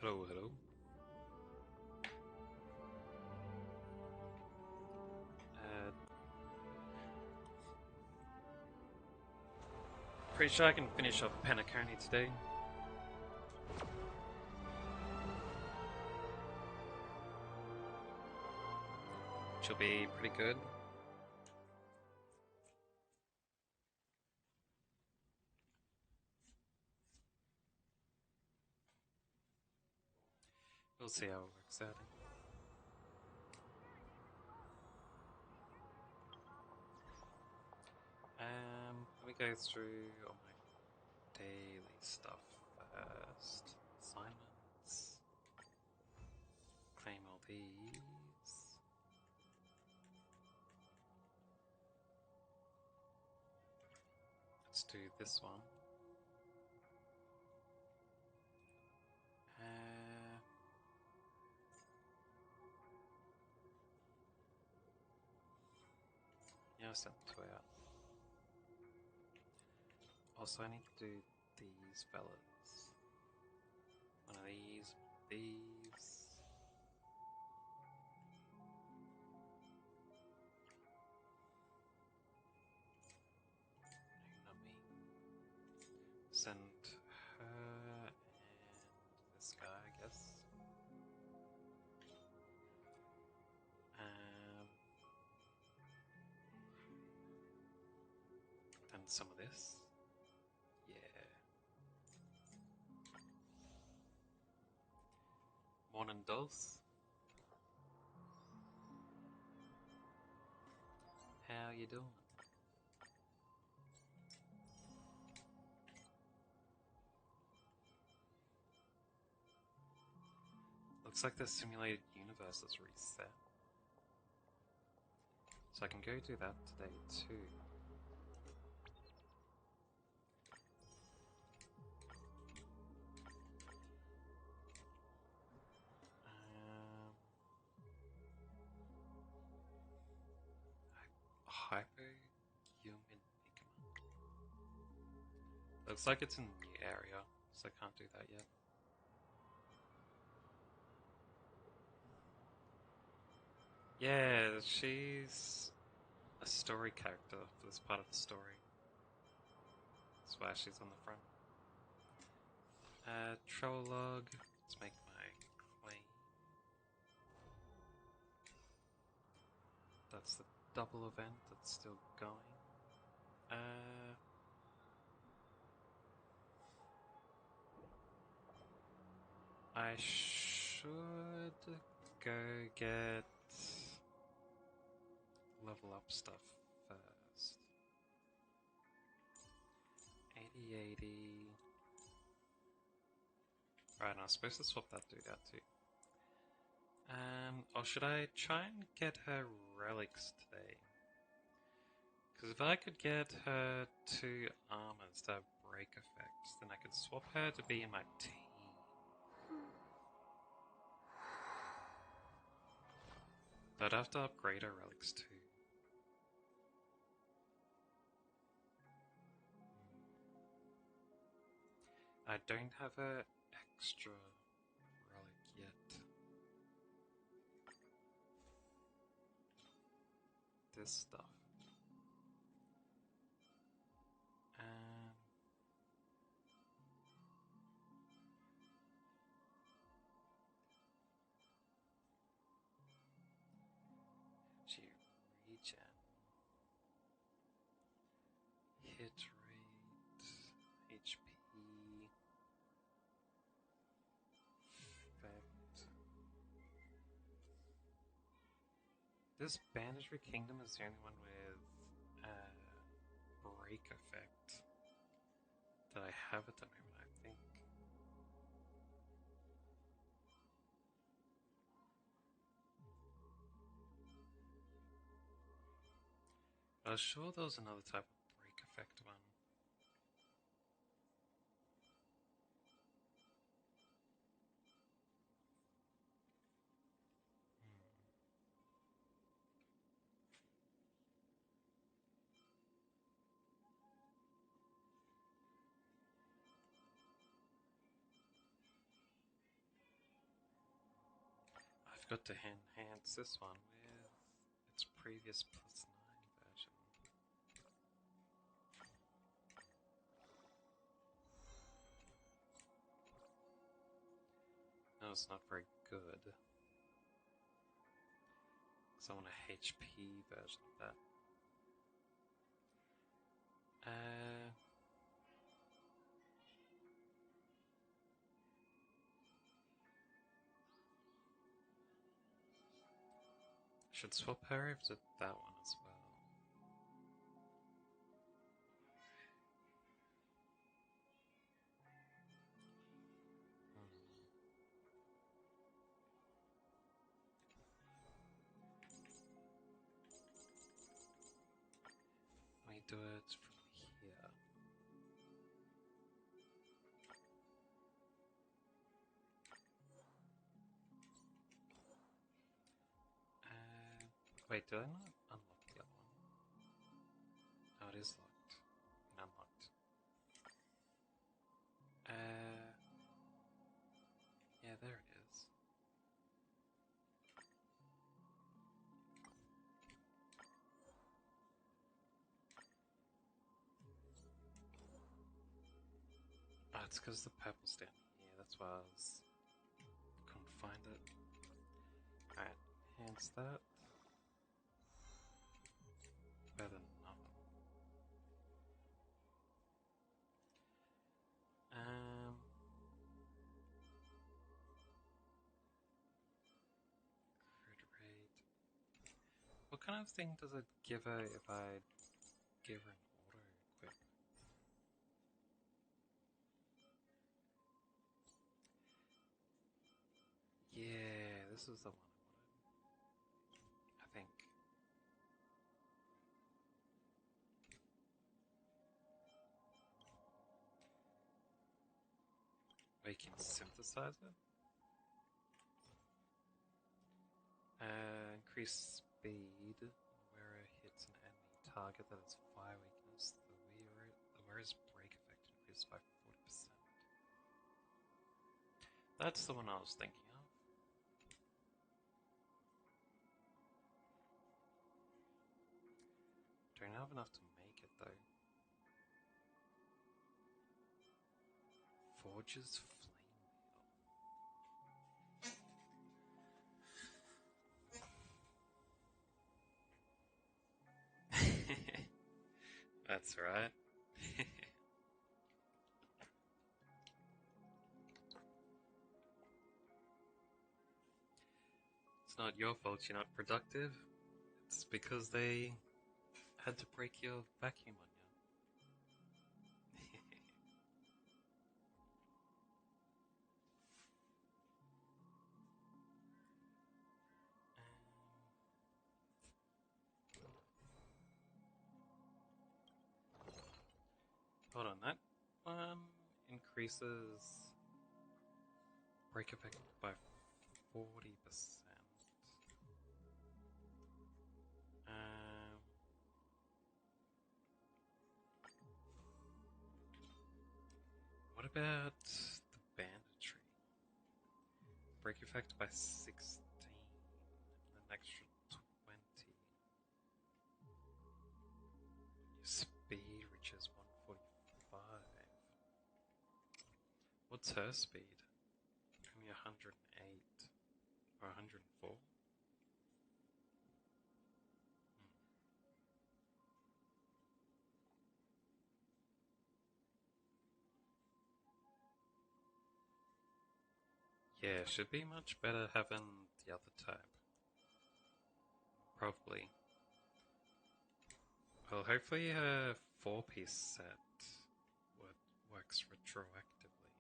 Hello, hello. Uh, Pretty sure I can finish off Panaconi today. Which will be pretty good. We'll see how it works out. Let me go through all my daily stuff first. Assignments. Claim all these. Let's do this one. Yeah, I sent two out. Also, I need to do these fellas. One of these. No, not me. Send her and this guy, I guess. And some of this. Yeah. Morning, Dulce. How you doing? Looks like the simulated universe is reset. So I can go do that today too. Hyperhuman Enigma. Looks like it's in the area, so I can't do that yet. Yeah, she's a story character for this part of the story. That's why she's on the front. Travel log. Let's make my claim. That's the double event that's still going. I should go get level up stuff first. 80. Right, I was supposed to swap that dude out too. Or should I try and get her relics today? Because if I could get her 2 armors to have break effects, then I could swap her to be in my team. But I'd have to upgrade her relics too. I don't have her extra relic yet. This stuff. She regen. Hit rate. HP. Effect. This Banditry Kingdom is the only one with break effect that I have at the moment, I think. I was sure there was another type of break effect one. Forgot to enhance this one with its previous +9 version. No, it's not very good. Because I want a HP version of that. Should swap her over to that one as well. Let me do it from here. Wait, did I not unlock the other one? Oh, it is locked. Unlocked. Yeah, there it is. Oh, it's because the purple's down here, that's why I couldn't find it. Alright, enhance that. Better than nothing. Crit rate. What kind of thing does it give her if I give her an auto equip? Yeah, this is the one I wanted. I think. We can synthesize it. Increase speed where it hits an enemy target that has fire weakness. The wearer's break effect increases by 40%. That's the one I was thinking of. Don't have enough to make it though. Forge's flame wheel. That's right. It's not your fault you're not productive. It's because they had to break your vacuum on you. Hold on, that one increases break effect by 40%. What about the banditry? Break effect by 16, an extra 20. Your speed reaches 145. What's her speed? Only 108 or 104? Yeah, should be much better having the other type. Probably. Well, hopefully her 4-piece set works retroactively.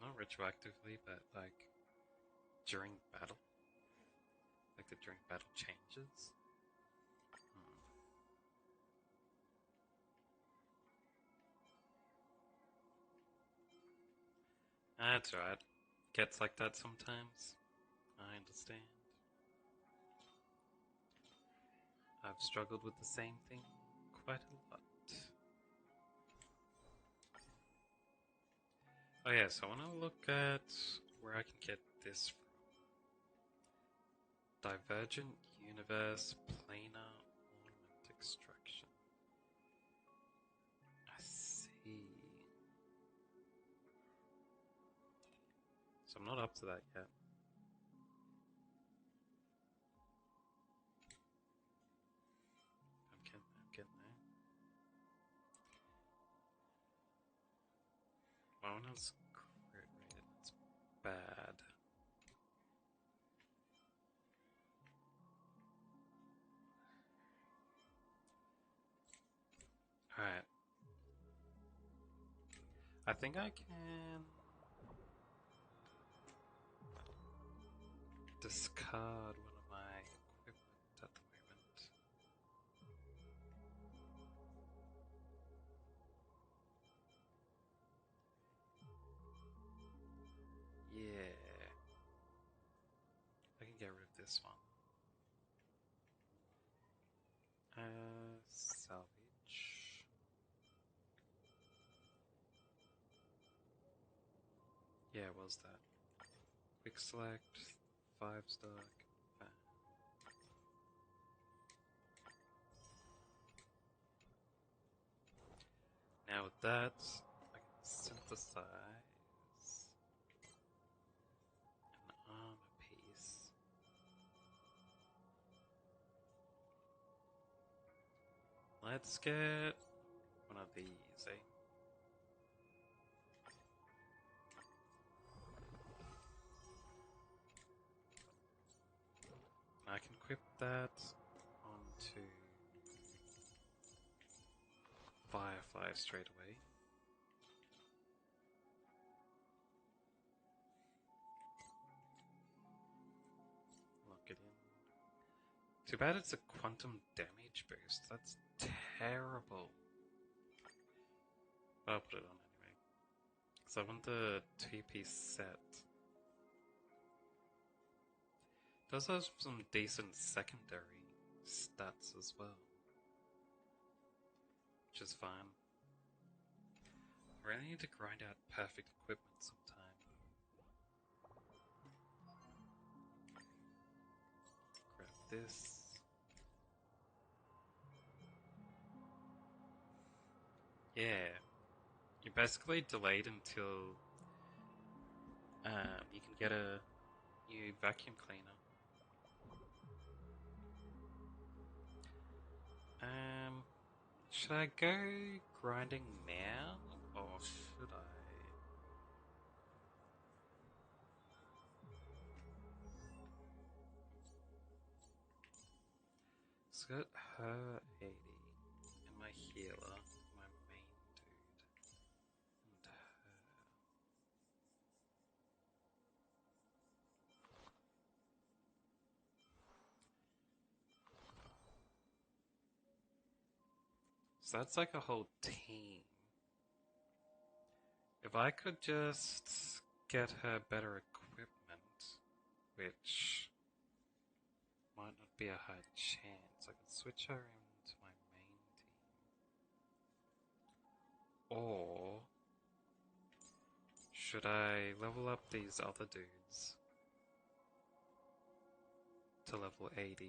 Not retroactively, but like during battle. Like the during battle changes. That's right. Gets like that sometimes. I understand. I've struggled with the same thing quite a lot. Oh yeah, so I want to look at where I can get this from. Divergent universe planar ornament extraction. I see. So I'm not up to that yet. I'm getting there. My one has crit rated. It's bad. Alright. I think I can discard one of my equipment at the moment. Yeah. I can get rid of this one. Salvage. Yeah, what was that? Quick select, 5 star. Now with that, I can synthesize an armor piece. Let's get one of these, eh? I can equip that onto Firefly straight away. Lock it in. Too bad it's a quantum damage boost. That's terrible. I'll put it on anyway. So I want the 2-piece set. Does have some decent secondary stats as well, which is fine. I really need to grind out perfect equipment sometime. Grab this. Yeah, you're basically delayed until you can get a new vacuum cleaner. Should I go grinding now, or should I? So got her 80, and my healer, my main dude, and her. So that's like a whole team. If I could just get her better equipment, which might not be a high chance, I could switch her into my main team. Or should I level up these other dudes to level 80?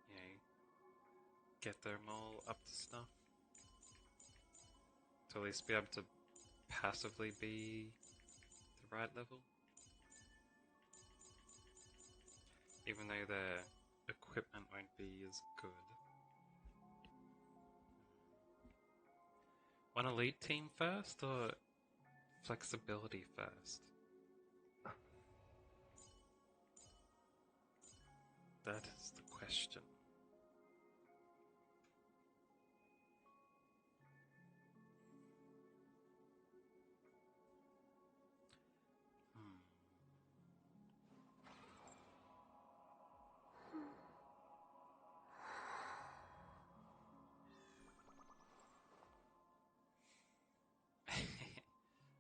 You know, get them all up to snuff? To at least be able to passively be the right level? Even though their equipment won't be as good. Want elite team first or flexibility first? That is the question.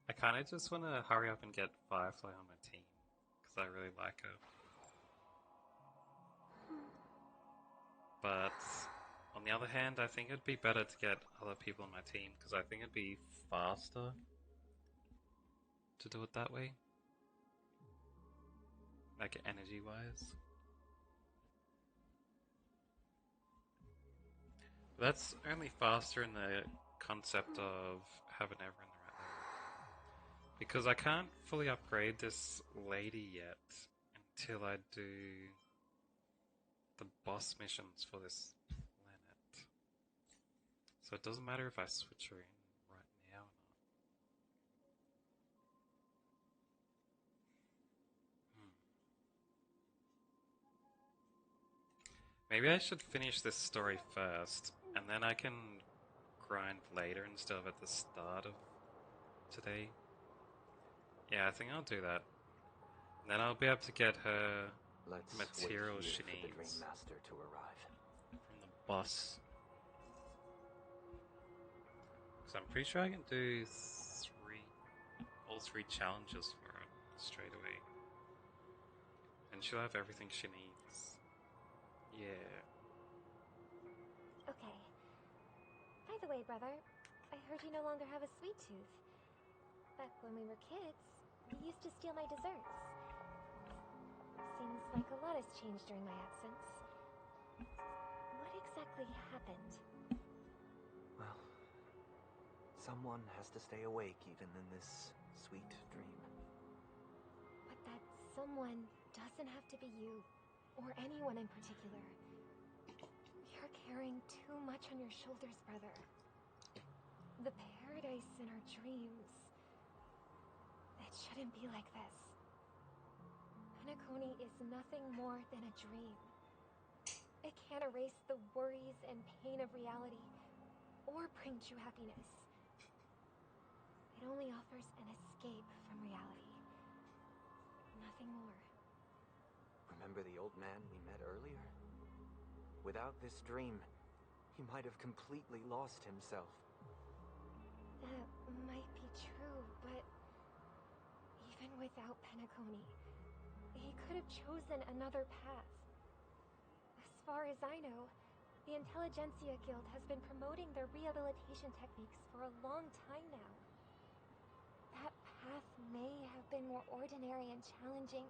I kind of just want to hurry up and get Firefly on my team, because I really like her. But, on On the other hand, I think it'd be better to get other people on my team because I think it'd be faster to do it that way. Like energy wise. But that's only faster in the concept of having everyone the right level. Because I can't fully upgrade this lady yet until I do the boss missions for this planet. So it doesn't matter if I switch her in right now or not. Maybe I should finish this story first, and then I can grind later instead of at the start of today. Yeah, I think I'll do that. And then I'll be able to get her materials she needs the Dream Master to arrive. from the boss. So I'm pretty sure I can do all three challenges for her straight away. And she'll have everything she needs. Yeah. Okay. By the way, brother, I heard you no longer have a sweet tooth. Back when we were kids, you used to steal my desserts. Seems like a lot has changed during my absence. What exactly happened? Well, someone has to stay awake even in this sweet dream. But that someone doesn't have to be you, or anyone in particular. You're carrying too much on your shoulders, brother. The paradise in our dreams. It shouldn't be like this. Penacony is nothing more than a dream. It can't erase the worries and pain of reality, or bring true happiness. It only offers an escape from reality. Nothing more. Remember the old man we met earlier? Without this dream, he might have completely lost himself. That might be true, but even without Penacony, he could have chosen another path. As far as I know, the Intelligentsia Guild has been promoting their rehabilitation techniques for a long time now. That path may have been more ordinary and challenging,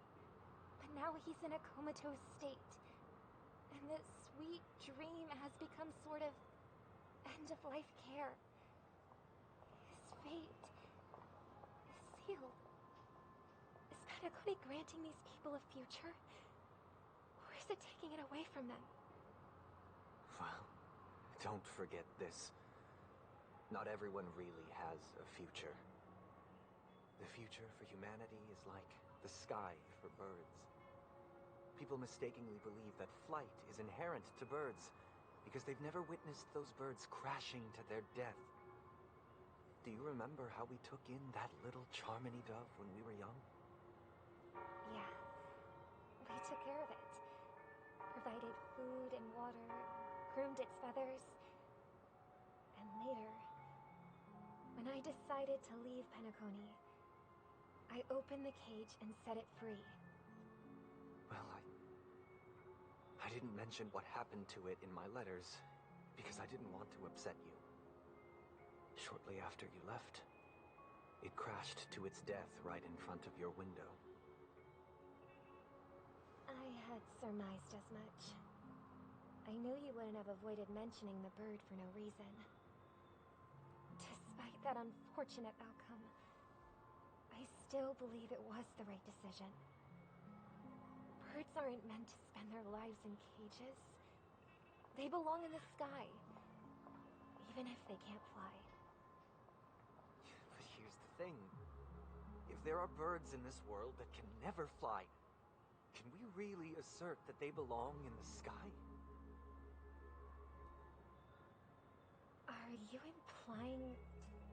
but now he's in a comatose state. And this sweet dream has become sort of end-of-life care. His fate is sealed. Is Penacony granting these people a future? Or is it taking it away from them? Well, don't forget this. Not everyone really has a future. The future for humanity is like the sky for birds. People mistakenly believe that flight is inherent to birds because they've never witnessed those birds crashing to their death. Do you remember how we took in that little Charmony dove when we were young? Yeah. We took care of it. Provided food and water, groomed its feathers. And later, when I decided to leave Penacony, I opened the cage and set it free. Well, I didn't mention what happened to it in my letters because I didn't want to upset you. Shortly after you left, it crashed to its death right in front of your window. I had surmised as much. I knew you wouldn't have avoided mentioning the bird for no reason. Despite that unfortunate outcome, I still believe it was the right decision. Birds aren't meant to spend their lives in cages. They belong in the sky, even if they can't fly. But here's the thing. If there are birds in this world that can never fly, can we really assert that they belong in the sky? Are you implying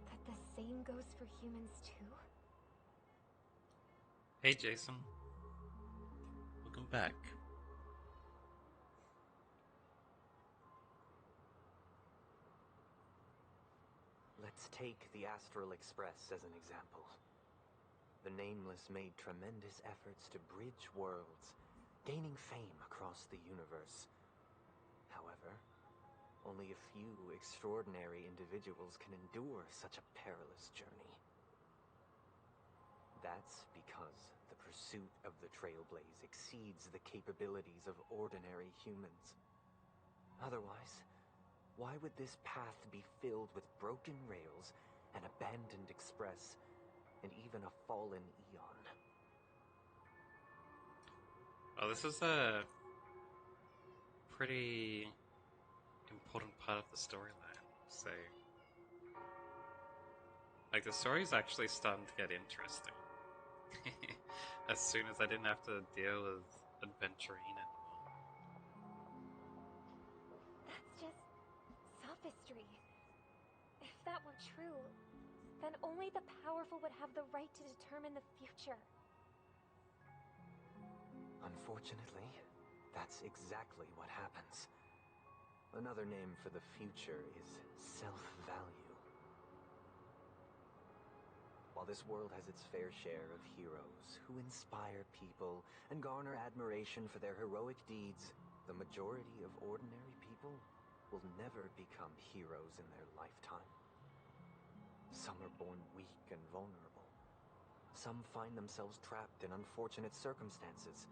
that the same goes for humans too? Hey Jason. Welcome back. Let's take the Astral Express as an example. The Nameless made tremendous efforts to bridge worlds, gaining fame across the universe. However, only a few extraordinary individuals can endure such a perilous journey. That's because the pursuit of the Trailblaze exceeds the capabilities of ordinary humans. Otherwise, why would this path be filled with broken rails, an abandoned express, and even a fallen eon? Oh, this is a pretty important part of the storyline. So, like, the story's actually starting to get interesting. As soon as I didn't have to deal with adventuring anymore. That's just sophistry. If that were true, then only the powerful would have the right to determine the future. Unfortunately, that's exactly what happens. Another name for the future is self-value. While this world has its fair share of heroes who inspire people and garner admiration for their heroic deeds, the majority of ordinary people will never become heroes in their lifetime. Some are born weak and vulnerable. Some find themselves trapped in unfortunate circumstances.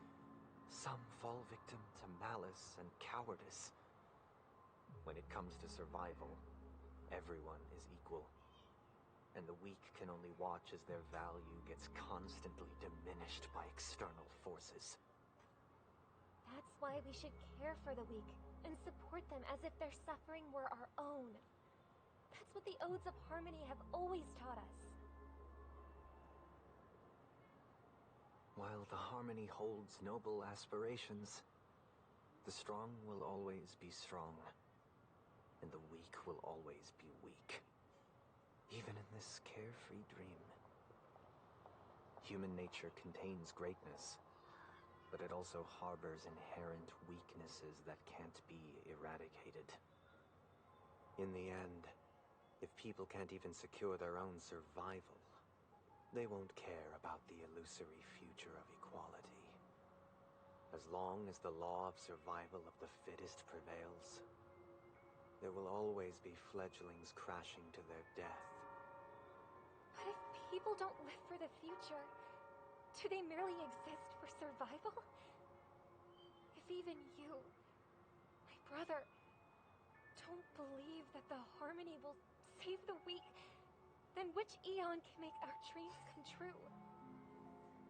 Some fall victim to malice and cowardice. When it comes to survival, everyone is equal. And the weak can only watch as their value gets constantly diminished by external forces. That's why we should care for the weak and support them as if their suffering were our own. That's what the Odes of Harmony have always taught us. While the Harmony holds noble aspirations, the strong will always be strong, and the weak will always be weak. Even in this carefree dream. Human nature contains greatness, but it also harbors inherent weaknesses that can't be eradicated. In the end, if people can't even secure their own survival, they won't care about the illusory future of equality. As long as the law of survival of the fittest prevails, there will always be fledglings crashing to their death. But if people don't live for the future, do they merely exist for survival? If even you, my brother, don't believe that the Harmony will save the weak, then which eon can make our dreams come true?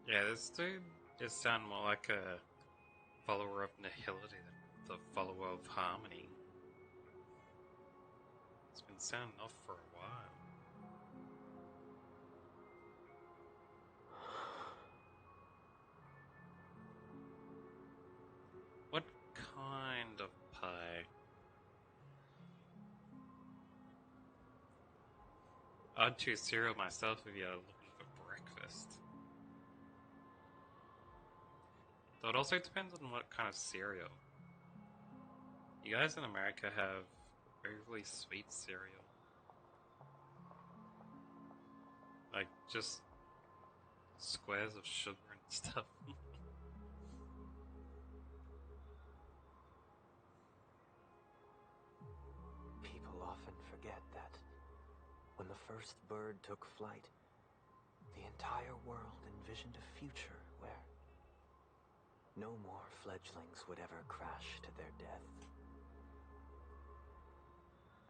Yeah, this dude just sound more like a follower of Nihility than the follower of Harmony. It's been sounding off for a while. What kind of pie? I'd choose cereal myself if you're looking for breakfast. Though it also depends on what kind of cereal. You guys in America have overly sweet cereal. Like, just squares of sugar and stuff. People often forget that when the first bird took flight, the entire world envisioned a future where no more fledglings would ever crash to their death.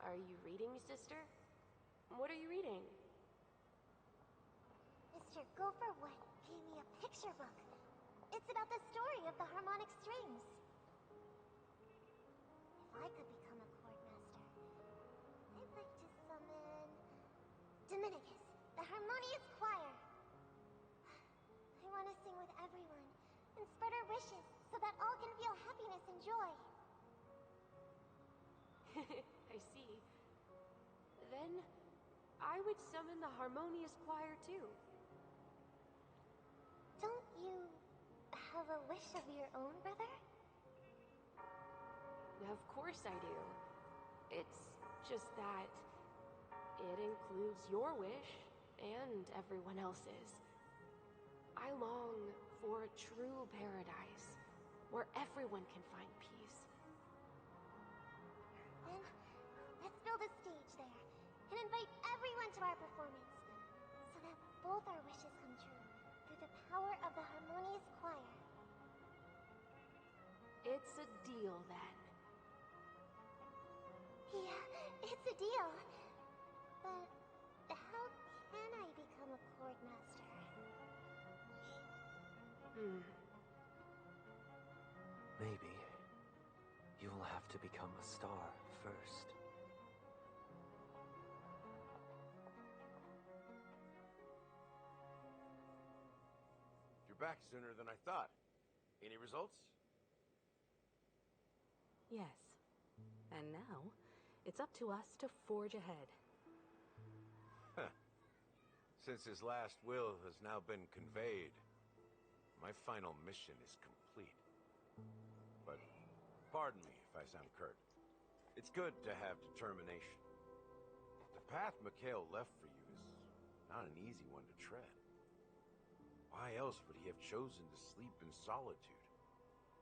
Are you reading, sister? What are you reading? Mr. Gopherwood gave me a picture book. It's about the story of the harmonic strings. If I could become a chord master, I'd like to summon Dominicus, the harmonious choir. I want to sing with everyone and spread our wishes so that all can feel happiness and joy. I see. Then, I would summon the harmonious choir too. Don't you have a wish of your own, brother? Of course I do. It's just that it includes your wish and everyone else's. I long for a true paradise where everyone can find peace. Then build a stage there and invite everyone to our performance so that both our wishes come true through the power of the harmonious choir. It's a deal then. Yeah, it's a deal. But how can I become a chord master? Maybe you'll have to become a star first. You're back sooner than I thought. Any results? Yes. And now, it's up to us to forge ahead. Huh. Since his last will has now been conveyed, my final mission is complete. But pardon me if I sound curt. It's good to have determination. The path Mikhail left for you is not an easy one to tread. Why else would he have chosen to sleep in solitude,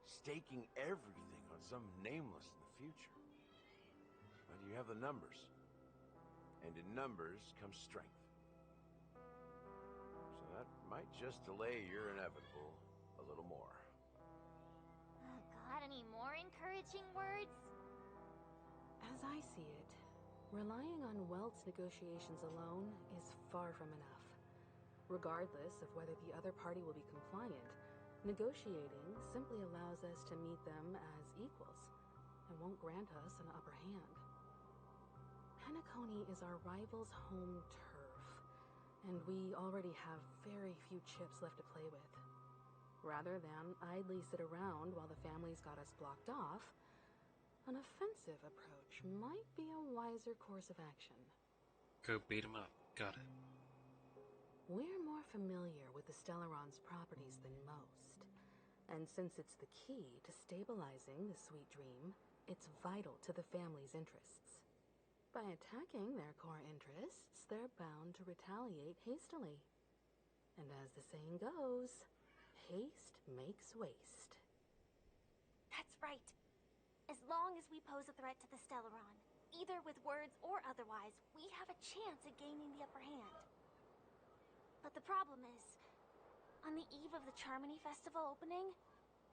staking everything on some nameless in the future? But you have the numbers, and in numbers comes strength. So that might just delay your inevitable a little more. Got any more encouraging words? As I see it, relying on Welt's negotiations alone is far from enough. Regardless of whether the other party will be compliant, negotiating simply allows us to meet them as equals and won't grant us an upper hand. Penacony is our rival's home turf, and we already have very few chips left to play with. Rather than idly sit around while the family's got us blocked off, an offensive approach might be a wiser course of action. Go beat him up. Got it. We're more familiar with the Stellaron's properties than most, and since it's the key to stabilizing the sweet dream, it's vital to the family's interests. By attacking their core interests, they're bound to retaliate hastily. And as the saying goes, haste makes waste. That's right. As long as we pose a threat to the Stellaron, either with words or otherwise, we have a chance at gaining the upper hand. But the problem is, on the eve of the Charmony Festival opening,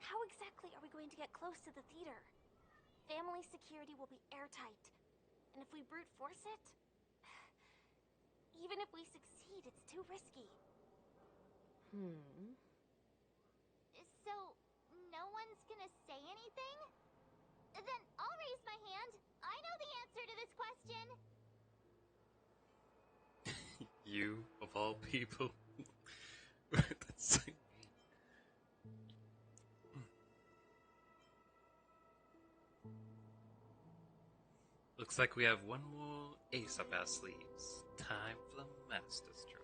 how exactly are we going to get close to the theater? Family security will be airtight, and if we brute force it, even if we succeed, it's too risky. So, no one's gonna say anything? Then I'll raise my hand. I know the answer to this question. You, of all people. That's so mean. Looks like we have one more ace up our sleeves. Time for the master stroke.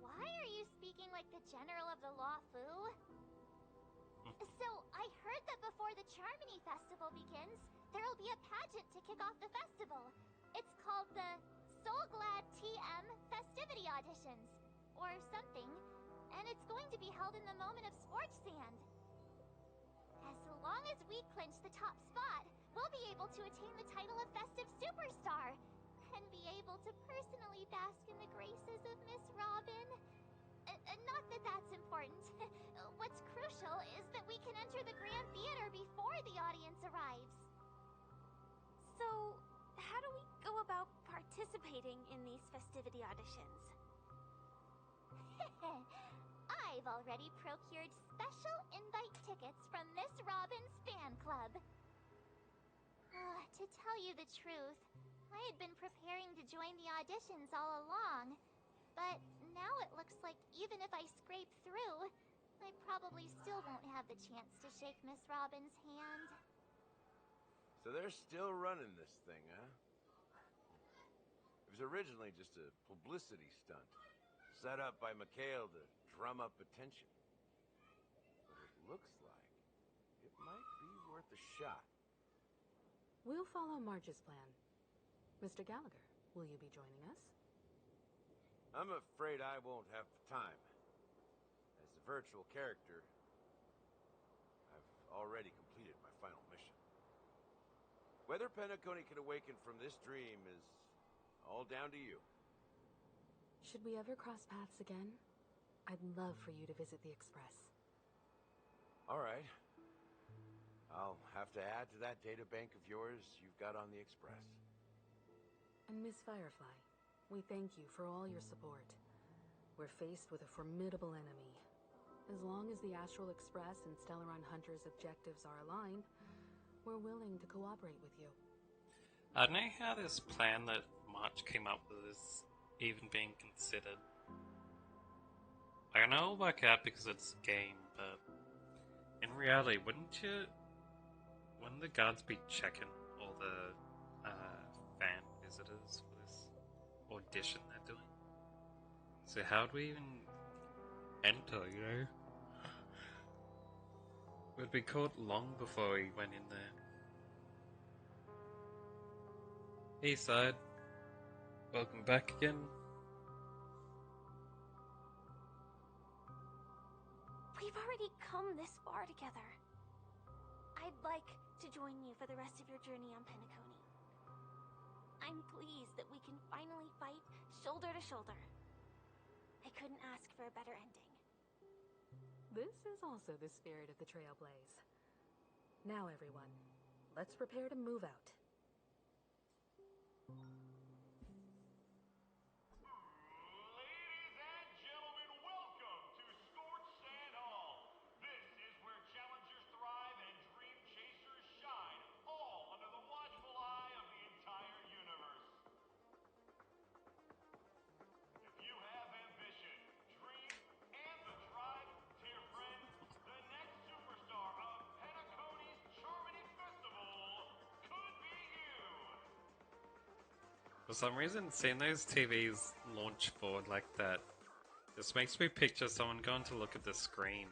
Why are you speaking like the general of the Law Fu? So, I heard that before the Charmony Festival begins, there'll be a pageant to kick off the festival. It's called the Soul Glad TM Festivity Auditions, or something, and it's going to be held in the moment of Scorch Sand. As long as we clinch the top spot, we'll be able to attain the title of Festive Superstar, and be able to personally bask in the graces of Miss Robin. Not that that's important. What's crucial is that we can enter the Grand Theater before the audience arrives. So, how do we go about participating in these festivity auditions? I've already procured special invite tickets from Miss Robin's fan club. To tell you the truth, I had been preparing to join the auditions all along. But now it looks like even if I scrape through, I probably still won't have the chance to shake Miss Robin's hand. So they're still running this thing, huh? It was originally just a publicity stunt, set up by Mikhail to drum up attention. But it looks like it might be worth a shot. We'll follow Marge's plan. Mr. Gallagher, will you be joining us? I'm afraid I won't have the time. As a virtual character, I've already completed my final mission. Whether Penacony can awaken from this dream is all down to you. Should we ever cross paths again? I'd love for you to visit the Express. All right. I'll have to add to that data bank of yours you've got on the Express. And Miss Firefly, we thank you for all your support. We're faced with a formidable enemy. As long as the Astral Express and Stellaron Hunter's objectives are aligned, we're willing to cooperate with you. I don't know how this plan that March came up with is even being considered. I know it'll work out because it's a game, but in reality, wouldn't the guards be checking all the fan visitors for this audition they're doing? So how'd we even enter, you know? We'd be caught long before we went in there. Eastside, welcome back again. We've already come this far together. I'd like to join you for the rest of your journey on Penacony. I'm pleased that we can finally fight shoulder to shoulder. I couldn't ask for a better ending. This is also the spirit of the Trailblaze. Now everyone, let's prepare to move out. Ladies and gentlemen, welcome to Scorched Sand Hall. This is where challengers thrive and dream chasers shine, all under the watchful eye of the entire universe. If you have ambition, dream, and the drive, dear friend, the next superstar of Penacony's Charmony Festival could be you. For some reason, seeing those TVs launch forward like that just makes me picture someone going to look at the screen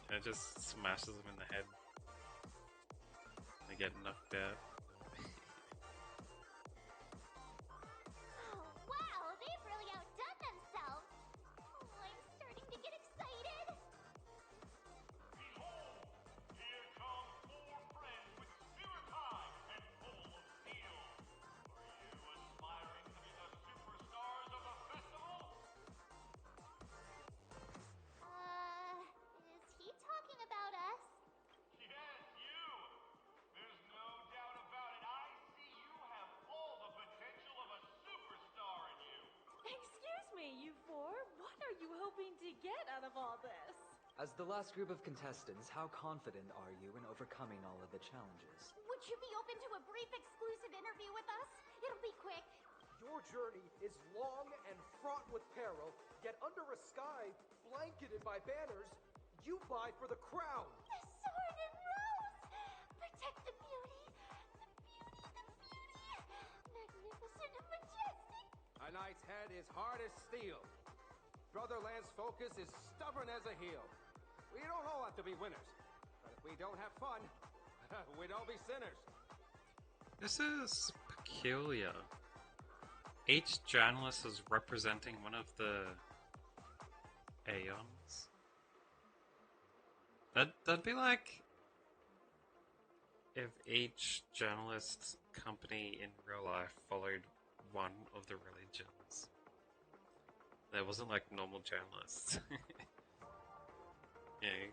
and it just smashes them in the head. They get knocked out. Oh, wow, they've really outdone themselves. Oh, I'm starting to get excited. Behold, here come four friends with zero time and full of steel. Are you aspiring to be the superstars of the festival? Is he talking about us? Yes, you! There's no doubt about it. I see you have all the potential of a superstar in you. Excuse me, you four. What are you hoping to get out of all this? As the last group of contestants, how confident are you in overcoming all of the challenges? Would you be open to a brief exclusive interview with us? It'll be quick. Your journey is long and fraught with peril, yet under a sky blanketed by banners, you vie for the crown. The sword and rose! Protect the beauty! The beauty! Magnificent and majestic! A knight's head is hard as steel. Brotherland's focus is stubborn as a heel. We don't all have to be winners, but if we don't have fun, we'd all be sinners. This is peculiar. Each journalist is representing one of the Aeons. That'd be like if each journalist company in real life followed one of the religions. There wasn't like normal journalists. Yeah.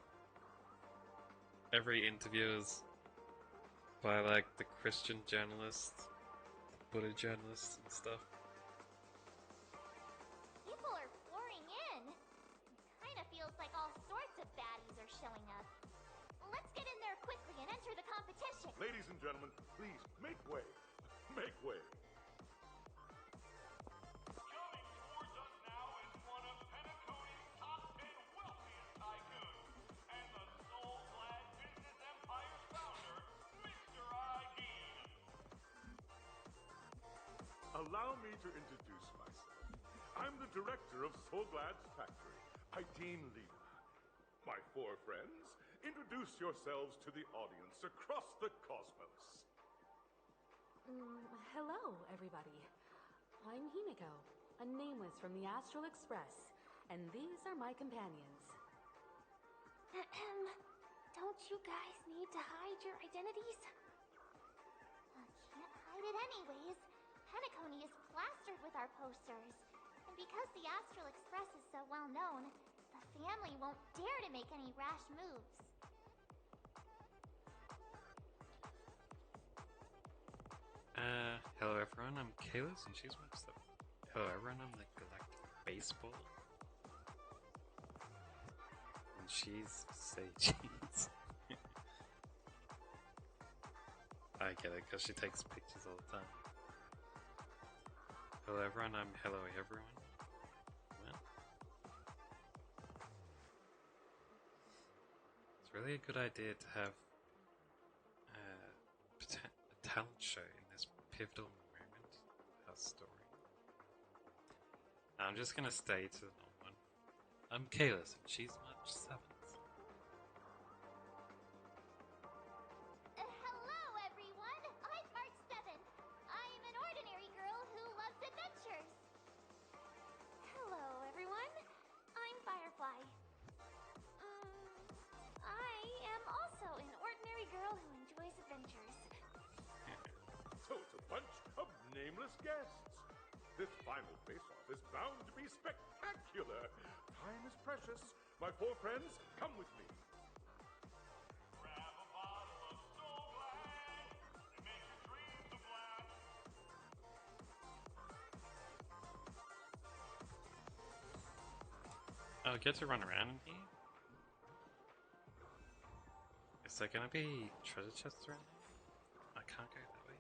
Every interview is by like the Christian journalist, Buddha journalists and stuff. People are pouring in. Kinda feels like all sorts of baddies are showing up. Let's get in there quickly and enter the competition. Ladies and gentlemen, please make way. Make way. Coming towards us now is one of Penacony's top 10 wealthiest tycoons and the soul-clad business empire's founder, Mr. Idean. Allow me to introduce myself. I'm the director of Soulglad's factory, Idean Lena. My four friends, introduce yourselves to the audience across the cosmos. Hello, everybody. I'm Himiko, a nameless from the Astral Express, and these are my companions. Don't you guys need to hide your identities? Anyways, Penacony is plastered with our posters. And because the Astral Express is so well known, the family won't dare to make any rash moves. Hello everyone, I'm Kalis and she's 1-7. Hello everyone, I'm the Galactic Baseball. And she's Say Cheese. I get it, because she takes pictures all the time. Hello everyone, I'm Hello everyone. Well, it's really a good idea to have a talent show in this pivotal moment of our story. Now, I'm just gonna stay to the normal one. I'm Kalis and she's March 7th. Hello, everyone! I'm March 7th. I'm an ordinary girl who loves adventures. Hello, everyone. I'm Firefly. I am also an ordinary girl who enjoys adventures. So it's a bunch of nameless guests. This final face-off is bound to be spectacular. Time is precious. My 4 friends, come with me. Grab a bottle of Soul Glad and make your dreams a blast. I'll get to run around in here. Is there gonna be treasure chests around here? I can't go that way.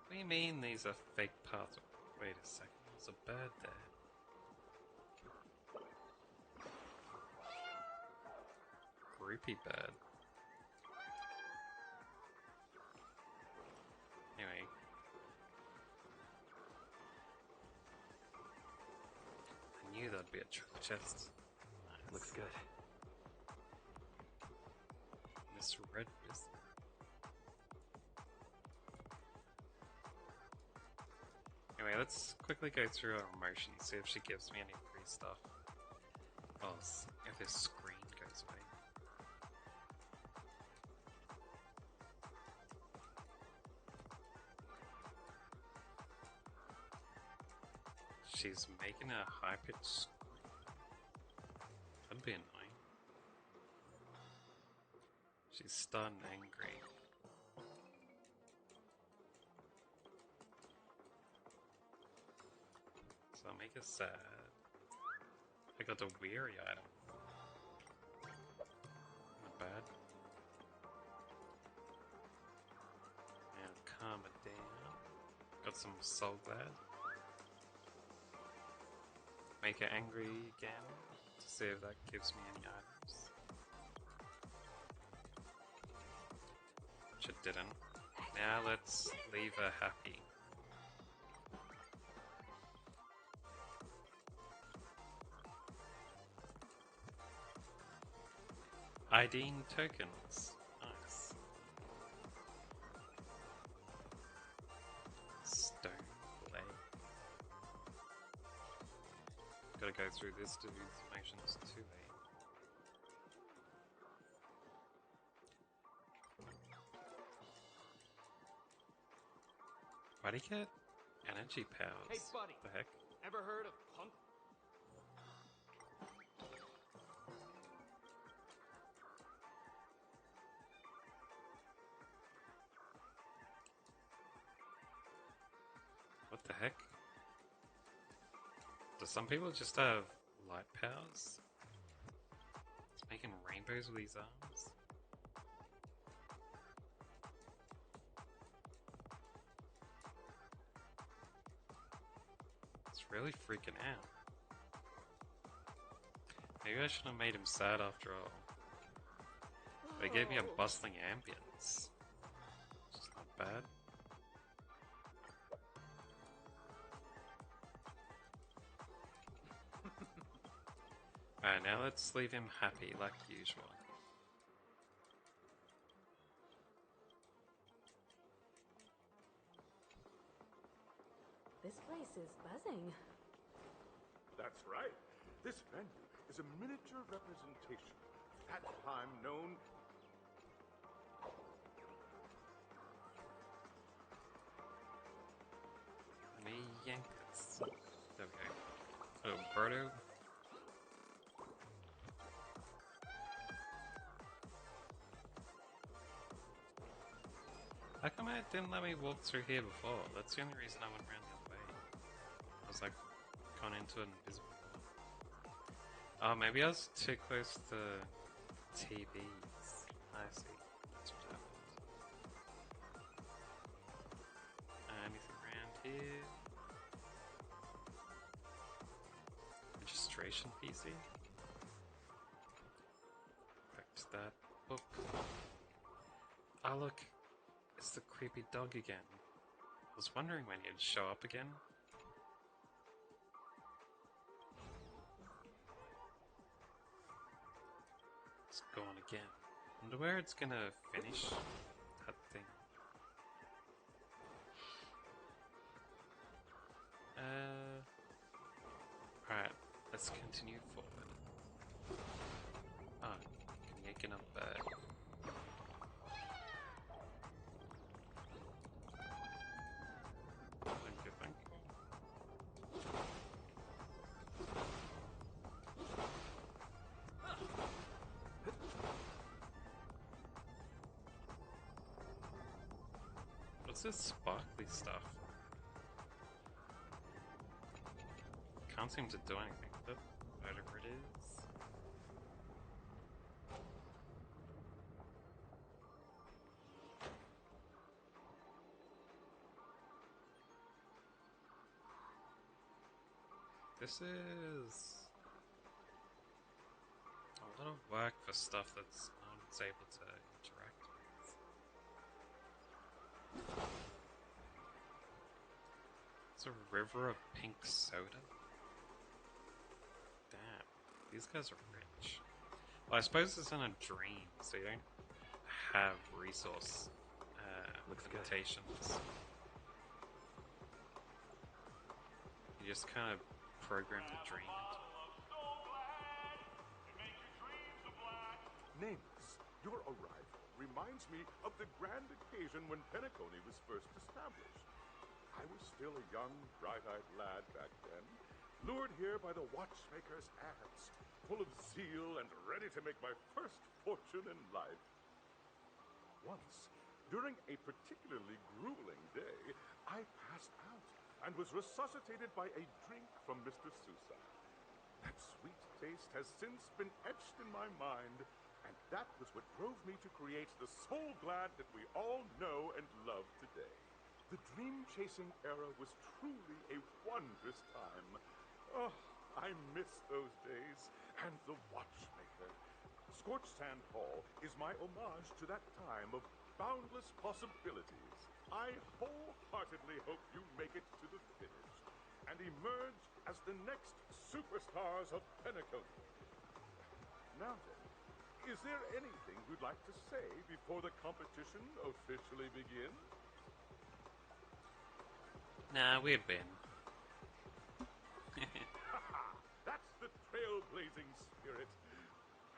What do you mean these are fake parts? Wait a second, there's a bird there. Groupie bird. Anyway. I knew there'd be a treasure chest. Nice. Looks good. Miss Red Whistle. Anyway, let's quickly go through our emotions, see if she gives me any free stuff. Oh, if this screen goes away. She's making a high-pitched scream. That'd be annoying. She's stunned and angry. So I'll make her sad. I got a weary item. Not bad. And calm it down. Got some Soul Glad. Make her angry again to see if that gives me any items. Which it didn't. Now let's leave her happy. IDing tokens. Nice. Stone blade. Gotta go through this dude's emotions too, eh? Why'd he get energy powers? Hey, buddy. The heck? Ever heard of punk? What the heck? Do some people just have light powers? It's making rainbows with these arms? It's really freaking out. Maybe I should have made him sad after all. They gave me a bustling ambience. Which is not bad. Alright, now let's leave him happy like usual. This place is buzzing. That's right. This venue is a miniature representation of that time known. Oh, Birdo. How come it didn't let me walk through here before? That's the only reason I went around the other way. I was like, gone into an invisible wall. Oh, maybe I was too close to TVs. I see. That's what happened. Anything around here? Registration PC? Back to that book. Oh look, it's the creepy dog again. I was wondering when he'd show up again. It's gone again. Wonder where it's gonna finish that thing. Alright, let's continue forward. Ah, can yank in a bird. Thank you, thank you. What's this sparkly stuff? Can't seem to do anything with it, whatever it is. This is a lot of work for stuff that's no one's able to interact with. It's a river of pink soda? Damn, these guys are rich. Well, I suppose it's in a dream, so you don't have resource limitations. You just kind of program the dream into it. Nameless, your arrival reminds me of the grand occasion when Penacony was first established. I was still a young, bright-eyed lad back then, lured here by the watchmaker's ads, full of zeal and ready to make my first fortune in life. Once, during a particularly grueling day, I passed out and was resuscitated by a drink from Mr. Sousa. That sweet taste has since been etched in my mind, and that was what drove me to create the Soul Glad that we all know and love today. The dream-chasing era was truly a wondrous time. Oh, I miss those days, and the watchmaker. Scorched Sand Hall is my homage to that time of boundless possibilities. I wholeheartedly hope you make it to the finish and emerge as the next superstars of Penacony. Now then, is there anything you'd like to say before the competition officially begins? Nah, we'd win. That's the trailblazing spirit.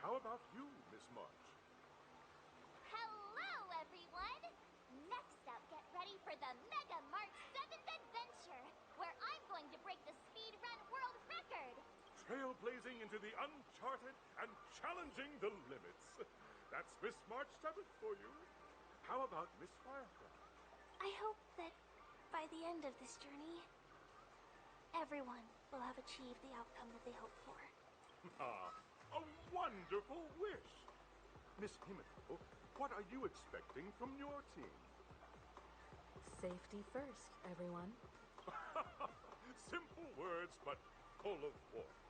How about you, Miss March? Hello, everyone! Next up, get ready for the Mega March 7th Adventure, where I'm going to break the speedrun world record! Trailblazing into the uncharted and challenging the limits. That's Miss March 7th for you. How about Miss Firefly? I hope that by the end of this journey, everyone will have achieved the outcome that they hoped for. A wonderful wish! Miss Himiko, what are you expecting from your team? Safety first, everyone. Simple words, but full of warmth.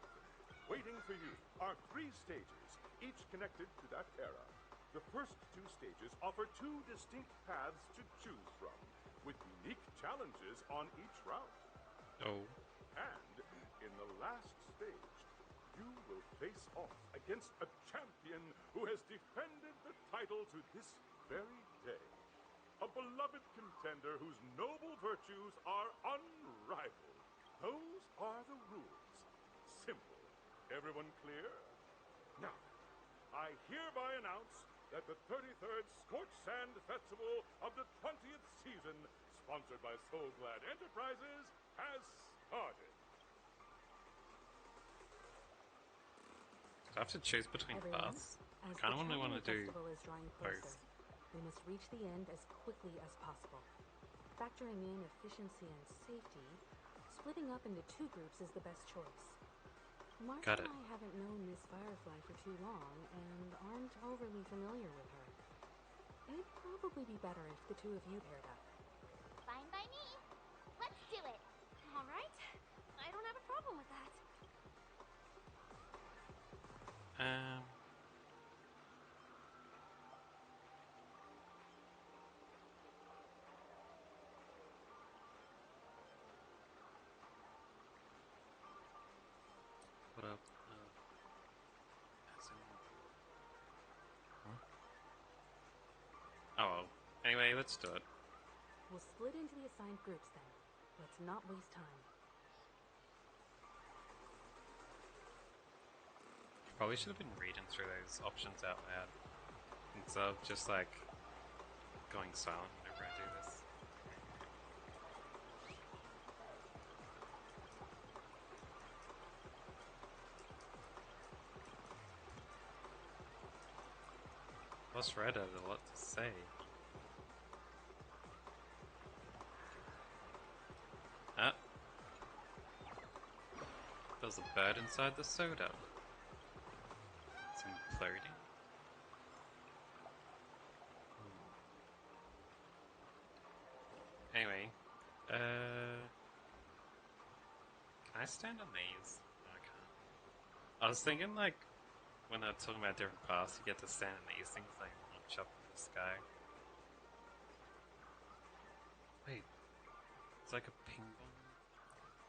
Waiting for you are 3 stages, each connected to that era. The first 2 stages offer 2 distinct paths to choose from, with unique challenges on each route. Oh. And in the last stage, you will face off against a champion who has defended the title to this very day. A beloved contender whose noble virtues are unrivaled. Those are the rules. Simple. Everyone clear? Now, I hereby announce that the 33rd Scorched Sand Festival of the 20th season, sponsored by Soul Glad Enterprises, has started. Do I have to choose between Everyone, paths? I as kind the of only want Charming to do Festival is drawing both. closer, we must reach the end as quickly as possible. Factoring in efficiency and safety, splitting up into 2 groups is the best choice. Martha Got it. and I haven't known Miss Firefly for too long and aren't overly familiar with her. It'd probably be better if the 2 of you paired up. Fine by me. Let's do it. All right. I don't have a problem with that. What up? Oh well. Anyway, let's do it. We'll split into the assigned groups then. Let's not waste time. Probably should have been reading through those options out loud instead of just like going silent whenever I do this. Plus Reddit had a lot to say. Ah. There's a bird inside the soda. It's imploding. Anyway, can I stand on these? No, I can't. I was thinking like, when they're talking about different paths, you get to stand on these things like launch up in the sky. Wait, it's like a ping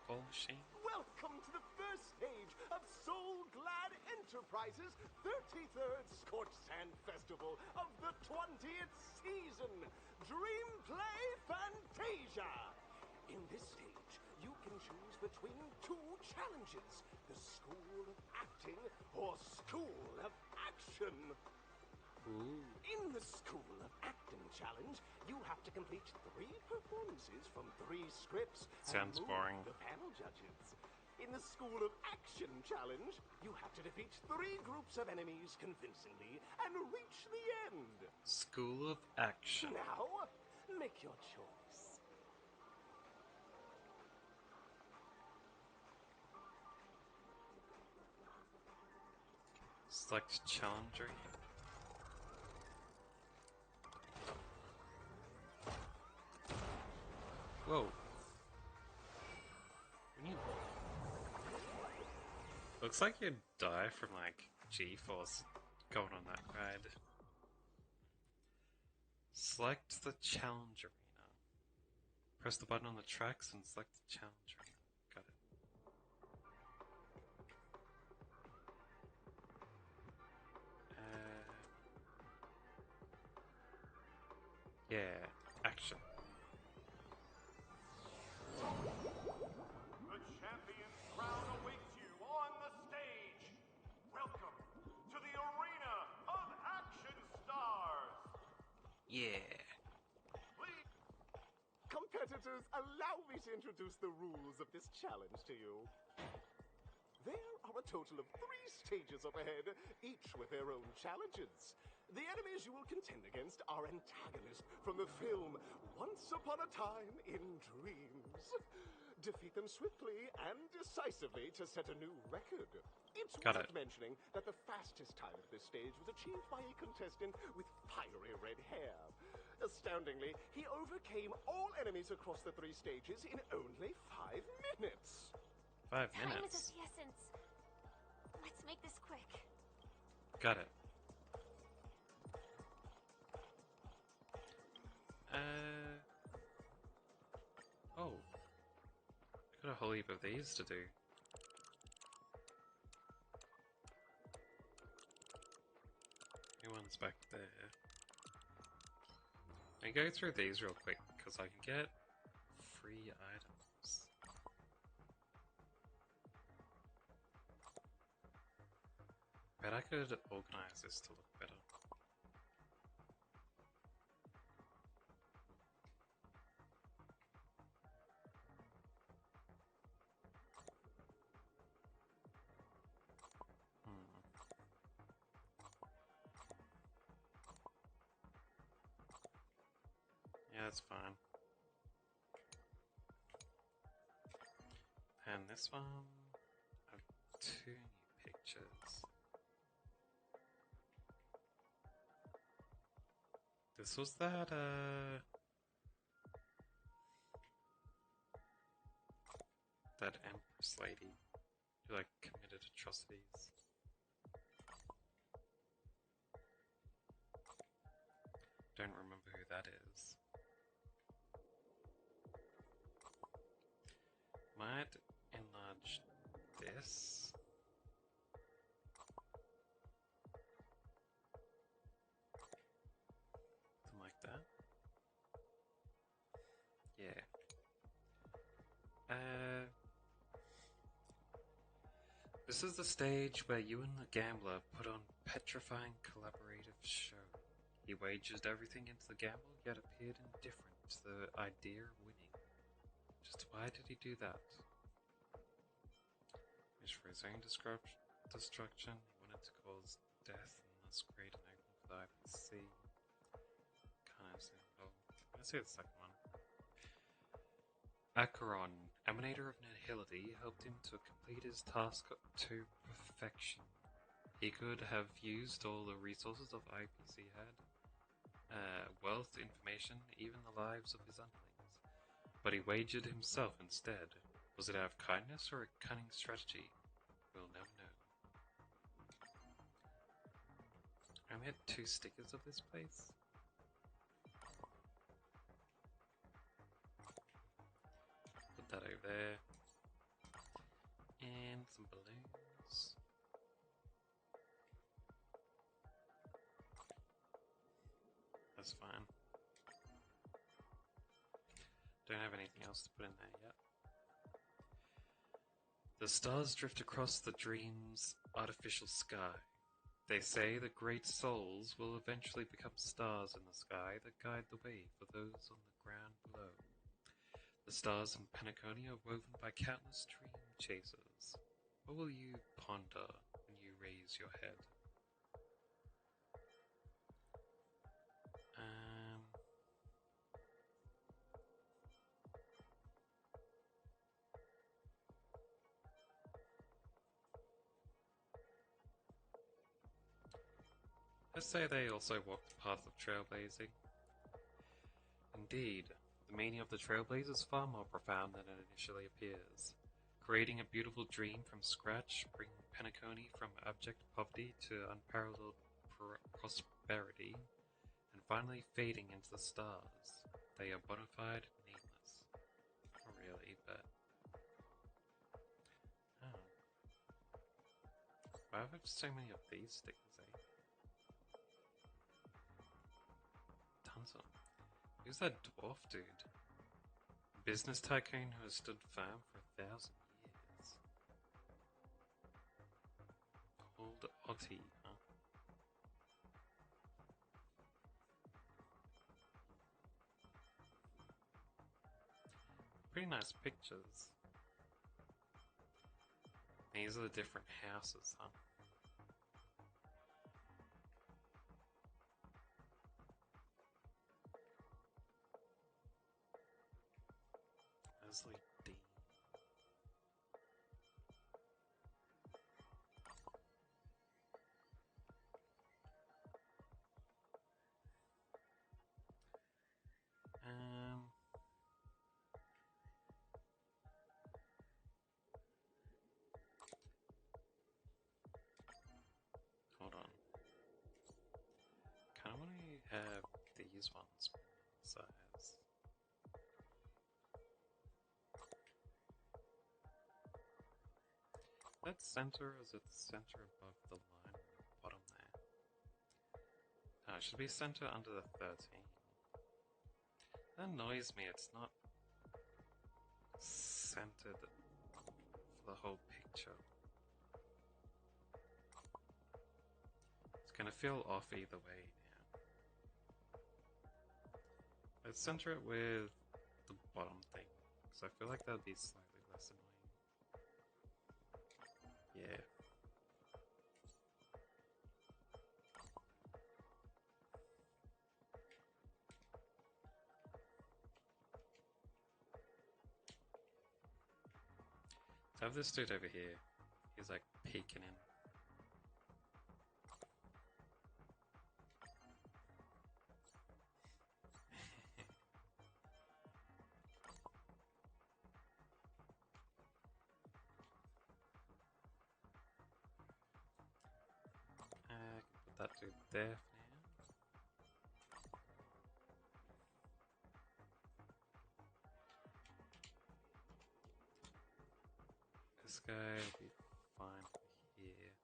ball machine? Welcome to the first stage of Soul Glad Enterprises' 33rd Scorched Sand Festival of the 20th season, Dream Play Fantasia! In this stage, you can choose between 2 challenges, the School of Acting or School of Action. Ooh. In the School of Acting challenge, you have to complete 3 performances from 3 scripts Sounds and move boring. the panel judges. In the School of Action challenge, you have to defeat 3 groups of enemies convincingly and reach the end. School of Action. Now, make your choice. Select Challenger. Whoa. When you... Looks like you'd die from like G-force going on that ride. Select the challenge arena. Press the button on the tracks and select the challenge arena. Got it. Yeah, action. The champion's crown awaits you on the stage. Welcome to the Arena of Action Stars. Yeah. Please. Competitors, allow me to introduce the rules of this challenge to you. There are a total of 3 stages up ahead, each with their own challenges. The enemies you will contend against are antagonists from the film Once Upon a Time in Dreams. Defeat them swiftly and decisively to set a new record. It's worth mentioning that the fastest time at this stage was achieved by a contestant with fiery red hair. Astoundingly, he overcame all enemies across the 3 stages in only 5 minutes. 5 Time is minutes. of the essence. Let's make this quick. Got it. Oh. Got a whole heap of these to do. One's back there. I go through these real quick because I can get free items. Bet I could organize this to look better. Yeah, that's fine. And this one, I have 2 new pictures. This was that Empress lady who like committed atrocities. Don't remember who that is. Might enlarge this. Something like that. Yeah. This is the stage where you and the gambler put on petrifying collaborative show. He wagered everything into the gamble, yet appeared indifferent to the idea of winning. Just why did he do that? Wish for his own destruction. He wanted to cause death and thus create an opening for the IPC. Can't say let's say the second one. Acheron, emanator of nihility, helped him to complete his task to perfection. He could have used all the resources of IPC had, wealth, information, even the lives of his underlings. But he wagered himself instead. Was it out of kindness or a cunning strategy? We'll never know. I only had 2 stickers of this place. Put that over there. And some balloons. That's fine. Don't have anything else to put in there yet. The stars drift across the dream's artificial sky. They say that great souls will eventually become stars in the sky that guide the way for those on the ground below. The stars in Penacony are woven by countless dream chasers. What will you ponder when you raise your head? Let's say they also walk the path of trailblazing. Indeed, the meaning of the trailblazer is far more profound than it initially appears. Creating a beautiful dream from scratch, bringing Penacony from abject poverty to unparalleled prosperity, and finally fading into the stars. They are bona fide nameless. Not really, but... Oh. Why have I so many of these stickers, eh? Tons of them. Who's that dwarf dude? Business tycoon who has stood firm for 1,000 years. Called Otti, huh? Pretty nice pictures. These are the different houses, huh? Leslie D. Hold on. Kinda wanna have these ones size. That center is at the center above the line on the bottom there. No, it should be center under the 13. That annoys me, it's not centered for the whole picture. It's gonna feel off either way now. Let's center it with the bottom thing, because I feel like that would be slightly less annoying. Yeah. have this dude over here. He's like peeking in. I can put that dude there for now. This guy will be fine here.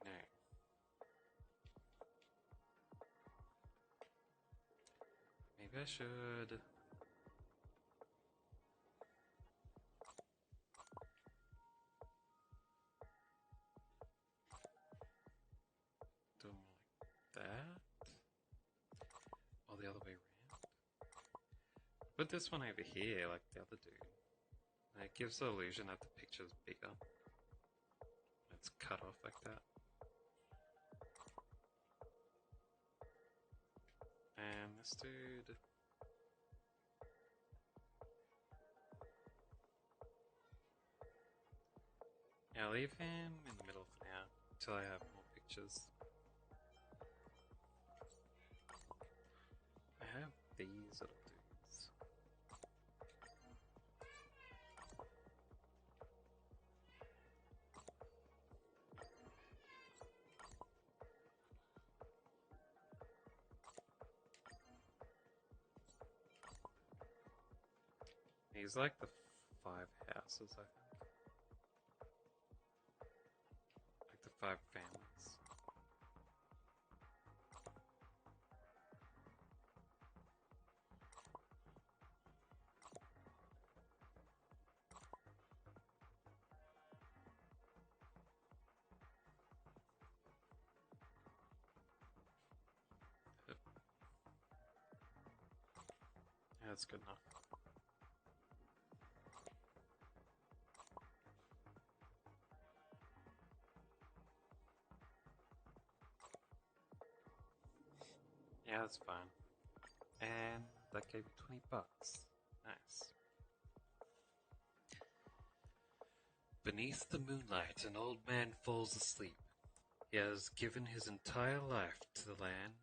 No. Maybe I should. Do more like that. Or the other way around. Put this one over here like the other dude. And it gives the illusion that the picture's bigger. It's cut off like that. And this dude. Yeah, I'll leave him in the middle for now until I have more pictures. I have these little dudes. He's like the 5 houses, I think. Like the 5 families. Yep. Yeah, that's good enough. Yeah, that's fine. And that gave me 20 bucks. Nice. Beneath the moonlight, an old man falls asleep. He has given his entire life to the land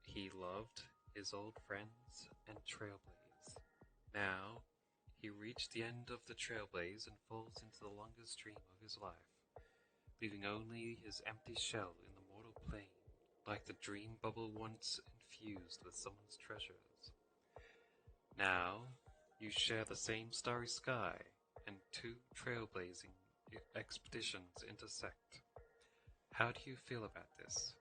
he loved, his old friends, and Trailblaze. Now, he reached the end of the Trailblaze and falls into the longest dream of his life, leaving only his empty shell in the mortal plane, like the dream bubble once infused with someone's treasures. Now, you share the same starry sky, and 2 trailblazing expeditions intersect. How do you feel about this?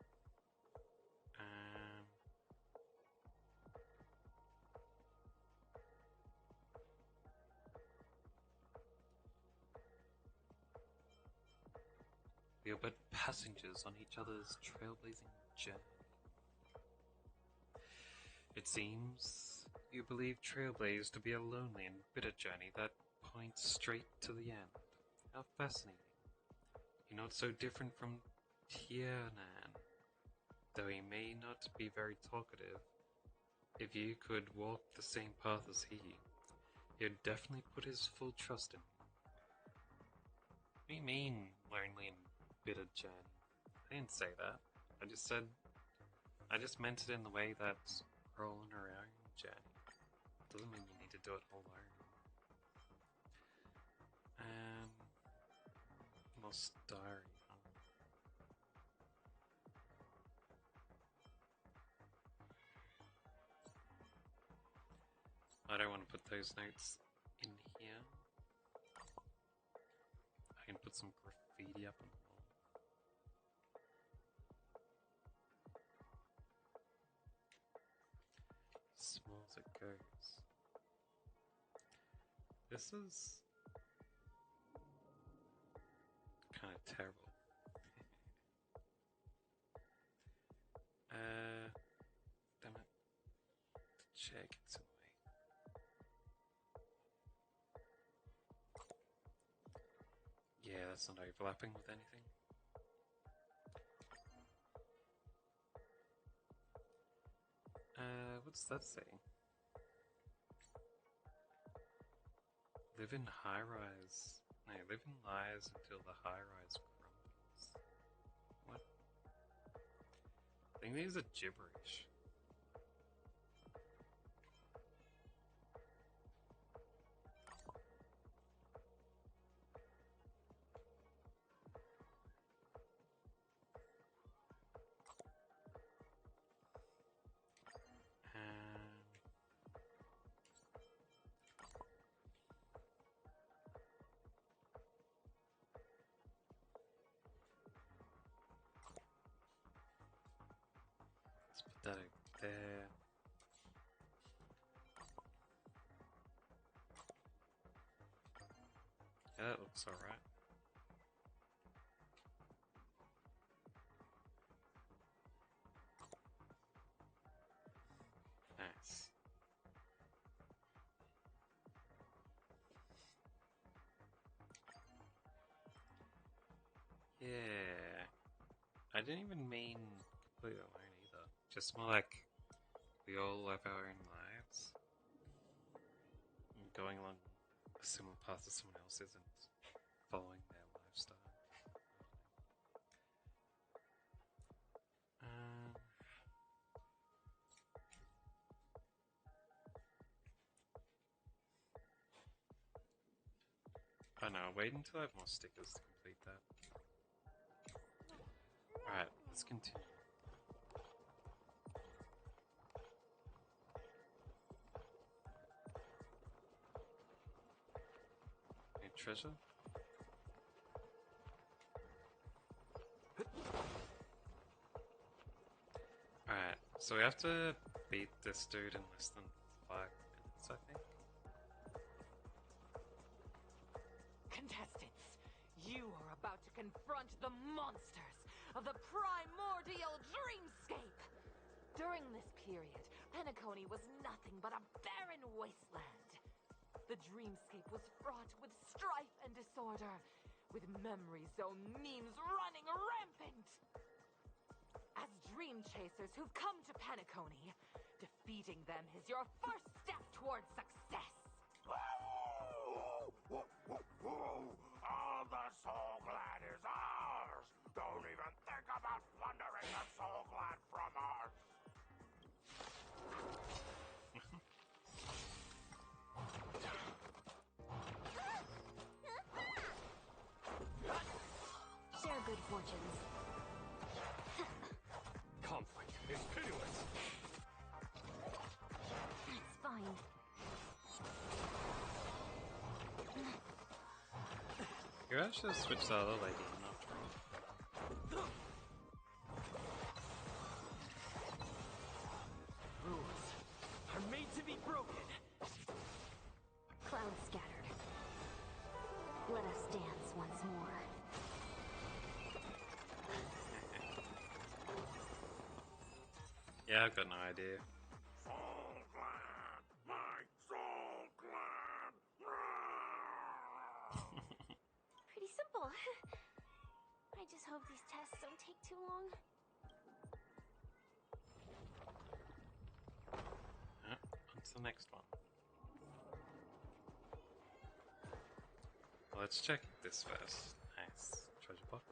We are but passengers on each other's trailblazing journey. It seems you believe Trailblaze to be a lonely and bitter journey that points straight to the end. How fascinating. You're not so different from Tiernan, though he may not be very talkative. If you could walk the same path as he'd definitely put his full trust in you. What do you mean, lonely and bitter journey? I didn't say that. I just meant it in the way that we're all on our own journey. Doesn't mean you need to do it alone. Lost diary. I don't want to put those notes in here. I can put some graffiti up on the wall. Small as it goes. This is kind of terrible. Damn it. The chair gets in the way. Yeah, that's not overlapping with anything. What's that saying? Live in high rise. No, live in lies until the high rise crumbles. What? I think these are gibberish. Let's put that over there. Yeah, that looks alright. Nice. Yeah. I didn't even mean completely alone either. Just more like we all live our own lives. And going along a similar path as someone else isn't following their lifestyle. Oh no, wait until I have more stickers to complete that. Alright, let's continue. Any treasure? Alright, so we have to beat this dude in less than 5 minutes, I think. Contestants, you are about to confront the monsters of the primordial dreamscape. During this period, Penacony was nothing but a barren wasteland. The dreamscape was fraught with strife and disorder, with memory zone memes running rampant. As dream chasers who've come to Penacony, defeating them is your first step towards success. All the Soul Glad is ours! Don't even think about plundering the Soul Glad from us! Share good fortunes. Conflict is pitiless. It's fine. You actually switched the other lady in after all. Rules are made to be broken. Clouds scattered. Let us dance once more. Yeah, I've got no idea. Soul Glad! My Soul Glad! Pretty simple. I just hope these tests don't take too long. On to the next one. Well, let's check this first. Nice. Treasure box.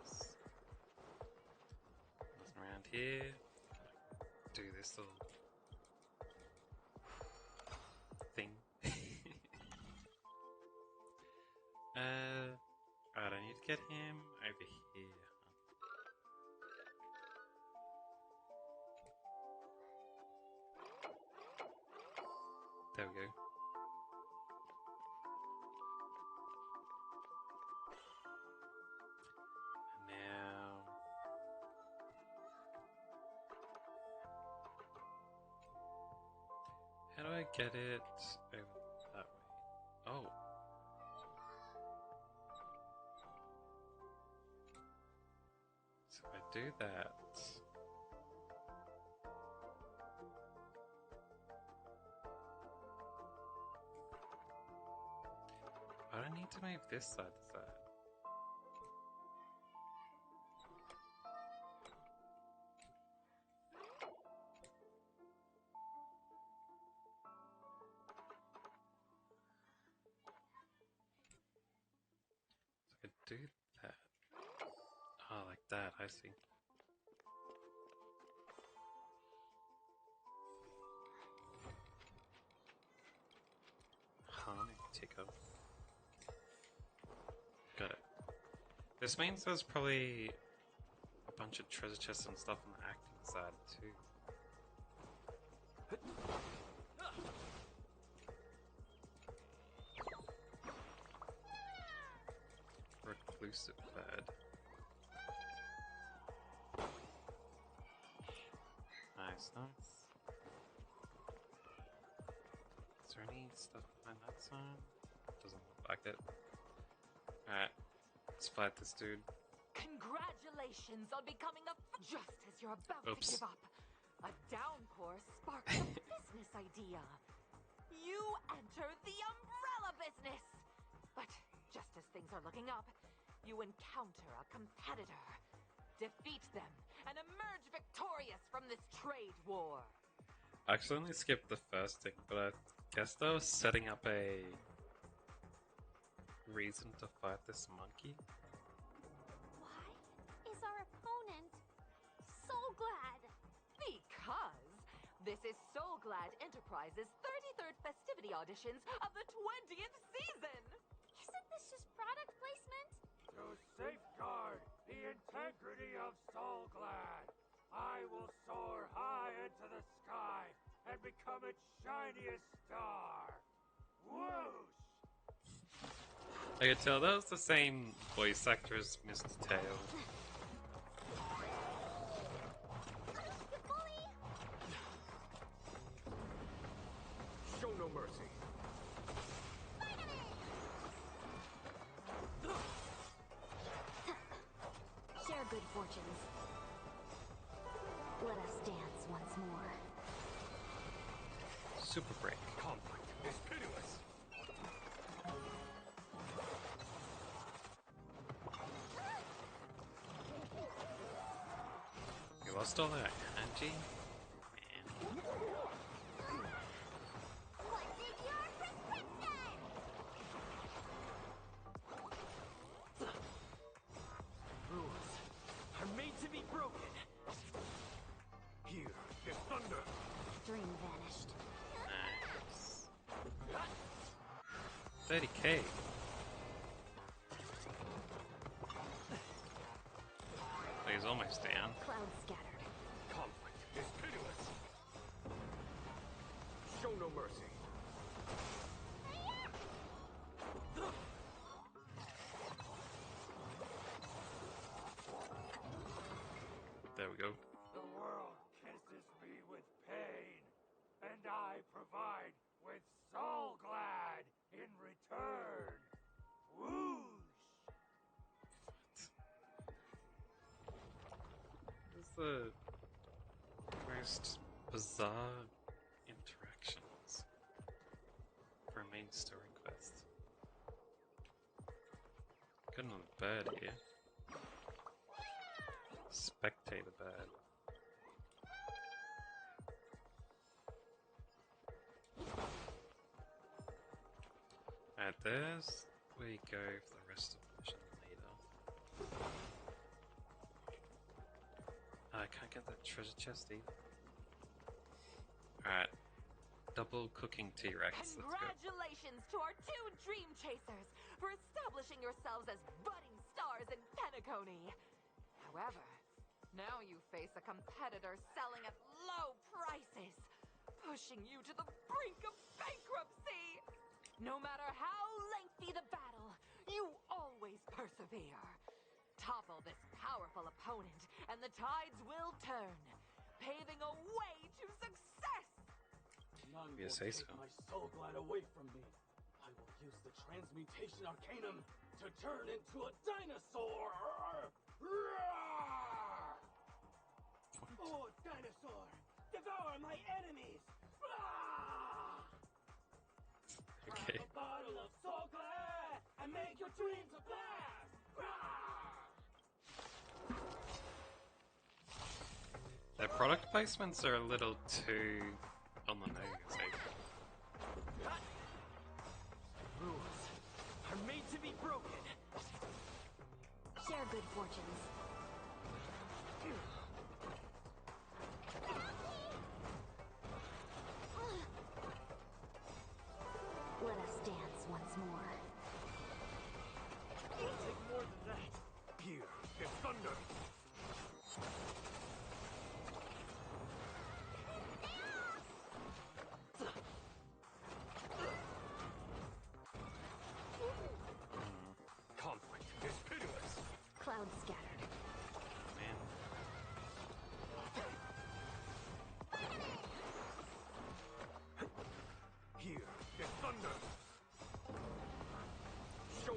Nothing around here. Do this little thing. Alright, I need to get him over here. There we go. And now... how do I get it over that way? Oh. So if I do that... I don't need to move this side to that. do that? Oh, like that, I see. Harming ticker. Got it. This means there's probably a bunch of treasure chests and stuff on the acting side too. Reclusive bird. Nice, nice. Is there any stuff behind that sign? Doesn't look like it. Alright, let's fight this dude. Congratulations on becoming a just as you're about Oops. to give up. A downpour sparks a business idea. You enter the umbrella business. But just as things are looking up, you encounter a competitor. Defeat them and emerge victorious from this trade war. I accidentally skipped the first thing, but I guess they were setting up a reason to fight this monkey. Why is our opponent so glad? Because this is Soul Glad Enterprises' 33rd festivity auditions of the 20th season. Isn't this just product placement? To safeguard the integrity of Soul Glad, I will soar high into the sky and become its shiniest star. Whoosh! I could tell that was the same voice actor as Mr. Tail. Show no mercy. Share good fortunes. Let us dance once more. Super break. Conflict is pitiless. You lost all that kanji? Man. What is your prescription? Rules are made to be broken. Here is thunder. Dream vanished. Nice. 30k. He's almost down. Clouds scattered. Conflict is pitiless. Show no mercy. There we go. The world kisses me with pain, and I provide with Soul Glad in return. Whoosh! This is the most bizarre interactions for a main story quest. Got another bird here. Spectator bird. Alright, there's where you go for the rest of the mission later. I can't get that treasure chest either. Alright. Double cooking T-Rex. Let's go. Congratulations to our two dream chasers for establishing yourselves as budding stars in Penacony. However, now you face a competitor selling at low prices, pushing you to the brink of bankruptcy. No matter how lengthy the battle, you always persevere. Topple this powerful opponent, and the tides will turn, paving a way to success. None You will say take so. my Soul Glad away from me. I will use the Transmutation Arcanum to turn into a dinosaur! Oh, dinosaur! Devour my enemies! Okay. Crack a bottle of Soul Glad and make your dreams a blast! Their product placements are a little too on the nose, eh? Rules are made to be broken.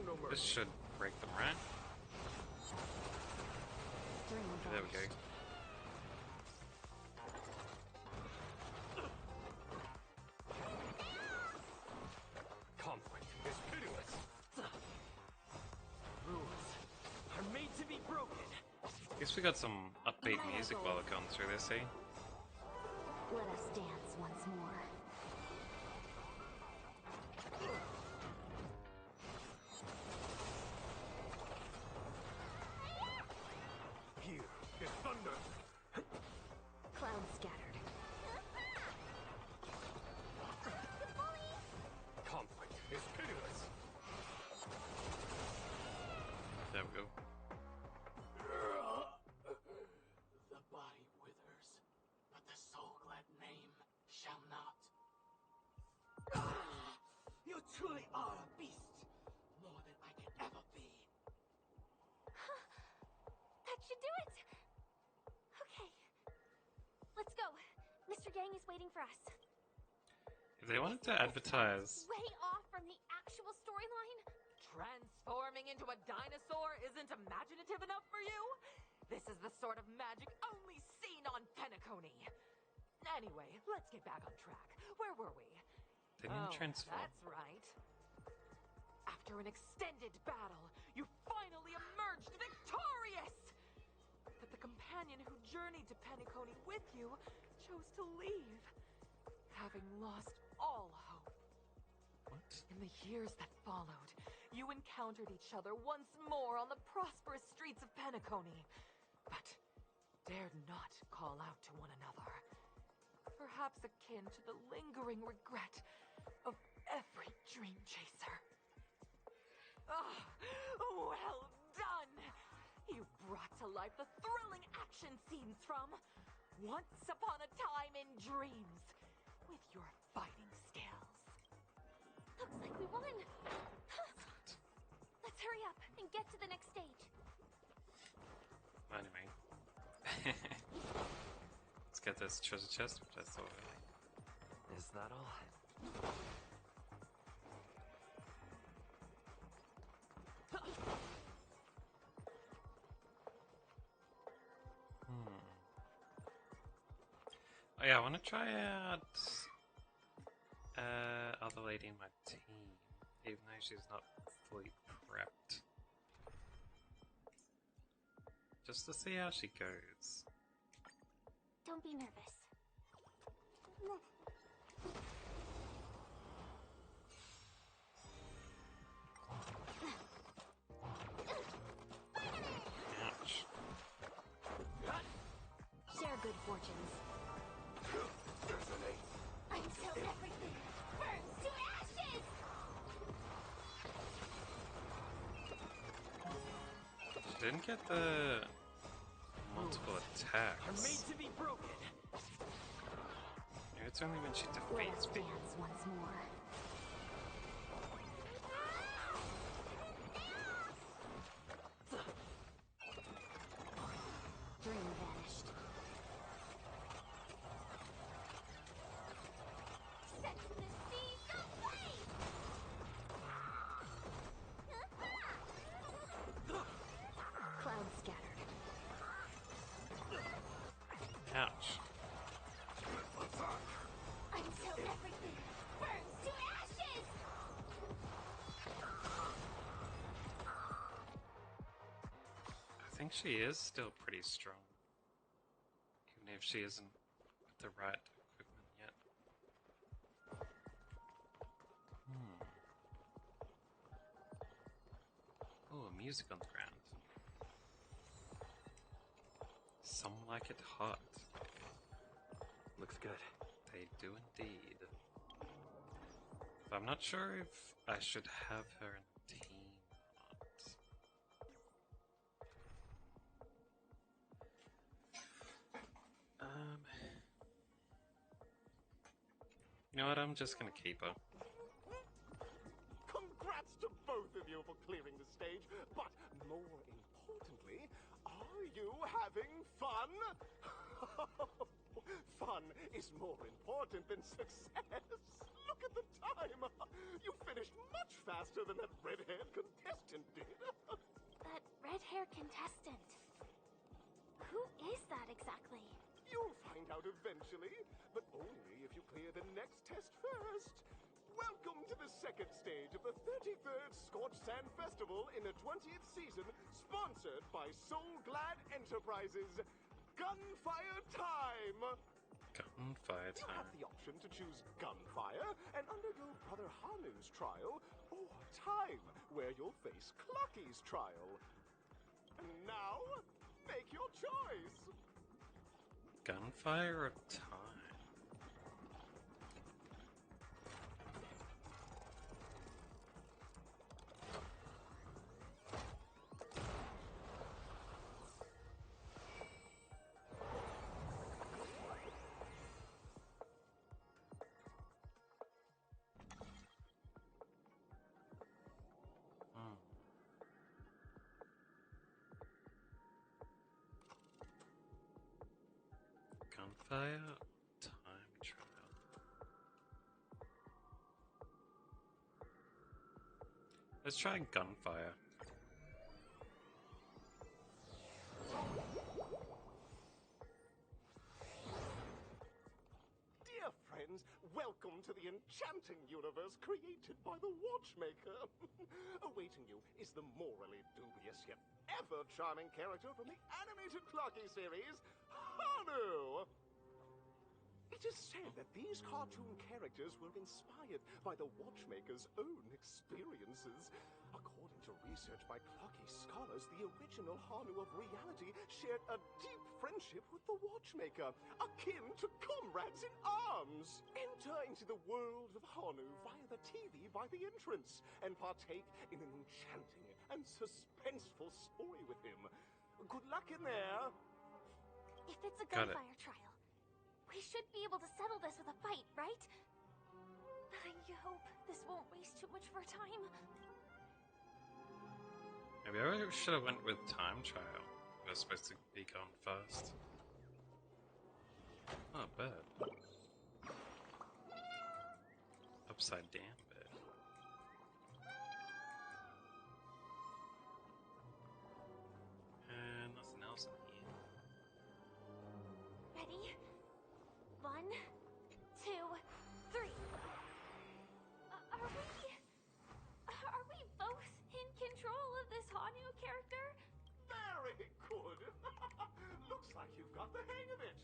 no This mercy. should break them, right? There we go. Conflict is pitiless. Rules are made to be broken. Guess we got some upbeat music while we're going through this, eh? Let us dance once more. Here is thunder. Clouds scattered. Conflict is pitiless. There we go. The body withers, but the soul-glad name shall not. You truly are a beast, more than I can ever be. That should do it! Okay. Let's go. Mr. Yang is waiting for us. If they wanted to advertise... Way off from the actual storyline? Transforming into a dinosaur isn't imaginative enough for you? This is the sort of magic only seen on Penacony. Anyway, let's get back on track. Where were we? They didn't transform. That's right. After an extended battle, you finally emerged victorious! But the companion who journeyed to Penacony with you chose to leave, having lost all hope. What? In the years that followed, you encountered each other once more on the prosperous streets of Penacony, but dared not call out to one another. Perhaps akin to the lingering regret of every dream chaser. Ah, well done! You brought to life the thrilling action scenes from Once Upon a Time in Dreams with your fighting skills. Looks like we won! Let's hurry up and get to the next stage. Anyway. Let's get this treasure chest, which I thought early. Is that all? Oh yeah, I want to try out other lady in my team, even though she's not fully prepped. Just to see how she goes. Don't be nervous. Ouch. Share good fortunes. Until everything burns to ashes! She didn't get the multiple attacks. Are made to be broken. Maybe it's only when she Let us defeats me. dance once more. Dream vanished. Set the seas aflame! Clouds scattered. Ouch. Until everything burns to ashes! I think she is still pretty strong. Even if she isn't with the right equipment yet. Oh, music on the ground. Some like it hot. Looks good. They do indeed. But I'm not sure if I should have her in the team or not. You know what? I'm just gonna keep her. Congrats to both of you for clearing the stage, but more importantly, are you having fun? Fun is more important than success. Look at the time. You finished much faster than that redhead contestant. long-haired contestant. Who is that exactly? You'll find out eventually, but only if you clear the next test first. Welcome to the second stage of the 33rd Scorched Sand Festival in the 20th season, sponsored by Soul Glad Enterprises. Gunfire time! Gunfire You have time. the option to choose gunfire and undergo Brother Hanu's trial, or time, where you'll face Clucky's trial. And now, make your choice! Gunfire or time? Gunfire, time trial. Let's try gunfire. Dear friends, welcome to the enchanting universe created by the Watchmaker. Awaiting you is the morally dubious yet ever charming character from the animated Clocky series, Hanu! It is said that these cartoon characters were inspired by the Watchmaker's own experiences. According to research by Clocky scholars, the original Hanu of reality shared a deep friendship with the Watchmaker, akin to comrades in arms. Enter into the world of Hanu via the TV by the entrance, and partake in an enchanting and suspenseful story with him. Good luck in there! If it's a Got it. gunfire trial, we should be able to settle this with a fight, right? I hope this won't waste too much of our time. Maybe I should have went with time trial. It was supposed to be gone first. Oh, bird. Upside down bird. And nothing else in here. Ready? 1, 2, 3. Are we both in control of this Hanu character? Very good! Looks like you've got the hang of it!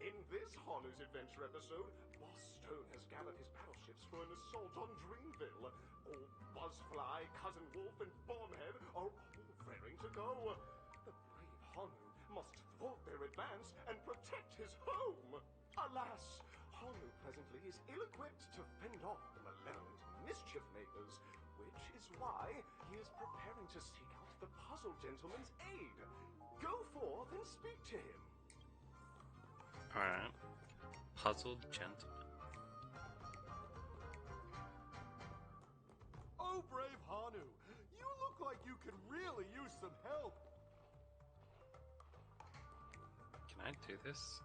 In this Hanu's Adventure episode, Boss Stone has gathered his battleships for an assault on Dreamville. All Buzzfly, Cousin Wolf, and Bombhead are all raring to go. The brave Hanu must thwart their advance and protect his home. Alas, Hanu presently is ill-equipped to fend off the malevolent mischief makers, which is why he is preparing to seek out the Puzzle Gentleman's aid. Go forth and speak to him. Alright. Puzzled gentleman. Oh, brave Hanu, you look like you could really use some help. Can I do this?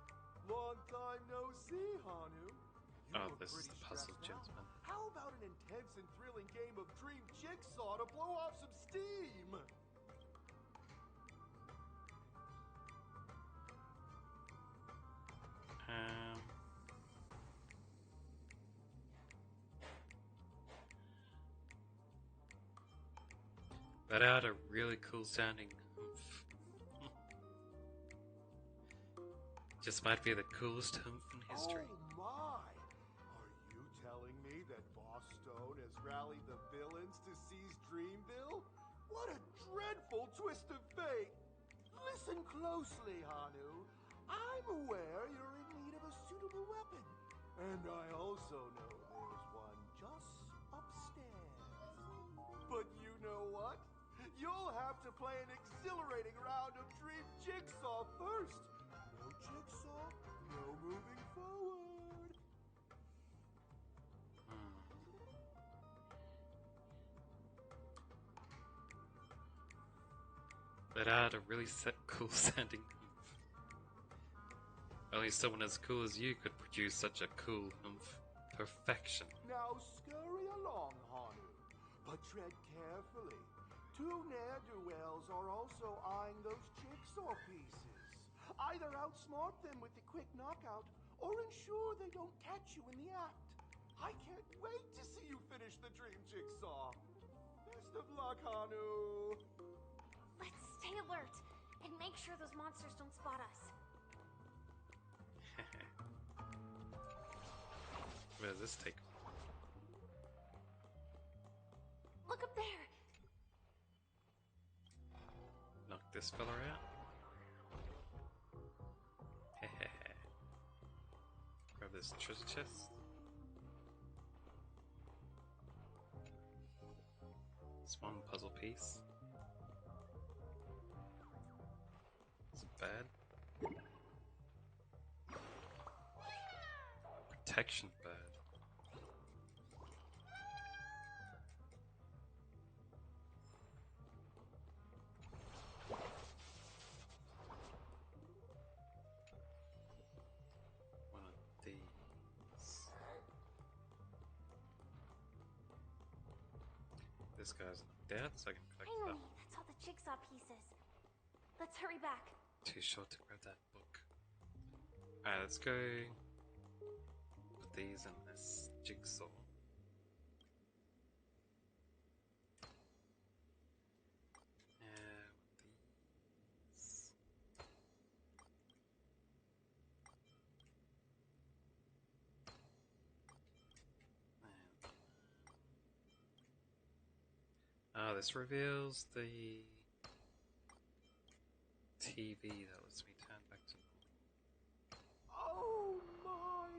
Long time no see, Hanu. You Oh, look this is pretty the puzzle stressed out. gentleman. How about an intense and thrilling game of Dream Jigsaw to blow off some steam? That had a really cool sounding humph. Just might be the coolest humph in history. Oh my! Are you telling me that Boss Stone has rallied the villains to seize Dreamville? What a dreadful twist of fate! Listen closely, Hanu. I'm aware you're in need of a suitable weapon. And I also know there's one just upstairs. But you know what? You'll have to play an exhilarating round of Dream Jigsaw first. No Jigsaw, no moving forward. That had a really cool sounding humph. Only someone as cool as you could produce such a cool humph. Perfection. Now scurry along, Hanu, but tread carefully. Two ne'er-do-wells are also eyeing those jigsaw pieces. Either outsmart them with the quick knockout, or ensure they don't catch you in the act. I can't wait to see you finish the dream jigsaw. Best of luck, Hanu. Let's stay alert and make sure those monsters don't spot us. Where does this take? Look up there. Knock this fella out. Grab this treasure chest. This one puzzle piece. It's bad. Protection bad. One of these. This guy's not dead, so I can collect Finally, that. that's all the jigsaw pieces. Let's hurry back. Too short to grab that book. Alright, let's go put these in this jigsaw. These. This reveals the TV that lets me turn back to normal. Oh my!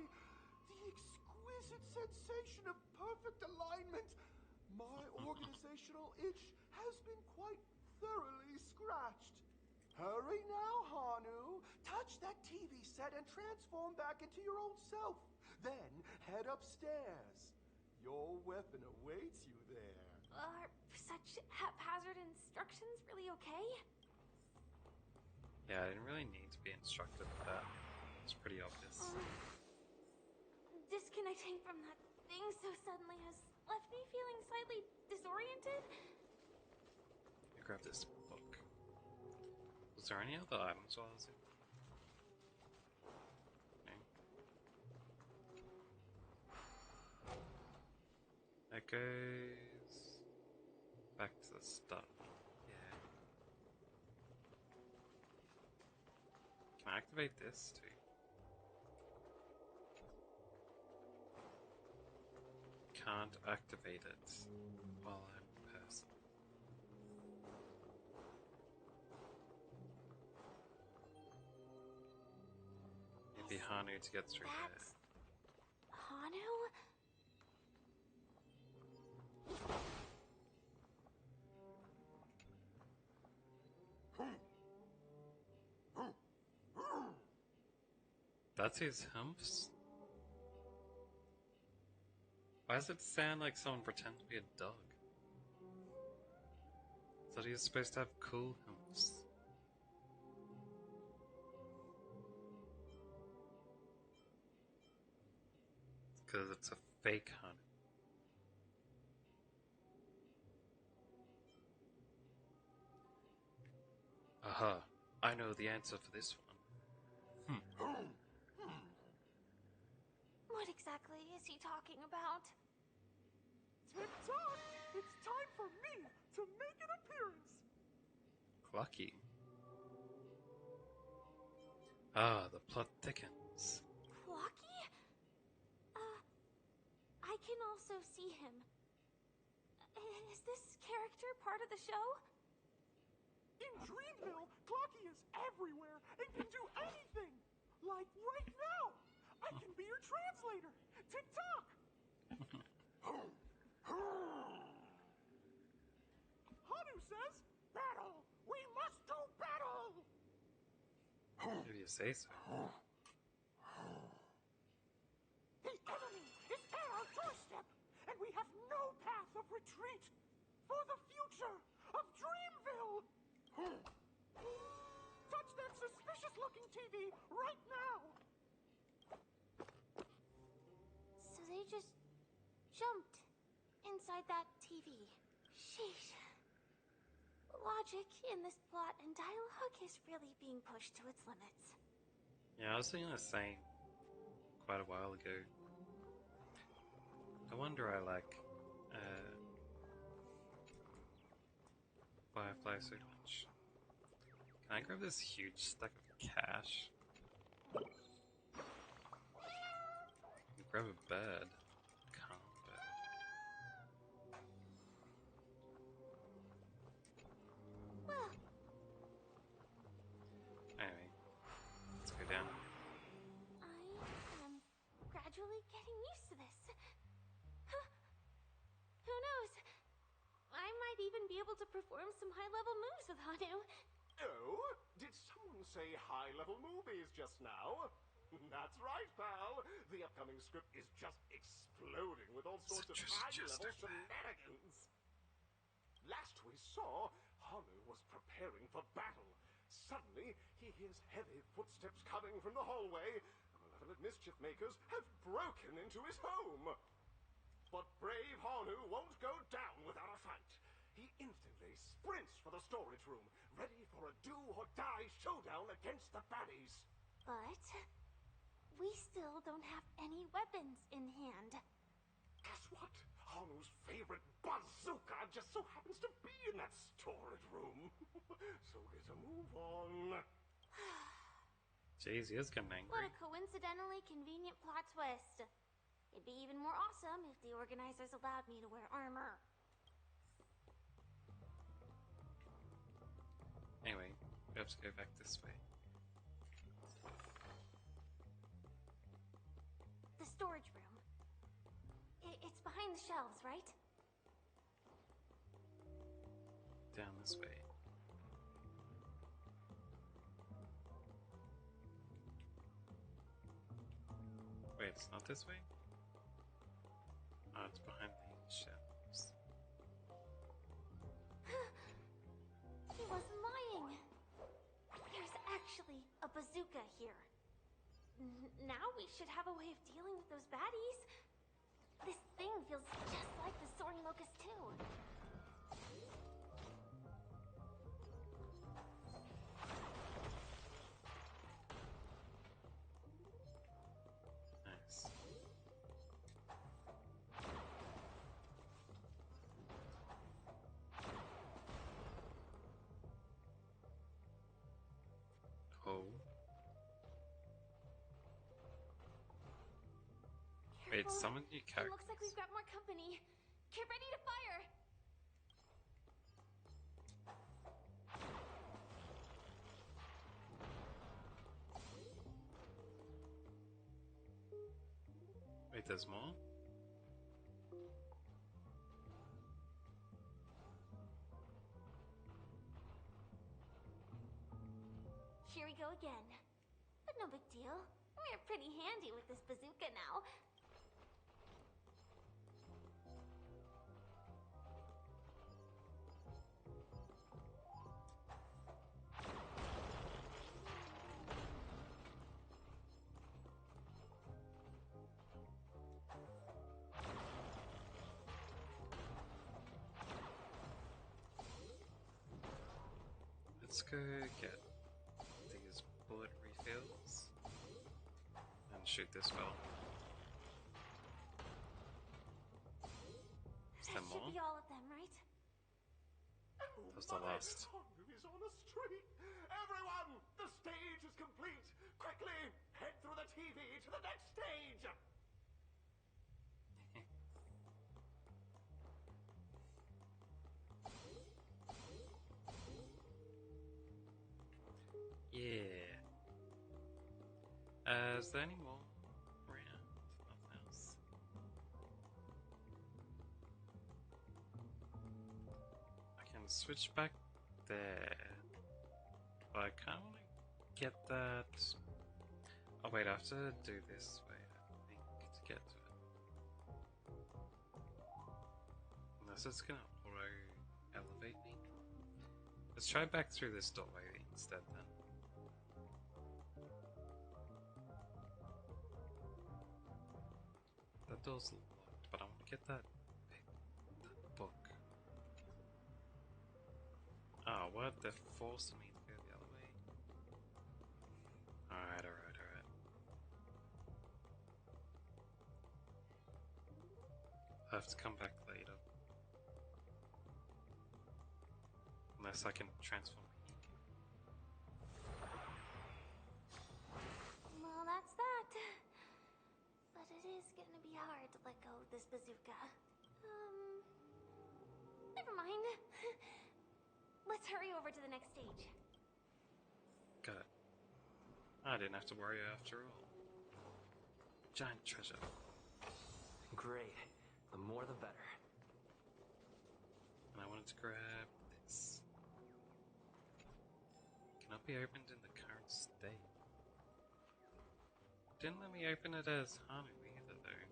The exquisite sensation of perfect alignment! My organizational itch has been quite thoroughly scratched. Hurry now, Hanu! Touch that TV set and transform back into your old self. Then head upstairs. Your weapon awaits you there. Are such haphazard instructions really okay? Yeah, I didn't really need to be instructed with that. It's pretty obvious. Disconnecting from that thing so suddenly has left me feeling slightly disoriented. I grabbed this book. Was there any other items while I was in? No. That goes back to the start. Yeah. Can I activate this too? Can't activate it while I'm in person. Maybe Hanu to get through there. Hanu? That's his humps? Why does it sound like someone pretend to be a dog? I thought he was supposed to have cool humps. Because it's a fake Hanu. Aha, I know the answer for this one. What exactly is he talking about? Tick-tock! It's time for me to make an appearance! Clucky. Ah, the plot thickens. Clocky? I can also see him. Is this character part of the show? In Dreamville, Clocky is everywhere and can do anything! Like right now! I can be your translator! Tick-tock! Hanu says, battle! We must do battle! If you say so. The enemy is at our doorstep, and we have no path of retreat for the future of Dreamville! Touch that suspicious-looking TV right now! So they just jumped inside that TV. Sheesh. Logic in this plot and dialogue is really being pushed to its limits. Yeah, I was thinking the same quite a while ago. No wonder I like Firefly so much. Can I grab this huge stack of cash? Grab a bird. Calm bird. Well, Anyway, let's go down. I am gradually getting used to this. Huh. Who knows? I might even be able to perform some high-level moves with Hanu. Oh? Did someone say high-level movies just now? That's right, pal. The upcoming script is just exploding with all sorts of high-level shenanigans. Last we saw, Hanu was preparing for battle. Suddenly, he hears heavy footsteps coming from the hallway. Malevolent mischief makers have broken into his home. But brave Hanu won't go down without a fight. He instantly sprints for the storage room, ready for a do-or-die showdown against the baddies. But we still don't have any weapons in hand. Guess what? Hanu's favorite bazooka just so happens to be in that storage room. So get a move on. Jeez, he is getting What angry. a coincidentally convenient plot twist. It'd be even more awesome if the organizers allowed me to wear armor. Anyway, we have to go back this way. The storage room. It's behind the shelves, right? Down this way. Wait, it's not this way? Oh, it's behind these shelves. He wasn't lying. There's actually a bazooka here. Now we should have a way of dealing with those baddies. This thing feels just like the Soaring Locust too. Nice. Oh. Wait, Careful. summon new It characters. looks like we've got more company. Get ready to fire. Wait, there's more? Here we go again. But no big deal. We're pretty handy with this bazooka now. Let's go get these bullet refills and shoot this fella. Is there That more? should be all of them, right? That was the last. Hanu is on a streak. Everyone, the stage is complete. Quickly, head through the TV to the next stage. Yeah. Is there any more around? Nothing else. I can switch back there. But I kind of want to get that. Oh, wait, I have to do this way, I think, to get to it. Unless it's gonna auto elevate me. Let's try back through this doorway instead then. That door's locked, but I want to get that book. Oh, Oh, what? They're forcing me to go the other way. Alright. I have to come back later. Unless I can transform here. Well, that's that. But it is gonna be hard to let go of this bazooka. Never mind. Let's hurry over to the next stage. Got it. I didn't have to worry after all. Giant treasure. Great. The more the better. And I wanted to grab this. Cannot be opened in the current state. Didn't let me open it as Hanu either, though.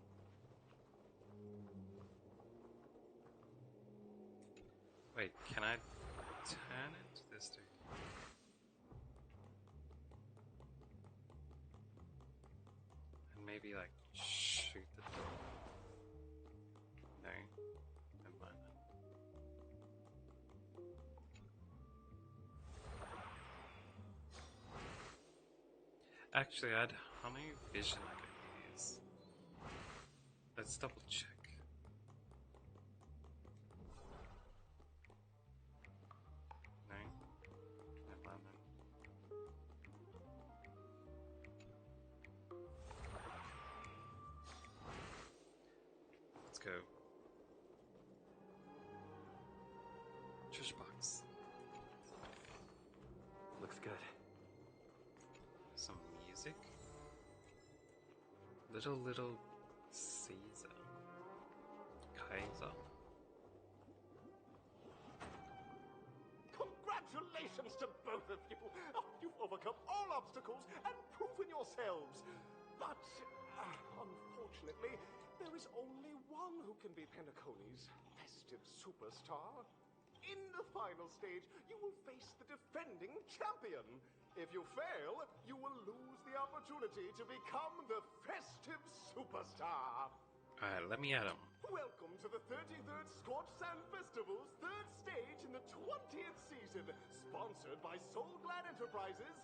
Wait, can I turn into this dude? And maybe, like, shoot the door? No. Never mind then. Actually, I had Hanu vision I could use. Let's double check. No? Never mind then. Let's go. Treasure box. Looks good. Some music. Little Caesar. Kaiser. Congratulations to both of you! Oh, you've overcome all obstacles and proven yourselves. But, unfortunately, there is only one who can be Penacony's festive superstar. In the final stage, you will face the defending champion. If you fail, you will lose the opportunity to become the festive superstar. Alright, let me at him. Welcome to the 33rd Scorch Sand Festival's third stage in the 20th season, sponsored by Soulglad Enterprises,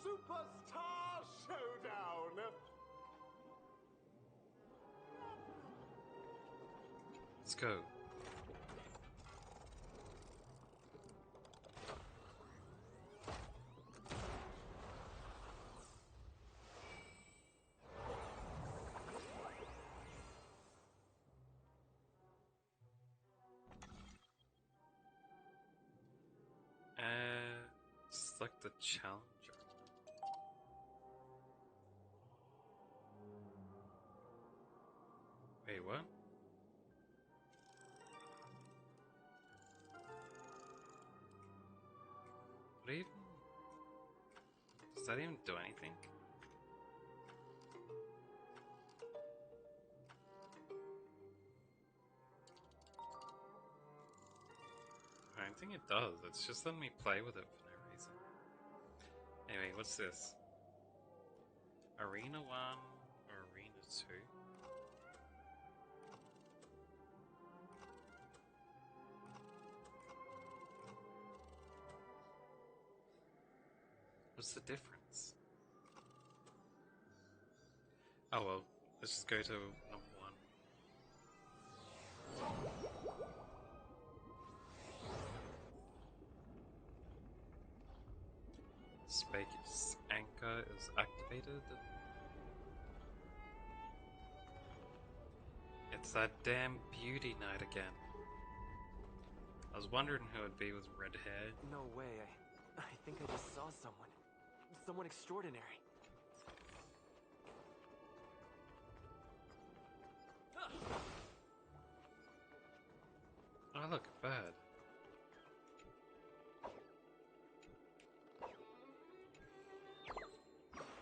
Superstar Showdown. Let's go. Select the challenger. Wait, what? What even? Does that even do anything? I don't think it does. It's just letting me play with it for no reason. Anyway, what's this? Arena 1 or Arena 2? What's the difference? Oh well, let's just go to number 1. Space anchor is activated. It's that damn beauty night again. I was wondering who it'd be with red hair. No way. I think I just saw someone. Someone extraordinary. Oh look, a bird.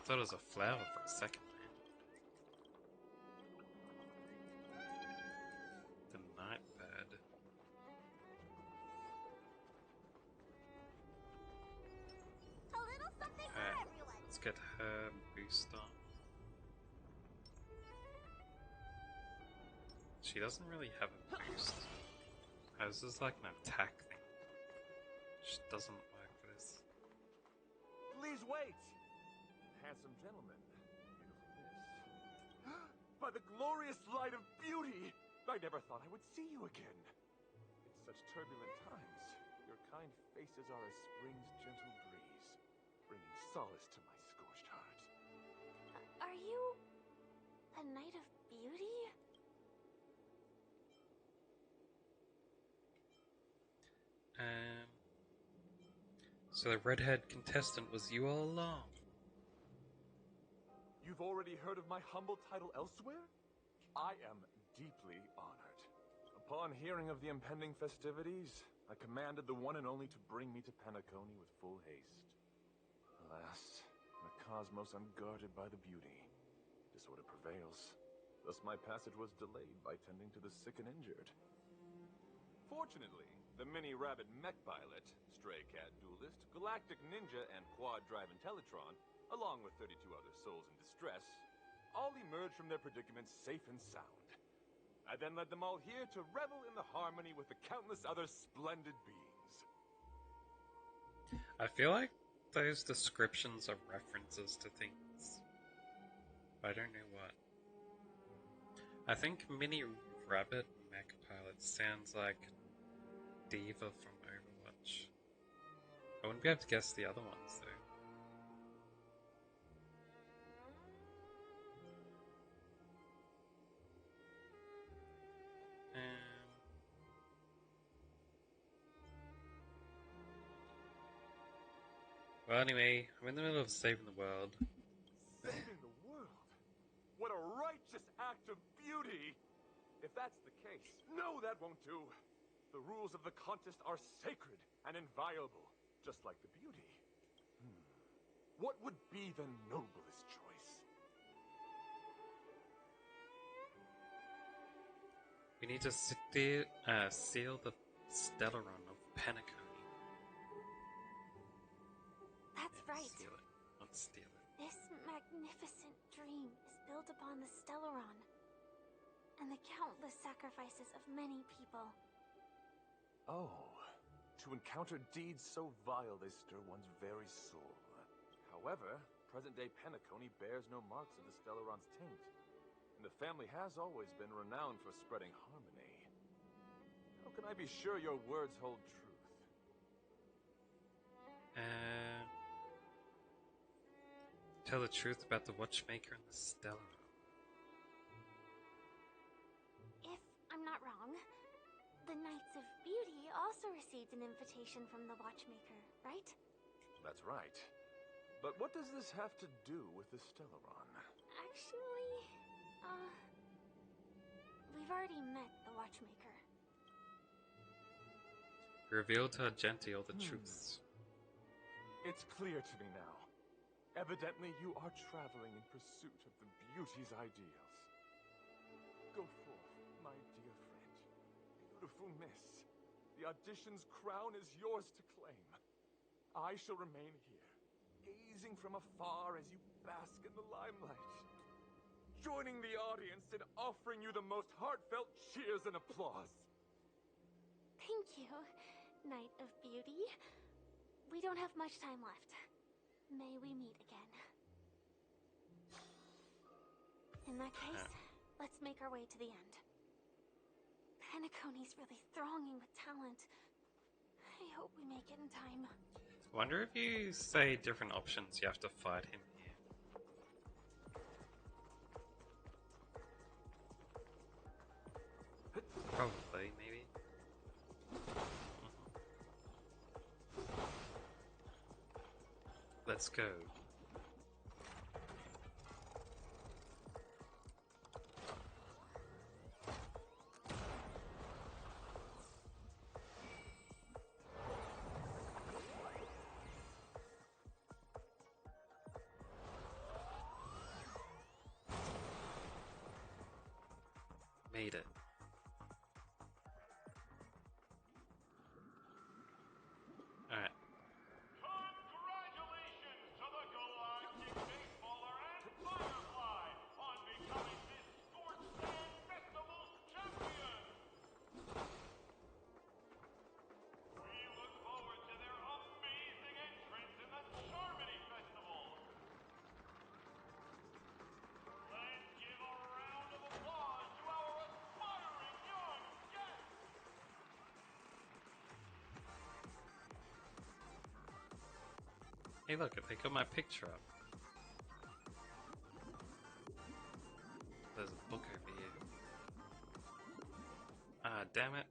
Thought it was a flower for a second there. The night bird. A little something for everyone. Let's get her booster. She doesn't really have a boost. Hers is like an attack thing. Just doesn't work for this. Please wait! Handsome gentleman, beautiful miss. By the glorious light of beauty! I never thought I would see you again. In such turbulent times, your kind faces are as spring's gentle breeze, bringing solace to my scorched heart. Are you a knight of beauty? So the redhead contestant was you all along. You've already heard of my humble title elsewhere? I am deeply honored. Upon hearing of the impending festivities, I commanded the one and only to bring me to Penacony with full haste. Alas, in a cosmos unguarded by the beauty, disorder prevails. Thus my passage was delayed by tending to the sick and injured. Fortunately, the mini-rabbit mech pilot, stray cat duelist, galactic ninja, and quad-drive Intellitron, along with 32 other souls in distress, all emerged from their predicaments safe and sound. I then led them all here to revel in the harmony with the countless other splendid beings. I feel like those descriptions are references to things. I don't know what. I think Mini Rabbit Mech Pilot sounds like Diva from Overwatch. I wouldn't be able to guess the other ones though. Well, anyway, I'm in the middle of saving the world. Saving the world? What a righteous act of beauty! If that's the case, no, that won't do. The rules of the contest are sacred and inviolable, just like the beauty. What would be the noblest choice? We need to seal the Stellaron of Penacony. That's right. Seal it, not steal it. This magnificent dream is built upon the Stellaron and the countless sacrifices of many people. Oh, to encounter deeds so vile they stir one's very soul. However, present-day Penacony bears no marks of the Stellaron's taint, and the family has always been renowned for spreading harmony. How can I be sure your words hold truth? Tell the truth about the watchmaker and the Stellaron. If I'm not wrong, the Knights of Beauty also received an invitation from the watchmaker, right? That's right. But what does this have to do with the Stellaron? Actually, we've already met the watchmaker. Reveal to Argenti all the truths. It's clear to me now. Evidently, you are traveling in pursuit of the beauty's ideals. Go forth, my dear friend. Beautiful miss. The audition's crown is yours to claim. I shall remain here, gazing from afar as you bask in the limelight, joining the audience in offering you the most heartfelt cheers and applause. Thank you, Knight of Beauty. We don't have much time left. May we meet again. In that case, let's make our way to the end. Penacony's really thronging with talent. I hope we make it in time. I wonder if you say different options, you have to fight him here. Probably, maybe. Let's go. Made it. Alright. Congratulations to the Galactic Baseballer and Firefly on becoming this Scorched Sand Festival's champion! We look forward to their Hey, look, they got my picture up. There's a book over here. Ah, damn it.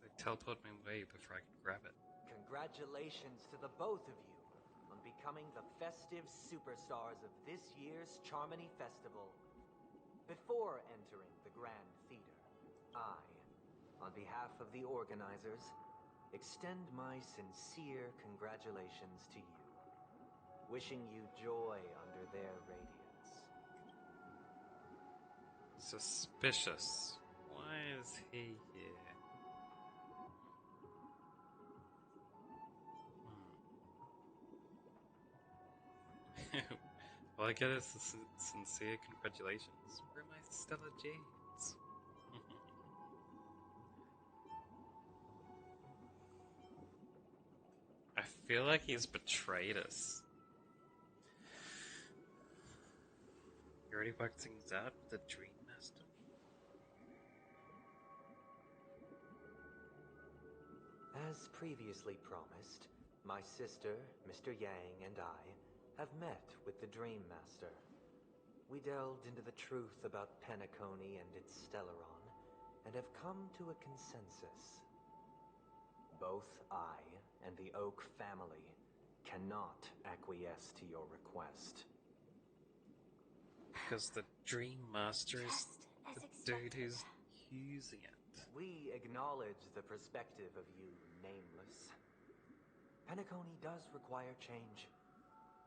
They teleported me away before I could grab it. Congratulations to the both of you on becoming the festive superstars of this year's Charmony Festival. Before entering the Grand Theater, I, on behalf of the organizers, extend my sincere congratulations to you, wishing you joy under their radiance. Suspicious. Why is he here? Well, I get a sincere congratulations. Where are my stellar jades? I feel like he's betrayed us. You already worked things out with the Dream Master? As previously promised, my sister, Mr. Yang, and I have met with the Dream Master. We delved into the truth about Penacony and its Stellaron, and have come to a consensus. Both I and the Oak family cannot acquiesce to your request. Because the Dream Master is the dude who's using it. We acknowledge the perspective of you, Nameless. Penacony does require change,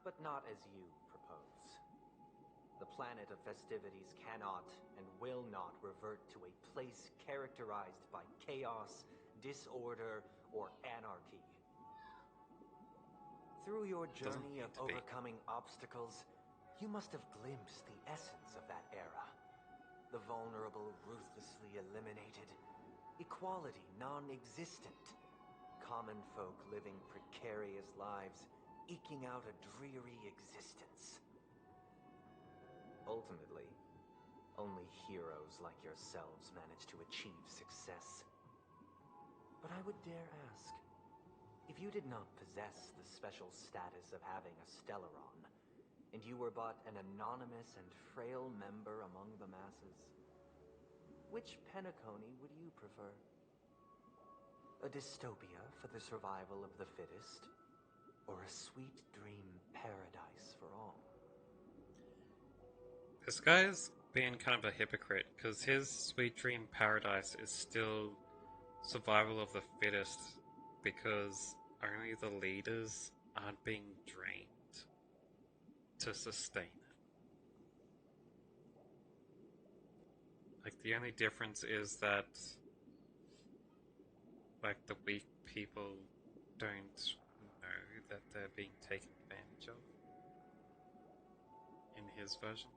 but not as you propose. The planet of festivities cannot and will not revert to a place characterized by chaos, disorder, or anarchy. Through your journey of overcoming obstacles, you must have glimpsed the essence of that era. The vulnerable ruthlessly eliminated, equality non-existent, common folk living precarious lives, eking out a dreary existence. Ultimately, only heroes like yourselves manage to achieve success. But I would dare ask, if you did not possess the special status of having a Stellaron, and you were but an anonymous and frail member among the masses, which Penacony would you prefer? A dystopia for the survival of the fittest, or a sweet dream paradise for all? This guy's being kind of a hypocrite, because his sweet dream paradise is still survival of the fittest, because only the leaders aren't being drained to sustain it. Like, the only difference is that, like, the weak people don't know that they're being taken advantage of in his version.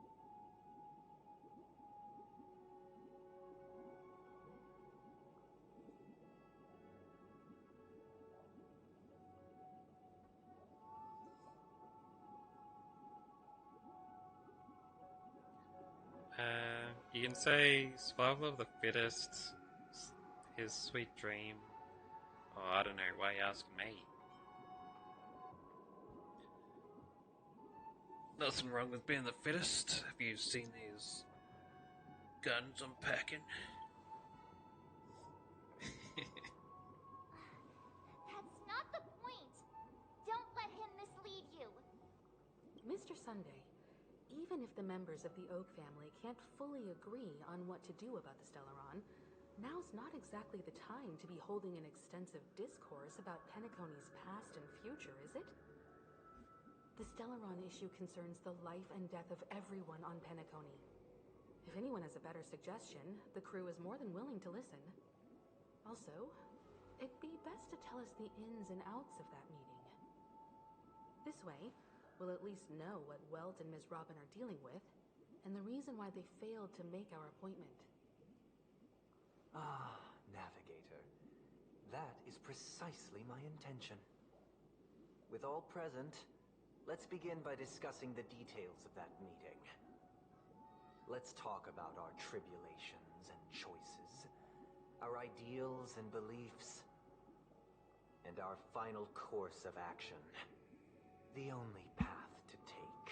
You can say survival of the fittest, his sweet dream. Oh, I don't know, why are you asking me? Nothing wrong with being the fittest. Have you seen these guns I'm packing? That's not the point! Don't let him mislead you! Mr. Sunday, even if the members of the Oak family can't fully agree on what to do about the Stellaron, now's not exactly the time to be holding an extensive discourse about Penacony's past and future, is it? The Stellaron issue concerns the life and death of everyone on Penacony. If anyone has a better suggestion, the crew is more than willing to listen. Also, it'd be best to tell us the ins and outs of that meeting. This way, we'll at least know what Welt and Ms. Robin are dealing with, and the reason why they failed to make our appointment. Ah, Navigator. That is precisely my intention. With all present, let's begin by discussing the details of that meeting. Let's talk about our tribulations and choices, our ideals and beliefs, and our final course of action. the only path to take.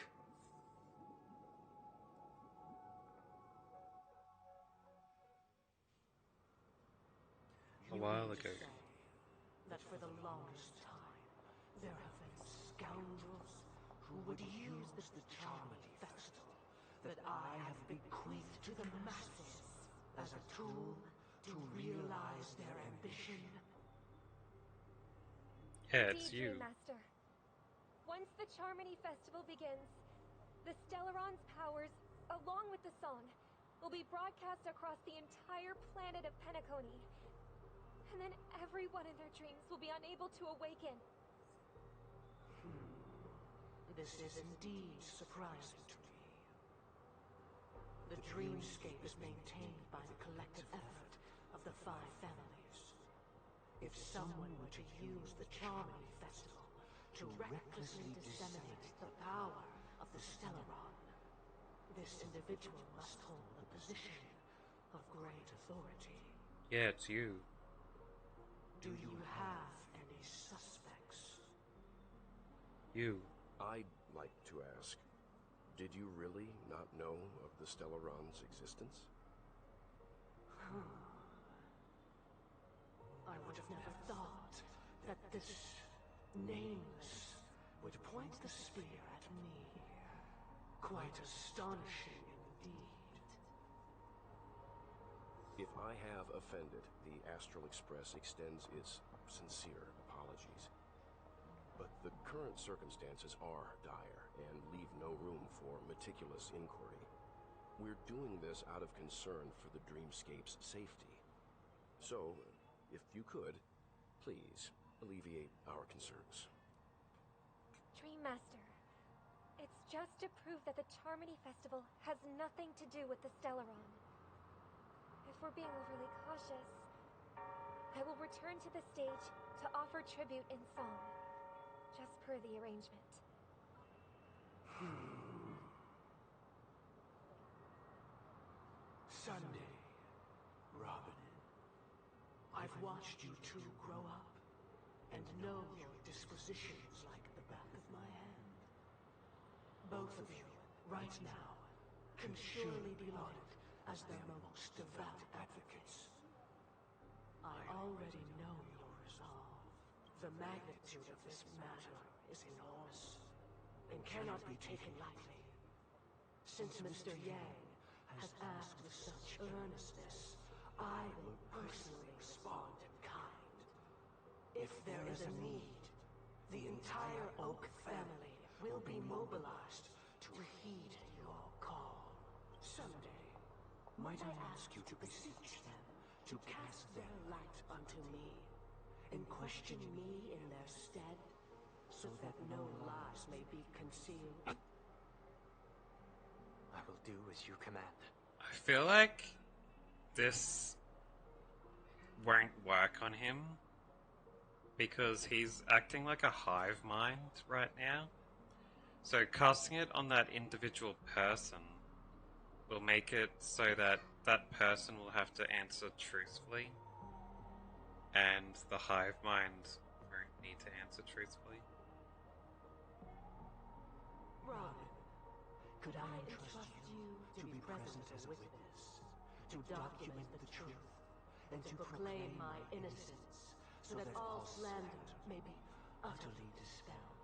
A while ago. That for the longest time, there have been scoundrels who would use the Charmony Festival that I have bequeathed to the masses as a tool to realize their ambition. Yeah, it's Indeed, you. Dream Master. Once the Charmony Festival begins, the Stellaron's powers, along with the song, will be broadcast across the entire planet of Penacony. And then everyone in their dreams will be unable to awaken. This is indeed surprising to me. The dreamscape is maintained by the collective effort of the 5 families. If someone were to use the Charmony Festival to recklessly disseminate the power of the Stellaron, this individual must hold a position of great authority. Yeah, it's you. Do you have any suspects? You. I'd like to ask, did you really not know of the Stellaron's existence? I would have never thought that this nameless would point the spear at me. Quite astonishing indeed. If I have offended, the Astral Express extends its sincere apologies. But the current circumstances are dire and leave no room for meticulous inquiry. We're doing this out of concern for the Dreamscape's safety. So, if you could, please alleviate our concerns. Dream Master, it's just to prove that the Charmony Festival has nothing to do with the Stellaron. If we're being overly cautious, I will return to the stage to offer tribute in song, just per the arrangement. Sunday, Robin. I've watched you two grow up and know your dispositions like the back of my hand. Both of you, right now, can surely be lauded as their most devout advocates. I already know your resolve. The magnitude of this matter is enormous and cannot be taken lightly. Since Mr. Yang has asked with such earnestness, I will personally respond in kind. If there is a need, the entire Oak family will be mobilized to heed your call. Someday, might I ask you to beseech them to cast their light unto me, and question me in their stead, so that no lies may be concealed? I will do as you command. I feel like this won't work on him because he's acting like a hive mind right now. So casting it on that individual person will make it so that that person will have to answer truthfully, and the hive mind won't need to answer truthfully. Robin, could I entrust you to be present as a witness, to document the truth, and to proclaim my innocence, so that all slander may be utterly dispelled?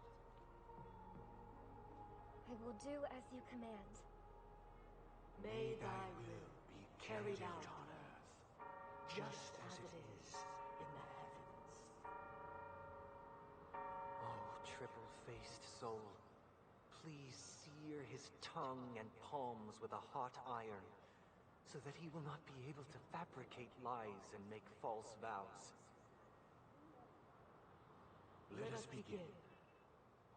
I will do as you command. May thy will be carried out on earth, just as it is in the heavens. Oh, triple-faced soul, please sear his tongue and palms with a hot iron, so that he will not be able to fabricate lies and make false vows. Let us begin.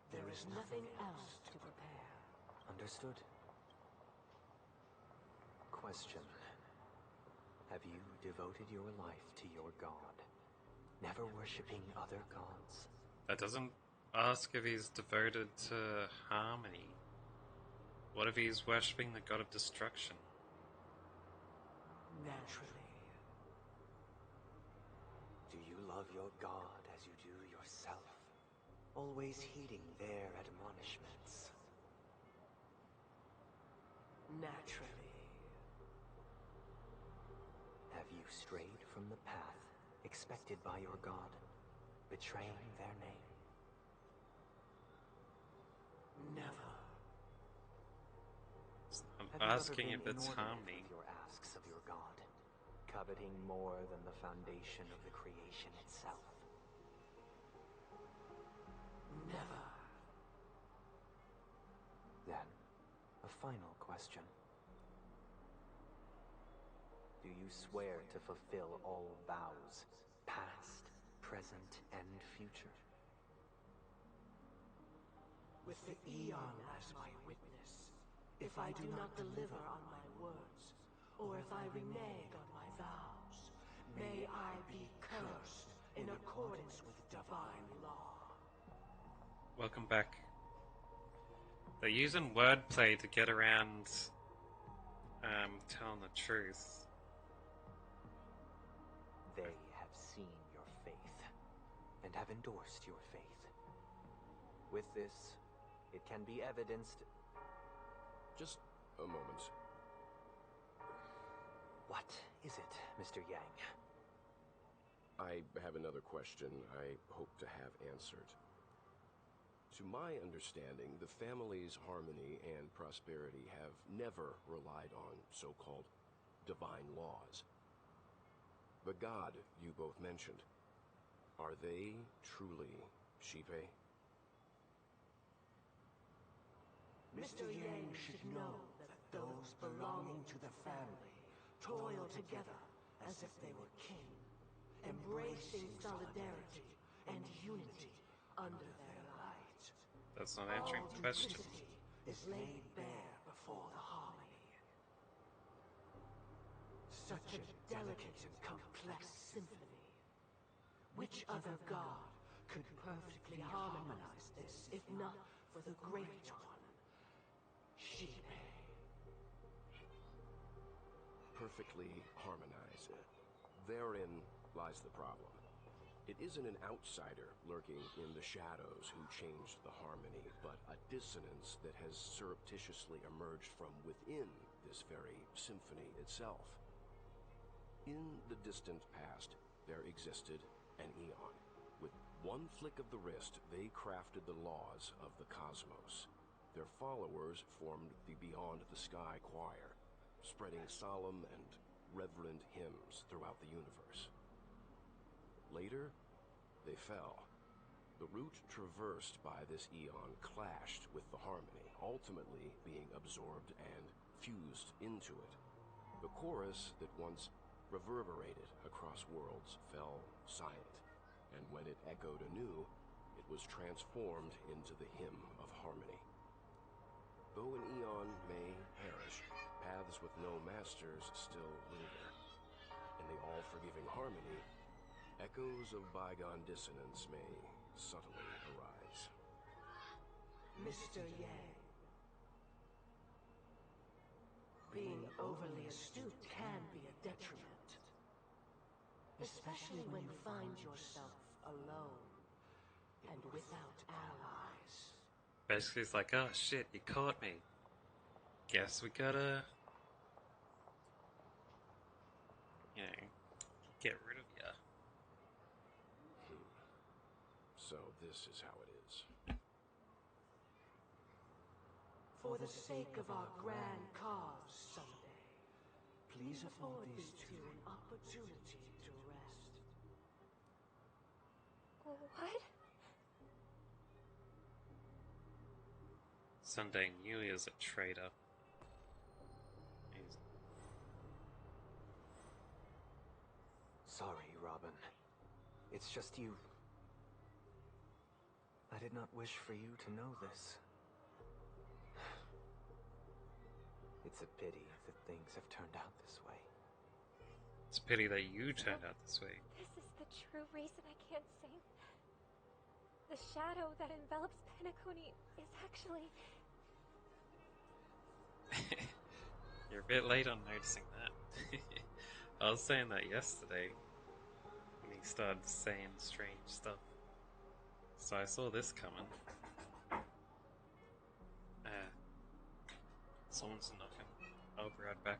There is nothing else to prepare. Understood. Question. Have you devoted your life to your god, never worshipping other gods? That doesn't ask if he's devoted to harmony. What if he's worshipping the god of destruction? Naturally. Do you love your god as you do yourself? always heeding their admonishments. Naturally. Have you strayed from the path expected by your god, betraying their name? Never. I'm Have you ever asking been if it's inordinate harmony. with your asks of your god, coveting more than the foundation of the creation itself? Never. Then, a final question. Do you swear to fulfill all vows, past, present, and future? With the Eon as my witness, if I do not deliver on my words, or if I renege on my vows, may I be cursed in accordance with divine law. Welcome back. They're using wordplay to get around telling the truth. They have seen your faith, and have endorsed your faith. With this, it can be evidenced... Just a moment. What is it, Mr. Yang? I have another question I hope to have answered. To my understanding, the family's harmony and prosperity have never relied on so-called divine laws. The god you both mentioned, are they truly Shipe? Mr. Yang should know that those belonging to the family toil together as if they were kin, embracing solidarity and unity under their light. That's not answering the question. Duplicity is laid bare before the harmony. Such a delicate and complex symphony. Which other god could perfectly harmonize this, if not for the Great One, Shipe? Perfectly harmonized. Therein lies the problem. It isn't an outsider lurking in the shadows who changed the harmony, but a dissonance that has surreptitiously emerged from within this very symphony itself. In the distant past, there existed an Eon. With one flick of the wrist, they crafted the laws of the cosmos. Their followers formed the Beyond the Sky Choir, spreading solemn and reverent hymns throughout the universe. Later, they fell. The route traversed by this Eon clashed with the harmony, ultimately being absorbed and fused into it. The chorus that once reverberated across worlds fell silent, and when it echoed anew, it was transformed into the hymn of harmony. Though an Eon may perish, paths with no masters still linger. In the all-forgiving harmony, echoes of bygone dissonance may subtly arise. Mr. Yang. Being overly astute can be a detriment. Especially when you find yourself alone and without allies. Basically, it's like, oh shit, you caught me. Guess we gotta, get rid of ya. So this is how it is. For the sake of our grand cause someday, please afford these two an opportunity to rest. What? Sunday knew he was a traitor. He's... Sorry, Robin. It's just you. I did not wish for you to know this. It's a pity that things have turned out this way. It's a pity that you turned out this way. This is the true reason I can't sing. The shadow that envelops Penacony is actually... You're a bit late on noticing that. I was saying that yesterday when he started saying strange stuff. So I saw this coming. Someone's knocking. I'll be right back.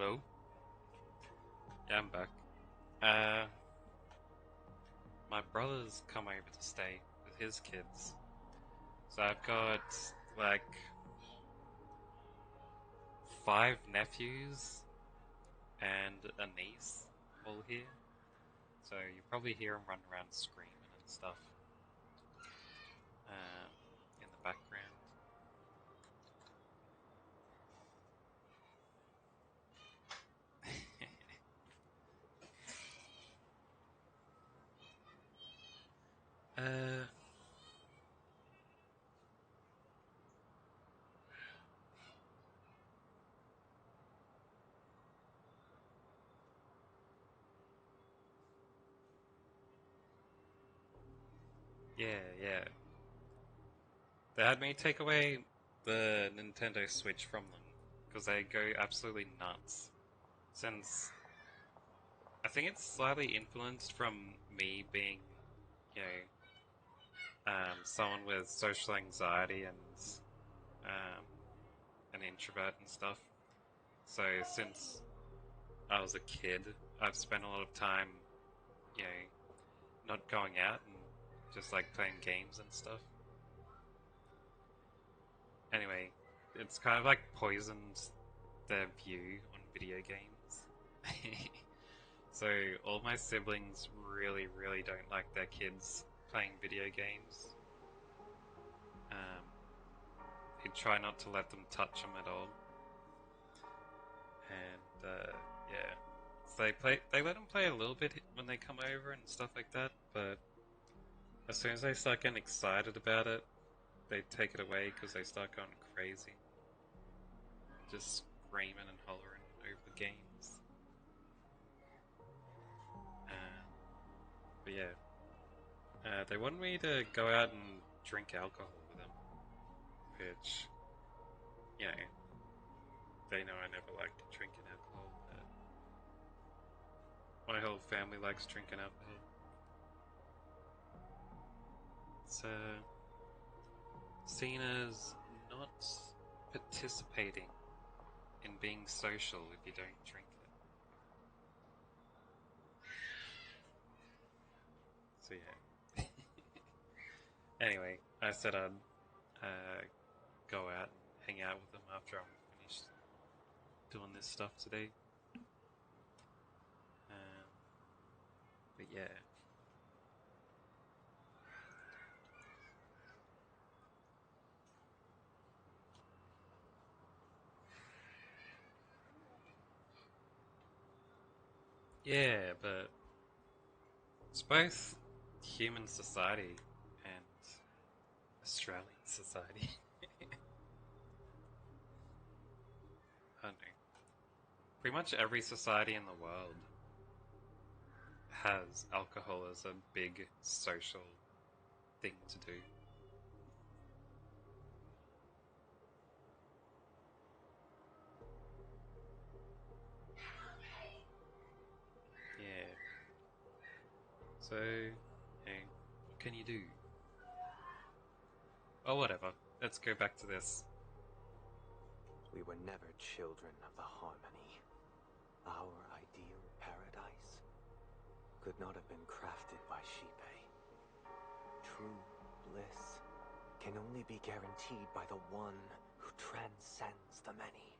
Hello? Yeah, I'm back. Uh, my brother's come over to stay with his kids. So I've got like 5 nephews and a niece all here. So you probably hear them running around screaming and stuff in the background. uh, yeah. They had me take away the Nintendo Switch from them because they go absolutely nuts. Since I think it's slightly influenced from me being, you know, someone with social anxiety and an introvert and stuff. So since I was a kid, I've spent a lot of time, you know, not going out and just like playing games and stuff. Anyway, it's kind of like poisoned their view on video games. So all my siblings really, really don't like their kids playing video games. They try not to let them touch them at all. And yeah, so they let them play a little bit when they come over and stuff like that. But as soon as they start getting excited about it, they take it away because they start going crazy, just screaming and hollering over the games. But yeah, they wanted me to go out and drink alcohol with them, which, you know, they know I never liked drinking alcohol, but my whole family likes drinking alcohol. It's seen as not participating in being social if you don't drink it. So yeah. Anyway, I said I'd go out and hang out with them after I'm finished doing this stuff today. But yeah. Yeah, but it's both human society and Australian society. I don't know. Pretty much every society in the world has alcohol as a big social thing to do. Yeah. So, hey, what can you do? Oh, whatever. Let's go back to this. We were never children of the harmony. Our ideal paradise could not have been crafted by Shipe. True bliss can only be guaranteed by the one who transcends the many.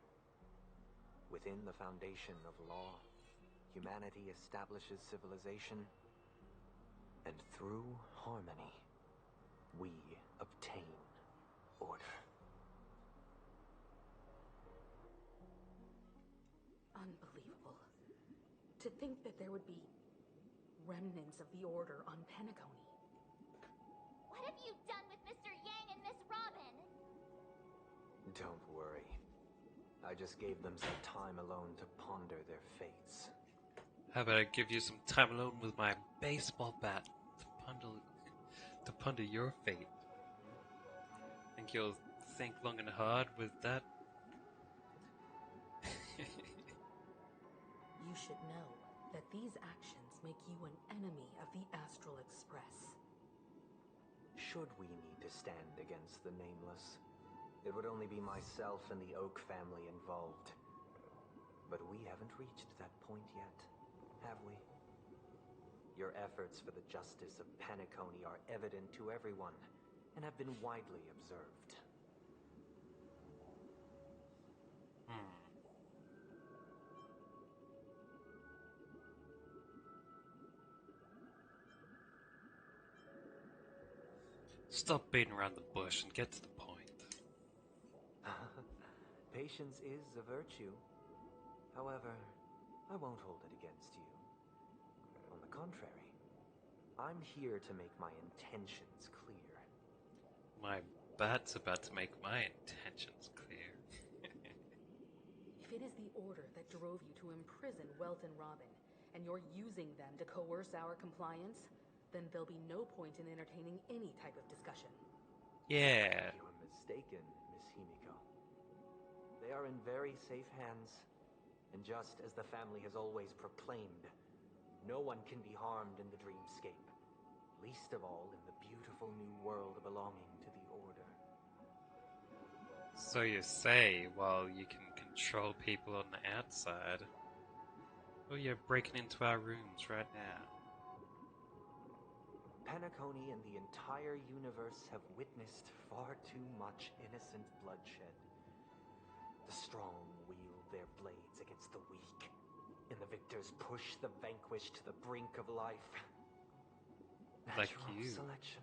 Within the foundation of law, humanity establishes civilization, and through harmony, we obtain order. Unbelievable. To think that there would be remnants of the Order on Penacony. What have you done with Mr. Yang and Miss Robin? Don't worry. I just gave them some time alone to ponder their fates. How about I give you some time alone with my baseball bat to ponder your fate? Think you'll think long and hard with that? You should know that these actions make you an enemy of the Astral Express. Should we need to stand against the Nameless, it would only be myself and the Oak family involved. But we haven't reached that point yet. have we? Your efforts for the justice of Penacony are evident to everyone, and have been widely observed. Stop beating around the bush and get to the point. Patience is a virtue. However, I won't hold it against you. On the contrary, I'm here to make my intentions clear. My bat's about to make my intentions clear. If it is the order that drove you to imprison Welt and Robin, and you're using them to coerce our compliance, then there'll be no point in entertaining any type of discussion. Yeah. You're mistaken, Miss Himiko. They are in very safe hands, and just as the family has always proclaimed, no one can be harmed in the dreamscape, least of all in the beautiful new world belonging to the Order. So you say, while you can control people on the outside, well, you're breaking into our rooms right now. Penacony and the entire universe have witnessed far too much innocent bloodshed. The strong wield their blades against the weak, and the victors push the vanquished to the brink of life. Like Natural you. selection.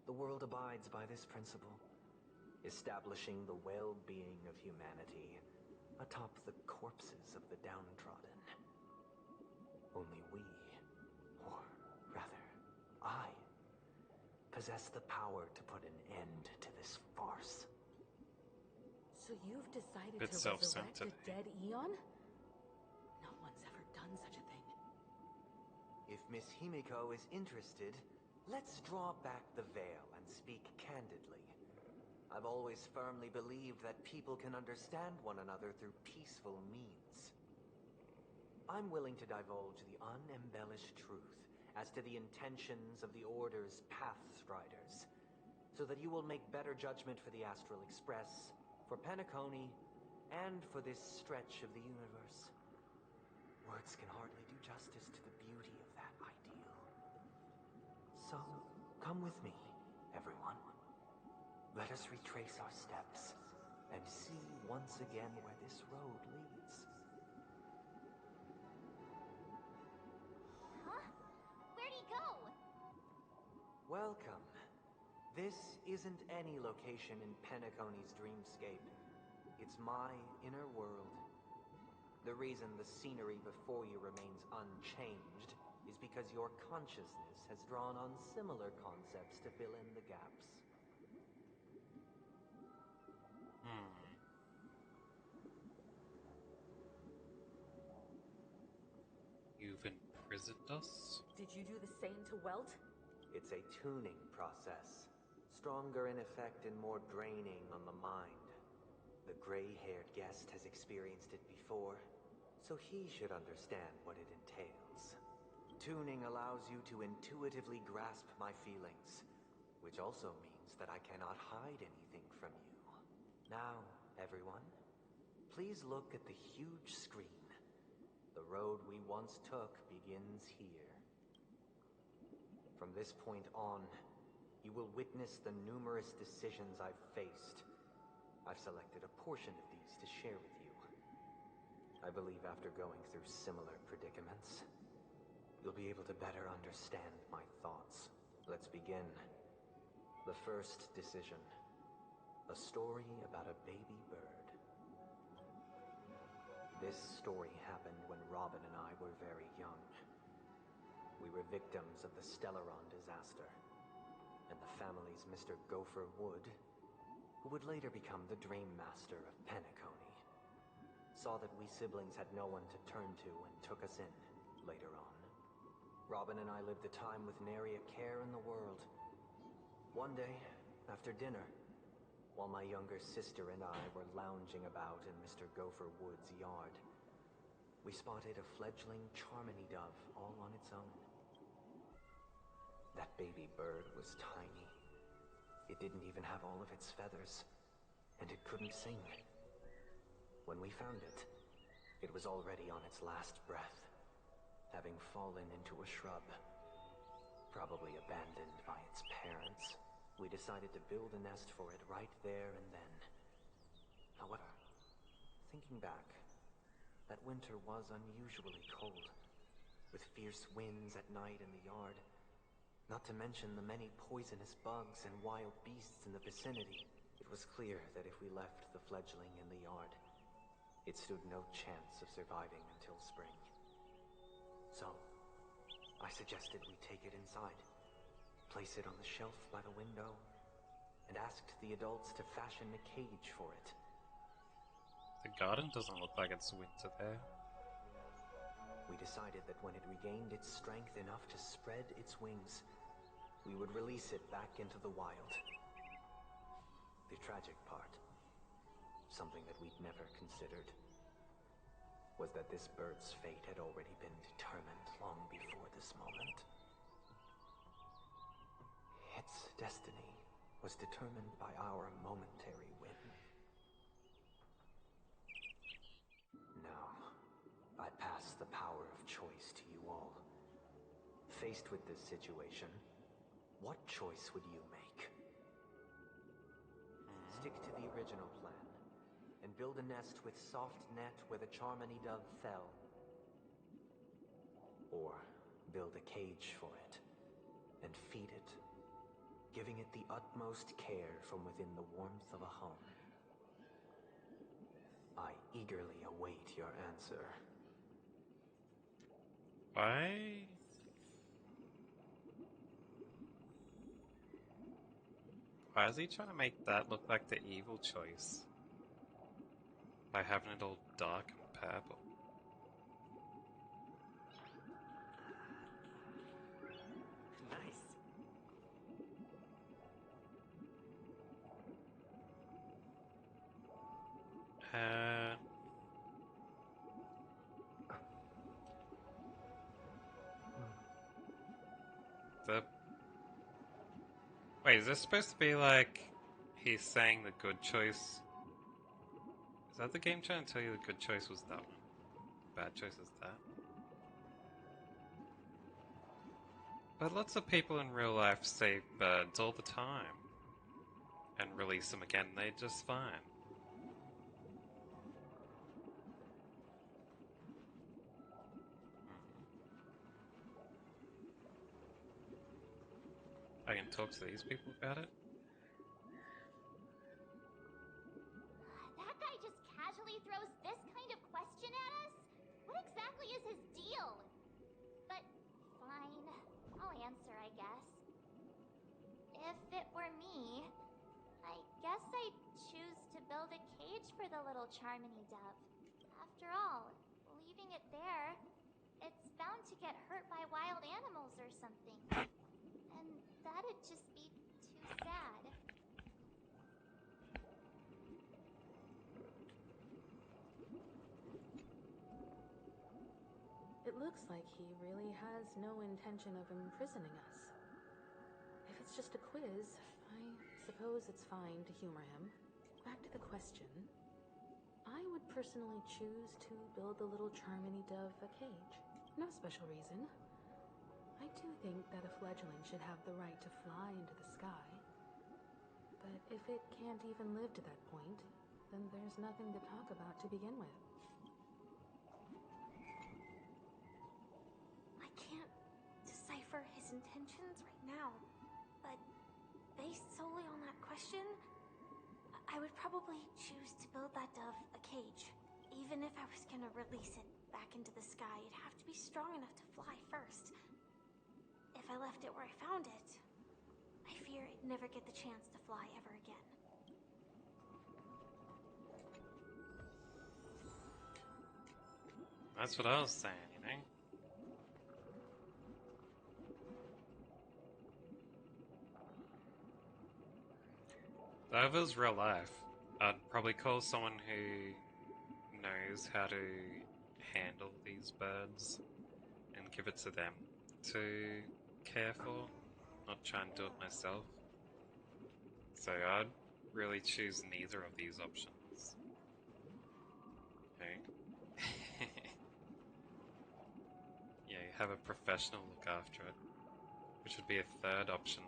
The world abides by this principle, establishing the well-being of humanity atop the corpses of the downtrodden. Only we, or rather, I, possess the power to put an end to this farce. So you've decided Bit to resurrect self-centered. a dead Eon? No one's ever done such a thing. If Miss Himiko is interested, let's draw back the veil and speak candidly. I've always firmly believed that people can understand one another through peaceful means. I'm willing to divulge the unembellished truth as to the intentions of the Order's Pathstriders, so that you will make better judgment for the Astral Express, for Penacony, and for this stretch of the universe. Words can hardly do justice to the beauty of that ideal. So, come with me, everyone. Let us retrace our steps and see once again where this road leads. Huh? Where'd he go? Welcome. This isn't any location in Penacony's dreamscape. It's my inner world. The reason the scenery before you remains unchanged is because your consciousness has drawn on similar concepts to fill in the gaps. You've imprisoned us? Did you do the same to Welt? It's a tuning process. Stronger in effect and more draining on the mind. The gray-haired guest has experienced it before, so he should understand what it entails. Tuning allows you to intuitively grasp my feelings, which also means that I cannot hide anything from you. Now, everyone, please look at the huge screen. The road we once took begins here. From this point on, you will witness the numerous decisions I've faced. I've selected a portion of these to share with you. I believe after going through similar predicaments, you'll be able to better understand my thoughts. Let's begin. The first decision. A story about a baby bird. This story happened when Robin and I were very young. We were victims of the Stellaron disaster, and the family's Mr. Gopher Wood, who would later become the Dream Master of Penacony, saw that we siblings had no one to turn to and took us in later on. Robin and I lived a time with nary a care in the world. One day, after dinner, while my younger sister and I were lounging about in Mr. Gopher Wood's yard, we spotted a fledgling Charmony dove all on its own. That baby bird was tiny. It didn't even have all of its feathers, and it couldn't sing. When we found it, it was already on its last breath. Having fallen into a shrub, probably abandoned by its parents, we decided to build a nest for it right there and then. However, thinking back, that winter was unusually cold, with fierce winds at night in the yard, not to mention the many poisonous bugs and wild beasts in the vicinity. It was clear that if we left the fledgling in the yard, it stood no chance of surviving until spring. So, I suggested we take it inside, place it on the shelf by the window, and asked the adults to fashion a cage for it. The garden doesn't look like it's winter there. We decided that when it regained its strength enough to spread its wings, we would release it back into the wild. The tragic part, something that we'd never considered, was that this bird's fate had already been determined long before this moment. Its destiny was determined by our momentary whim. Now, I pass the power of choice to you all. Faced with this situation, what choice would you make? Stick to the original plan and build a nest with soft net where the Charmony dove fell. Or build a cage for it and feed it, giving it the utmost care from within the warmth of a home. I eagerly await your answer. Why? Why is he trying to make that look like the evil choice? By having it all dark and purple. Nice. The... Wait, is this supposed to be like he's saying the good choice? Is that the game trying to tell you the good choice was that one? The bad choice is that? But lots of people in real life save birds all the time. And release them again, they're just fine. I can talk to these people about it? That guy just casually throws this kind of question at us? What exactly is his deal? But fine, I'll answer, I guess. If it were me, I guess I'd choose to build a cage for the little Charmony dove. After all, leaving it there, it's bound to get hurt by wild animals or something. And that'd just be too sad. It looks like he really has no intention of imprisoning us. If it's just a quiz, I suppose it's fine to humor him. Back to the question. I would personally choose to build the little Charmony dove a cage. No special reason. I do think that a fledgling should have the right to fly into the sky. But if it can't even live to that point, then there's nothing to talk about to begin with. I can't decipher his intentions right now, but based solely on that question, I would probably choose to build that dove a cage. Even if I was gonna release it back into the sky, it'd have to be strong enough to fly first. If I left it where I found it, I fear it'd never get the chance to fly ever again. That's what I was saying, you know? Though if it was real life, I'd probably call someone who knows how to handle these birds and give it to them to care for, not try and do it myself. So I'd really choose neither of these options. Okay. Yeah, have a professional look after it, which would be a third option.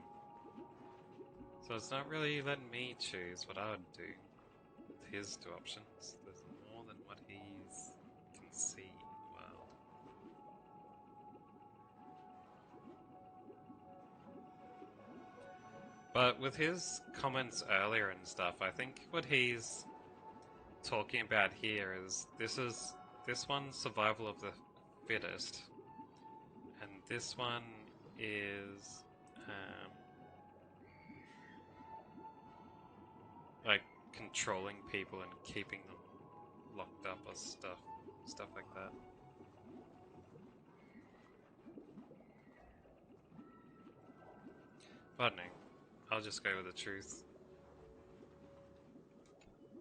So it's not really letting me choose what I would do with his two options. There's more than what he can see in the world. But with his comments earlier and stuff, I think what he's talking about here is this one's survival of the fittest, and this one is like controlling people and keeping them locked up or stuff like that. Pardoning, I'll just go with the truth.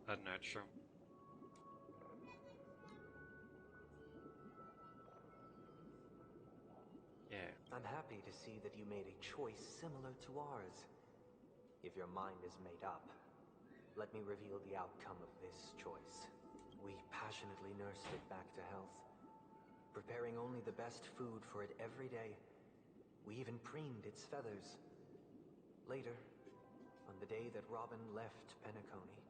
Ad nurturum. Yeah. I'm happy to see that you made a choice similar to ours. If your mind is made up, let me reveal the outcome of this choice. We passionately nursed it back to health, preparing only the best food for it every day. We even preened its feathers. Later, on the day that Robin left Penacony,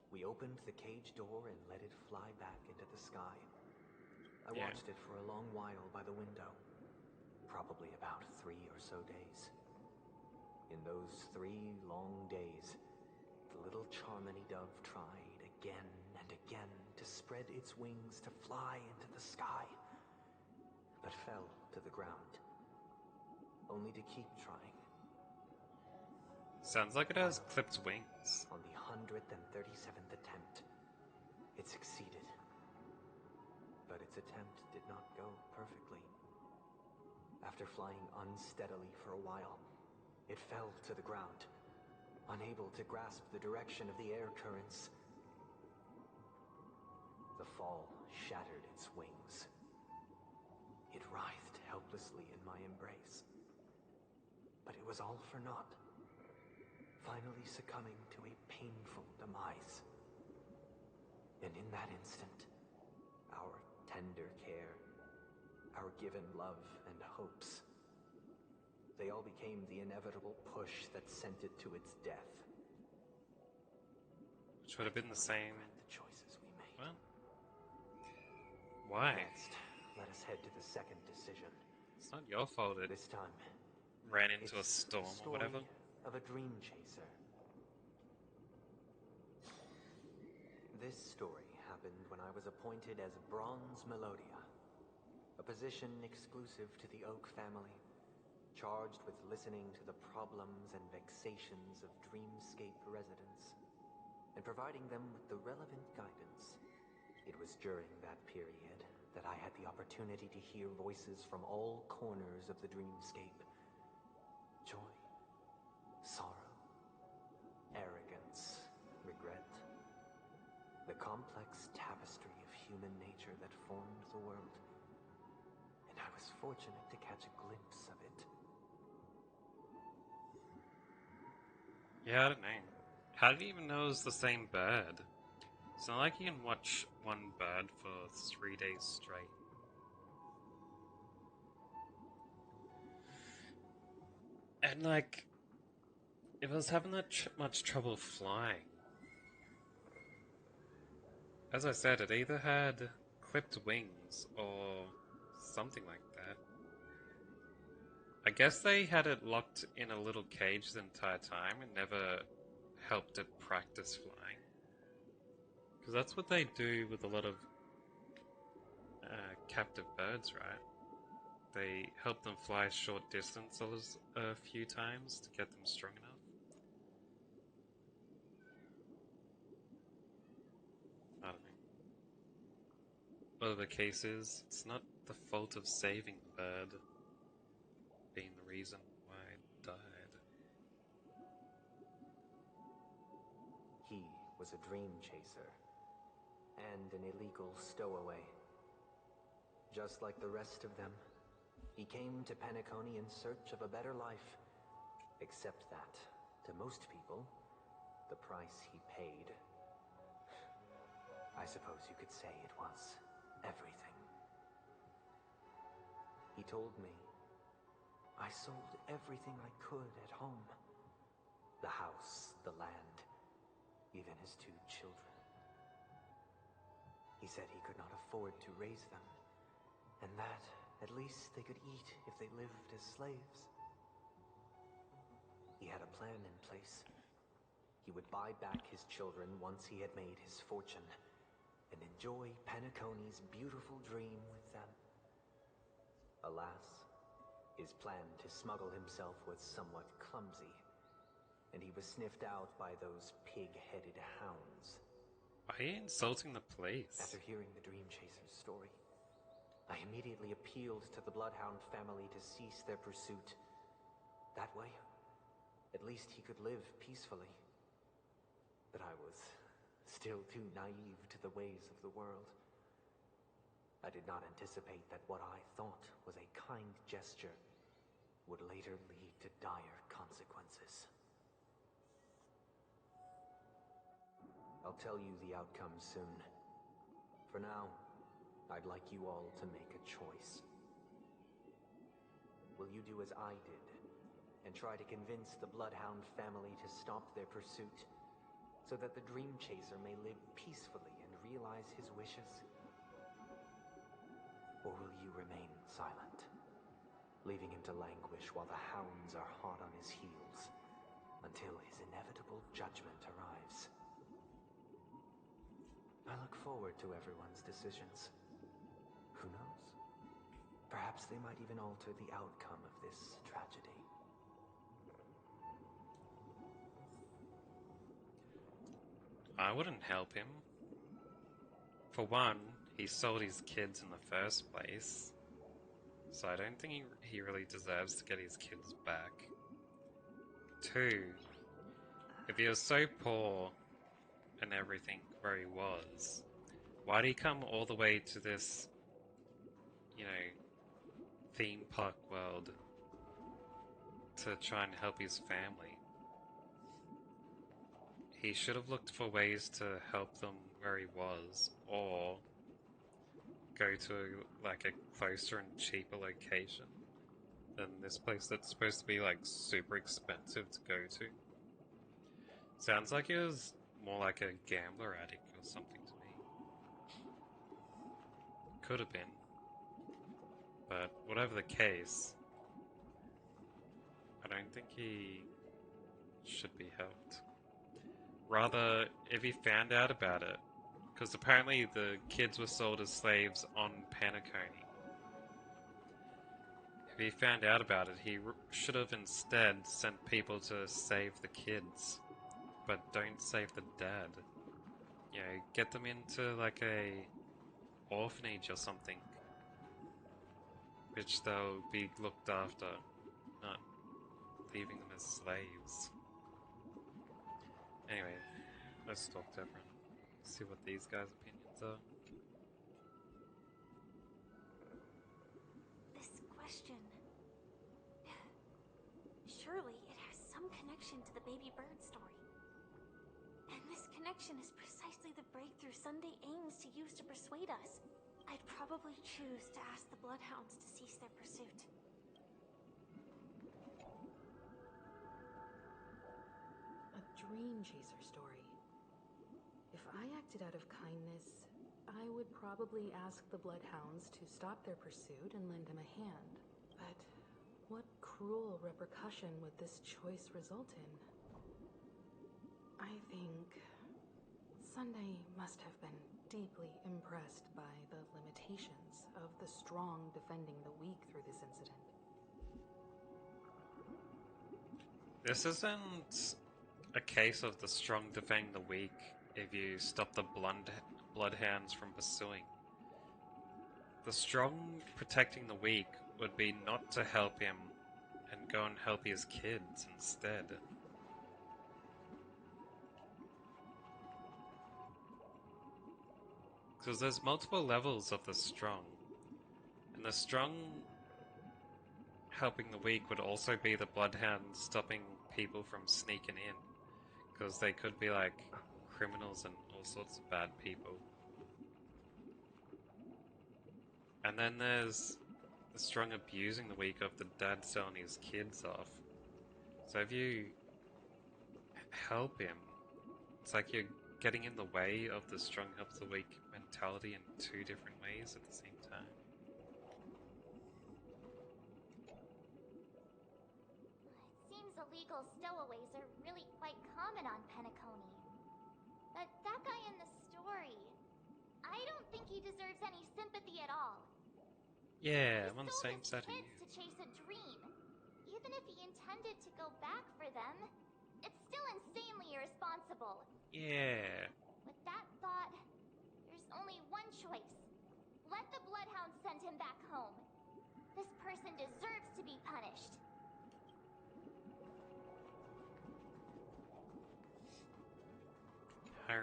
we opened the cage door and let it fly back into the sky. I watched it for a long while by the window, probably about 3 or so days. In those 3 long days, the little Charmony dove tried again and again to spread its wings to fly into the sky, but fell to the ground, only to keep trying. Sounds like it has clipped wings. On the 137th attempt, it succeeded. But its attempt did not go perfectly. After flying unsteadily for a while, it fell to the ground, unable to grasp the direction of the air currents. The fall shattered its wings. It writhed helplessly in my embrace. But it was all for naught, finally succumbing to a painful demise. And in that instant, our tender care, our given love and hopes, they all became the inevitable push that sent it to its death. Which would have been the same. The choices we made. Well, why? Next, let us head to the second decision. It's not your fault it this time ran into a storm or whatever. Of a dream chaser. This story happened when I was appointed as Bronze Melodia, a position exclusive to the Oak family, charged with listening to the problems and vexations of Dreamscape residents, and providing them with the relevant guidance. It was during that period that I had the opportunity to hear voices from all corners of the Dreamscape. Joy, sorrow, arrogance, regret. The complex tapestry of human nature that formed the world. And I was fortunate to catch a glimpse of it. Yeah, I don't know. How do you even know it's the same bird? It's not like you can watch one bird for 3 days straight. And like, if I was having that much trouble flying, as I said, it either had clipped wings or something like that. I guess they had it locked in a little cage the entire time and never helped it practice flying. Because that's what they do with a lot of captive birds, right? They help them fly short distances a few times to get them strong enough. I don't know. Whatever the case is, it's not the fault of saving the bird being the reason why it died. He was a dream chaser and an illegal stowaway. Just like the rest of them, he came to Penacony in search of a better life. Except that, to most people, the price he paid, I suppose you could say it was everything. He told me I sold everything I could at home. The house, the land, even his 2 children. He said he could not afford to raise them, and that at least they could eat if they lived as slaves. He had a plan in place. He would buy back his children once he had made his fortune, and enjoy Penacony's beautiful dream with them. Alas, his plan to smuggle himself was somewhat clumsy, and he was sniffed out by those pig-headed hounds. Why are you insulting the police? After hearing the Dream Chaser's story, I immediately appealed to the Bloodhound family to cease their pursuit. That way, at least he could live peacefully. But I was still too naive to the ways of the world. I did not anticipate that what I thought was a kind gesture would later lead to dire consequences. I'll tell you the outcome soon. For now, I'd like you all to make a choice. Will you do as I did, and try to convince the Bloodhound family to stop their pursuit, so that the Dream Chaser may live peacefully and realize his wishes? Or will you remain silent, leaving him to languish while the hounds are hot on his heels, until his inevitable judgment arrives? I look forward to everyone's decisions. Who knows? Perhaps they might even alter the outcome of this tragedy. I wouldn't help him. For one, he sold his kids in the first place, so I don't think he really deserves to get his kids back. 2, if he was so poor and everything where he was, why'd he come all the way to this, theme park world to try and help his family? He should have looked for ways to help them where he was, or go to like a closer and cheaper location than this place that's supposed to be like super expensive to go to. Sounds like he was more like a gambler addict or something to me. Could have been. But whatever the case, I don't think he should be helped. Rather, if he found out about it, because apparently the kids were sold as slaves on Penacony. If he found out about it, he should have instead sent people to save the kids, but don't save the dad. Get them into like a orphanage or something, which they'll be looked after, not leaving them as slaves. Anyway, let's talk to everyone. See what these guys' opinions are. This question... Surely it has some connection to the baby bird story. And this connection is precisely the breakthrough Sunday aims to use to persuade us. I'd probably choose to ask the Bloodhounds to cease their pursuit. A Dream Chaser story. If I acted out of kindness, I would probably ask the Bloodhounds to stop their pursuit and lend him a hand. But what cruel repercussion would this choice result in? I think Sunday must have been deeply impressed by the limitations of the strong defending the weak through this incident. This isn't a case of the strong defending the weak if you stop the bloodhounds from pursuing. The strong protecting the weak would be not to help him and go and help his kids instead. Because there's multiple levels of the strong. And the strong helping the weak would also be the bloodhounds stopping people from sneaking in. Because they could be like criminals and all sorts of bad people. And then there's the strong abusing the weak of the dad selling his kids off. So if you help him, it's like you're getting in the way of the strong helps the weak mentality in two different ways at the same time. It seems illegal stowaways are really quite common on Penacony. But that guy in the story, I don't think he deserves any sympathy at all. Yeah, I'm on He the sold same his side of kids you. to chase a dream. Even if he intended to go back for them, it's still insanely irresponsible. Yeah. With that thought, there's only one choice. Let the Bloodhound send him back home. This person deserves to be punished. I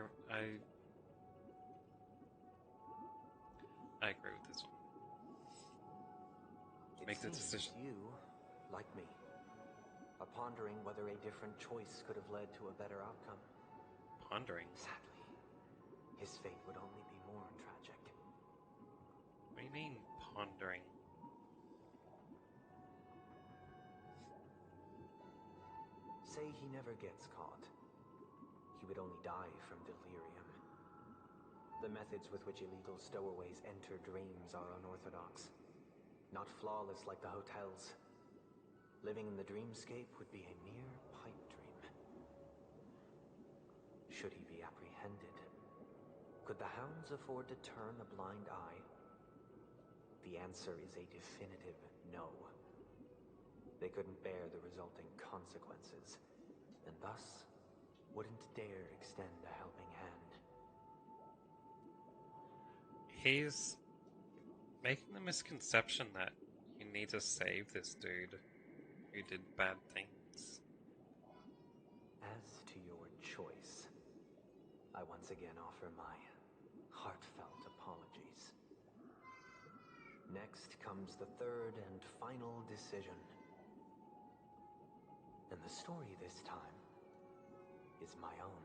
agree with this one. Make the decision. You, like me, are pondering whether a different choice could have led to a better outcome. Pondering? Sadly, his fate would only be more tragic. What do you mean, pondering? Say he never gets caught. He would only die from delirium. The methods with which illegal stowaways enter dreams are unorthodox. Not flawless like the hotels. Living in the dreamscape would be a mere pipe dream. Should he be apprehended? Could the hounds afford to turn a blind eye? The answer is a definitive no. They couldn't bear the resulting consequences, and thus wouldn't dare extend a helping hand. He's making the misconception that you need to save this dude who did bad things. As to your choice, I once again offer my heartfelt apologies. Next comes the third and final decision. And the story this time is my own.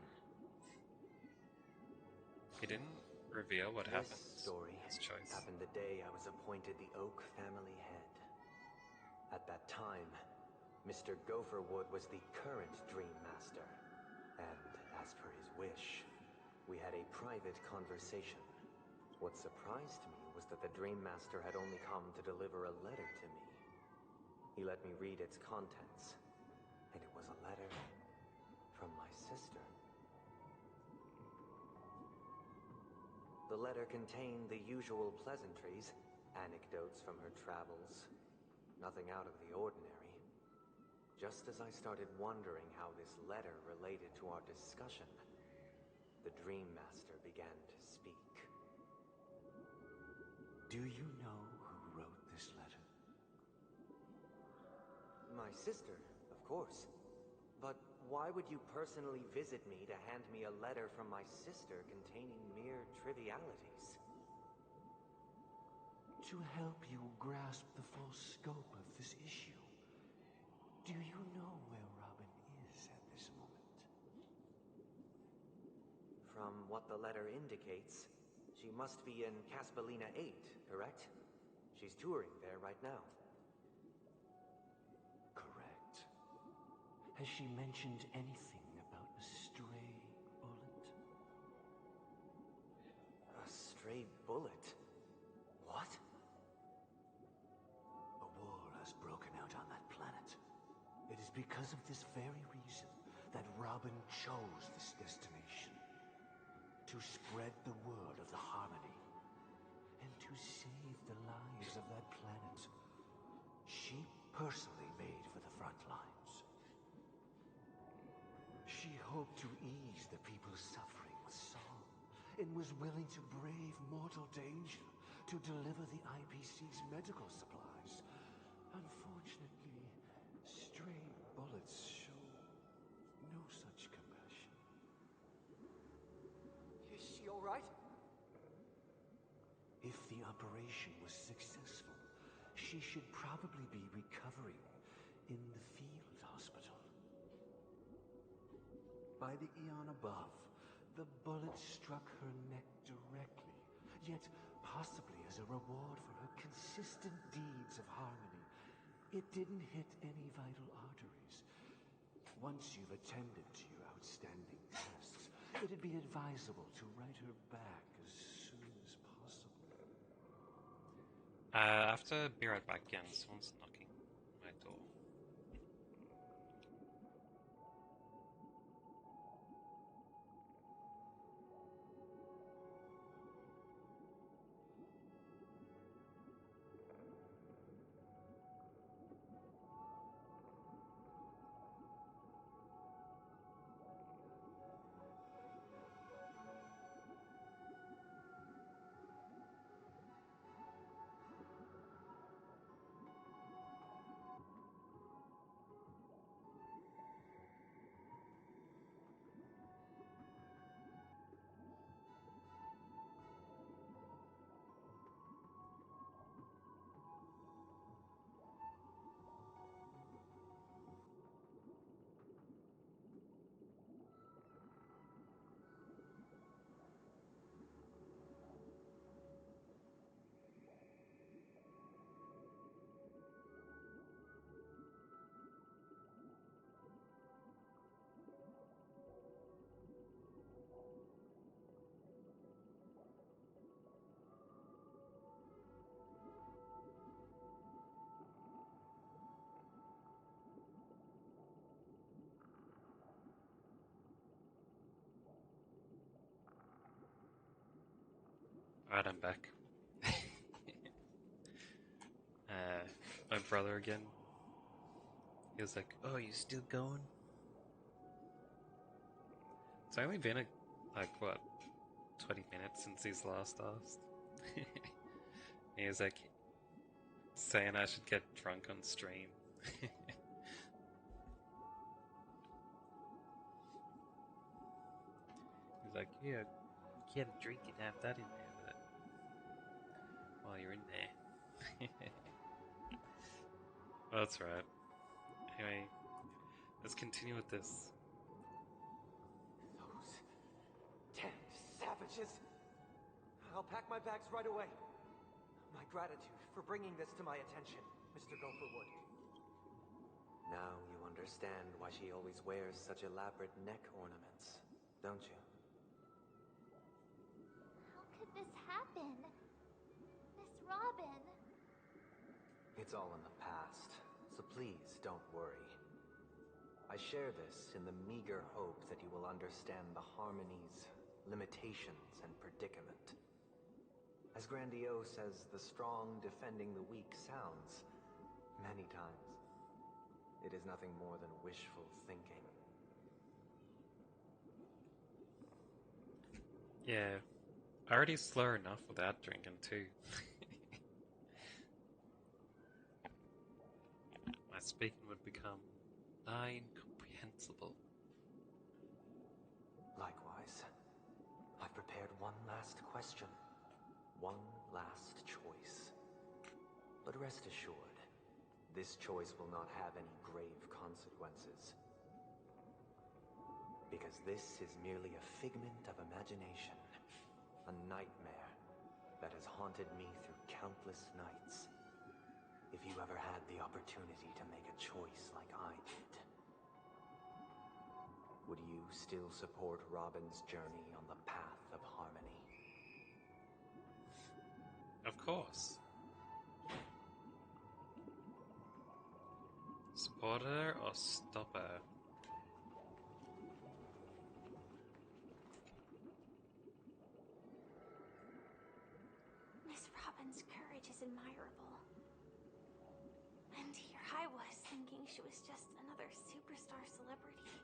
He didn't reveal what happened. This story happened the day I was appointed the Oak family head. At that time, Mr. Gopherwood was the current Dream Master. And as per his wish, we had a private conversation. What surprised me was that the Dream Master had only come to deliver a letter to me. He let me read its contents, and it was a letter from my sister. The letter contained the usual pleasantries, anecdotes from her travels, nothing out of the ordinary. Just as I started wondering how this letter related to our discussion, the Dream Master began to speak. Do you know who wrote this letter? My sister, of course. But why would you personally visit me to hand me a letter from my sister containing mere trivialities? To help you grasp the full scope of this issue. Do you know where Robin is at this moment? From what the letter indicates, she must be in Caspelina 8, correct? She's touring there right now. Correct. Has she mentioned anything about a stray bullet? A stray bullet? What? A war has broken out on that planet. It is because of this very reason that Robin chose this destination. To spread the word of the Harmony. And to save the lives of that planet. She personally made for the front lines. She hoped to ease the people's suffering with song, and was willing to brave mortal danger to deliver the IPC's medical supplies. Unfortunately, stray bullets show no such compassion. Is she all right? If the operation was successful, she should probably be recovering in the field hospital. By the eon above, the bullet struck her neck directly, yet possibly a As a reward for her consistent deeds of harmony, it didn't hit any vital arteries. Once you've attended to your outstanding tasks, it'd be advisable to write her back as soon as possible. I have to be right back again. Someone's knocking on my door. Alright, I'm back. My brother again. He was like, "Oh, you still going?" It's only been like what, 20 minutes since he's last asked. He was like saying I should get drunk on stream. He's like, "Yeah, get a drink and have that in there with it while you're in there." Well, that's right. Anyway, let's continue with this. Those damned savages! I'll pack my bags right away. My gratitude for bringing this to my attention, Mr. Gopherwood. Now you understand why she always wears such elaborate neck ornaments, don't you? How could this happen? Miss Robin. It's all in the past, so please don't worry. I share this in the meager hope that you will understand the harmony's limitations and predicament. As grandiose as the strong defending the weak sounds, many times, it is nothing more than wishful thinking. Yeah, I already slur enough without drinking too. My speaking would become nigh incomprehensible. Likewise, I've prepared one last question, one last choice. But rest assured, this choice will not have any grave consequences. Because this is merely a figment of imagination, a nightmare that has haunted me through countless nights. If you ever had the opportunity to make a choice like I did, would you still support Robin's journey on the path of harmony? Of course. Support her or stop her? Miss Robin's courage is admirable. And here I was thinking she was just another superstar celebrity.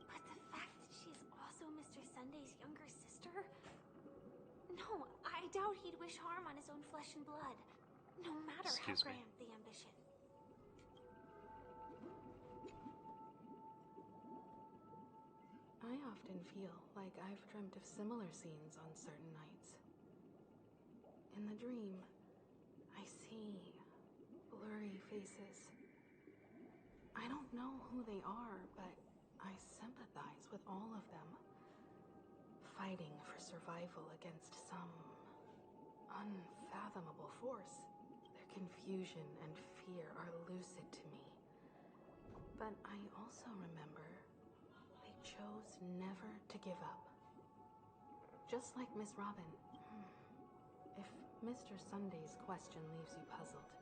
But the fact that she's also Mr. Sunday's younger sister? No, I doubt he'd wish harm on his own flesh and blood, no matter Excuse how me. grand the ambition. I often feel like I've dreamt of similar scenes on certain nights. In the dream, I see blurry faces. I don't know who they are, but I sympathize with all of them, fighting for survival against some unfathomable unfathomable force. Their confusion and fear are lucid to me. But I also remember they chose never to give up. Just like Miss Robin. If Mr. Sunday's question leaves you puzzled,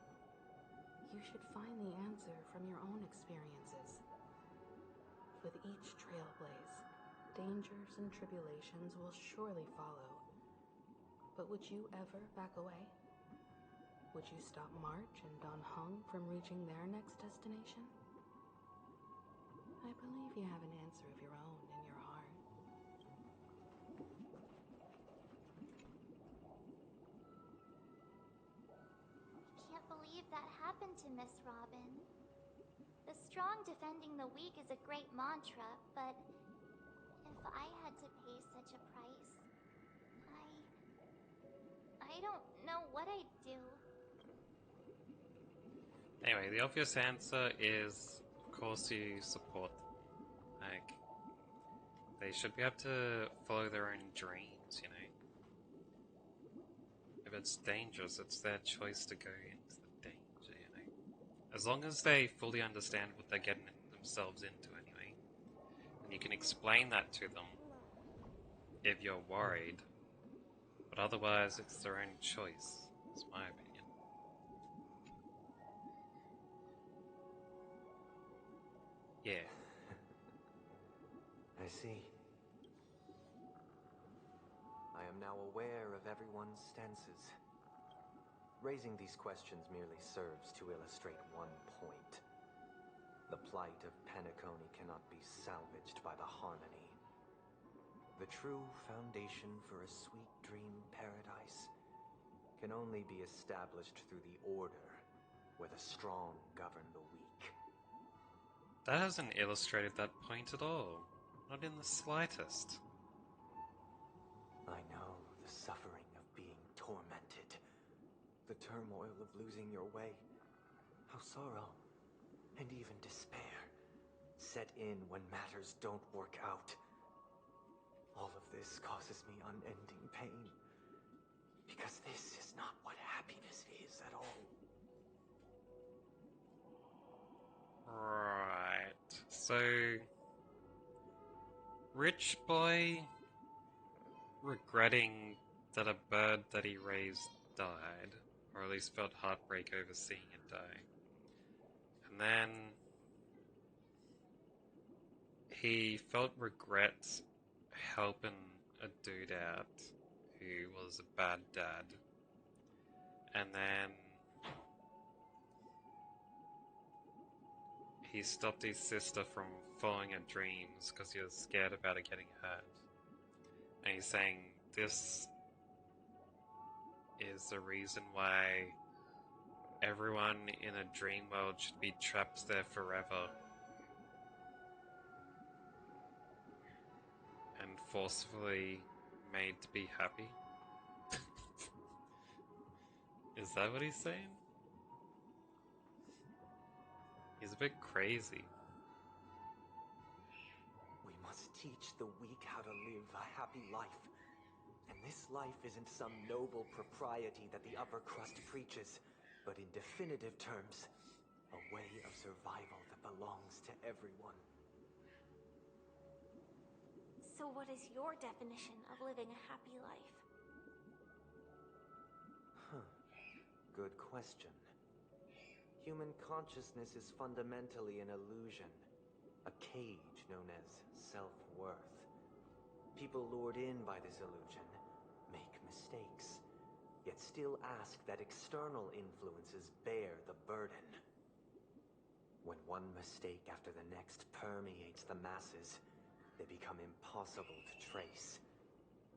you should find the answer from your own experiences. With each trailblaze, dangers and tribulations will surely follow. But would you ever back away? Would you stop March and Don Hung from reaching their next destination? I believe you have an answer of your own in your heart. Can't believe that happened to Miss Robin. The strong defending the weak is a great mantra, but if I had to pay such a price, I don't know what I'd do. Anyway, the obvious answer is, of course, you support them. Like, they should be able to follow their own dreams, you know? If it's dangerous, it's their choice to go into the danger, you know? As long as they fully understand what they're getting themselves into, anyway. And you can explain that to them if you're worried. But otherwise, it's their own choice, is my opinion. Yeah. I see. I am now aware of everyone's stances. Raising these questions merely serves to illustrate one point. The plight of Penacony cannot be salvaged by the Harmony. The true foundation for a sweet dream paradise can only be established through the order, where the strong govern the weak. That hasn't illustrated that point at all. Not in the slightest. I know the suffering of being tormented. The turmoil of losing your way. How sorrow, and even despair, set in when matters don't work out. All of this causes me unending pain. Because this is not what happiness is at all. Right. So, rich boy regretting that a bird that he raised died, or at least felt heartbreak over seeing it die. And then he felt regret helping a dude out who was a bad dad. And then he stopped his sister from following her dreams because he was scared about her getting hurt. And he's saying this is the reason why everyone in a dream world should be trapped there forever and forcefully made to be happy. Is that what he's saying? He's a bit crazy. We must teach the weak how to live a happy life. And this life isn't some noble propriety that the upper crust preaches, but in definitive terms, a way of survival that belongs to everyone. So what is your definition of living a happy life? Good question. Human consciousness is fundamentally an illusion, a cage known as self-worth. People lured in by this illusion make mistakes, yet still ask that external influences bear the burden. When one mistake after the next permeates the masses, they become impossible to trace.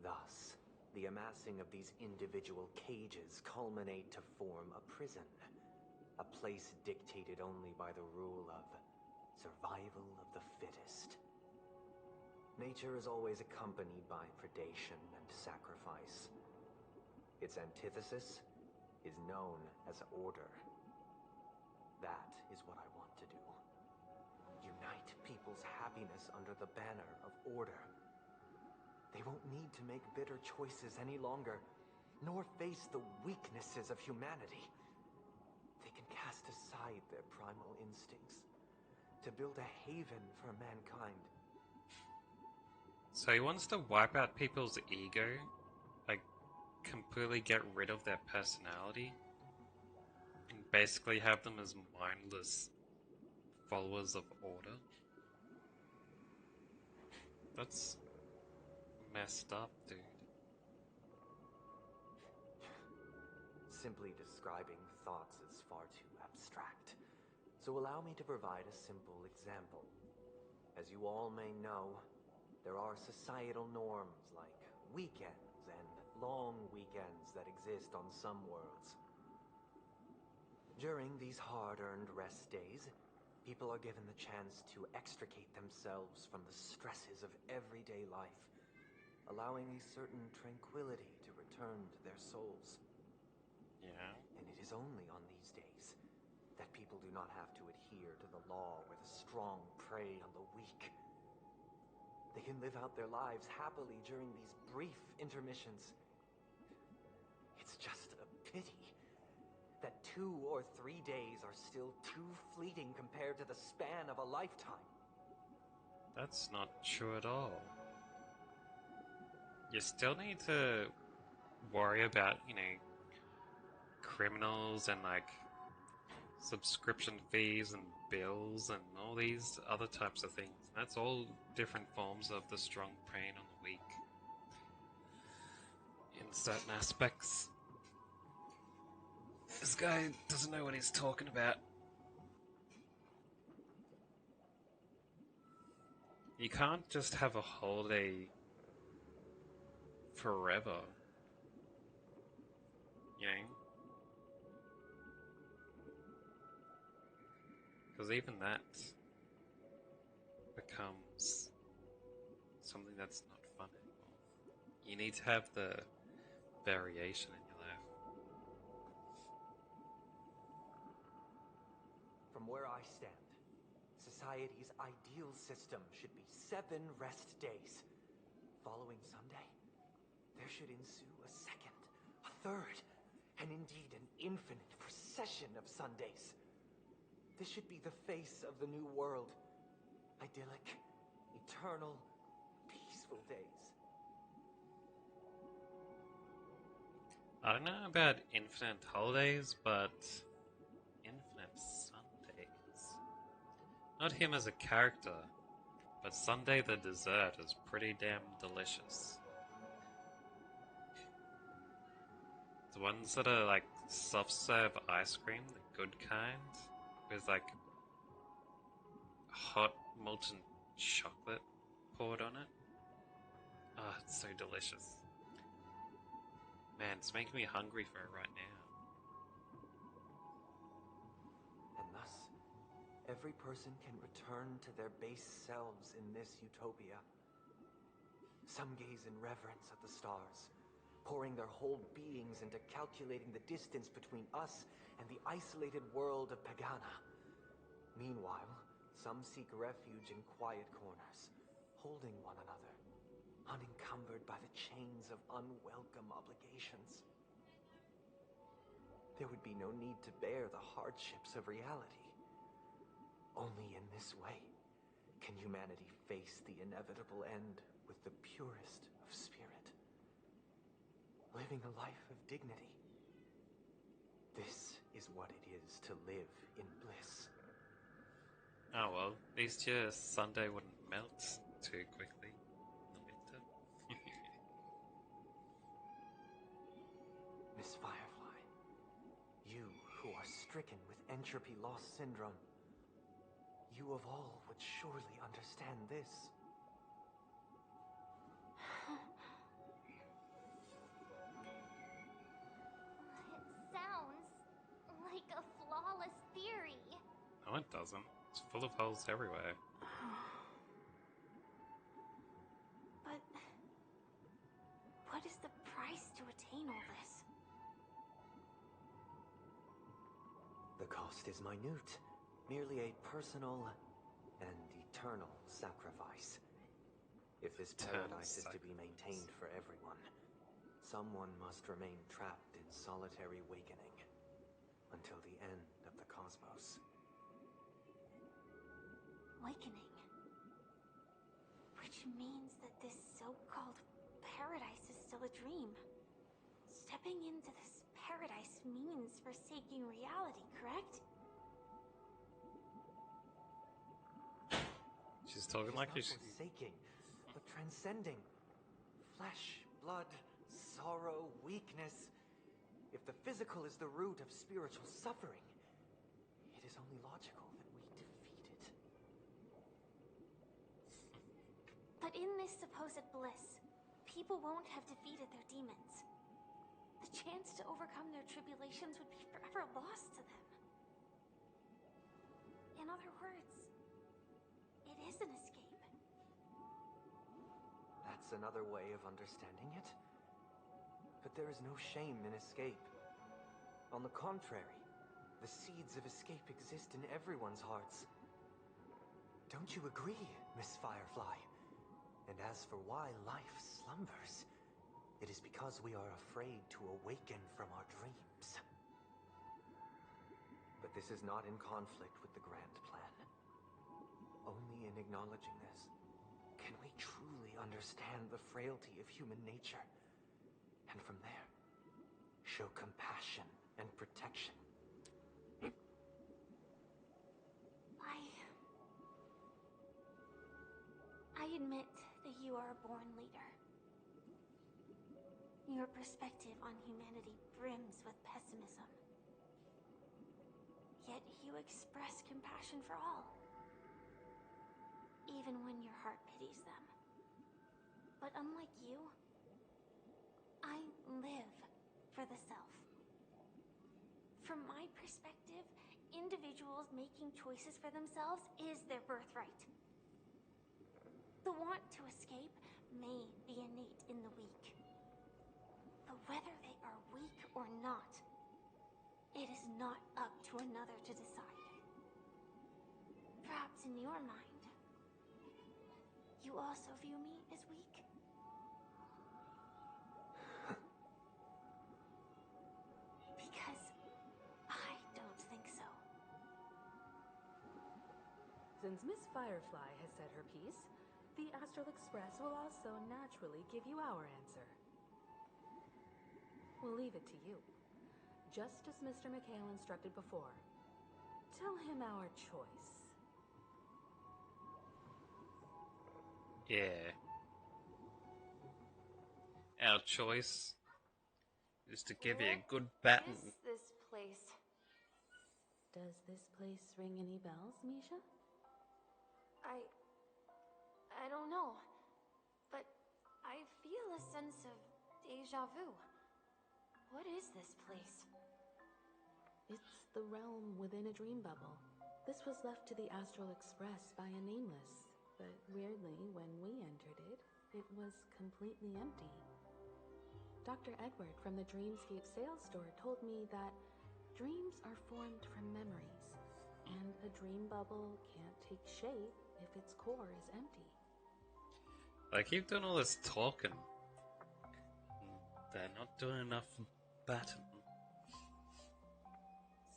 Thus, the amassing of these individual cages culminate to form a prison, a place dictated only by the rule of survival of the fittest. Nature is always accompanied by predation and sacrifice. Its antithesis is known as order. That is what I want to do. Unite people's happiness under the banner of order. They won't need to make bitter choices any longer. nor face the weaknesses of humanity. They can cast aside their primal instincts to build a haven for mankind. So he wants to wipe out people's ego, like completely get rid of their personality, and basically have them as mindless followers of order. That's messed up, dude. Simply describing thoughts is far too abstract, so allow me to provide a simple example. As you all may know, there are societal norms like weekends and long weekends that exist on some worlds. During these hard-earned rest days, people are given the chance to extricate themselves from the stresses of everyday life, allowing a certain tranquility to return to their souls. Yeah. And it is only on these days that people do not have to adhere to the law where the strong prey on the weak. They can live out their lives happily during these brief intermissions. It's just a pity that 2 or 3 days are still too fleeting compared to the span of a lifetime. That's not true at all. You still need to worry about, criminals and like subscription fees and bills and all these other types of things. That's all different forms of the strong preying on the weak in certain aspects. This guy doesn't know what he's talking about. You can't just have a holiday forever. You know? Because even that becomes something that's not fun anymore. You need to have the variation in your life. From where I stand, society's ideal system should be 7 rest days. Following Sunday, there should ensue a second, a third, and indeed an infinite procession of Sundays. This should be the face of the new world. Idyllic, eternal, peaceful days. I don't know about infinite holidays, but infinite Sundays. Not him as a character, but Sunday the dessert is pretty damn delicious. The ones that are like soft serve ice cream, the good kind, with like hot molten chocolate poured on it. Ah, it's so delicious. Man, it's making me hungry for it right now. And thus, every person can return to their base selves in this utopia. Some gaze in reverence at the stars, pouring their whole beings into calculating the distance between us and the isolated world of Pagana. Meanwhile, some seek refuge in quiet corners, holding one another, unencumbered by the chains of unwelcome obligations. There would be no need to bear the hardships of reality. Only in this way can humanity face the inevitable end with the purest of spirit, living a life of dignity. This is what it is to live in bliss. Oh well, at least your Sunday wouldn't melt too quickly in the winter. Miss Firefly, you who are stricken with entropy loss syndrome, you of all would surely understand this. It sounds like a flawless theory. No, it doesn't. It's full of holes everywhere. But what is the price to attain all this? The cost is minute, merely a personal and eternal sacrifice. If this paradise is to be maintained for everyone, Someone must remain trapped in solitary wakening until the end of the cosmos. Awakening. Which means that this so-called paradise is still a dream. Stepping into this paradise means forsaking reality, correct? She's talking like not she's forsaking, but transcending. Flesh, blood, sorrow, weakness. If the physical is the root of spiritual suffering, it is only logical that we defeat it. But in this supposed bliss, people won't have defeated their demons. The chance to overcome their tribulations would be forever lost to them. In other words, it is an escape. That's another way of understanding it. But there is no shame in escape. On the contrary, the seeds of escape exist in everyone's hearts. Don't you agree, Miss Firefly? And as for why life slumbers, it is because we are afraid to awaken from our dreams. But this is not in conflict with the grand plan. Only in acknowledging this can we truly understand the frailty of human nature, and from there, show compassion and protection. I admit that you are a born leader. Your perspective on humanity brims with pessimism. Yet you express compassion for all, even when your heart pities them. But unlike you, I live for the self. From my perspective, individuals making choices for themselves is their birthright. The want to escape may be innate in the weak. But whether they are weak or not, it is not up to another to decide. Perhaps in your mind, you also view me as weak? Because I don't think so. Since Miss Firefly has said her piece, the Astral Express will also naturally give you our answer. We'll leave it to you. Just as Mr. McHale instructed before. Tell him our choice. yeah. Our choice is to give you a good baton. What is this place? Does this place ring any bells, Misha? I don't know, but I feel a sense of deja vu. What is this place? It's the realm within a dream bubble. This was left to the Astral Express by a nameless, but weirdly, when we entered it, it was completely empty. Dr. Edward from the Dreamscape sales store told me that dreams are formed from memories, and a dream bubble can't take shape if its core is empty. They keep doing all this talking. They're not doing enough batting.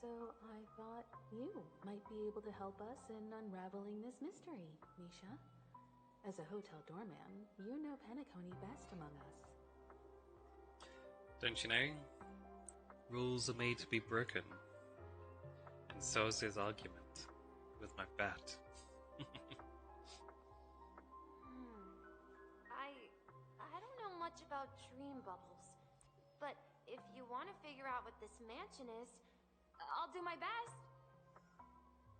So I thought you might be able to help us in unraveling this mystery, Misha. As a hotel doorman, you know Penacony best among us. Don't you know? Rules are made to be broken. And so is his argument with my bat. I don't know much about dream bubbles, but if you want to figure out what this mansion is, I'll do my best.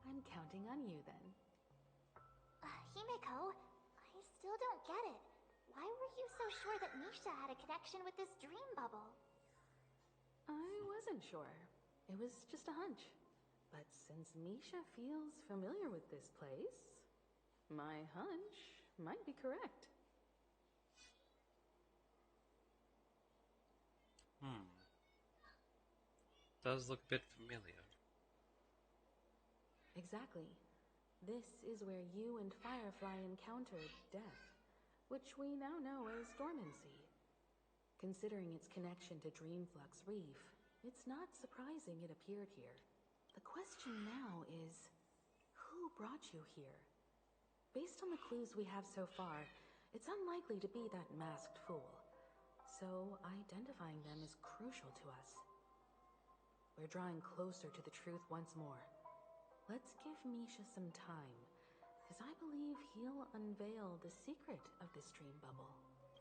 I'm counting on you then. Himeko, I still don't get it. Why were you so sure that Misha had a connection with this dream bubble? I wasn't sure. It was just a hunch. But since Misha feels familiar with this place, my hunch might be correct. Does look a bit familiar. Exactly. This is where you and Firefly encountered death, which we now know as dormancy. Considering its connection to Dreamflux Reef, it's not surprising it appeared here. The question now is, who brought you here? Based on the clues we have so far, it's unlikely to be that masked fool. So identifying them is crucial to us. We're drawing closer to the truth once more. Let's give Misha some time, as I believe he'll unveil the secret of this dream bubble.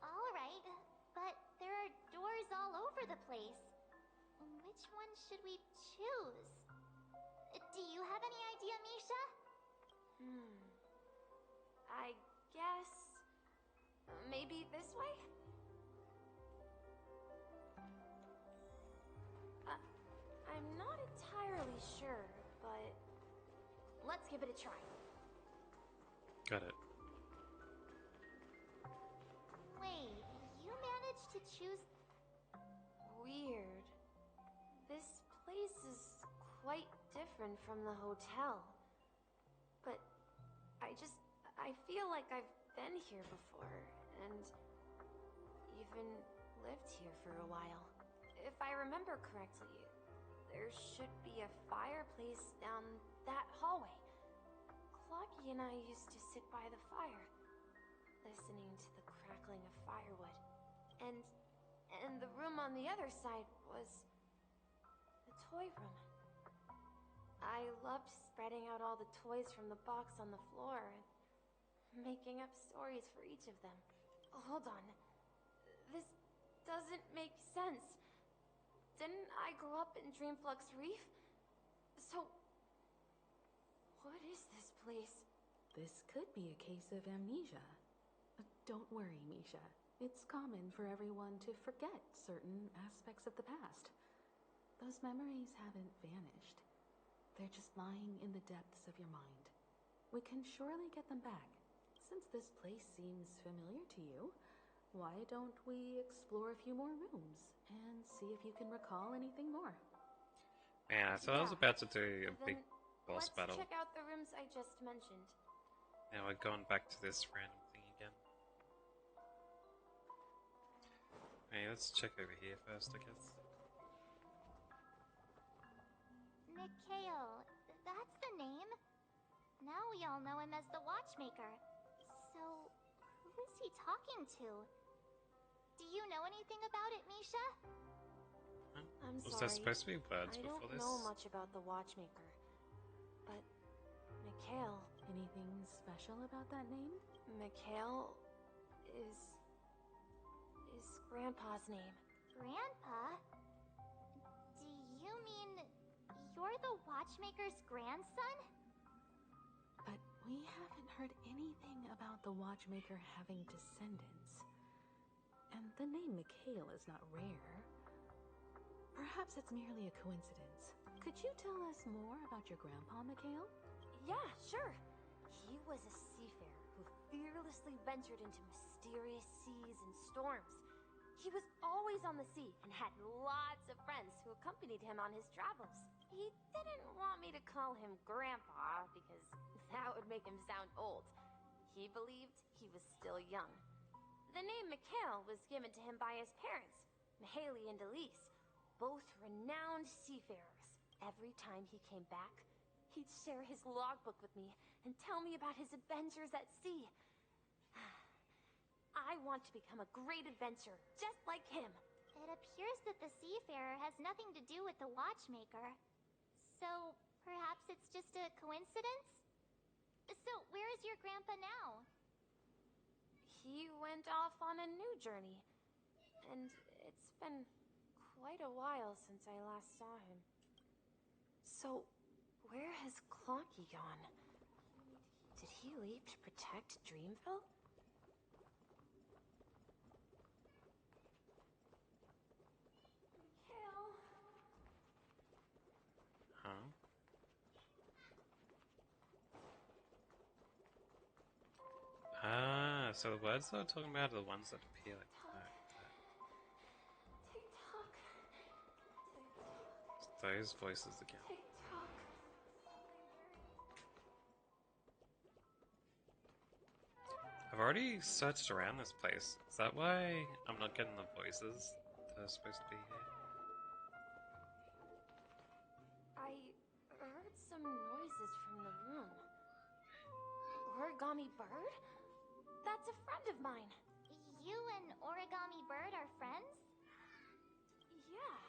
Alright, but there are doors all over the place. Which one should we choose? Do you have any idea, Misha? I guess... maybe this way? I'm not entirely sure, but... let's give it a try. Got it. Wait, you managed to choose... Weird. This place is quite different from the hotel. But I feel like I've been here before, and even lived here for a while. If I remember correctly, there should be a fireplace down that hallway. Clocky and I used to sit by the fire, listening to the crackling of firewood. And the room on the other side was the toy room. I loved spreading out all the toys from the box on the floor and making up stories for each of them. Hold on. This doesn't make sense. Didn't I grow up in Dreamflux Reef? So, what is this place? This could be a case of amnesia. Don't worry, Misha. It's common for everyone to forget certain aspects of the past. Those memories haven't vanished. They're just lying in the depths of your mind. We can surely get them back. Since this place seems familiar to you, why don't we explore a few more rooms and see if you can recall anything more? Man, I thought I was about to do a big boss battle. Let's check out the rooms I just mentioned. Now we're going back to this random thing again. Hey, let's check over here first, I guess. Mikhail, that's the name. Now we all know him as the Watchmaker. So, who is he talking to? Do you know anything about it, Misha? I'm Was sorry. there supposed to be words I before don't this? know much about the Watchmaker. But, Mikhail... Anything special about that name? Mikhail is Grandpa's name. Grandpa? Do you mean you're the Watchmaker's grandson? But we haven't heard anything about the Watchmaker having descendants. And the name Mikhail is not rare. Perhaps it's merely a coincidence. Could you tell us more about your grandpa, Mikhail? Yeah, sure. He was a seafarer who fearlessly ventured into mysterious seas and storms. He was always on the sea and had lots of friends who accompanied him on his travels. He didn't want me to call him Grandpa because that would make him sound old. He believed he was still young. The name Mikhail was given to him by his parents, Mahaley and Elise, both renowned seafarers. Every time he came back, he'd share his logbook with me and tell me about his adventures at sea. I want to become a great adventurer, just like him. It appears that the Seafarer has nothing to do with the Watchmaker. So, perhaps it's just a coincidence? So, where is your grandpa now? He went off on a new journey, and it's been quite a while since I last saw him. So, where has Clocky gone? Did he leave to protect Dreamville? Mikhail? Huh? Ah, so the words that we're talking about are the ones that appear like that. Tick-tock. It's those voices again. Tick-tock. I've I've already searched around this place. Is that why I'm not getting the voices that are supposed to be here? I heard some noises from the room. Origami Bird? That's a friend of mine. You and Origami Bird are friends? Yeah.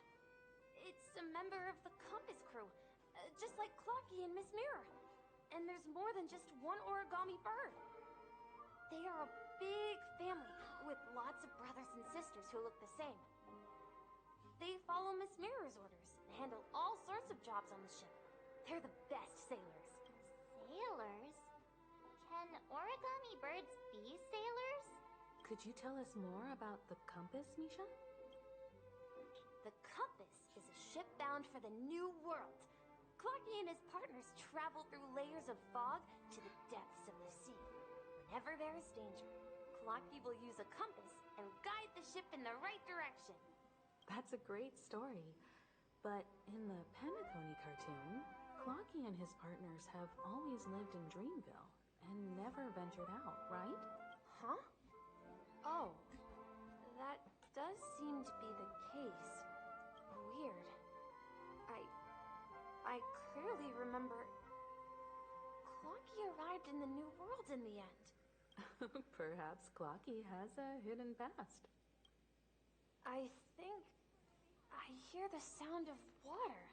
It's a member of the Compass crew, just like Clocky and Miss Mirror. And there's more than just one Origami Bird. They are a big family with lots of brothers and sisters who look the same. They follow Miss Mirror's orders and handle all sorts of jobs on the ship. They're the best sailors. Sailors? Can Origami Birds be sailors? Could you tell us more about the compass, Misha? The Compass is a ship bound for the New World. Clocky and his partners travel through layers of fog to the depths of the sea. Whenever there is danger, Clocky will use a compass and guide the ship in the right direction. That's a great story. But in the Penacony cartoon, Clocky and his partners have always lived in Dreamville and never ventured out, right? Huh? Oh, that does seem to be the case. Weird. I clearly remember Clocky arrived in the New World in the end. Perhaps Clocky has a hidden past. I think I hear the sound of water.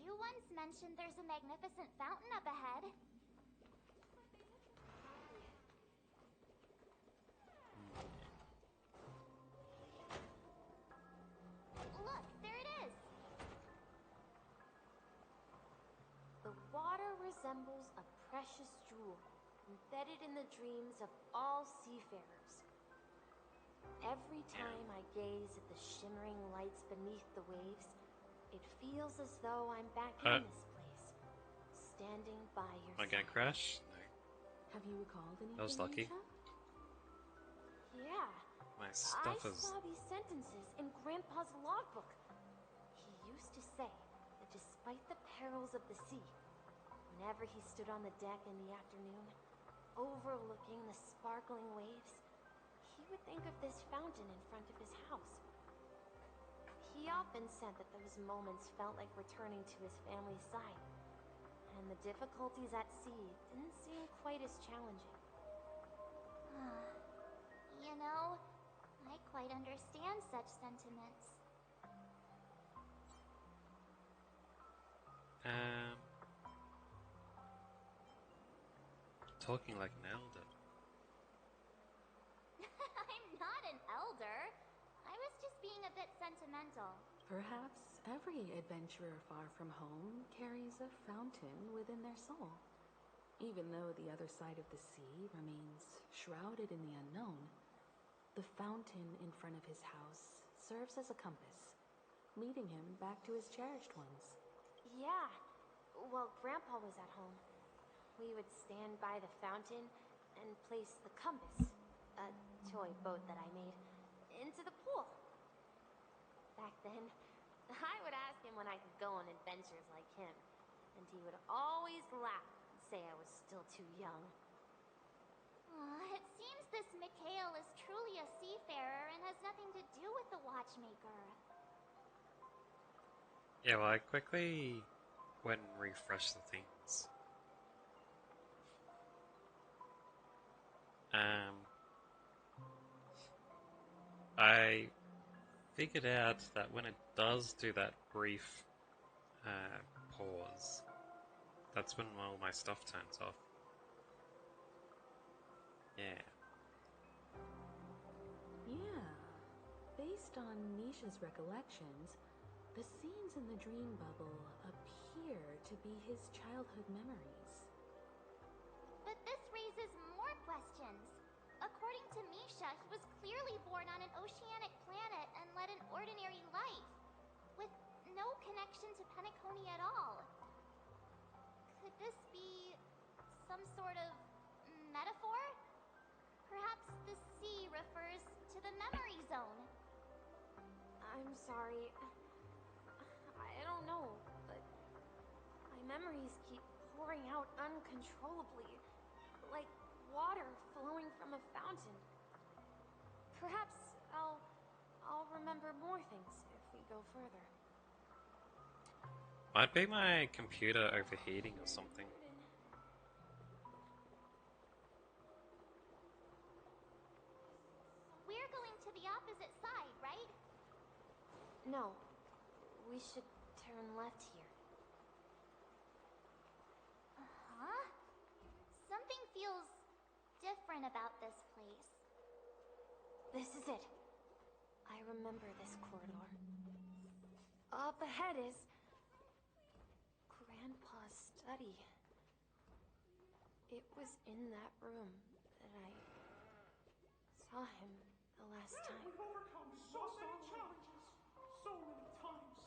You once mentioned there's a magnificent fountain up ahead. Look, there it is! The water resembles a precious jewel embedded in the dreams of all seafarers. Every time I gaze at the shimmering lights beneath the waves, it feels as though I'm back in this place, standing by your Am I gonna crash? No. Have you recalled anything, That was lucky. Misha? Yeah. My stuff I is... saw these sentences in Grandpa's logbook. He used to say that despite the perils of the sea, whenever he stood on the deck in the afternoon, overlooking the sparkling waves, he would think of this fountain in front of his house. He often said that those moments felt like returning to his family's side, and the difficulties at sea didn't seem quite as challenging. You know, I quite understand such sentiments. Talking like an elder. I'm not an elder. I was just being a bit sentimental. Perhaps every adventurer far from home carries a fountain within their soul. Even though the other side of the sea remains shrouded in the unknown, the fountain in front of his house serves as a compass, leading him back to his cherished ones. Yeah. While Grandpa was at home, we would stand by the fountain and place the compass, a toy boat that I made, into the pool. Back then, I would ask him when I could go on adventures like him, and he would always laugh and say I was still too young. It seems this Mikhail is truly a seafarer and has nothing to do with the watchmaker. Yeah, well, I quickly went and refreshed the things. I figured out that when it does do that brief pause, that's when all my stuff turns off. Yeah. Yeah. Based on Misha's recollections, the scenes in the dream bubble appear to be his childhood memories. But this raises more questions. According to Misha, he was clearly born on an oceanic planet and led an ordinary life, with no connection to Penacony at all. Could this be some sort of metaphor? Perhaps the sea refers to the memory zone. I'm sorry. I don't know, but my memories keep pouring out uncontrollably, like water flowing from a fountain. Perhaps I'll remember more things if we go further. Might be my computer overheating or something. We're going to the opposite side, right? No, we should turn left here. Huh? Something feels different about this place. This is it. I remember this corridor. Up ahead is Grandpa's study. It was in that room that I saw him the last time. We've overcome so many challenges, so many times.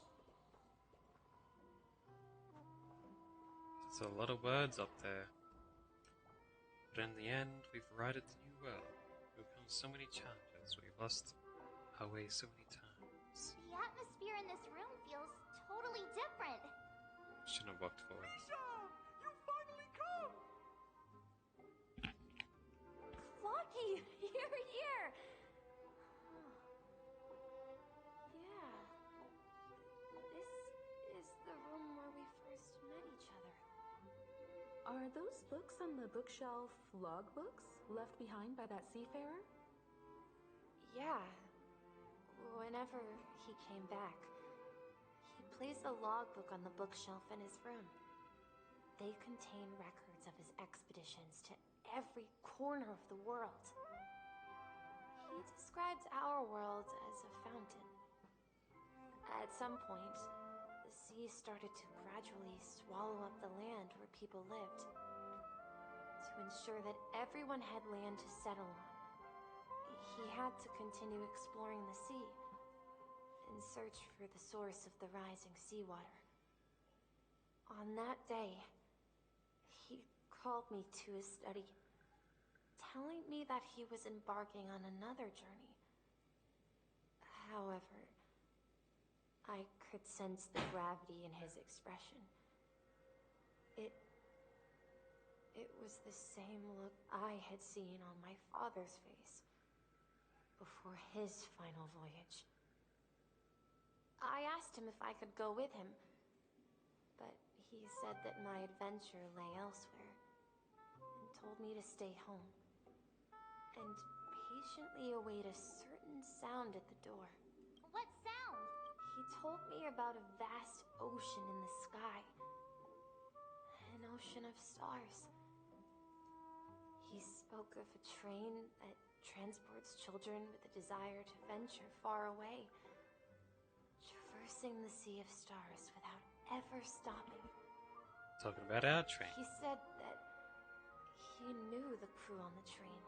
There's a lot of words up there. But in the end, we've righted the new world. We've overcome so many challenges. We've lost our way so many times. The atmosphere in this room feels totally different. Shouldn't have walked forward. You finally come! Lucky! You're here! Yeah. This is the room where we first met each other. Are those books on the bookshelf logbooks left behind by that seafarer? Yeah. Whenever he came back, he placed a logbook on the bookshelf in his room. They contain records of his expeditions to every corner of the world. He describes our world as a fountain. At some point, the sea started to gradually swallow up the land where people lived. To ensure that everyone had land to settle on, he had to continue exploring the sea and search for the source of the rising seawater. On that day, he called me to his study, telling me that he was embarking on another journey. However, I could sense the gravity in his expression. It was the same look I had seen on my father's face before his final voyage. I asked him if I could go with him, but he said that my adventure lay elsewhere and told me to stay home and patiently await a certain sound at the door. What sound? He told me about a vast ocean in the sky, an ocean of stars. He spoke of a train that transports children with a desire to venture far away, traversing the sea of stars without ever stopping. Talking about our train. He said that he knew the crew on the train,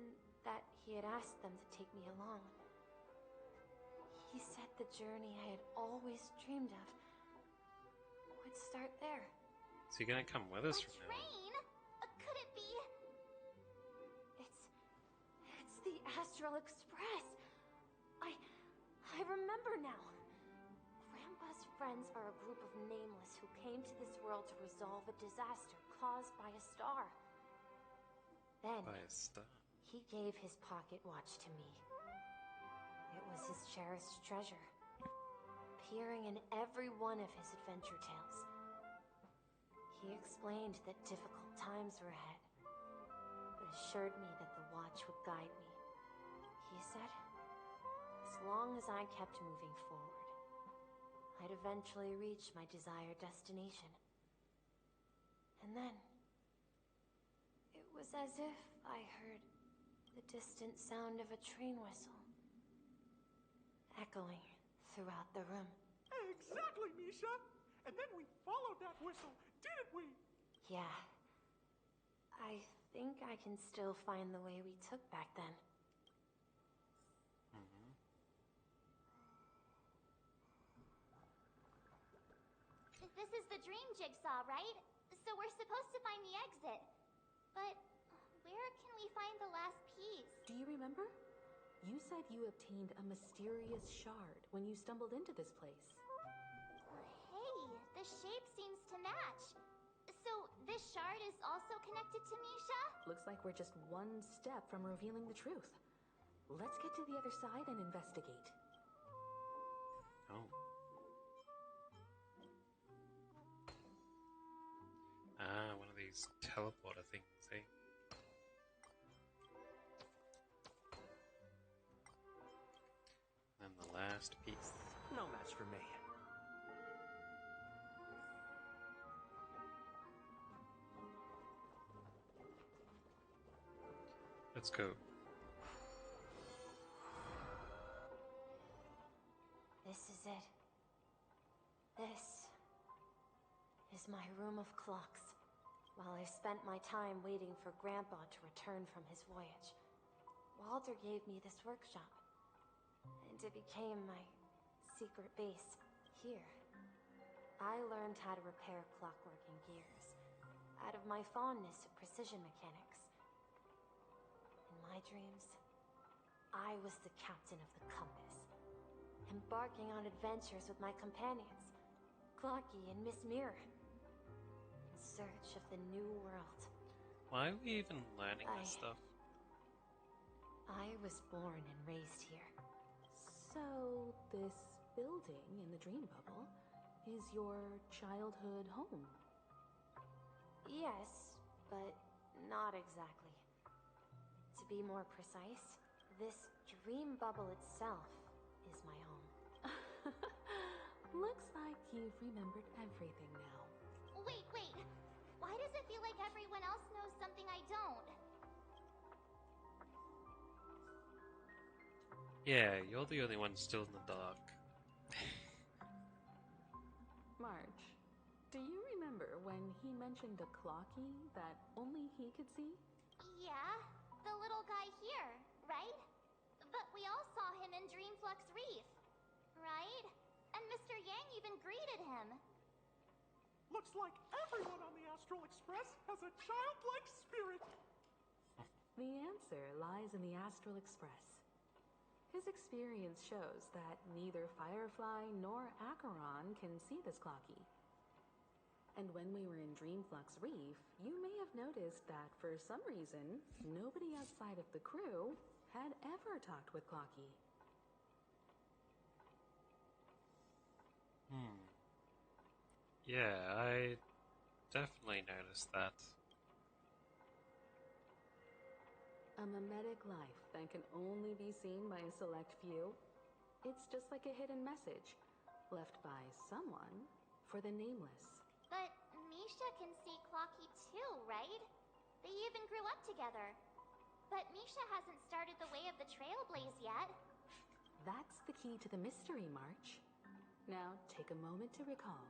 and that he had asked them to take me along. He said the journey I had always dreamed of would start there. So you're gonna come with us from now on? Train? Could it be? It's the Astral Express. I remember now. Grandpa's friends are a group of nameless who came to this world to resolve a disaster caused by a star. Then, By a star. He gave his pocket watch to me. It was his cherished treasure, appearing in every one of his adventure tales. He explained that difficult times were ahead, but assured me that the watch would guide me. He said, as long as I kept moving forward, I'd eventually reach my desired destination. And then, it was as if I heard the distant sound of a train whistle, echoing throughout the room. Exactly, Misha! And then we followed that whistle, didn't we? Yeah. I think I can still find the way we took back then. This is the dream jigsaw, right? So we're supposed to find the exit. But where can we find the last piece? Do you remember? You said you obtained a mysterious shard when you stumbled into this place. Hey, the shape seems to match. So this shard is also connected to Misha? Looks like we're just one step from revealing the truth. Let's get to the other side and investigate. Oh. Ah, one of these teleporter things, eh? And the last piece. No match for me. Let's go. This is it. This is my room of clocks. While I spent my time waiting for Grandpa to return from his voyage, Walter gave me this workshop, and it became my secret base here. I learned how to repair clockworking gears out of my fondness of precision mechanics. In my dreams, I was the captain of the compass, embarking on adventures with my companions, Clocky and Miss Mirror, in search of the new world. Why are we even learning this stuff? I was born and raised here. So, this building in the dream bubble is your childhood home? Yes, but not exactly. To be more precise, this dream bubble itself is my home. Looks like you've remembered everything now. Wait. Why does it feel like everyone else knows something I don't? Yeah, you're the only one still in the dark. Marge, do you remember when he mentioned a clocky that only he could see? Yeah, the little guy here, right? But we all saw him in Dreamflux Reef, right? And Mr. Yang even greeted him. Looks like everyone on the Astral Express has a childlike spirit. The answer lies in the Astral Express. His experience shows that neither Firefly nor Acheron can see this clocky. And when we were in Dreamflux Reef, you may have noticed that for some reason, nobody outside of the crew had ever talked with Clocky. Yeah, I definitely noticed that. A mimetic life that can only be seen by a select few. It's just like a hidden message left by someone for the nameless. But Misha can see Clocky too, right? They even grew up together. But Misha hasn't started the way of the Trailblaze yet. That's the key to the mystery, March. Now, take a moment to recall.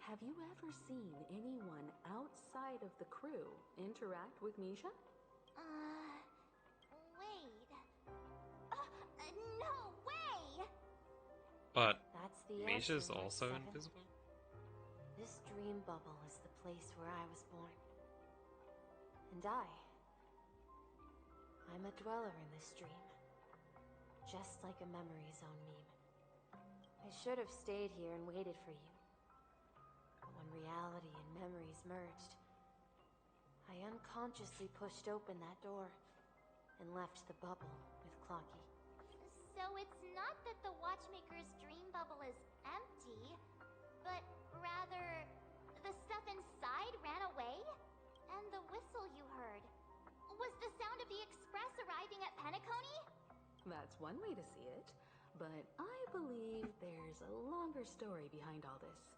Have you ever seen anyone outside of the crew interact with Misha? Wait. No way! But That's the Misha's answer, also Mark 7. invisible? This dream bubble is the place where I was born. And I'm a dweller in this dream. Just like a memory zone meme. I should have stayed here and waited for you. But when reality and memories merged, I unconsciously pushed open that door and left the bubble with Clocky. So it's not that the Watchmaker's dream bubble is empty, but rather the stuff inside ran away? And the whistle you heard was the sound of the Express arriving at Penacony? That's one way to see it, but I believe there's a longer story behind all this.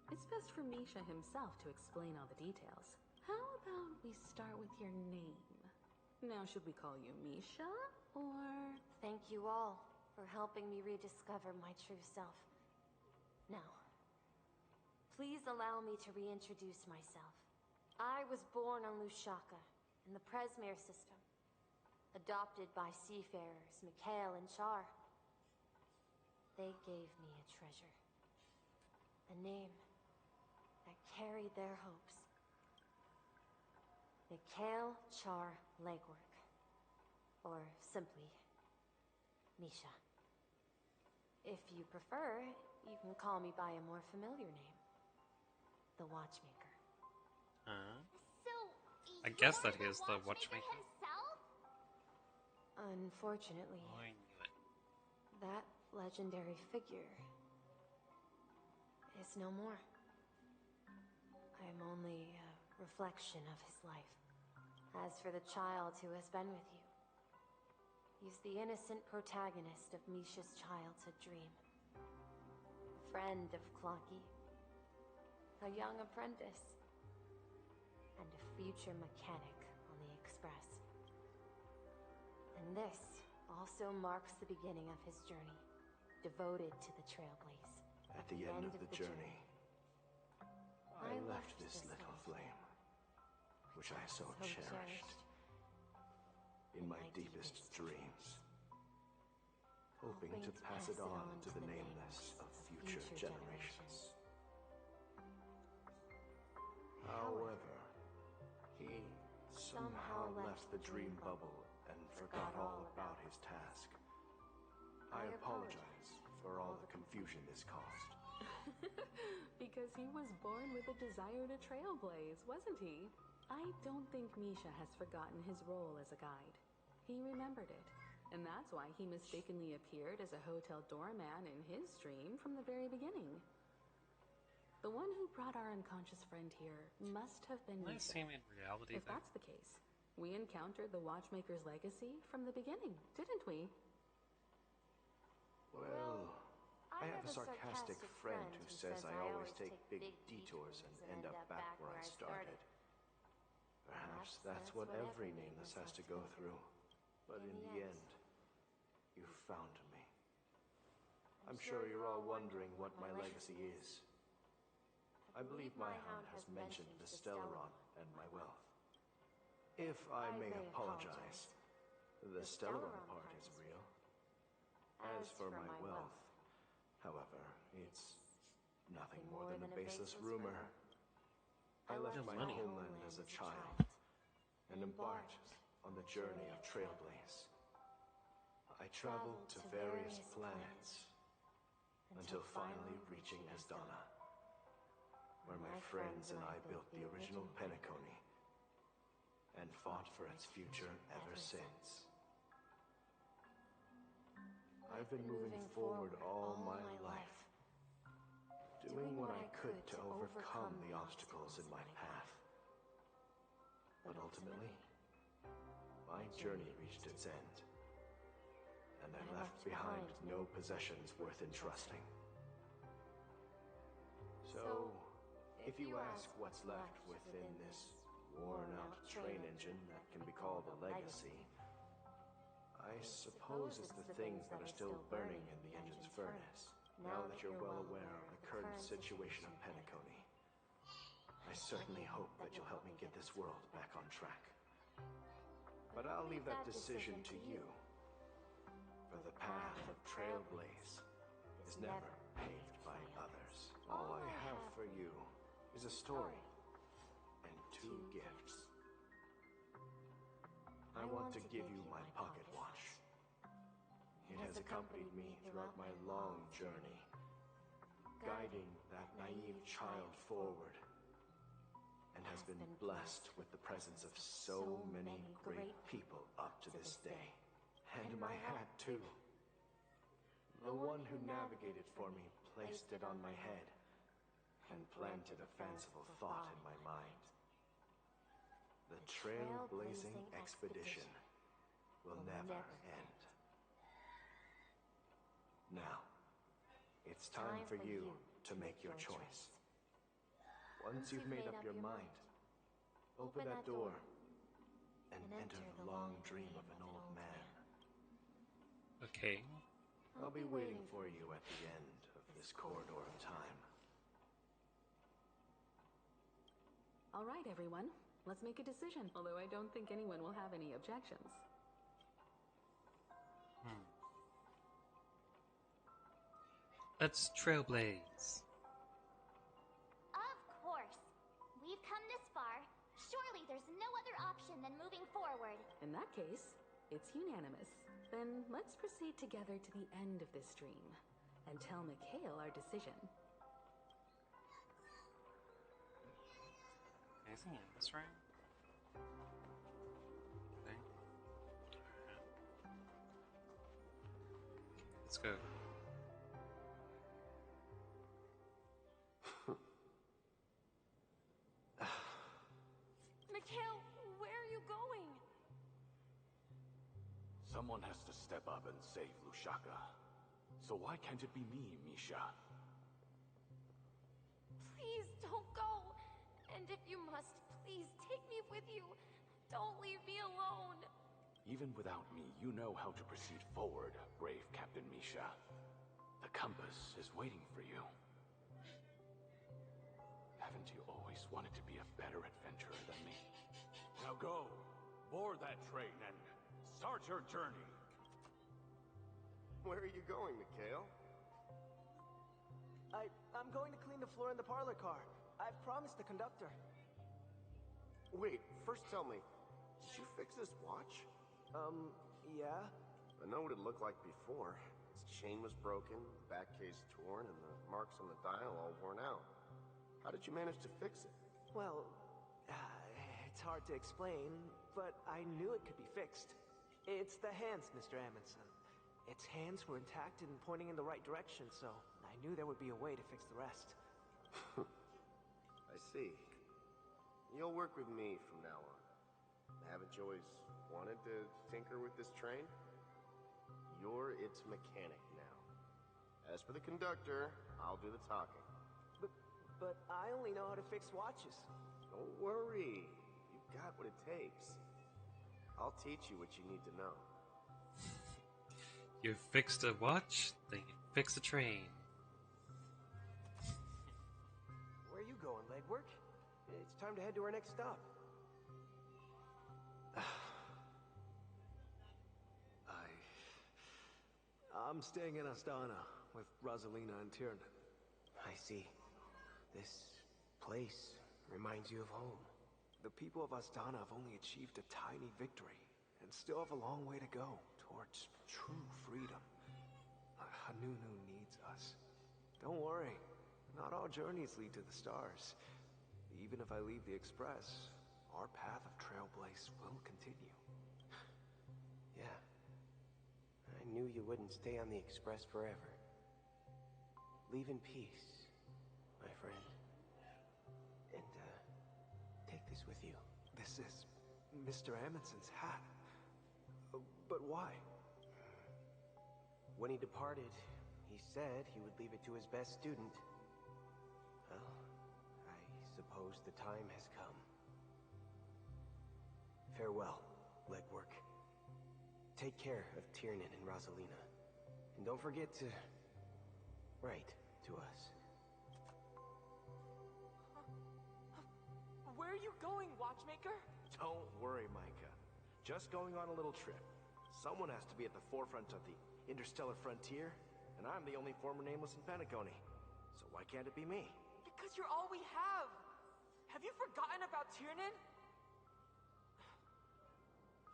It's best for Misha himself to explain all the details. How about we start with your name? Now, should we call you Misha, or... Thank you all for helping me rediscover my true self. Now, please allow me to reintroduce myself. I was born on Lushaka, in the Presmere system, adopted by seafarers Mikhail and Char. They gave me a treasure, a name that carried their hopes. Mikhail Char Legwork, or simply Misha. If you prefer, you can call me by a more familiar name, the Watchmaker. So, I you're guess that the is the watchmaker watchmaker. himself? Unfortunately, Oh, I knew it. that legendary figure is no more. I am only a reflection of his life. As for the child who has been with you, he's the innocent protagonist of Misha's childhood dream. A friend of Clonky, a young apprentice, and a future mechanic on the Express. And this also marks the beginning of his journey, devoted to the Trailblaze. At the end of the journey, I left this little flame, which I so cherished, in my deepest dreams, hoping to pass it on to the nameless of future generations. However, he somehow left the dream bubble and forgot all about his task. I apologize for all the confusion this caused. Because he was born with a desire to trailblaze, wasn't he? I don't think Misha has forgotten his role as a guide. He remembered it, and that's why he mistakenly appeared as a hotel doorman in his dream from the very beginning. The one who brought our unconscious friend here must have been I Misha. see him in reality, If that's the case, we encountered the Watchmaker's legacy from the beginning, didn't we? Well, I have a sarcastic friend who says I always take big detours and end up back where I started. Perhaps that's what every nameless has to go through. But in the end, you found me. I'm sure you're all wondering what my legacy is. I believe my hound has mentioned the Stellaron and my wealth. If I may apologize, the Stellaron part is real. As for my wealth, however, it's nothing more than a baseless rumor. I left my homeland as a child and embarked on the journey of Trailblaze. I traveled to various planets until finally reaching Asdana, where my friends and I built the original Penacony and fought for its future ever since. I've been moving forward all my life, doing what I could to overcome the obstacles in my path. But ultimately, my journey reached its end, and I left behind no possessions worth entrusting. So, if you ask what's left within this worn-out train engine that can be called a legacy, I suppose it's the things that are still burning in the engine's furnace, now that you're well aware of the current situation of Penacony. I certainly hope that you'll help me get this world back on track. But I'll leave that decision to you, for the path of Trailblaze is never paved by others. All I have for you is a story and 2 gifts. I want to give you my pocket watch. It has accompanied me throughout my long journey, guiding that naive child forward, and has been blessed with the presence of so many great people up to this day. And my hat, too. The one who navigated for me placed it on my head and planted a fanciful thought in my mind. The trailblazing expedition will never end. Now, it's time for you to make your choice. Once you've made up your mind, open that door and enter the long dream of an old man. Okay. I'll be waiting for you at the end of this corridor of time. All right, everyone. Let's make a decision, although I don't think anyone will have any objections. Let's trailblaze. Of course. We've come this far. Surely there's no other option than moving forward. In that case, it's unanimous. Then let's proceed together to the end of this dream and tell Mikhail our decision. Is he in this room? Thing? Alright. Let's go. Mikhail, where are you going? Someone has to step up and save Lushaka. So why can't it be me, Misha? Please don't go. And if you must, please take me with you. Don't leave me alone. Even without me, you know how to proceed forward, brave Captain Misha. The compass is waiting for you. Haven't you always wanted to be a better adventurer than me? Now go, board that train and start your journey. Where are you going, Mikhail? I'm going to clean the floor in the parlor car. I've promised the conductor. Wait, first tell me, did you fix this watch? Yeah? I know what it looked like before. Its chain was broken, the back case torn, and the marks on the dial all worn out. How did you manage to fix it? Well, it's hard to explain, but I knew it could be fixed. It's the hands, Mr. Amundsen. Its hands were intact and pointing in the right direction, so I knew there would be a way to fix the rest. I see. You'll work with me from now on. Haven't you always wanted to tinker with this train? You're its mechanic now. As for the conductor, I'll do the talking. But I only know how to fix watches. Don't worry. You've got what it takes. I'll teach you what you need to know. You fixed a watch, then you fix a train. Where are you going, legwork? It's time to head to our next stop. I'm staying in Astana with Rosalina and Tiernan. I see. This place reminds you of home. The people of Astana have only achieved a tiny victory and still have a long way to go towards true freedom. Hanunu needs us. Don't worry, not all journeys lead to the stars. Even if I leave the Express, our path of trailblaze will continue. Yeah. I knew you wouldn't stay on the Express forever. Leave in peace, my friend. And, take this with you. This is Mr. Amundsen's hat. But why? When he departed, he said he would leave it to his best student. Well, I suppose the time has come. Farewell, legwork. Take care of Tiernan and Rosalina. And don't forget to write to us. Where are you going, watchmaker? Don't worry, Micah. Just going on a little trip. Someone has to be at the forefront of the interstellar frontier, and I'm the only former nameless in Penacony. So why can't it be me? Because you're all we have. Have you forgotten about Tiernan?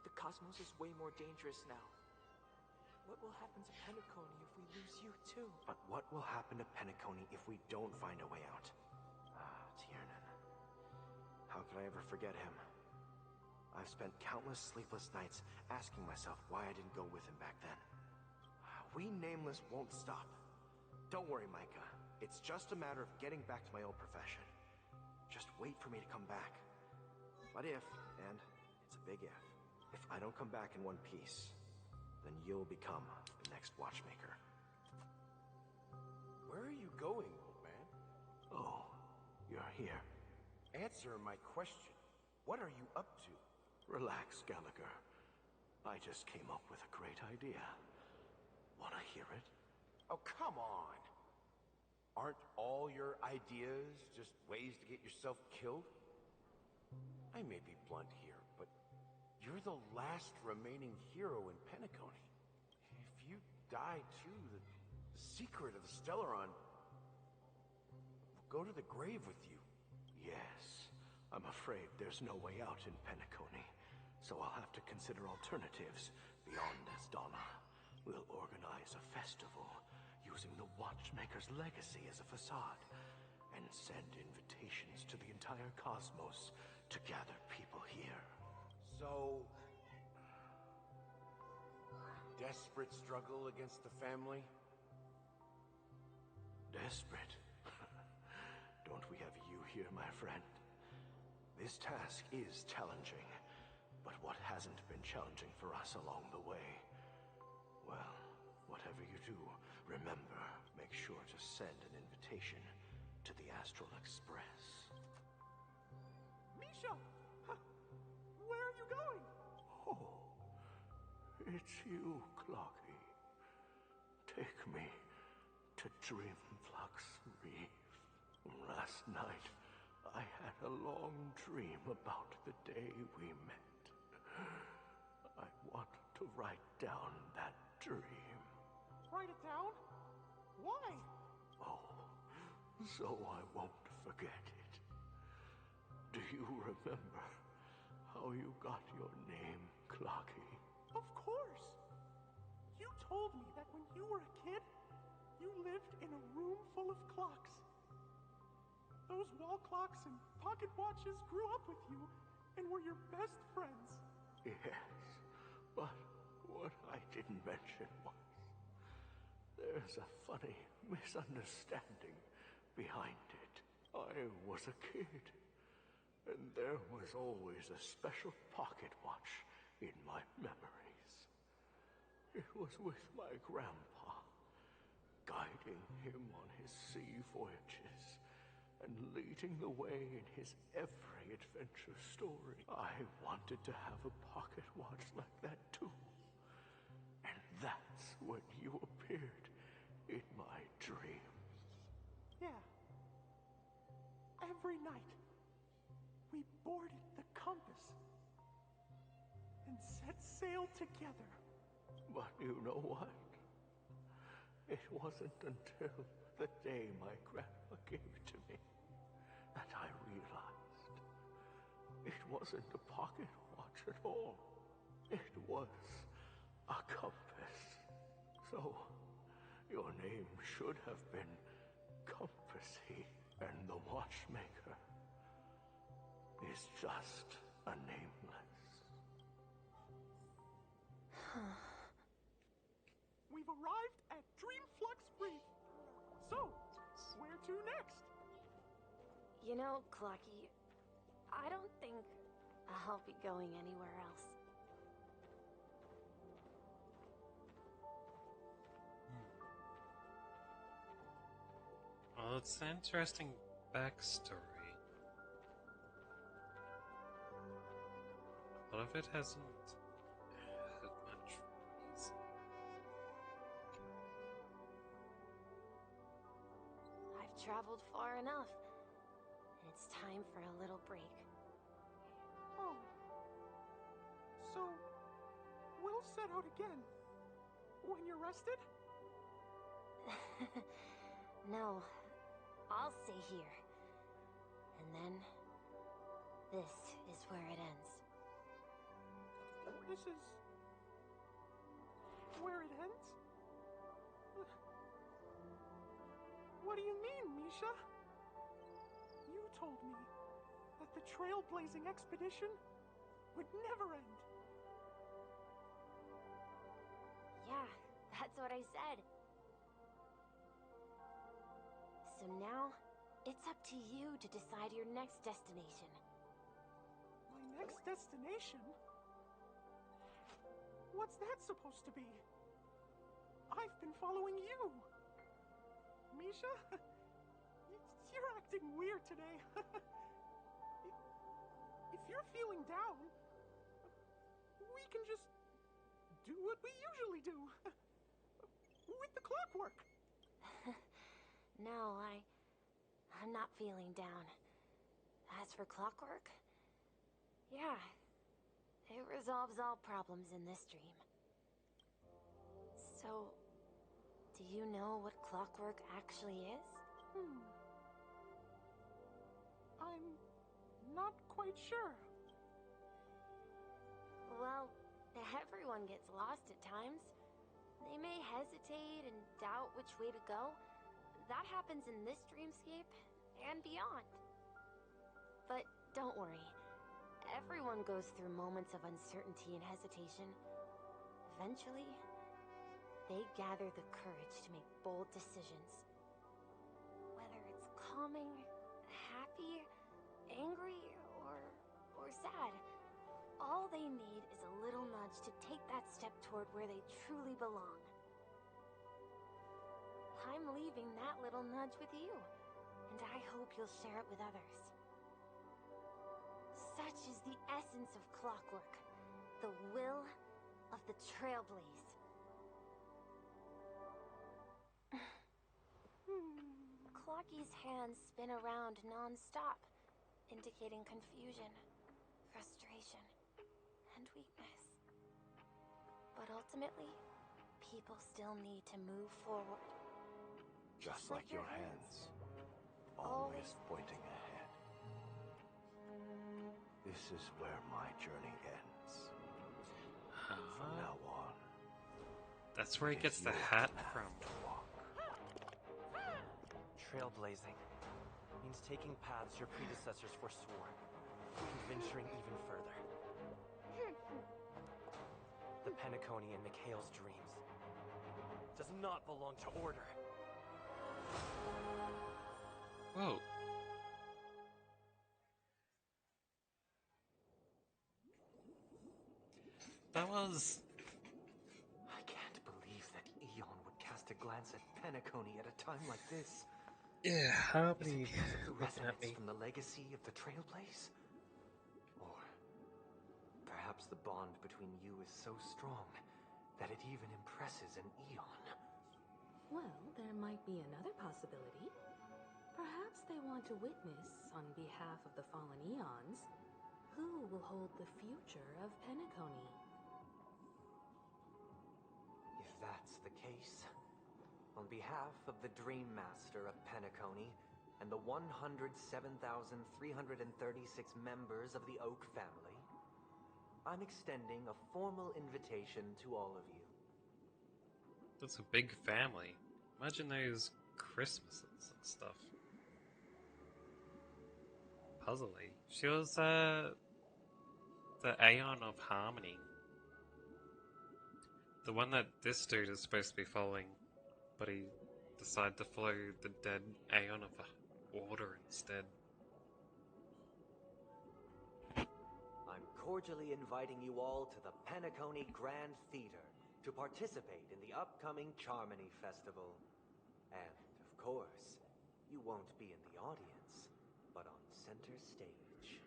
The cosmos is way more dangerous now. What will happen to Penacony if we lose you too? But what will happen to Penacony if we don't find a way out? Ah, Tiernan. How could I ever forget him? I've spent countless sleepless nights asking myself why I didn't go with him back then. We Nameless won't stop. Don't worry, Micah. It's just a matter of getting back to my old profession. Just wait for me to come back. But if, and it's a big if I don't come back in one piece, then you'll become the next watchmaker. Where are you going, old man? Oh, you're here. Answer my question. What are you up to? Relax, Gallagher. I just came up with a great idea. Wanna hear it? Oh, come on. Aren't all your ideas just ways to get yourself killed? I may be blunt here, but you're the last remaining hero in Penacony. If you die too, the secret of the Stellaron will go to the grave with you. Yes, I'm afraid there's no way out in Penacony, so I'll have to consider alternatives beyond Astana. We'll organize a festival using the Watchmaker's legacy as a facade, and send invitations to the entire cosmos to gather people here. So, desperate struggle against the family? Desperate? Don't we have you here, my friend? This task is challenging, but what hasn't been challenging for us along the way? Well, whatever you do, remember, make sure to send an invitation to the Astral Express. Misha! Where are you going? Oh, it's you, Clocky. Take me to Dreamflux Reef. Last night, I had a long dream about the day we met. I want to write down that dream. Write it down? Why? Oh, so I won't forget it. Do you remember how you got your name, Clocky? Of course! You told me that when you were a kid, you lived in a room full of clocks. Those wall clocks and pocket watches grew up with you and were your best friends. Yes, but what I didn't mention was there's a funny misunderstanding behind it. I was a kid, and there was always a special pocket watch in my memories. It was with my grandpa, guiding him on his sea voyages and leading the way in his every adventure story. I wanted to have a pocket watch like that too. And that's when you appeared in my dreams. Yeah. Every night, we boarded the compass and set sail together. But you know what? It wasn't until the day my grandpa gave it to me that I realized it wasn't a pocket watch at all. It was a compass. So, your name should have been Compassy, and the watchmaker is just a nameless. We've arrived at Dreamflux Reef. So, where to next? You know, Clocky, I don't think I'll be going anywhere else. Well, it's an interesting backstory. A lot of it hasn't had much reason. I've traveled far enough. It's time for a little break. Oh. So, we'll set out again. When you're rested? No, I'll stay here. And then, this is where it ends. This is... where it ends? What do you mean, Misha? You told me that the trailblazing expedition would never end. Yeah, that's what I said. So now, it's up to you to decide your next destination. My next destination? What's that supposed to be? I've been following you. Misha? You're acting weird today. If you're feeling down, we can just do what we usually do. With the clockwork. No, I'm not feeling down. As for clockwork, yeah, it resolves all problems in this dream. So, do you know what clockwork actually is? I'm not quite sure. Well, everyone gets lost at times. They may hesitate and doubt which way to go. That happens in this dreamscape and beyond. But don't worry. Everyone goes through moments of uncertainty and hesitation. Eventually, they gather the courage to make bold decisions. Whether it's calming, happy, angry, or sad, all they need is a little nudge to take that step toward where they truly belong. I'm leaving that little nudge with you, and I hope you'll share it with others. Such is the essence of clockwork, the will of the Trailblaze. Clocky's hands spin around non-stop, indicating confusion, frustration, and weakness. But ultimately, people still need to move forward. Just like your hands, always pointing ahead. This is where my journey ends. From now on, that's where he gets the hat from. Trailblazing means taking paths your predecessors forswore, and venturing even further. The Penacony in Mikhail's dreams does not belong to Order. Whoa. That was... I can't believe that Eon would cast a glance at Penacony at a time like this. Yeah, Harmony Is it because of the looking at resonance me. from the legacy of the Trailblaze? Or perhaps the bond between you is so strong that it even impresses an Eon. Well, there might be another possibility. Perhaps they want to witness, on behalf of the fallen Eons, who will hold the future of Penacony. If that's the case, on behalf of the Dream Master of Penacony and the 107,336 members of the Oak family, I'm extending a formal invitation to all of you. That's a big family. Imagine those Christmases and stuff. Puzzly. She was the Aeon of Harmony. The one that this dude is supposed to be following, but he decided to follow the dead Aeon of Order instead. I'm cordially inviting you all to the Penacony Grand Theater to participate in the upcoming Charmony Festival. And, of course, you won't be in the audience, but on center stage.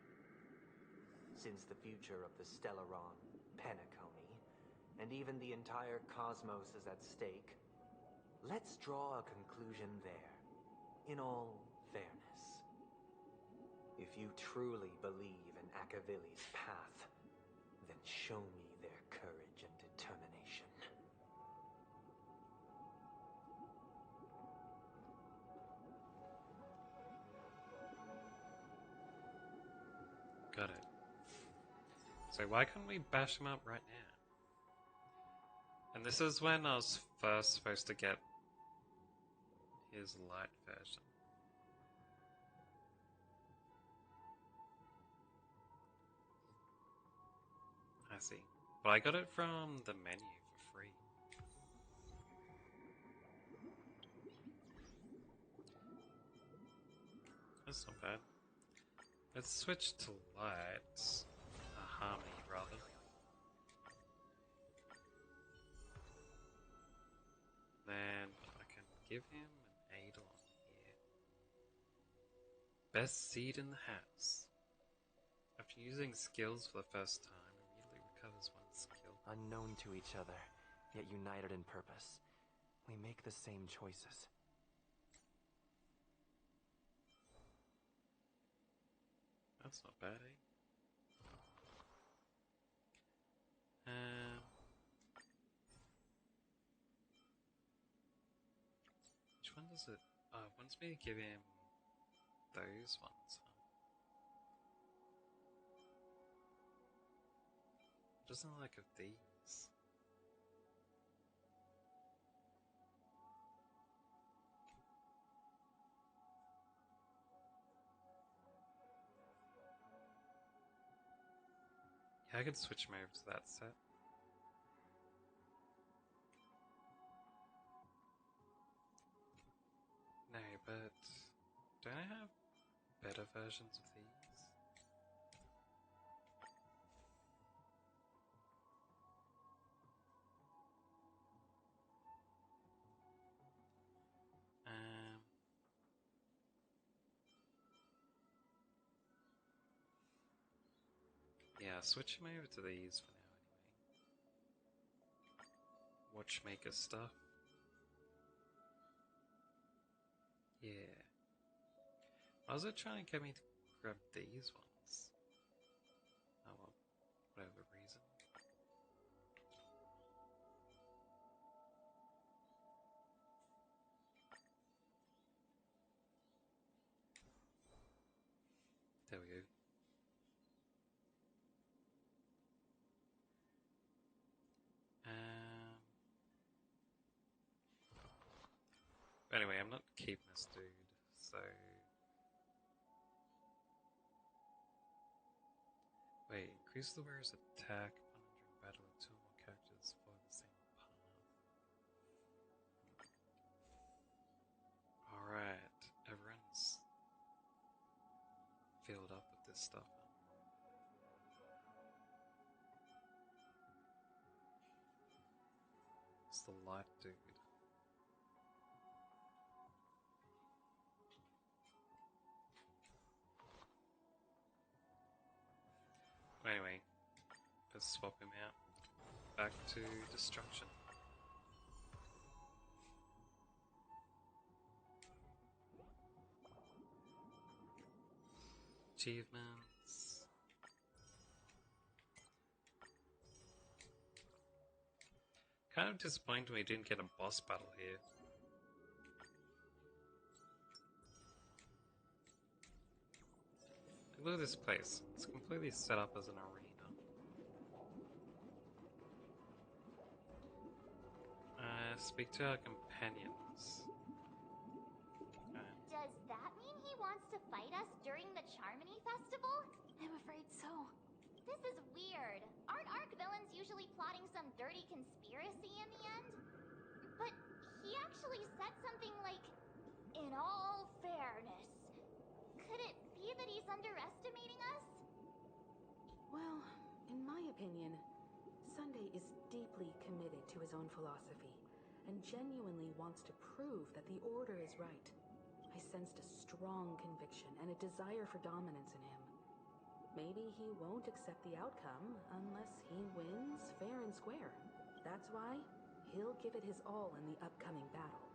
Since the future of the Stellaron, Penacony, and even the entire cosmos is at stake, let's draw a conclusion there, in all fairness. If you truly believe in Akavili's path, then show me their courage and determination. Got it. So why couldn't we bash him up right now? And this is when I was first supposed to get his light version. I see. But I got it from the menu for free. That's not bad. Let's switch to light. Harmony, rather. Then I can give him an Eidolon here. Best seed in the house. After using skills for the first time, immediately recovers one skill. Unknown to each other, yet united in purpose, we make the same choices. That's not bad, eh? Which one does it? It wants me to give him those ones, huh? Doesn't like of these. Yeah, I could switch him over to that set. No, but don't I have better versions of these? Yeah, switch him over to these for now anyway. Watchmaker stuff. Yeah. Why was it trying to get me to grab these ones? Oh well, whatever reason. There we go. Anyway, I'm not keeping this dude, so... Wait, increase the wearer's attack upon entering battle with 2 or more characters follow the same path. Alright, everyone's filled up with this stuff. It's the light dude. Anyway, let's swap him out. Back to destruction. Achievements. Kind of disappointed we didn't get a boss battle here. Look at this place. It's completely set up as an arena. Speak to our companions. Does that mean he wants to fight us during the Charmony Festival? I'm afraid so. This is weird. Aren't Arc villains usually plotting some dirty conspiracy in the end? But he actually said something like, "In all fairness." Could it be that he's underestimating us? Well, in my opinion, Sunday is deeply committed to his own philosophy and genuinely wants to prove that the Order is right. I sensed a strong conviction and a desire for dominance in him. Maybe he won't accept the outcome unless he wins fair and square. That's why he'll give it his all in the upcoming battle.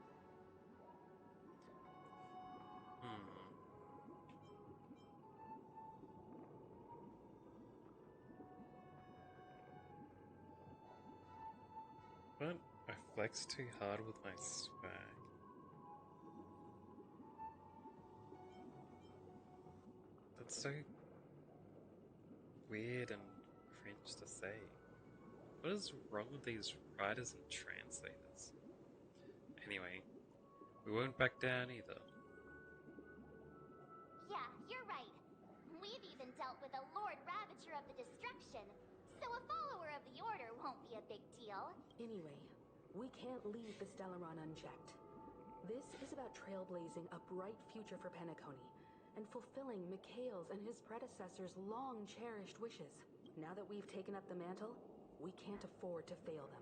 But I flex too hard with my swag. That's so weird and cringe to say. What is wrong with these writers and translators? Anyway, we won't back down either. Yeah, you're right. We've even dealt with a Lord Ravager of the Destruction, so a follower of the Order won't be a big deal. Anyway, we can't leave the Stellaron unchecked. This is about trailblazing a bright future for Penacony and fulfilling Mikhail's and his predecessors' long-cherished wishes. Now that we've taken up the mantle, we can't afford to fail them.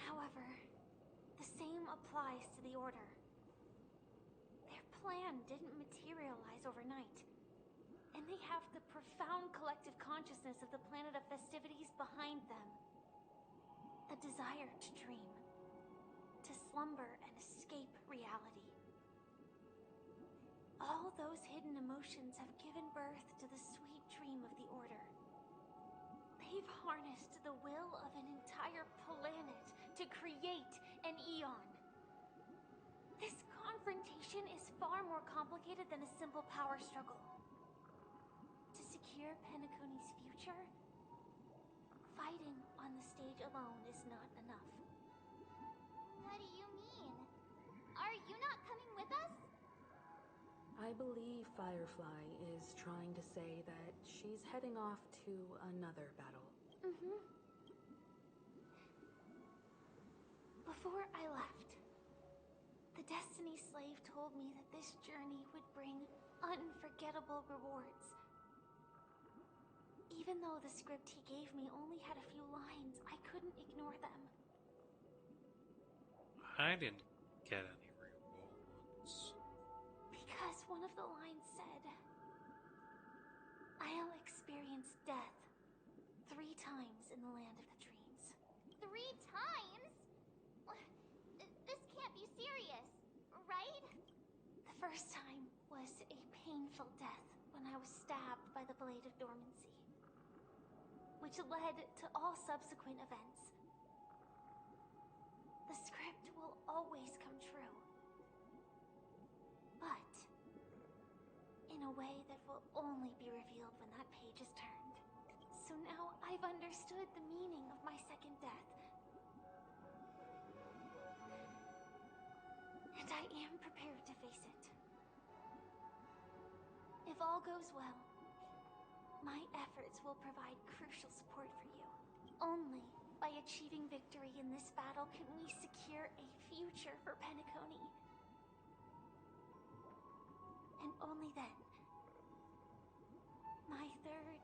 However, the same applies to the Order. Their plan didn't materialize overnight, and they have the profound collective consciousness of the planet of festivities behind them. A desire to dream, to slumber and escape reality. All those hidden emotions have given birth to the sweet dream of the Order. They've harnessed the will of an entire planet to create an eon. This confrontation is far more complicated than a simple power struggle. To secure Penacony's future, fighting on the stage alone is not enough. What do you mean? Are you not coming with us? I believe Firefly is trying to say that she's heading off to another battle. Mm-hmm. Before I left, the Destiny Slave told me that this journey would bring unforgettable rewards. Even though the script he gave me only had a few lines, I couldn't ignore them. I didn't get any rewards. Because one of the lines said, I'll experience death 3 times in the land of the dreams. 3 times? This can't be serious, right? The first time was a painful death when I was stabbed by the Blade of Dormancy, which led to all subsequent events. The script will always come true, but in a way that will only be revealed when that page is turned. So now I've understood the meaning of my second death. And I am prepared to face it. If all goes well, my efforts will provide crucial support for you. Only by achieving victory in this battle can we secure a future for Penacony. And only then, my third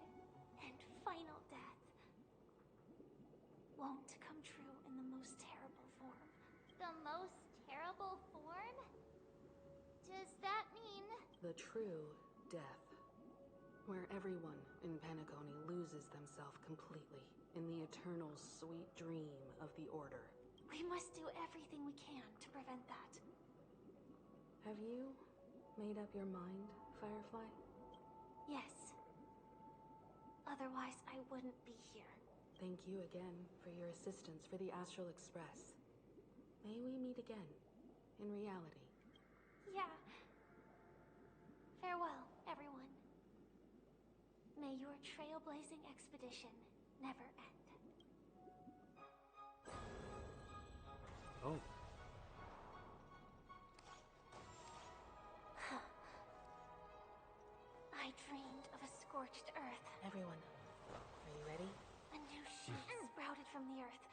and final death won't come true in the most terrible form. The most terrible form? Does that mean... The true death, where everyone in Penacony loses themselves completely in the eternal sweet dream of the Order. We must do everything we can to prevent that. Have you made up your mind, Firefly? Yes. Otherwise, I wouldn't be here. Thank you again for your assistance for the Astral Express. May we meet again, in reality. Yeah. Farewell, everyone. May your trailblazing expedition never end. Oh. I dreamed of a scorched earth. Everyone, are you ready? A new shoot sprouted from the earth.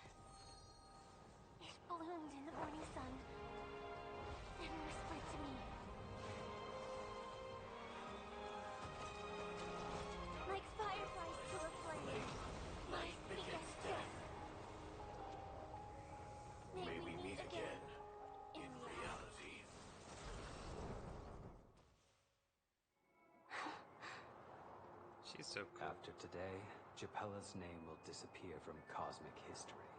It bloomed in the morning sun and whispered to me. Like fireflies to a flame, my biggest death. May we meet again in reality. She's so cool. After today, Japella's name will disappear from cosmic history,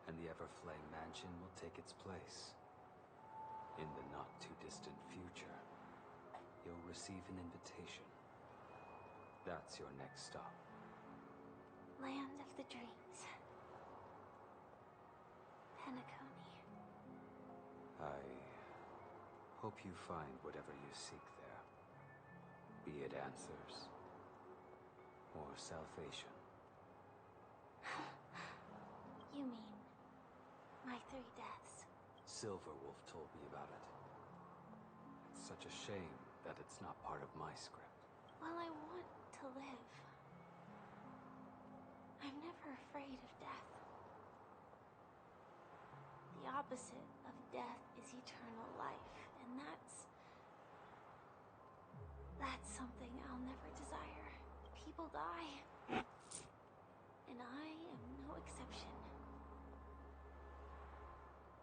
and the Everflame Mansion will take its place. In the not-too-distant future, you'll receive an invitation. That's your next stop. Land of the dreams. Penacony. I hope you find whatever you seek there. Be it answers or salvation. You mean my 3 deaths? Silverwolf told me about it. It's such a shame that it's not part of my script. Well, I want to live. I'm never afraid of death. The opposite of death is eternal life, and that's something I'll never desire. People die, and I am no exception.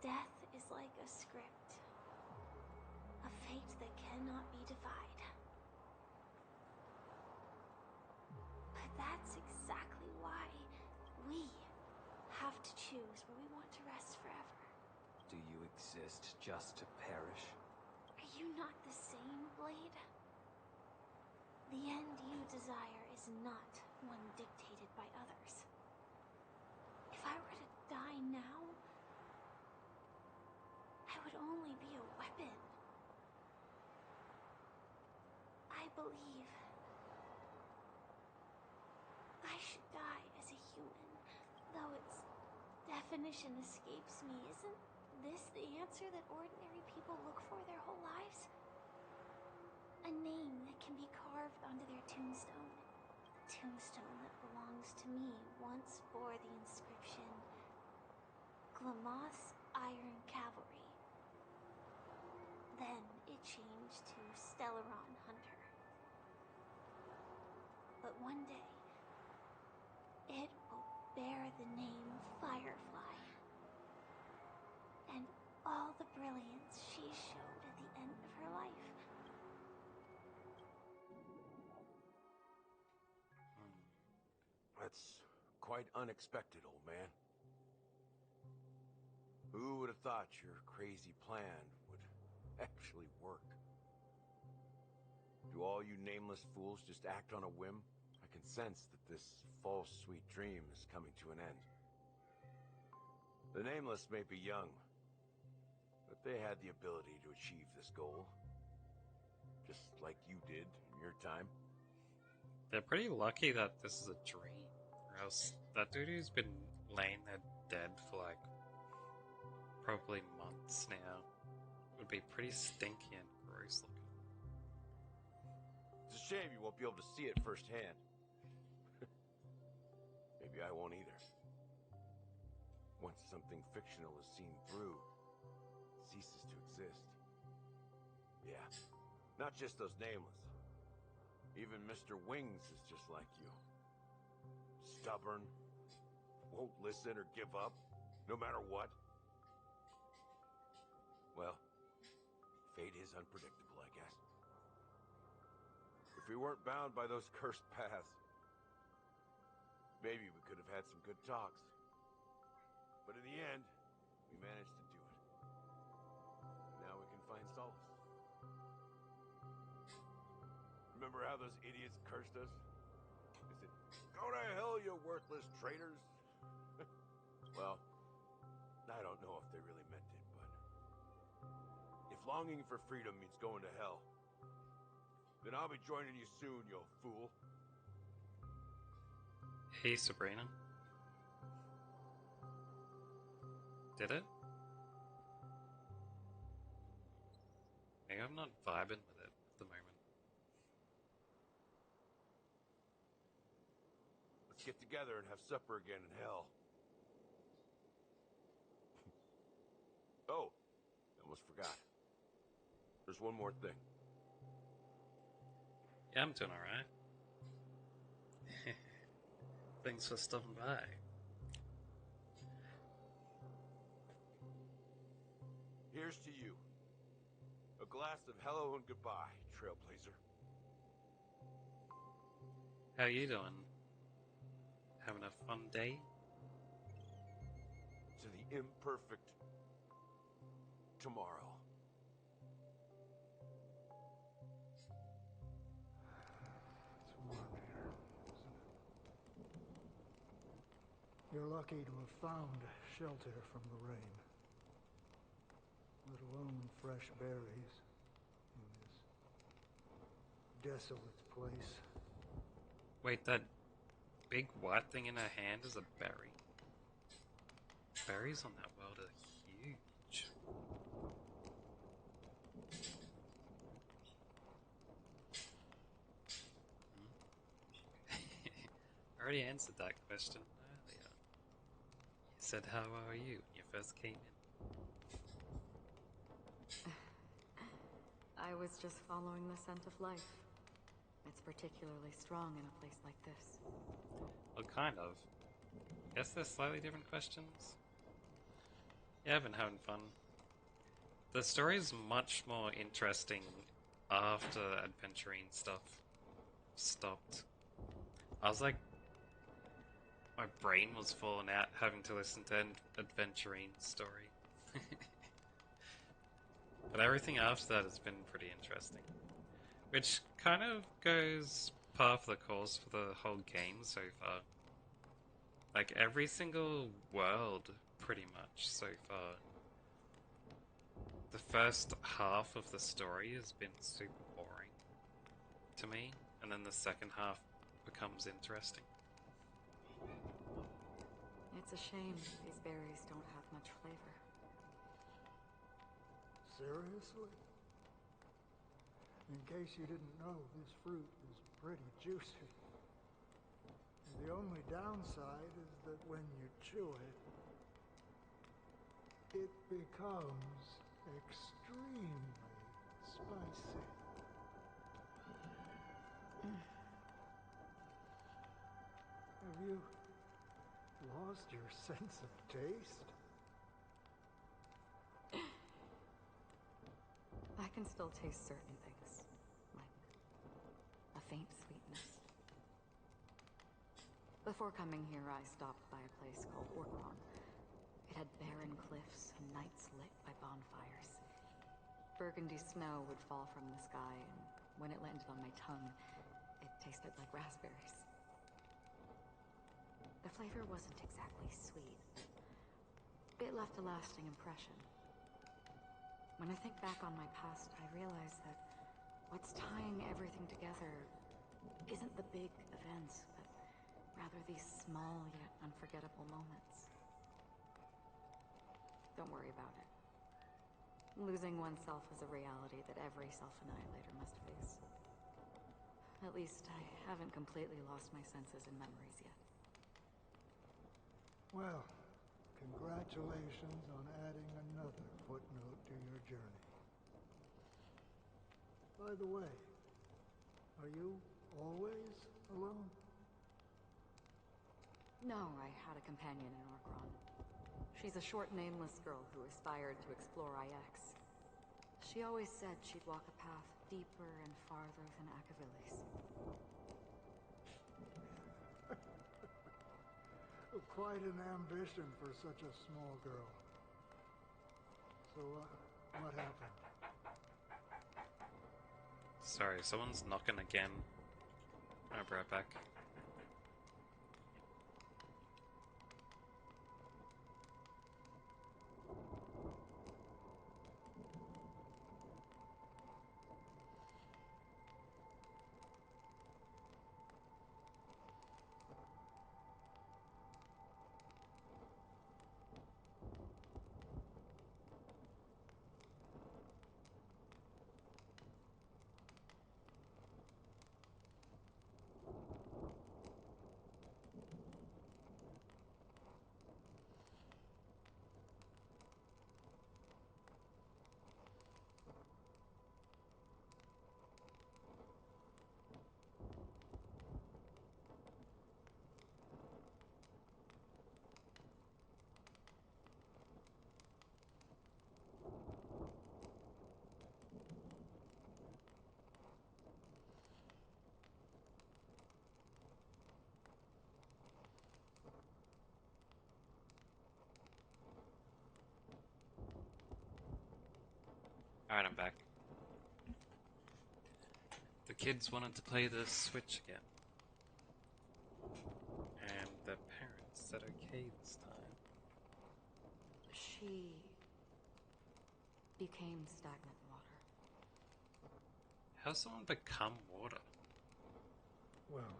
Death is like a script, a fate that cannot be defied. But that's exactly why we have to choose where we want to rest forever. Do you exist just to perish? Are you not the same, Blade? The end you desire is not one dictated by others. If I were to die now, I would only be a weapon. I believe I should die as a human, though its definition escapes me. Isn't this the answer that ordinary people look for their whole lives? can be carved onto their tombstone. A tombstone that belongs to me once bore the inscription, Glamoth's Iron Cavalry. Then it changed to Stellaron Hunter. But one day, it will bear the name Firefly. And all the brilliance she showed at the end of her life. That's quite unexpected, old man. Who would have thought your crazy plan would actually work? Do all you nameless fools just act on a whim? I can sense that this false sweet dream is coming to an end. The nameless may be young, but they had the ability to achieve this goal. Just like you did in your time. They're pretty lucky that this is a dream, or else that dude who's been laying there dead for like probably months now would be pretty stinky and gross looking. It's a shame you won't be able to see it firsthand. Maybe I won't either. Once something fictional is seen through, it ceases to exist. Yeah, not just those nameless. Even Mr. Wings is just like you. Stubborn, won't listen or give up, no matter what. Well, fate is unpredictable, I guess. If we weren't bound by those cursed paths, maybe we could have had some good talks. But in the end, we managed to do it. Now we can find solace. Remember how those idiots cursed us? They said, "Go to hell, you worthless traitors." Well, I don't know if they really meant it, but if longing for freedom means going to hell, then I'll be joining you soon, you fool. Hey, Sabrina. Did it? Maybe I'm not vibing with it at the moment. Let's get together and have supper again in hell. Oh, I almost forgot. There's one more thing. Yeah, I'm doing alright. Thanks for stopping by. Here's to you. A glass of hello and goodbye, Trailblazer. How you doing? Having a fun day? To the imperfect tomorrow. It's warm here, isn't it? You're lucky to have found shelter from the rain. Let alone fresh berries in this desolate place. Wait, that big white thing in her hand is a berry? Berries on that world are huge. I already answered that question earlier. You said, "How are you?" when you first came in. I was just following the scent of life. It's particularly strong in a place like this. Well, kind of. Guess they're slightly different questions. Yeah, I've been having fun. The story is much more interesting after adventuring stuff stopped. I was like, my brain was falling out having to listen to adventuring story. But everything after that has been pretty interesting. Which kind of goes par for the course for the whole game so far. Like, every single world, pretty much, so far. The first half of the story has been super boring to me, and then the second half becomes interesting. It's a shame these berries don't have much flavor. Seriously? In case you didn't know, this fruit is pretty juicy. The only downside is that when you chew it, it becomes extremely spicy. Have you lost your sense of taste? I can still taste certain things, like a faint sweetness. Before coming here, I stopped by a place called Orkron. It had barren cliffs and nights lit by bonfires. Burgundy snow would fall from the sky, and when it landed on my tongue, it tasted like raspberries. The flavor wasn't exactly sweet. It left a lasting impression. When I think back on my past, I realize that what's tying everything together isn't the big events, but rather these small yet unforgettable moments. Don't worry about it. Losing oneself is a reality that every self-annihilator must face. At least I haven't completely lost my senses and memories yet. Well, congratulations on adding another footnote to your journey. By the way, are you always alone? No, I had a companion in Orkron. She's a short, nameless girl who aspired to explore IX. She always said she'd walk a path deeper and farther than Akavilis. Quite an ambition for such a small girl. So, what happened? Sorry, someone's knocking again. I'll be right back. Alright, I'm back. The kids wanted to play the Switch again. And the parents said okay this time. She became stagnant water. How's someone become water? Well,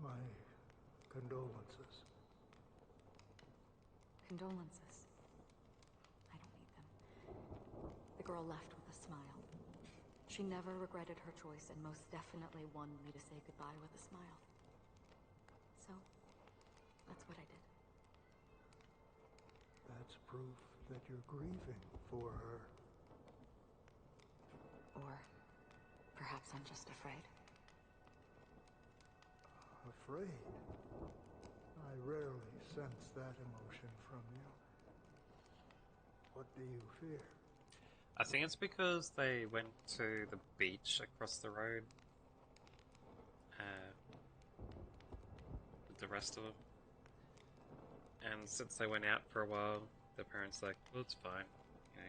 my condolences. Condolences. I don't need them. The girl left with a smile. She never regretted her choice and most definitely wanted me to say goodbye with a smile. So, that's what I did. That's proof that you're grieving for her. Or perhaps I'm just afraid. Afraid? I rarely sense that emotion from you. What do you fear? I think it's because they went to the beach across the road with the rest of them. And since they went out for a while, the parents like, well, it's fine. You know,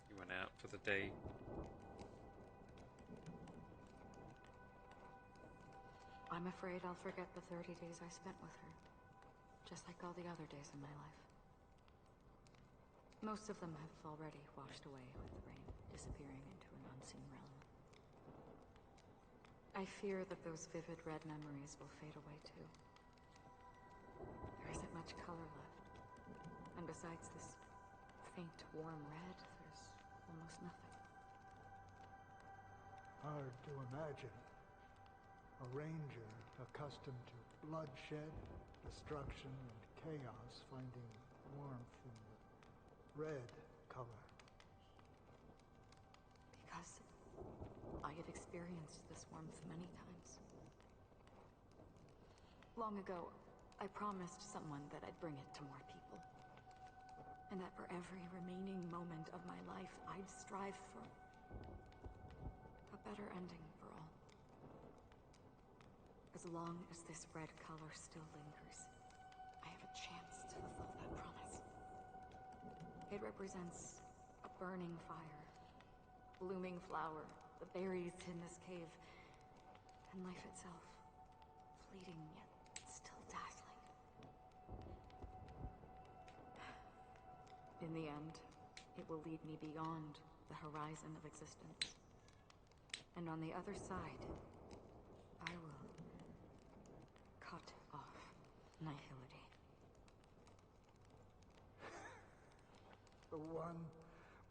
you went out for the day. I'm afraid I'll forget the 30 days I spent with her, just like all the other days in my life. Most of them have already washed away with the rain, disappearing into an unseen realm. I fear that those vivid red memories will fade away too. There isn't much color left, and besides this faint, warm red, there's almost nothing. hard to imagine. A ranger accustomed to bloodshed, destruction, and chaos finding warmth in the red color. Because I have experienced this warmth many times. Long ago, I promised someone that I'd bring it to more people. And that for every remaining moment of my life, I'd strive for a better ending for all. As long as this red color still lingers, I have a chance to fulfill that promise. It represents a burning fire, blooming flower, the berries in this cave, and life itself, fleeting yet still dazzling. In the end, it will lead me beyond the horizon of existence. And on the other side, I will cut off nihility. The one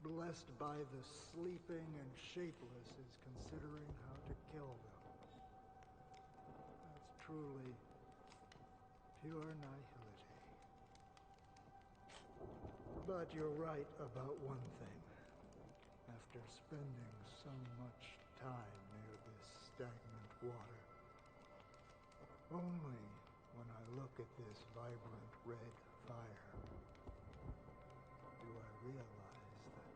blessed by the sleeping and shapeless is considering how to kill them. That's truly pure nihility. But you're right about one thing. After spending so much time near this stagnant water, only when I look at this vibrant red fire do I realize that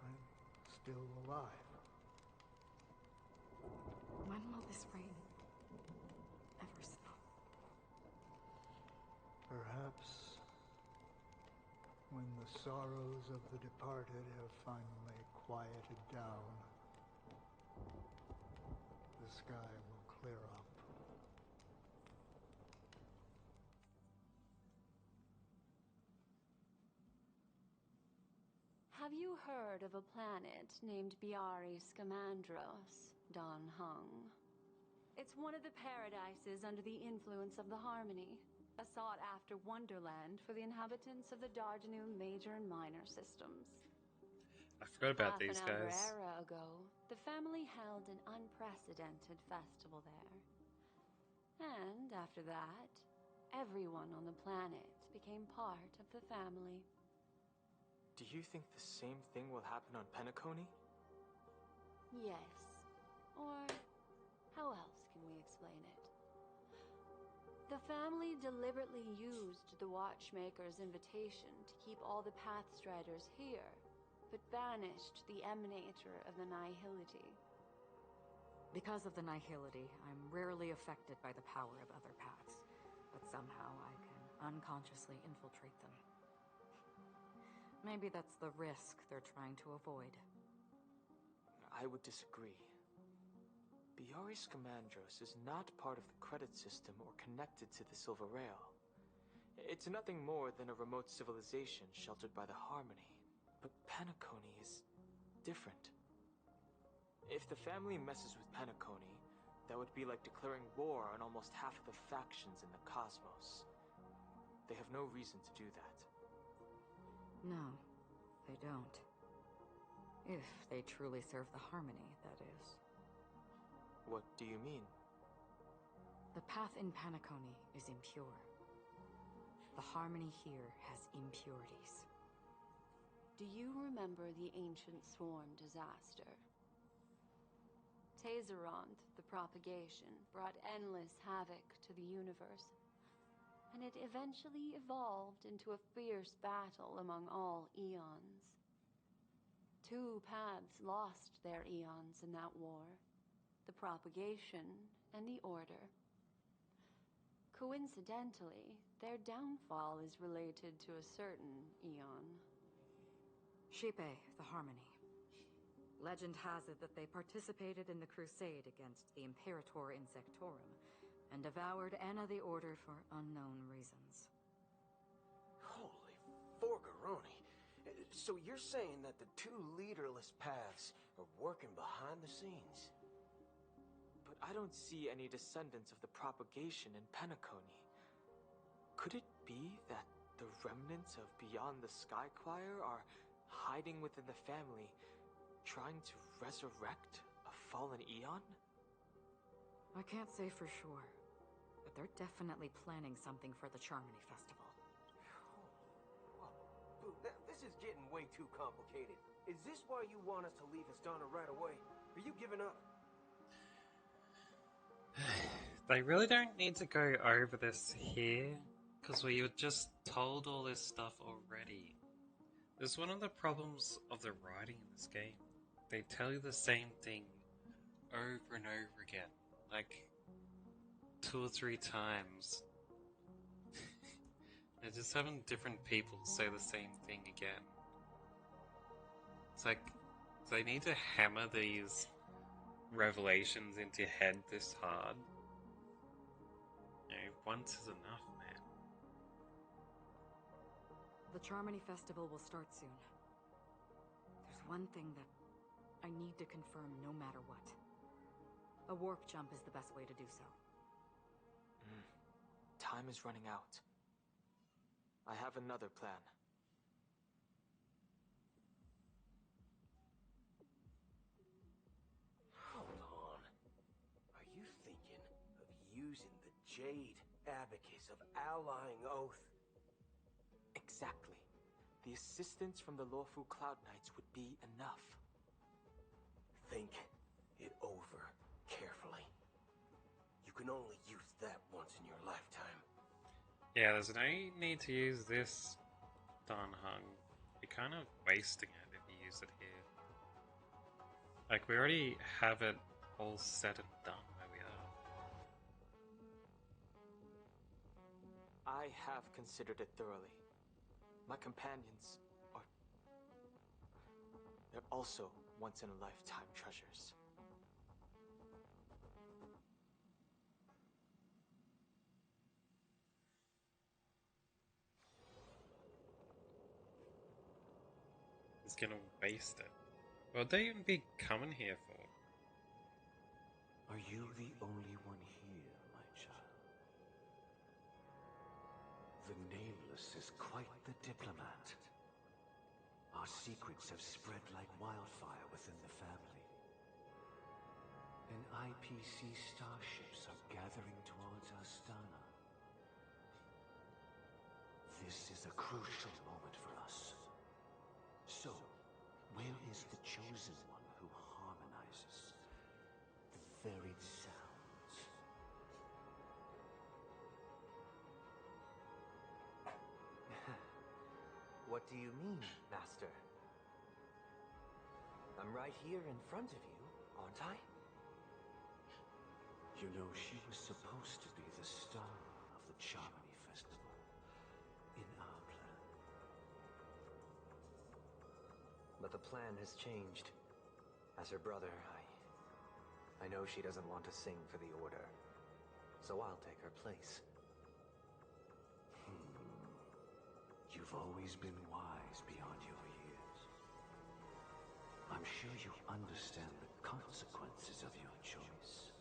I'm still alive. When will this rain ever stop? Perhaps when the sorrows of the departed have finally quieted down, the sky will clear up. Have you heard of a planet named Biari Scamandros, Don Hung? It's one of the paradises under the influence of the Harmony, a sought-after wonderland for the inhabitants of the Dardanum Major and Minor systems. I forgot about Half these an Amber guys. era ago, the family held an unprecedented festival there. And after that, everyone on the planet became part of the family. Do you think the same thing will happen on Penacony? Yes. Or how else can we explain it? The family deliberately used the Watchmaker's invitation to keep all the Pathstriders here, but banished the Emanator of the Nihility. Because of the nihility, I'm rarely affected by the power of other paths, but somehow I can unconsciously infiltrate them. Maybe that's the risk they're trying to avoid. I would disagree. Biari Scamandros is not part of the credit system or connected to the Silver Rail. It's nothing more than a remote civilization sheltered by the Harmony. But Penacony is different. If the family messes with Penacony, that would be like declaring war on almost half of the factions in the cosmos. They have no reason to do that. No, they don't. If they truly serve the Harmony, that is. What do you mean? The path in Penacony is impure. The Harmony here has impurities. Do you remember the ancient swarm disaster? Tazeront, the propagation, brought endless havoc to the universe, and it eventually evolved into a fierce battle among all eons. 2 paths lost their eons in that war, the propagation and the order. Coincidentally, their downfall is related to a certain eon. Shipe, the Harmony. Legend has it that they participated in the crusade against the Imperator Insectorum and devoured Anna the Order for unknown reasons. Holy forgaroni. So you're saying that the 2 leaderless paths are working behind the scenes? But I don't see any descendants of the propagation in Penacony. Could it be that the remnants of Beyond the Sky Choir are hiding within the family, trying to resurrect a fallen Eon? I can't say for sure, but they're definitely planning something for the Charmony Festival. Boo, this is getting way too complicated. Is this why you want us to leave Astana right away? Are you giving up? They really don't need to go over this here, because we were just told all this stuff already. This is one of the problems of the writing in this game. They tell you the same thing over and over again, like 2 or 3 times. They're just having different people say the same thing again. It's like they need to hammer these revelations into your head this hard. You know, once is enough, man. The Charmony Festival will start soon. There's one thing that I need to confirm no matter what. A warp jump is the best way to do so. Time is running out. I have another plan. Hold on. Are you thinking of using the Jade Abacus of Allying Oath? Exactly. The assistance from the lawful Cloud Knights would be enough. Think it over carefully. You can only use that once in your lifetime. Yeah, there's no need to use this, Dan Hung. You're kind of wasting it if you use it here. Like, we already have it all said and done where we are. I have considered it thoroughly. My companions are... they're also once-in-a-lifetime treasures. He's gonna waste it. What would they even be coming here for? Are you the only one here, my child? The Nameless is quite the diplomat. Our secrets have spread like wildfire within the family. And IPC starships are gathering towards Astana. This is a crucial moment for us. So, where is the chosen one who harmonizes the varied sounds? What do you mean, Master? I'm right here in front of you, aren't I? You know, she was supposed to be the star of the Charmony Festival in our plan. But the plan has changed. As her brother, I know she doesn't want to sing for the Order. So I'll take her place. You've always been wise beyond your years. I'm sure you understand the consequences of your choice.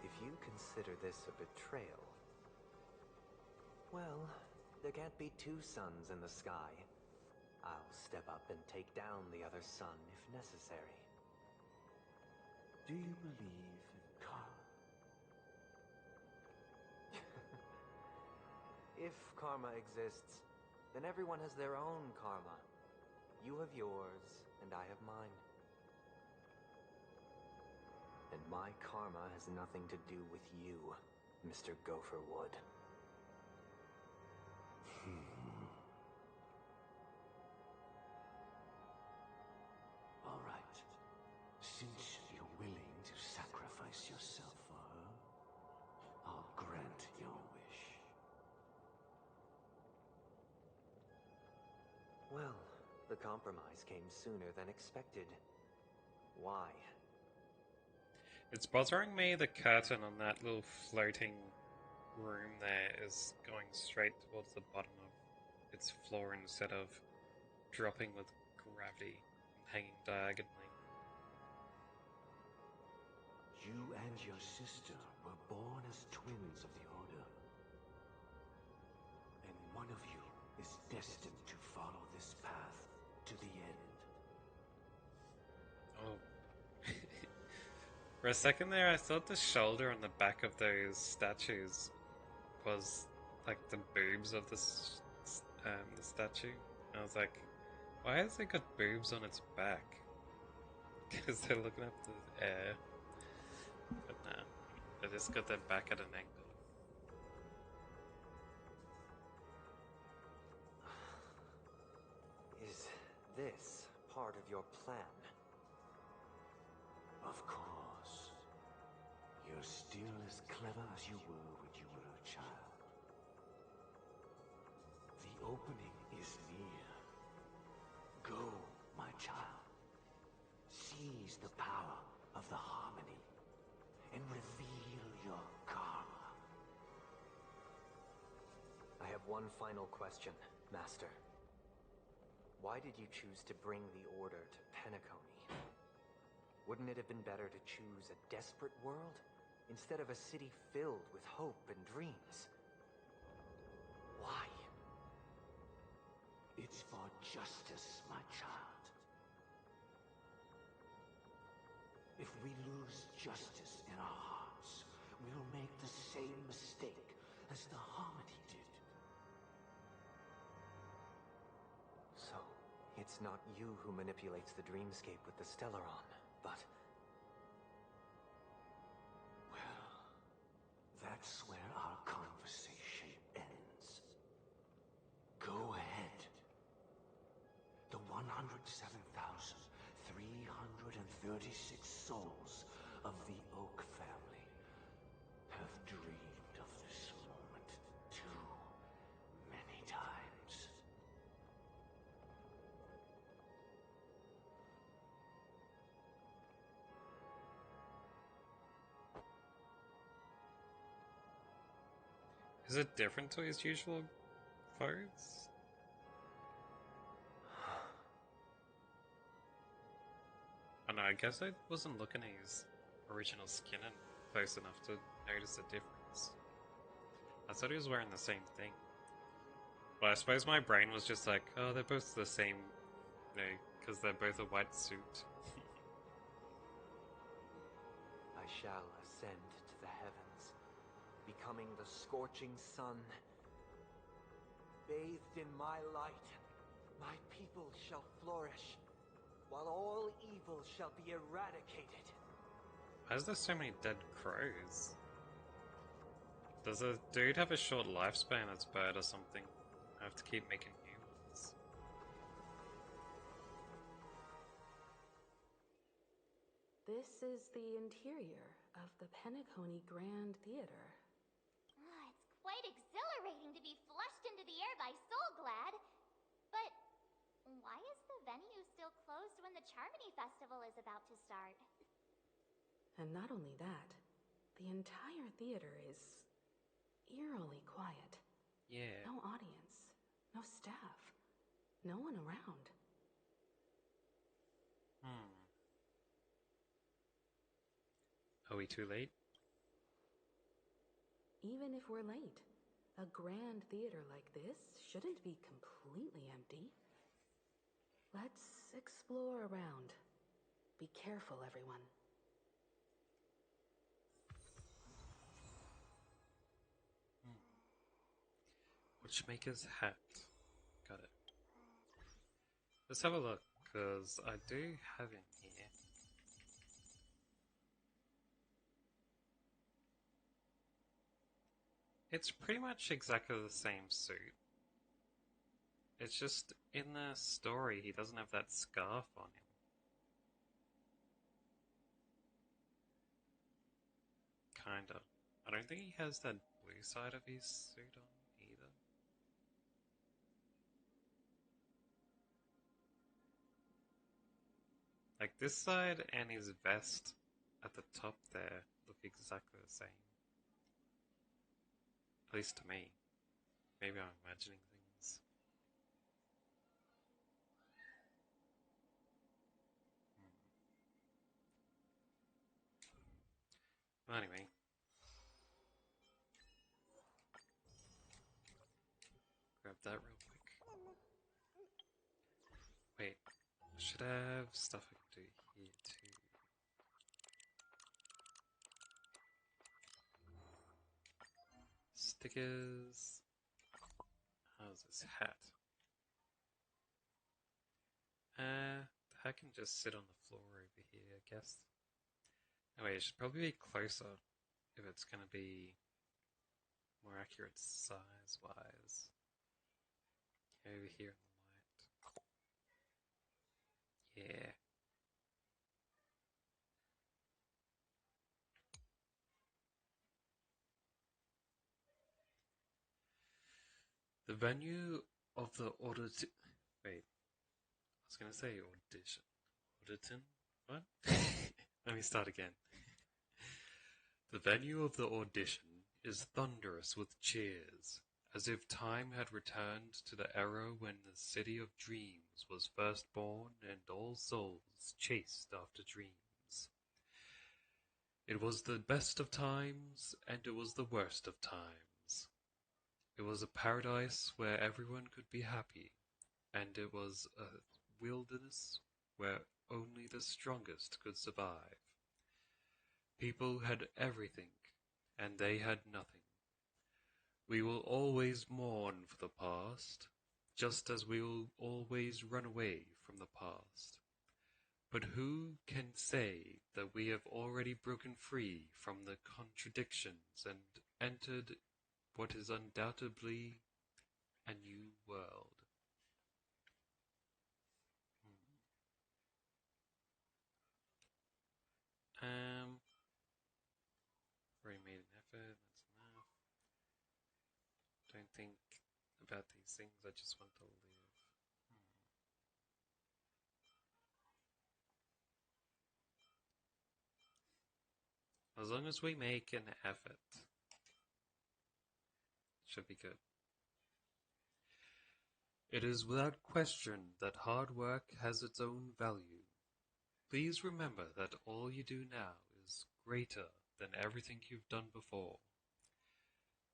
If you consider this a betrayal, well, there can't be 2 suns in the sky. I'll step up and take down the other sun if necessary. Do you believe in karma? If karma exists, then everyone has their own karma. You have yours, and I have mine. And my karma has nothing to do with you, Mr. Gopherwood. All right. Since you're willing to sacrifice yourself for her, I'll grant your wish. Well, the compromise came sooner than expected. Why? It's bothering me the curtain on that little floating room there is going straight towards the bottom of its floor instead of dropping with gravity and hanging diagonally. You and your sister were born as twins of the Order. And one of you is is destined to follow this path to the end. Oh. For a second there, I thought the shoulder on the back of those statues was like the boobs of the statue. I was like, why has it got boobs on its back? Because they're looking up the air. But nah, they just got their back at an angle. Is this part of your plan? Of course. You're still as clever as you were when you were a child. The opening is near. Go, my child. Seize the power of the harmony and reveal your karma. I have one final question, Master. Why did you choose to bring the Order to Penacony? Wouldn't it have been better to choose a desperate world instead of a city filled with hope and dreams? Why? It's for justice, my child. If we lose justice in our hearts, we'll make the same mistake as the Harmony did. So, it's not you who manipulates the dreamscape with the Stellaron, but... Well, that's where our conversation ends. Go ahead. The 107,336 souls of the Oak family have dreamed of this moment too many times. Is it different to his usual foes? I don't know, I guess I wasn't looking at his original skin and close enough to notice the difference. I thought he was wearing the same thing. But I suppose my brain was just like, oh, they're both the same, you know, because they're both a white suit. I shall ascend to the heavens, becoming the scorching sun. Bathed in my light, my people shall flourish, while all evil shall be eradicated. Why is there so many dead crows? Does a dude have a short lifespan that's bad or something? I have to keep making new ones. This is the interior of the Penacony Grand Theater. It's quite exhilarating to be flushed into the air by Soulglad. But why is the venue still closed when the Charmony Festival is about to start? And not only that, the entire theater is eerily quiet. Yeah. No audience, no staff, no one around. Are we too late? Even if we're late, a grand theater like this shouldn't be completely empty. Let's explore around. Be careful, everyone. Witchmaker's hat. Got it. Let's have a look, because I do have him here. It's pretty much exactly the same suit. It's just in the story he doesn't have that scarf on him. Kinda. I don't think he has that blue side of his suit on either. Like this side and his vest at the top there look exactly the same. At least to me. Maybe I'm imagining things. Well, anyway. Grab that real quick. should have stuff I can do here too. Stickers. How's this hat? The hat can just sit on the floor over here, I guess. Anyway, it should probably be closer if it's gonna be more accurate size-wise. Over here in the light. Yeah. The venue of the audit. Wait, I was gonna say audition. Auditon? What? Let me start again. The venue of the audition is thunderous with cheers, as if time had returned to the era when the city of dreams was first born and all souls chased after dreams. It was the best of times, and it was the worst of times. It was a paradise where everyone could be happy, and it was a wilderness where only the strongest could survive. People had everything, and they had nothing. We will always mourn for the past, just as we will always run away from the past. But who can say that we have already broken free from the contradictions and entered what is undoubtedly a new world? Already made an effort, that's enough. Don't think about these things, I just want to live. As long as we make an effort, should be good. It is without question that hard work has its own value. Please remember that all you do now is greater than everything you've done before.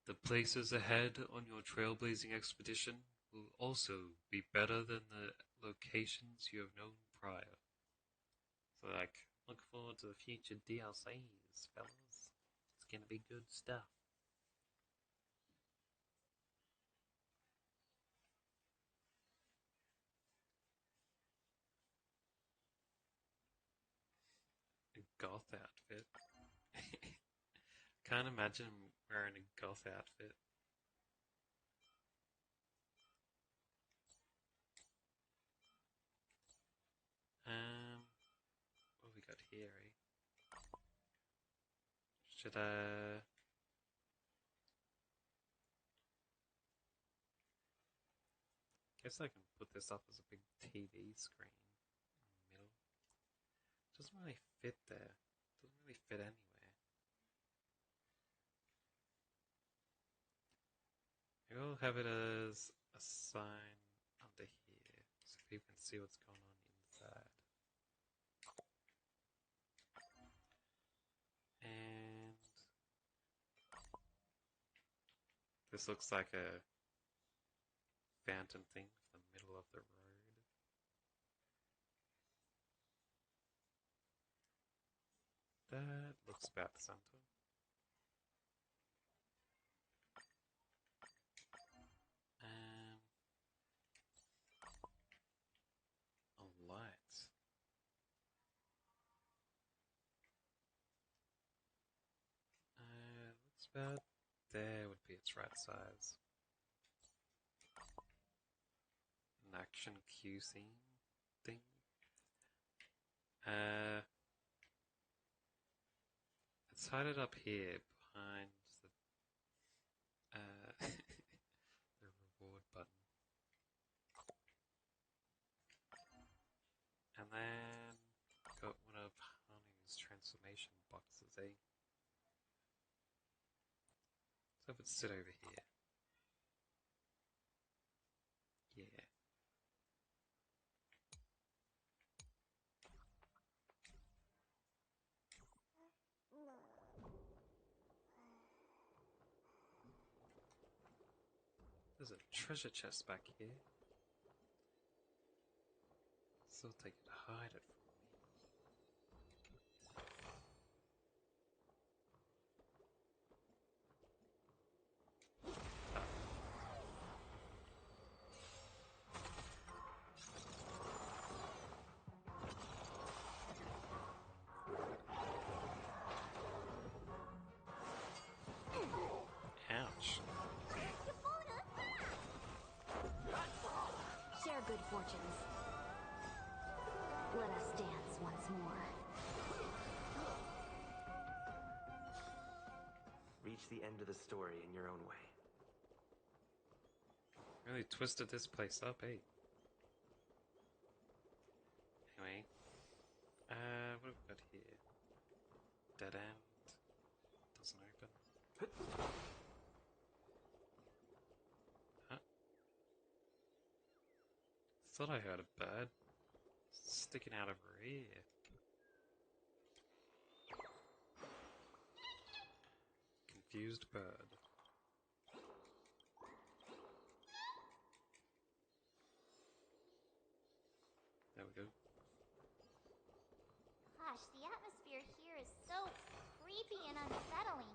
The places ahead on your trailblazing expedition will also be better than the locations you have known prior. So, look forward to the future DLCs, fellas. It's gonna be good stuff. A goth outfit. Can't imagine wearing a goth outfit. What have we got here, eh? Should I... Guess I can put this up as a big TV screen in the middle. Doesn't really fit there. Doesn't really fit anywhere. Maybe I'll have it as a sign under here so people can see what's going on inside. And this looks like a fountain thing for the middle of the road. That looks about the center. A light. Looks about there would be its right size. An action cue scene thing. Let's hide it up here behind the the reward button. And then got one of Hanu's transformation boxes, eh? So if it sit over here. Yeah. There's a treasure chest back here. Still take it to hide it from me. Ouch. Share good fortunes. Let us dance once more. Reach the end of the story in your own way. Really twisted this place up, eh? Anyway. What have we got here? Dead end. Doesn't open. Huh? Thought I heard a bird sticking out of her ear. Confused bird. There we go. Gosh, the atmosphere here is so creepy and unsettling.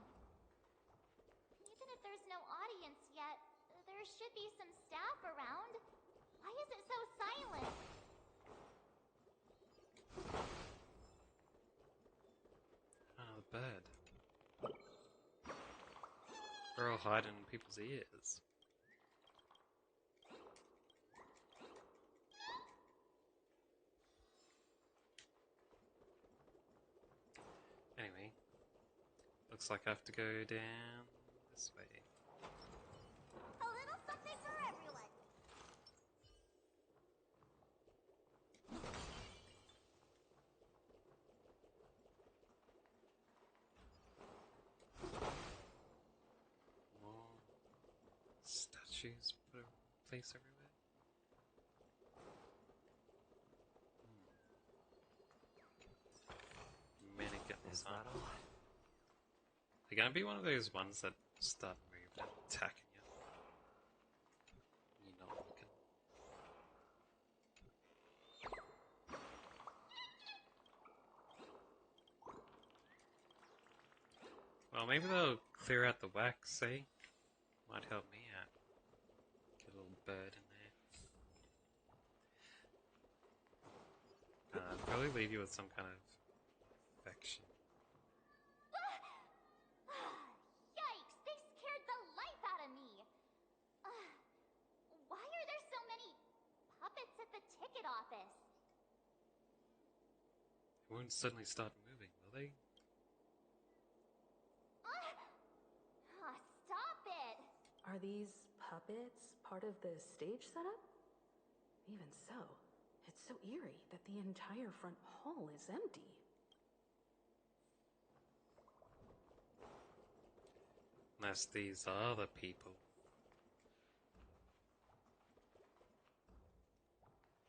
Even if there's no audience yet, there should be some staff around. Why is it so silent? Oh, the bird. They're all hiding in people's ears. Anyway, looks like I have to go down this way. A little something for everyone. More statues put in place everywhere. Mannequin sign. They're gonna be one of those ones that start moving and attacking you. You're not looking. Well, maybe they'll clear out the wax, eh? Might help me out. Get a little bird in there. Probably leave you with some kind of infection. Yikes! They scared the life out of me! Why are there so many puppets at the ticket office? They won't suddenly start moving, will they? Stop it! Are these puppets part of the stage setup? Even so, it's so eerie that the entire front hall is empty. Unless these are the people.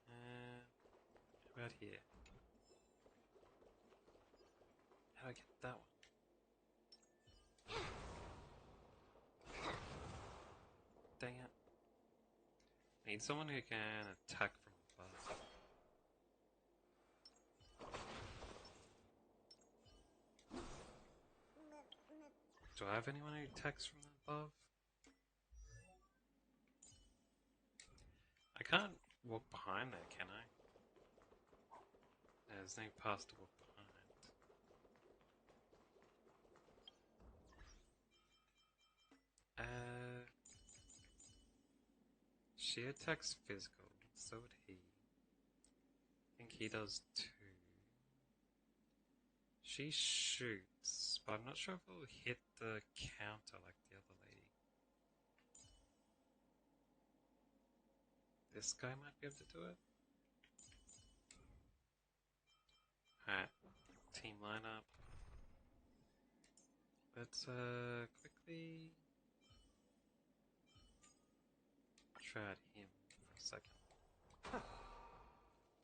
How about here? How do I get that one? Dang it. I need someone who can attack from above. Do I have anyone who attacks from above? I can't walk behind there, can I? There's no path to walk behind. She attacks physical, so would he. I think he does too. She shoots, but I'm not sure if it'll hit the counter like the other lady. This guy might be able to do it. Alright, team lineup. Let's quickly try out him for a second.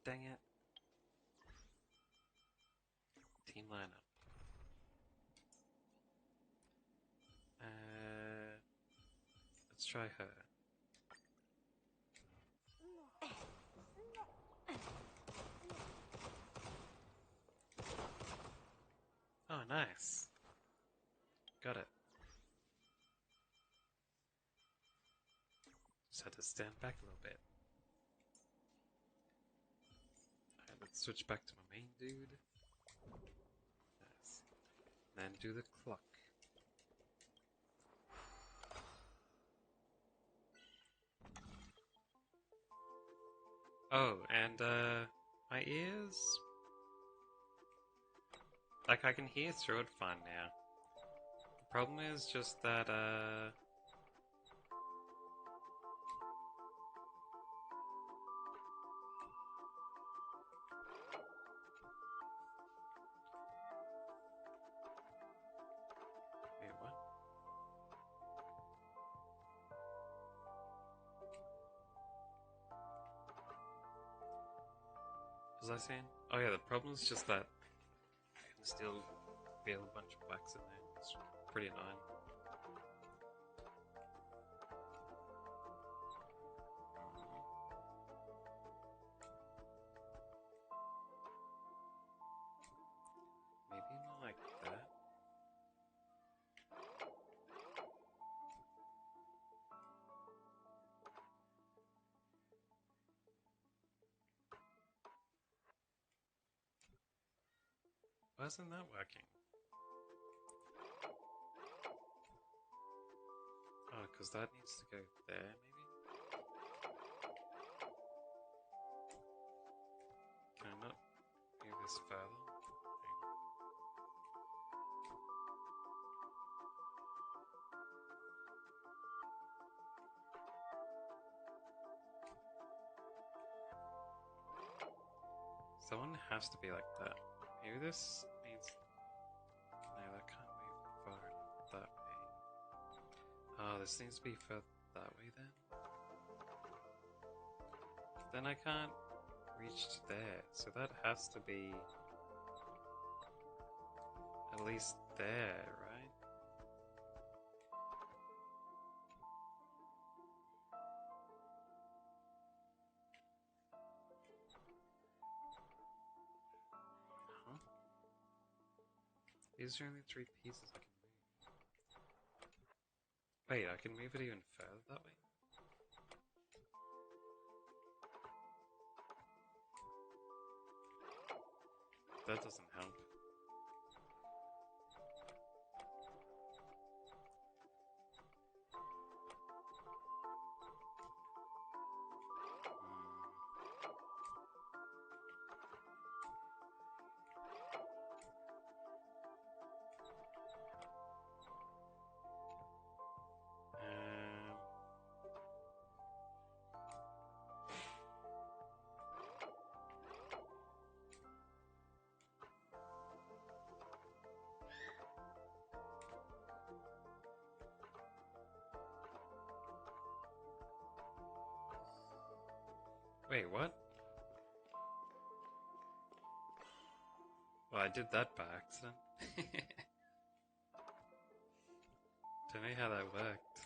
Dang it. Team lineup. Let's try her. nice. Got it. Just had to stand back a little bit. Alright, let's switch back to my main dude. Nice. Then do the clock. Oh, and my ears? Like, I can hear through it fine now. The problem is just that, wait, what? Was I saying? Oh yeah, the problem is just that I can still feel a bunch of wax in there. It's pretty annoying. Maybe not like that. Why isn't that working? Oh, because that needs to go there, maybe? Can I not move this further? Someone has to be like that. Maybe this needs... No, that can't move far enough that way. Oh, this needs to be further that way then? Then I can't reach to there, so that has to be at least there, right? Huh? These are only 3 pieces I can move. Wait, I can move it even further that way? That doesn't help. Wait, what? Well, I did that by accident. Don't know how that worked.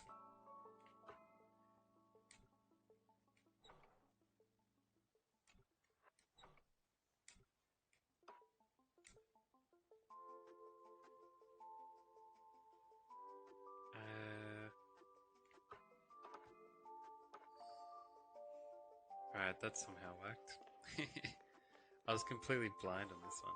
Alright, that somehow worked. I was completely blind on this one.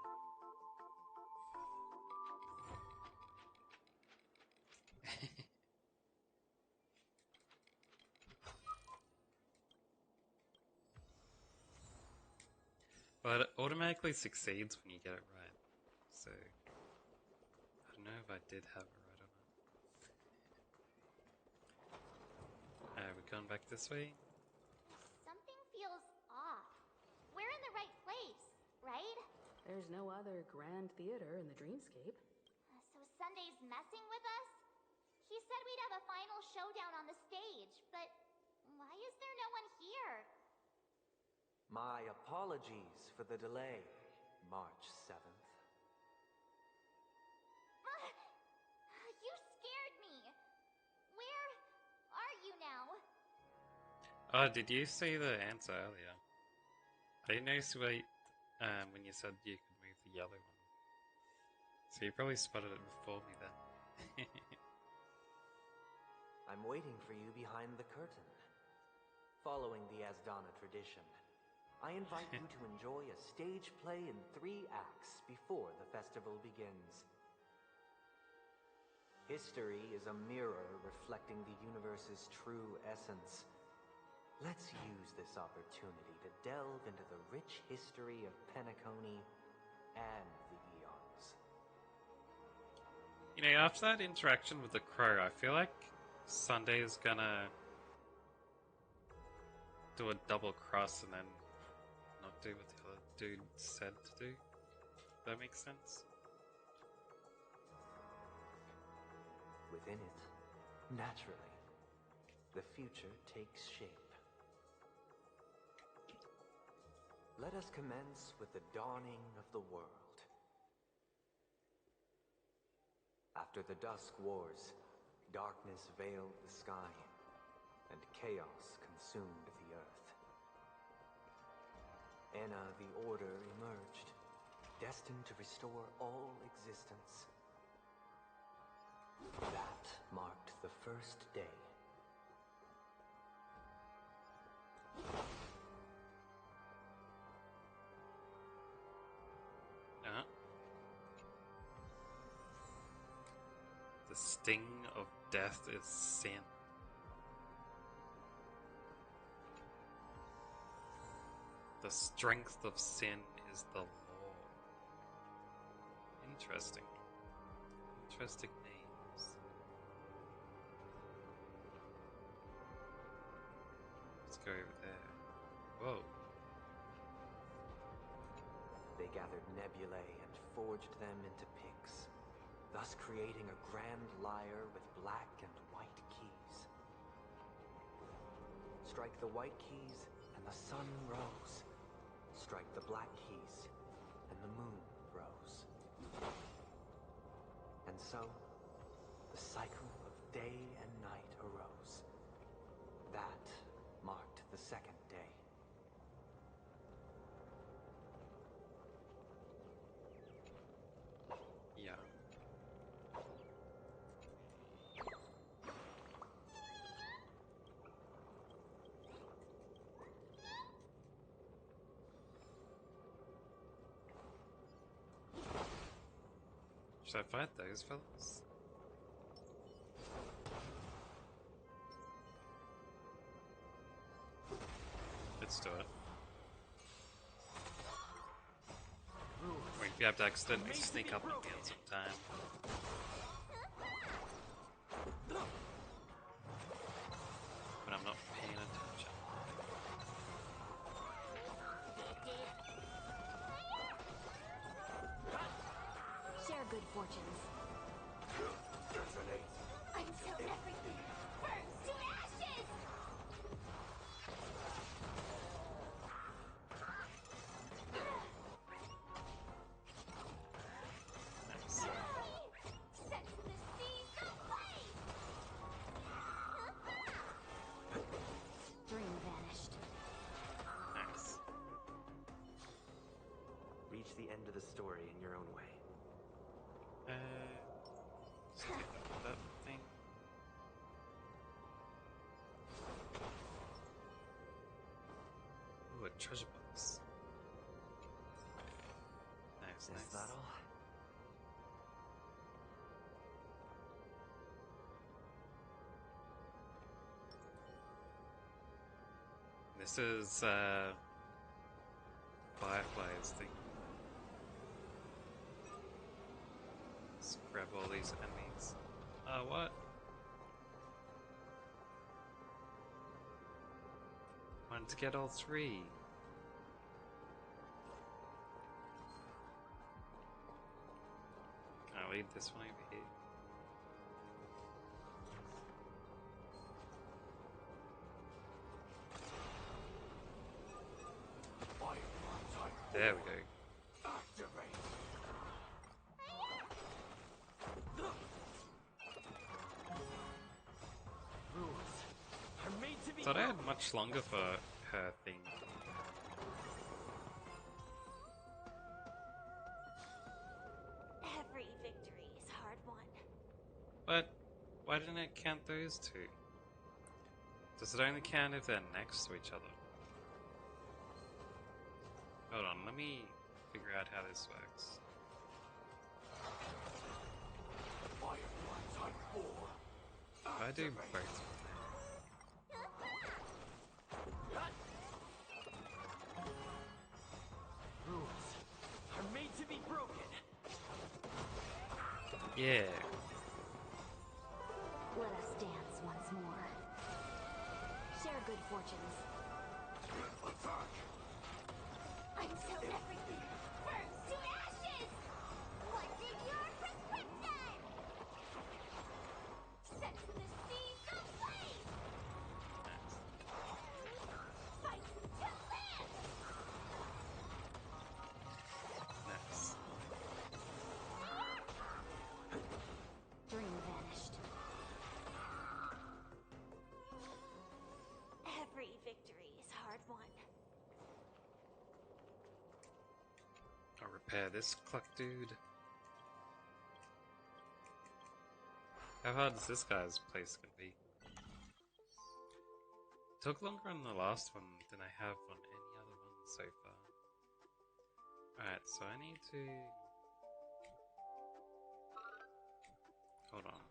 Well, it automatically succeeds when you get it right. So, I don't know if I did have it right or not. We're going back this way? Something feels off. We're in the right place, right? There's no other grand theater in the dreamscape. So Sunday's messing with us? He said we'd have a final showdown on the stage, but why is there no one here? My apologies for the delay, March 7th. You scared me. Where are you now? Oh, did you see the answer earlier? I didn't notice when you said you could move the yellow one. So you probably spotted it before me then. I'm waiting for you behind the curtain. Following the Asdana tradition, I invite you to enjoy a stage play in 3 acts before the festival begins. History is a mirror reflecting the universe's true essence. Let's use this opportunity to delve into the rich history of Penacony and the Eons. You know, after that interaction with the crow, I feel like Sunday is gonna do a double cross and then not do what the other dude said to do. That makes sense? Within it, naturally, the future takes shape. Let us commence with the dawning of the world. After the Dusk Wars, darkness veiled the sky, and chaos consumed the earth. Enna the Order emerged, destined to restore all existence. That marked the first day. The sting of death is sin. The strength of sin is the law. Interesting. Interesting names. Let's go over there. Whoa. They gathered nebulae and forged them into picks, thus creating a grand lyre with black and white keys. Strike the white keys and the sun rose. Strike the black keys and the moon rose. And so, the cycle of day and night arose. That marked the second day. Yeah. Should I fight those fellas? Let's do it. We'd be able to accidentally sneak up on me at some time. But I'm not paying attention. Share good fortunes. Until everything burns to ashes! Nice. Sets the seas ablaze! Dream vanished. Nice. Reach the end of the story in your own way. That thing. Ooh, a treasure box. Nice, Is nice. that all? This is Firefly's thing. Let's grab all these enemies. What? Wanted to get all 3. Can I leave this one over here? There we go. Thought I had much longer for her thing. Everything But why didn't it count those two? Does it only count if they're next to each other? Hold on, let me figure out how this works. If I do both. Rules are made to be broken. Yeah. Let us dance once more. Share good fortunes. Attack! Until everything burns to ashes! What's in your prescription? Set the seeds ablaze! Fight to live! Nice. Dream vanished. Every victory is hard won. I'll repair this clock, dude. How hard is this guy's place gonna be? Took longer on the last one than I have on any other one so far. Alright, so I need to... Hold on.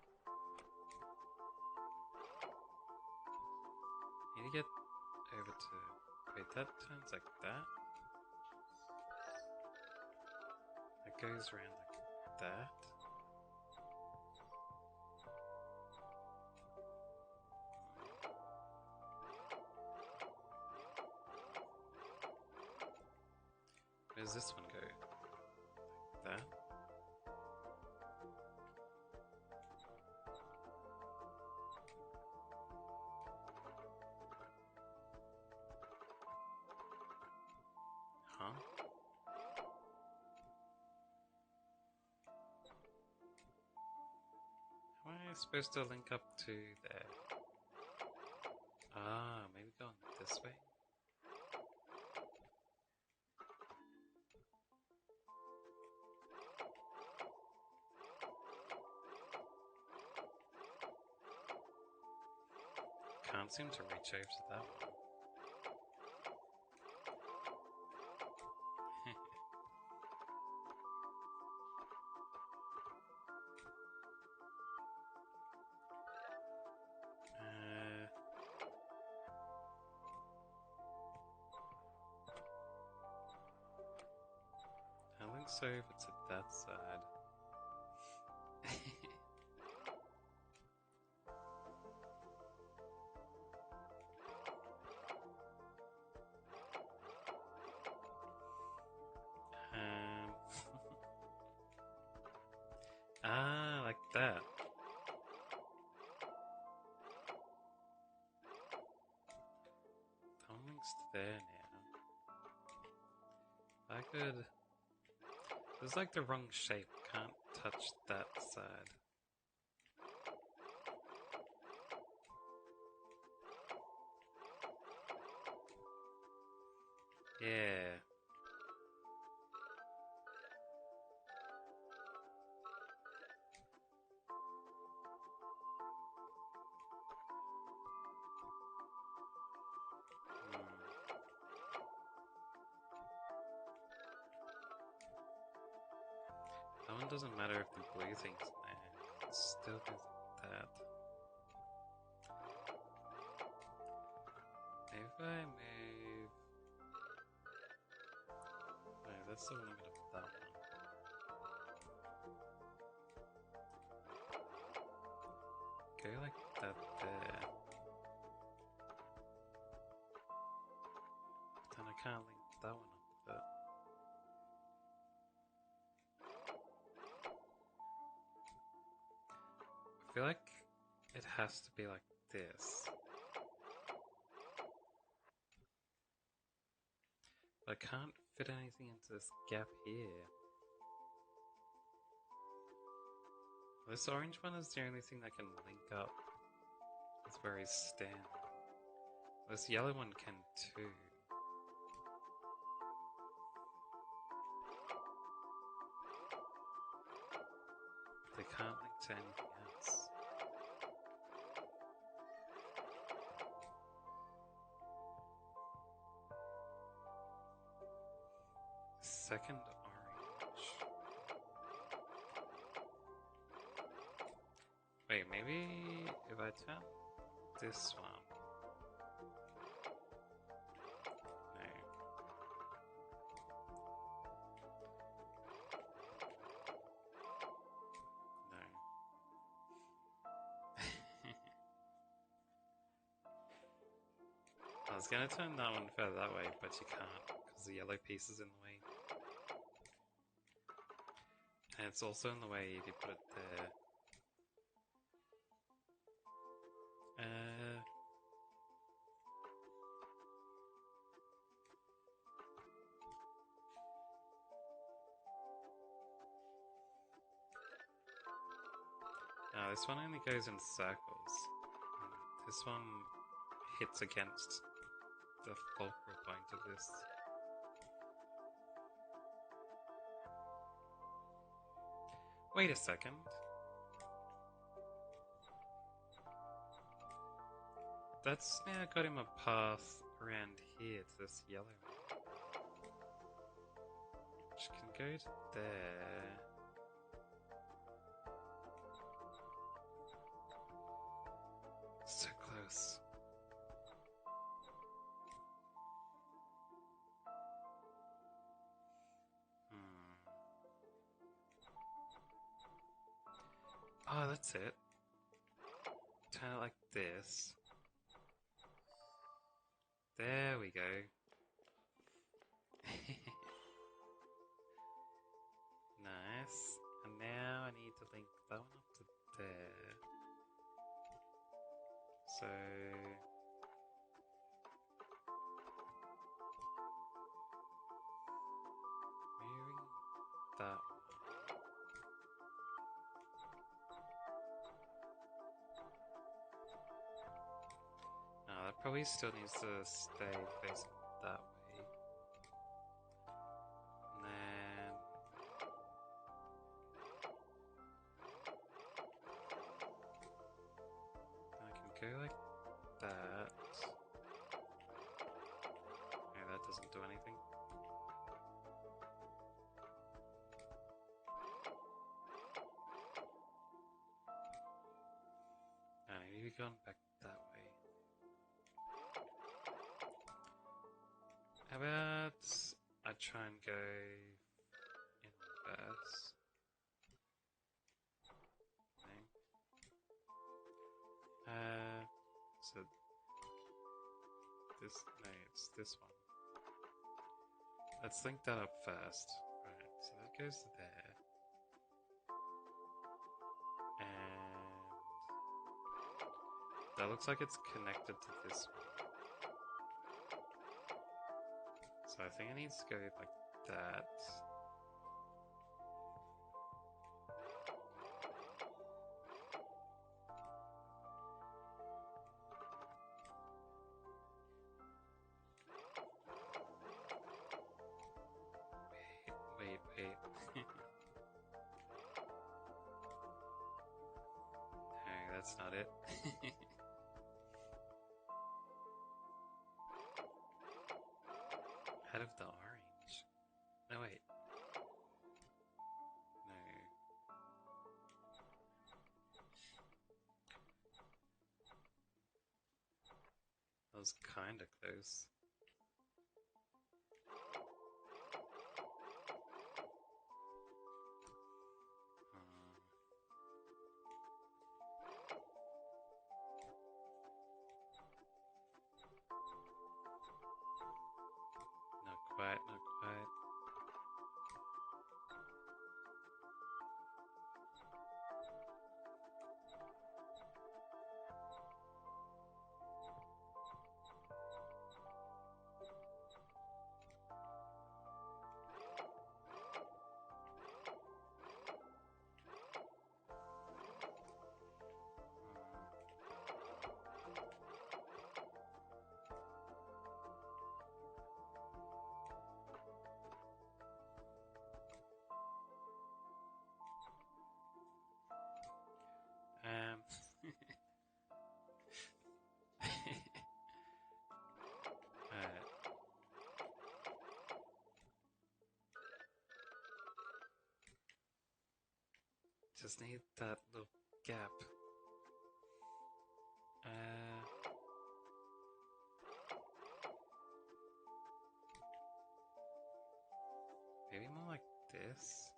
I need to get over to... Wait, that turns like that? It goes around like that? Where does this one go? Like that? Huh? How am I supposed to link up to there? Ah, maybe going this way? Can't seem to reach over to that one. I links over to that side. um, like that. That links to there now. I could... It's like the wrong shape. Can't touch that side. Yeah. That one doesn't matter if the blue thing's in there, 'cause it still goes like that. If I move... No, that's the limit of that one. Go like that there. But then I can't link that one up with it. I feel like it has to be like this. But I can't fit anything into this gap here. This orange one is the only thing that can link up with where he's standing. This yellow one can too. They can't link to anything else. second orange. Wait, maybe if I turn this one. No. No. I was gonna turn that one further that way, but you can't, because the yellow piece is in the way. And it's also in the way if you put it there. No, this one only goes in circles. And this one hits against the fulcral point of this. Wait a second. That's now got him a path around here to this yellow one. Which can go to there. So close. Oh, that's it. Turn it like this. There we go. Nice. And now I need to link that one up to there. So... moving that one. No, that probably still needs to stay facing that way. And then... I can go like that. No, that doesn't do anything. Maybe going back that way. How about I try and go in reverse? No. So this, no, it's this one. Let's link that up first. Right, so that goes there. And that looks like it's connected to this one. So I think it needs to go like that. Wait. No, that's not it. Out of the orange. No, wait. No. That was kinda close. Not quite. just need that little gap. Maybe more like this?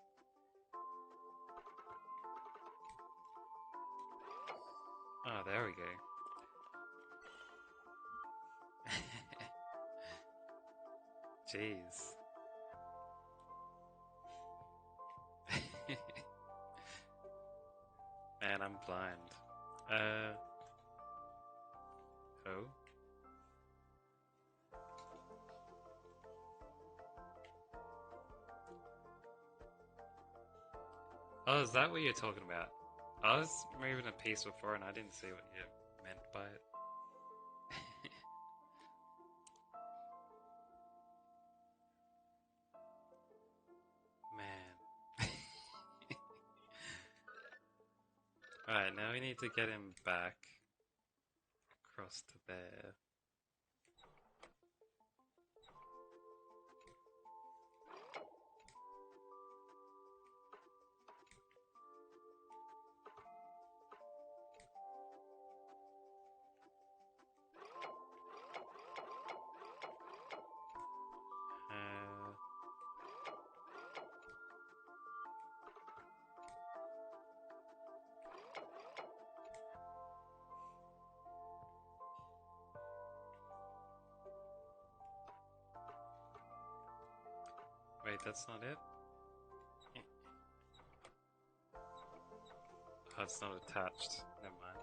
Oh, there we go. Jeez. Man, I'm blind. Oh? Oh, is that what you're talking about? I was moving a piece before and I didn't see what you meant by it. Man. Alright, now we need to get him back across to there. Wait, that's not it? Oh, it's not attached. Never mind.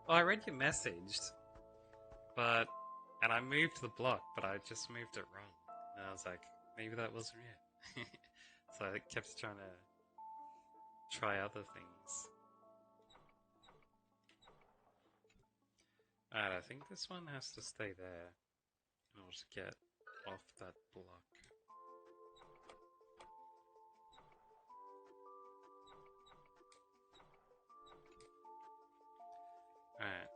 Well, I read your message, but... And I moved the block, but I just moved it wrong. And I was like, maybe that wasn't it. So I kept trying to try other things. Alright, I think this one has to stay there in order to get off that block. Alright.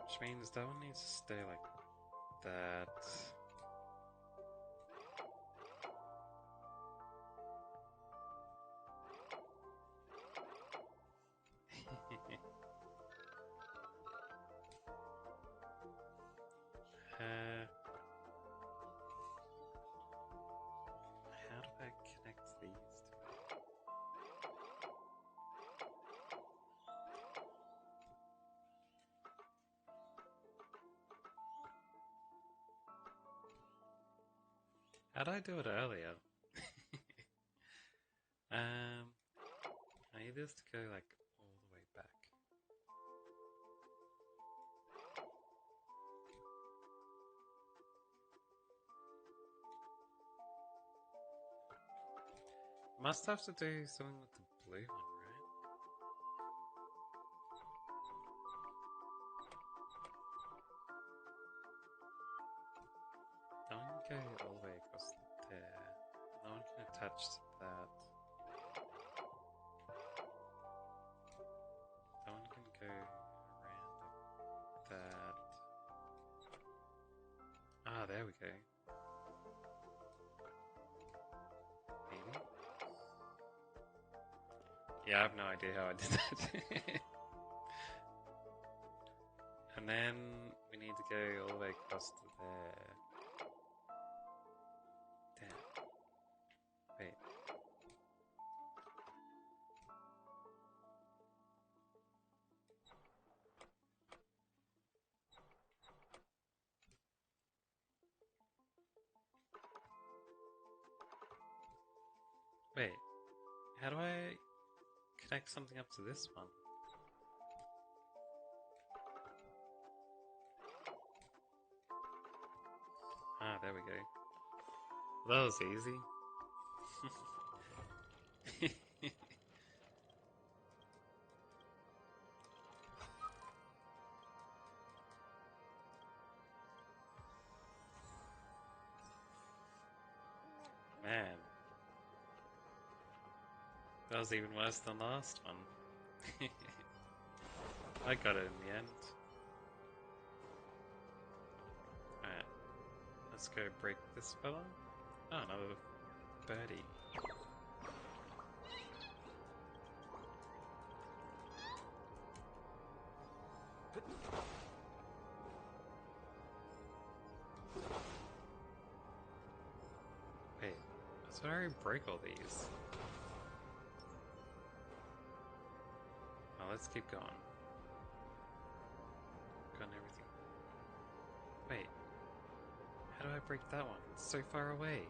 Which means that one needs to stay like that. How do I connect these two? How'd I do it earlier? I need this to go like all the way back. Must have to do something with the blue one, right? That one can go all the way across there. That one can attach to that. That one can go around like that. Ah, there we go. Maybe? Yeah, I have no idea how I did that. And then we need to go all the way across to there. Damn. Wait. Wait. How do I connect something up to this one? Ah, there we go. That was easy. Man. That was even worse than the last one. I got it in the end. Alright. Let's go break this fella. Oh, another birdie. Wait, I thought I already break all these. Well, let's keep going. Got everything. Wait, how do I break that one? It's so far away.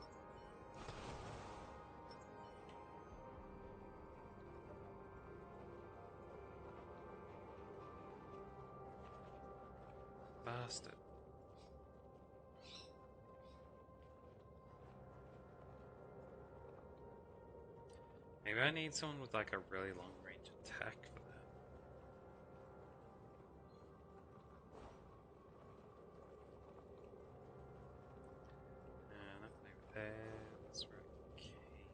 Bastard. Maybe I need someone with like a really long range attack for that. Nothing over there. That's where I came from.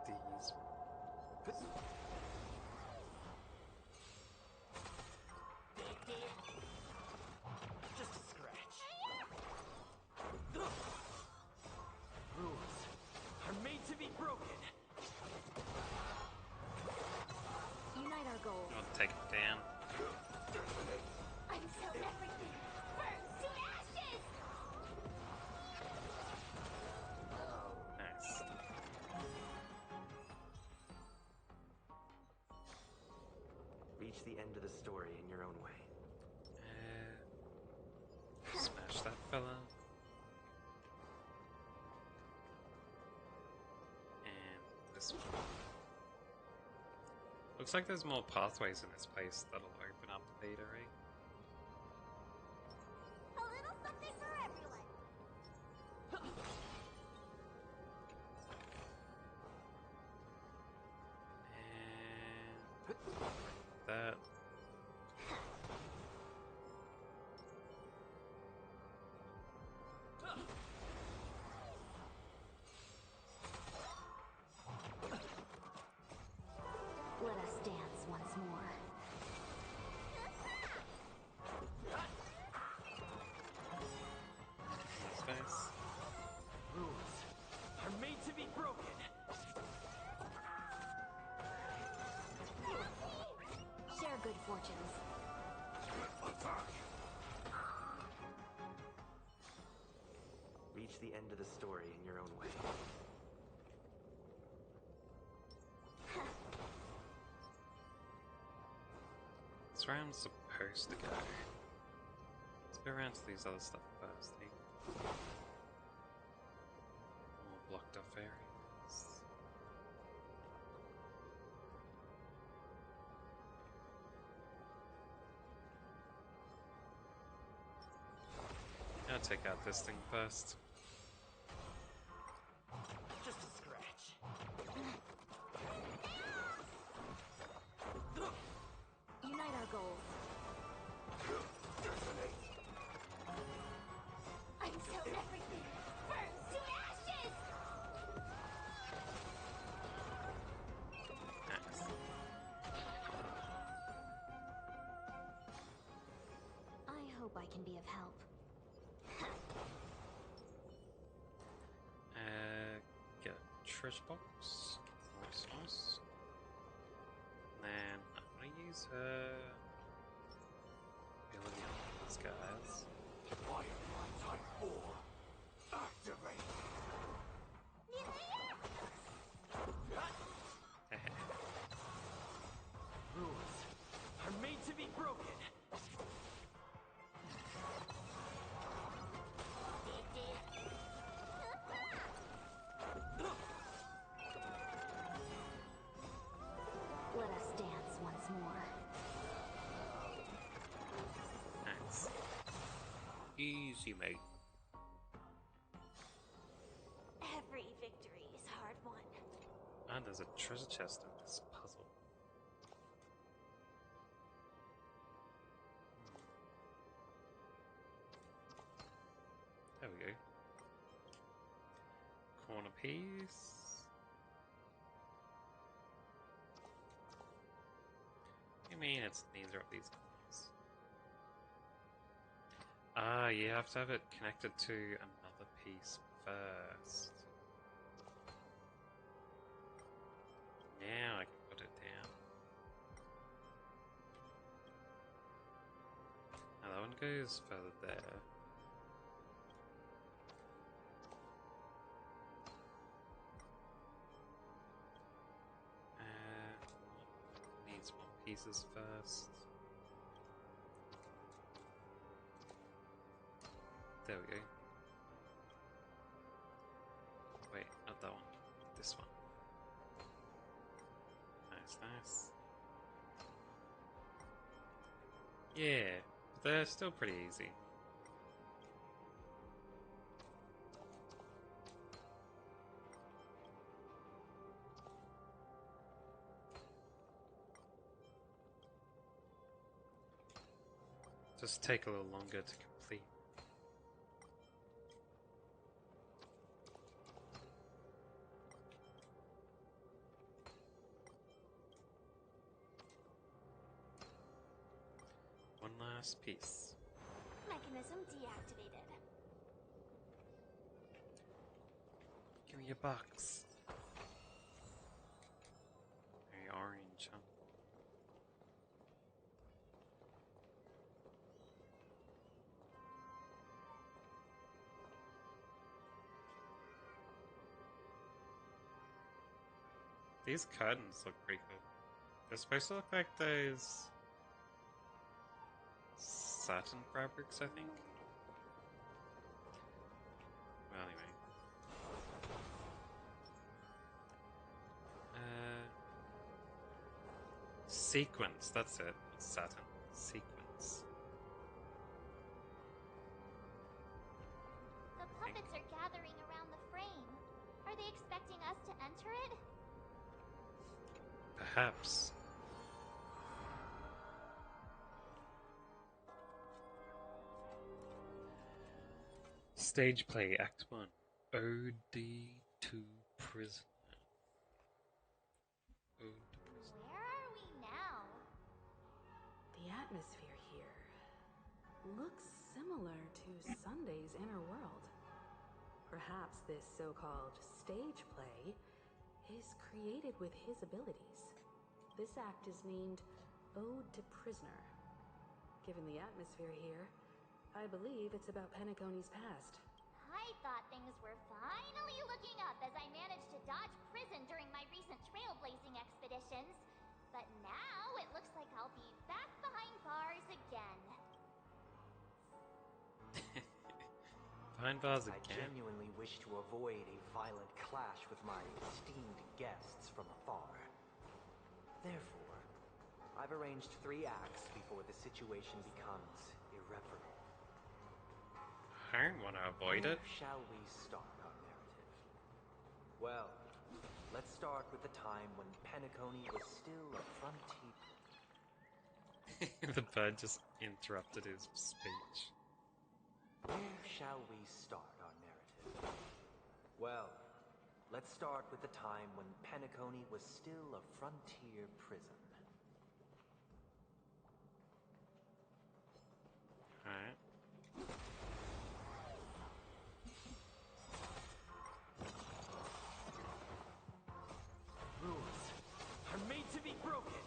These. Just a scratch. Rules are made to be broken. Unite our goals. I'll take it down. Until everything burns to ashes! Nice. Reach the end of the story in your own way. Smash that fella. And this one. Looks like there's more pathways in this place that'll open up later, eh? A little something for everyone. And that. Let us dance once more. Nice, nice. Rules are made to be broken. Share good fortunes. Reach the end of the story in your own way. That's where I'm supposed to go. Let's go around to these other stuff first, eh? More blocked off areas. I'll take out this thing first. Just a scratch. Unite our goals. Until everything burns to ashes! Nice. I hope I can be of help. Get a treasure box. Nice, nice. And then I'm gonna use her ability on these guys. Firefly Type 4. Activate. Rules are made to be broken. Let us dance once more. Nice. Easy, mate. Every victory is hard won. And there's a treasure chest in this puzzle. piece. You mean it's neither of these coins? Ah, you have to have it connected to another piece first. Now I can put it down. Now that one goes further there. Needs more pieces first. There we go. Wait, not that one. This one. Nice, nice. Yeah, but they're still pretty easy. Just take a little longer to complete. One last piece. Mechanism deactivated. Give me a box. Very orange, huh? These curtains look pretty cool. They're supposed to look like those satin fabrics, I think. Well, anyway. Sequence, that's it. Not satin. Sequence. The puppets are gathering around the frame. Are they expecting us to enter it? Perhaps. Stage play, Act 1. Ode to Prisoner. Ode to Prisoner. Where are we now? The atmosphere here looks similar to Sunday's inner world. Perhaps this so-called stage play is created with his abilities. This act is named Ode to Prisoner. Given the atmosphere here, I believe it's about Penacony's past. I thought things were finally looking up as I managed to dodge prison during my recent trailblazing expeditions. But now it looks like I'll be back behind bars again. Behind bars I again. genuinely wish to avoid a violent clash with my esteemed guests from afar. Therefore, I've arranged 3 acts before the situation becomes irreparable. I don't want to avoid it. Where shall we start our narrative? Well, let's start with the time when Penacony was still a frontier. The bird just interrupted his speech. Where shall we start our narrative? Well, let's start with the time when Penacony was still a frontier prison. Alright. Rules are made to be broken.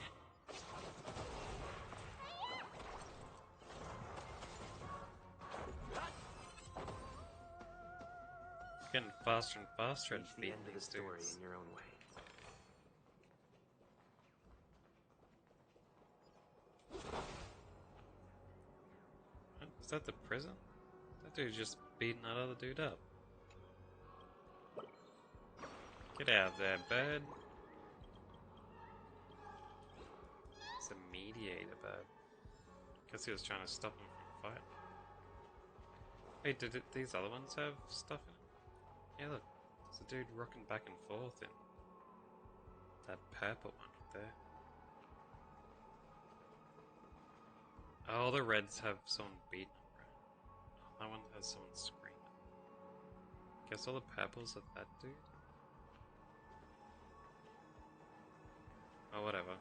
Getting faster and faster at Reach the beating end of the these story dudes. in your own way. What? Is that the prison? That dude just beating that other dude up. Get out of there, bird. It's a mediator bird. Guess he was trying to stop him from fighting. Hey, these other ones have stuff in them? Yeah, look. There's a dude rocking back and forth in that purple one up there. Oh, the reds have someone beating them, right? Oh, that one has someone screaming. Guess all the purples are that dude? Oh, whatever.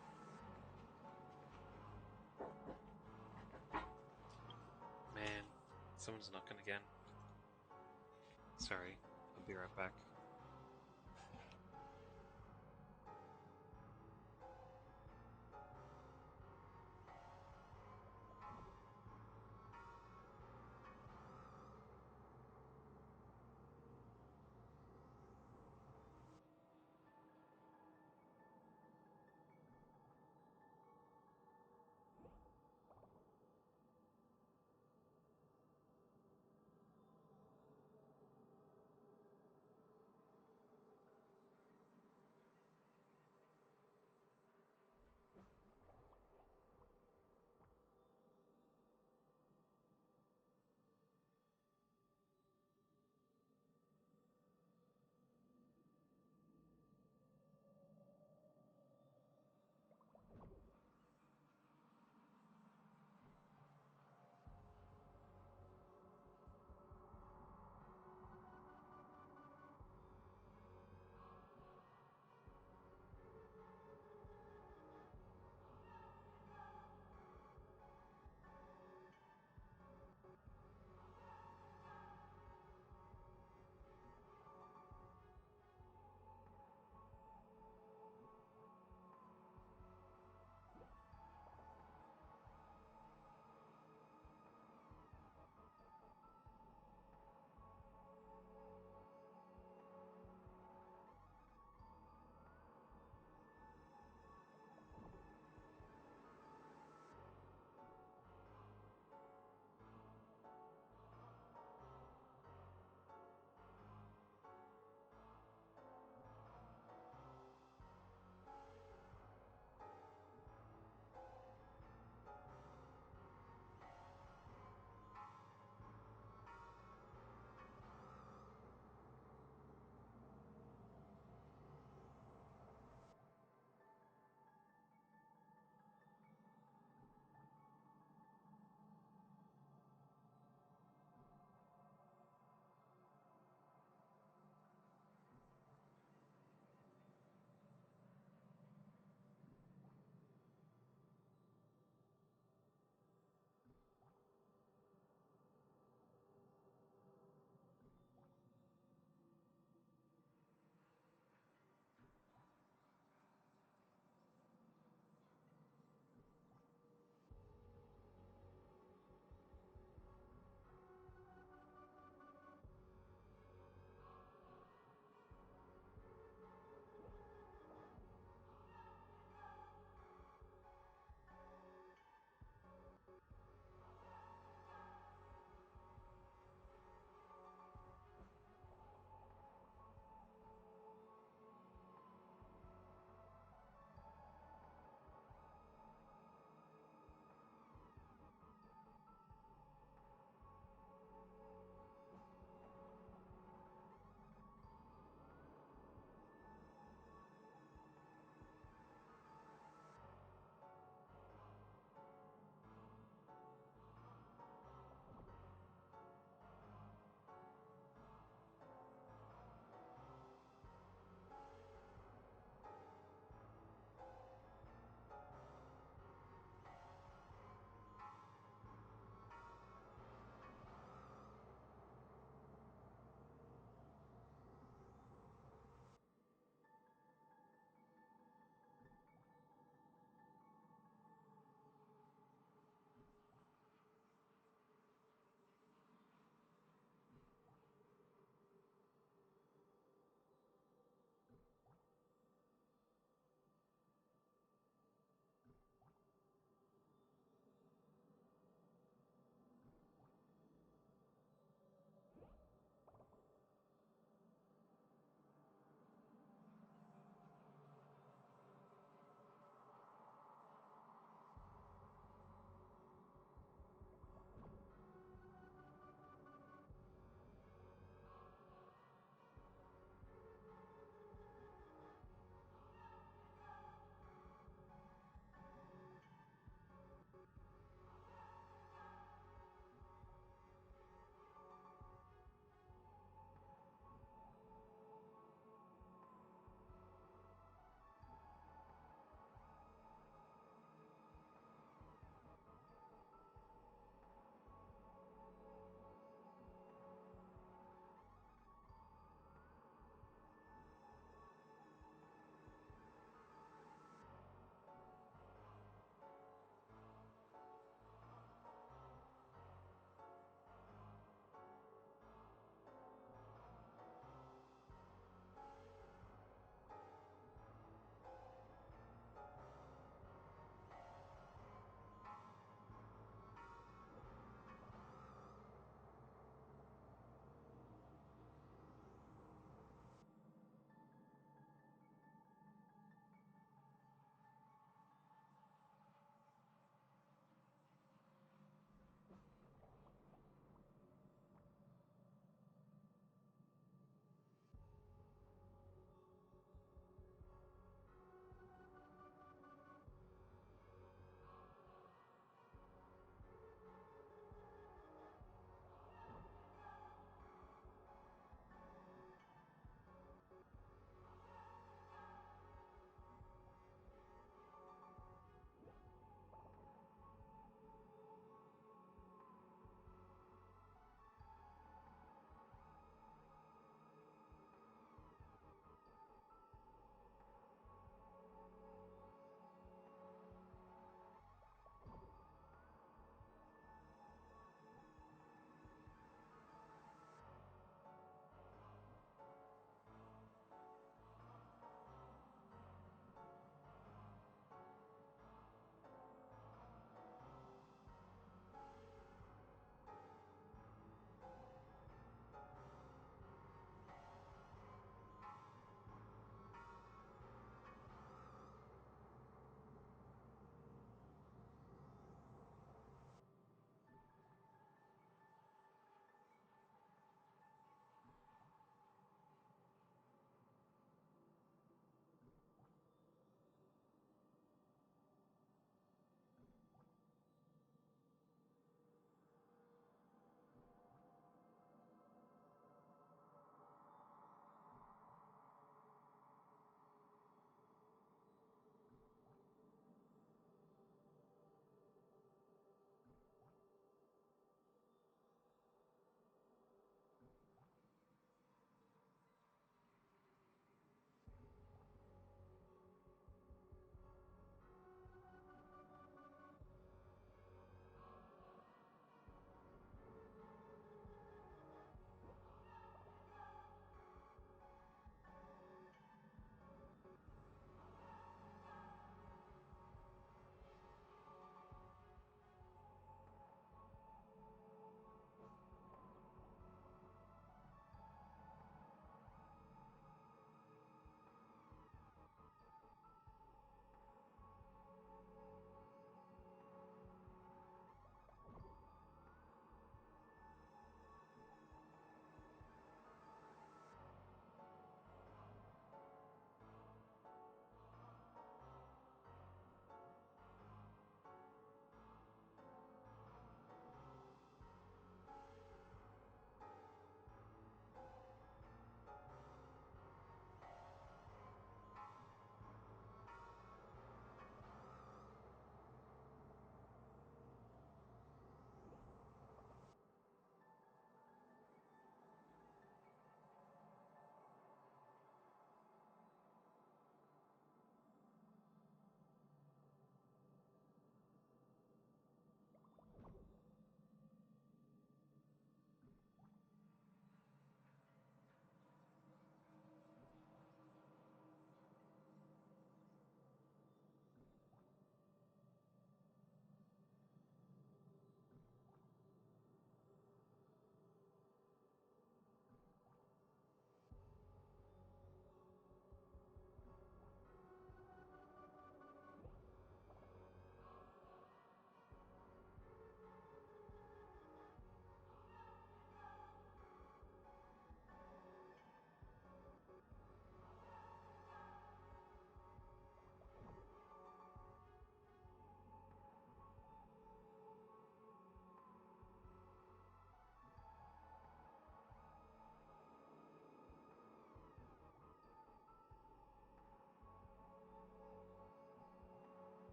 Man, someone's knocking again. Sorry, I'll be right back.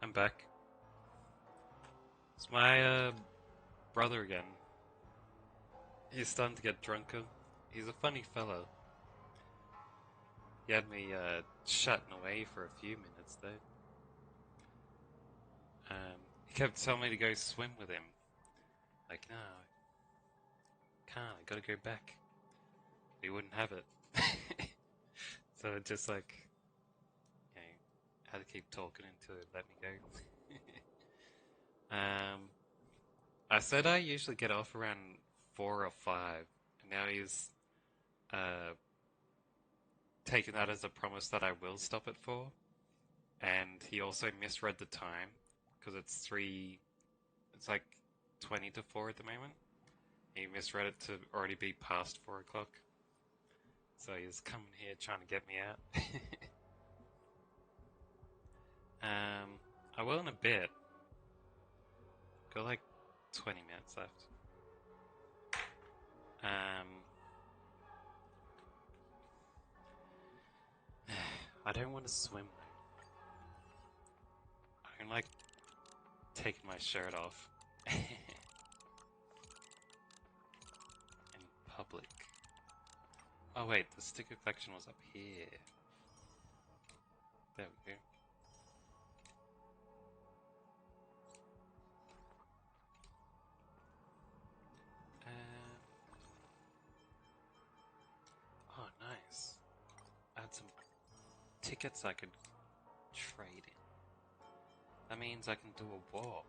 I'm back. It's my brother again. He's starting to get drunker. He's a funny fellow. He had me shutting away for a few minutes though. He kept telling me to go swim with him. Like, no, I can't. I gotta go back. He wouldn't have it. So it just like, you know, had to keep talking until it let me go. I said I usually get off around 4 or 5, and now he's taken that as a promise that I will stop at 4. And he also misread the time because it's like 20 to 4 at the moment. He misread it to already be past 4 o'clock. So he's coming here trying to get me out. I will in a bit. Got like 20 minutes left. I don't want to swim though. I don't like taking my shirt off in public. Oh wait, the sticker collection was up here. There we go. Oh, nice. I had some tickets I could trade in. That means I can do a warp.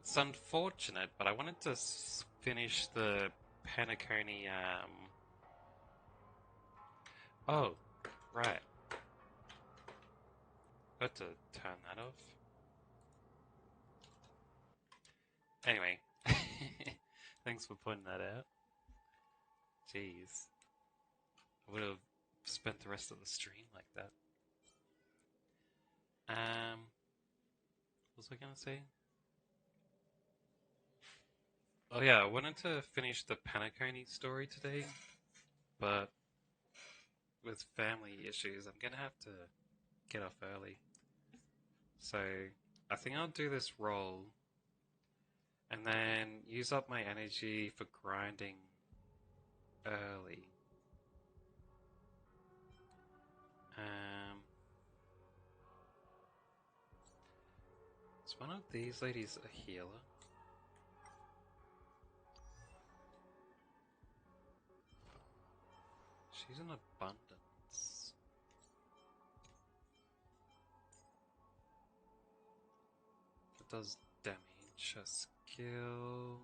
It's unfortunate, but I wanted to finish the Penacony, Oh, right. Got to turn that off. Anyway. Thanks for pointing that out. Jeez. I would have spent the rest of the stream like that. What was I gonna say? Oh yeah, I wanted to finish the Penacony story today, but with family issues, I'm gonna have to get off early. So, I think I'll do this roll, and then use up my energy for grinding early. Is one of these ladies a healer? She's in abundance. It does damage. A skill.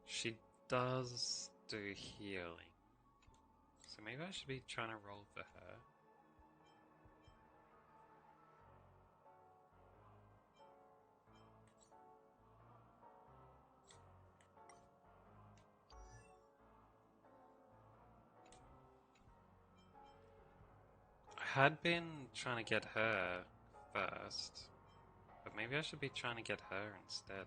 She does do healing. So maybe I should be trying to roll for her. I had been trying to get her first, but maybe I should be trying to get her instead.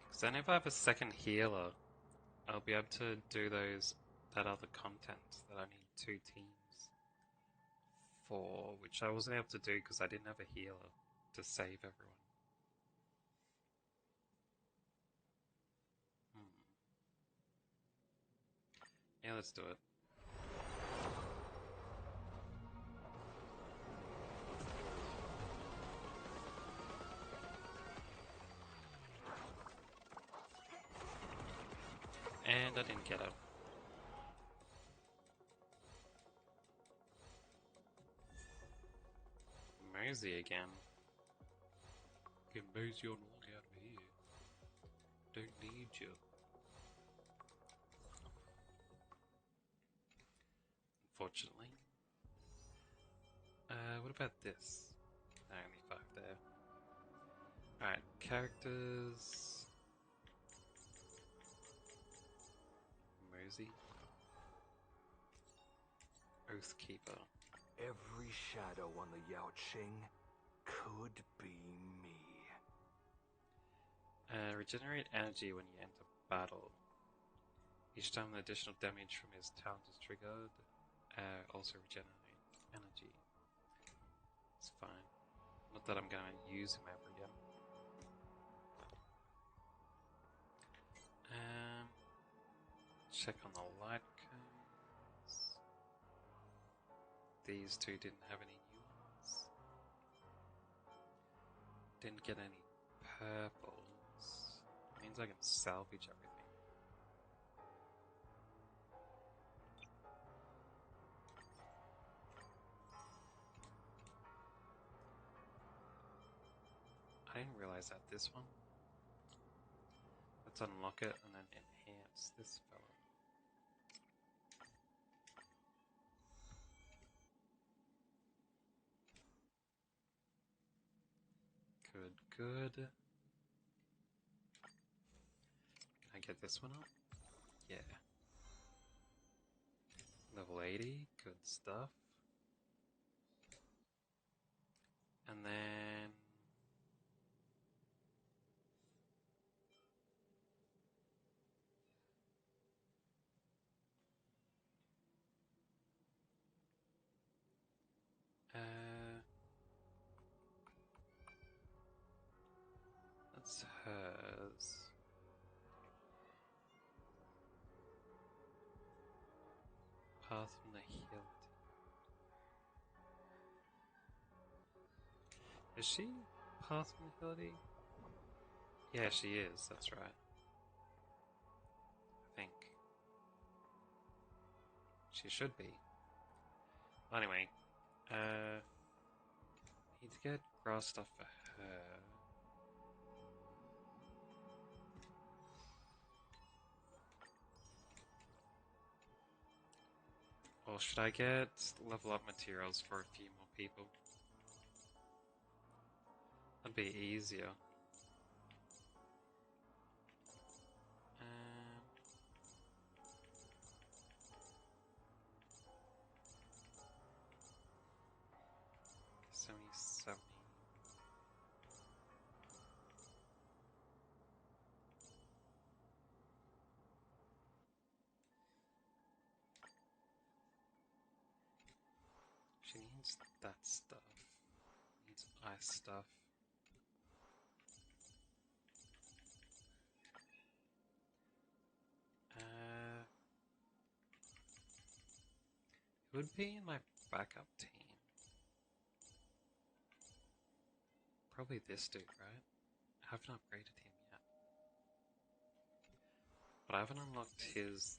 Because then if I have a second healer, I'll be able to do that other content that I need 2 teams for, which I wasn't able to do because I didn't have a healer to save everyone. Yeah, let's do it. And I didn't get her. Mosey again. Get Mosey on walk out of here. Don't need you. Unfortunately. What about this? No, only 5 there. Alright, characters. Mosey. Oathkeeper. Every shadow on the Yao Qing could be me. Regenerate energy when you enter battle. Each time the additional damage from his talent is triggered, also regenerates energy. It's fine. Not that I'm gonna use him ever again. Check on the light cones. These two didn't have any new ones. Didn't get any purples. Means I can salvage everything. I didn't realize that this one. Let's unlock it and then enhance this fella. Good, good. Can I get this one up? Yeah. Level 80, good stuff. And then... that's hers. Path from the hill. Is she Path from the Hillity? Yeah, she is, that's right. I think. She should be. Anyway, need to get grass stuff for her. Or should I get level up materials for a few more people? That'd be easier. Um, 70. She needs that stuff. Needs ice stuff. It would be in my backup team. Probably this dude, right? I haven't upgraded him yet. But I haven't unlocked his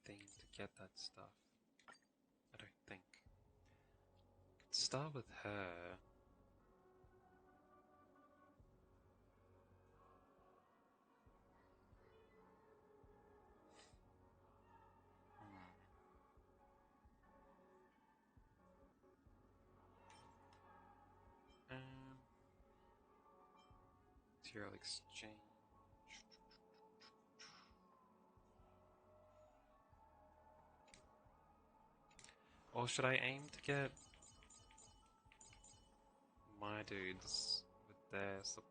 thing to get that stuff. I don't think. Could start with her. Material exchange. Or should I aim to get my dudes with their supplies?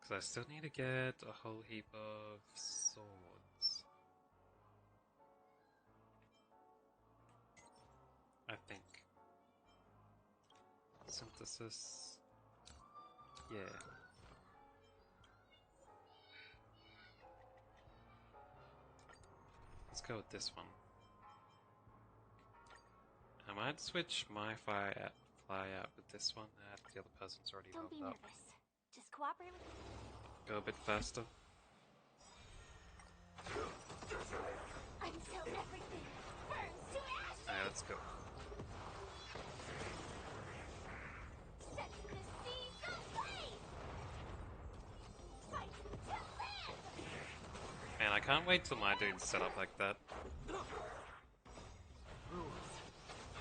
Because I still need to get a whole heap of swords. I think. Synthesis. Yeah. Let's go with this one. I might switch my fly out with this one that the other person's already Don't be leveled up. nervous. Just cooperate with me. Go a bit faster. Until everything burns to ashes! Alright, let's go. Set the seas ablaze! Fight to live! Man, I can't wait till my dude's set up like that. Rules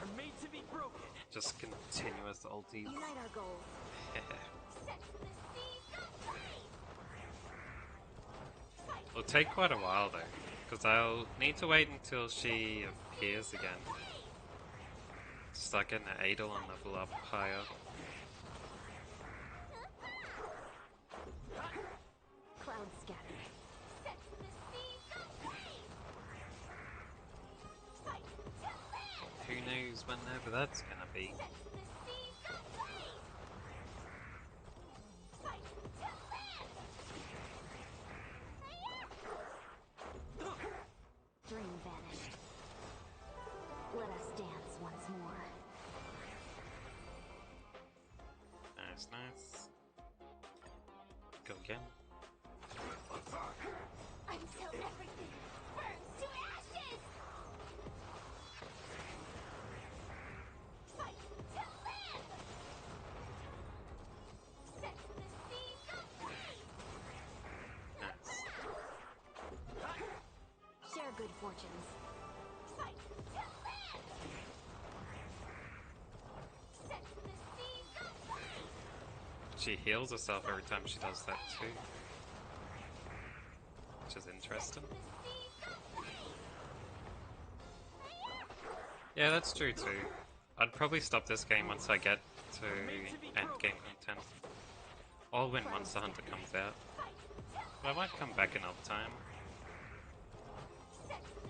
are made to be broken. Just continuous ulties. Unite our goals. Set the seas ablaze! It'll take quite a while though, because I'll need to wait until she appears again. Start getting the Adel and level up higher. Cloud scatter. Who knows whenever that's gonna be? Dream vanished. Let us dance once more. Nice, nice. Go again. Until everything burns to ashes! Nice. Share good fortunes. She heals herself every time she does that too. Which is interesting. Yeah, that's true too. I'd probably stop this game once I get to end game content. I'll win once the hunter comes out. But I might come back another time.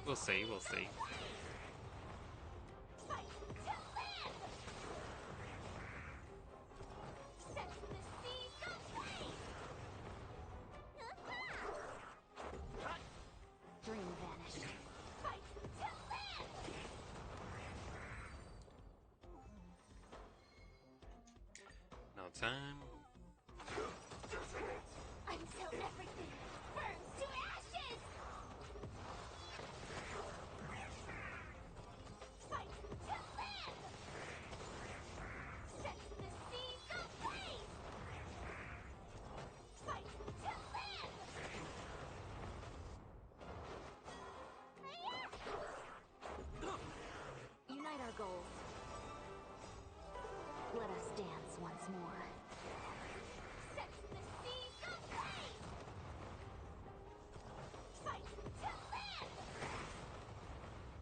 We'll see, we'll see. Dream vanished. No time. Until everything burns to ashes! Unite our goals. Let us dance once more.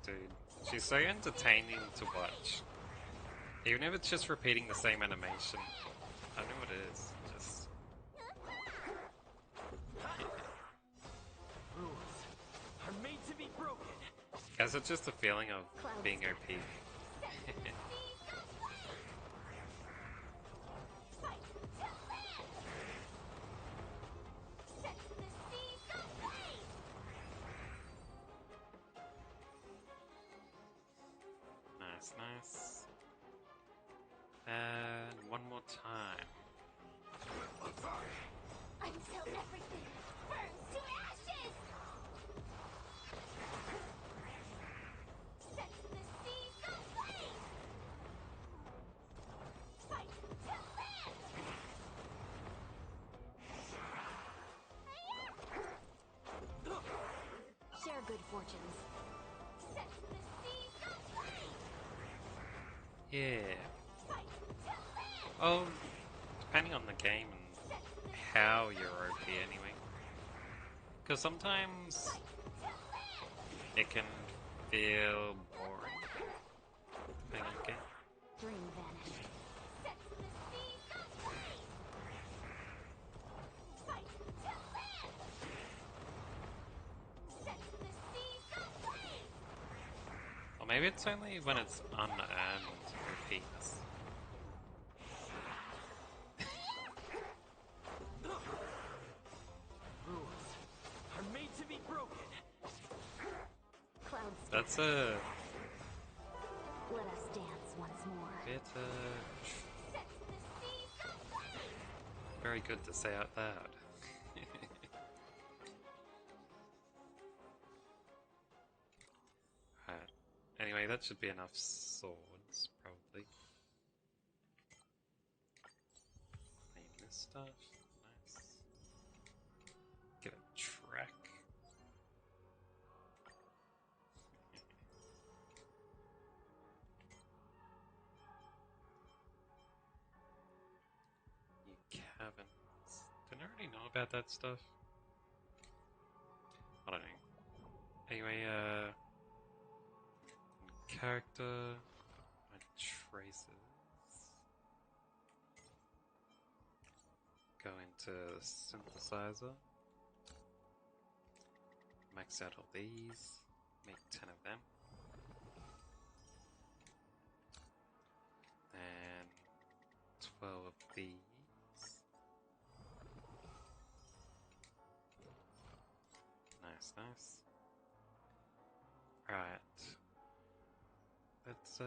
Dude, she's so entertaining to watch. Even if it's just repeating the same animation. I know it is. Just... Rules are made to be broken. Guess it's just a feeling of being OP. Nice, nice. And one more time. Until everything burns to ashes! Share good fortunes. Yeah. Oh, depending on the game and how you're OP anyway. Because sometimes it can feel boring. Depending on the game. Dream vanished. Or maybe it's only when it's unearned OPs. Rules are made to be broken. Clouds. That's a Let us dance once more. bit very good to say out loud. Right. Anyway, that should be enough swords, probably. Name this stuff. Nice. Get a track. New caverns. Didn't I already know about that stuff? I don't know. Anyway, character, my traces. Go into the synthesizer. Max out all these. Make 10 of them. these. Nice, nice. Right. Let's,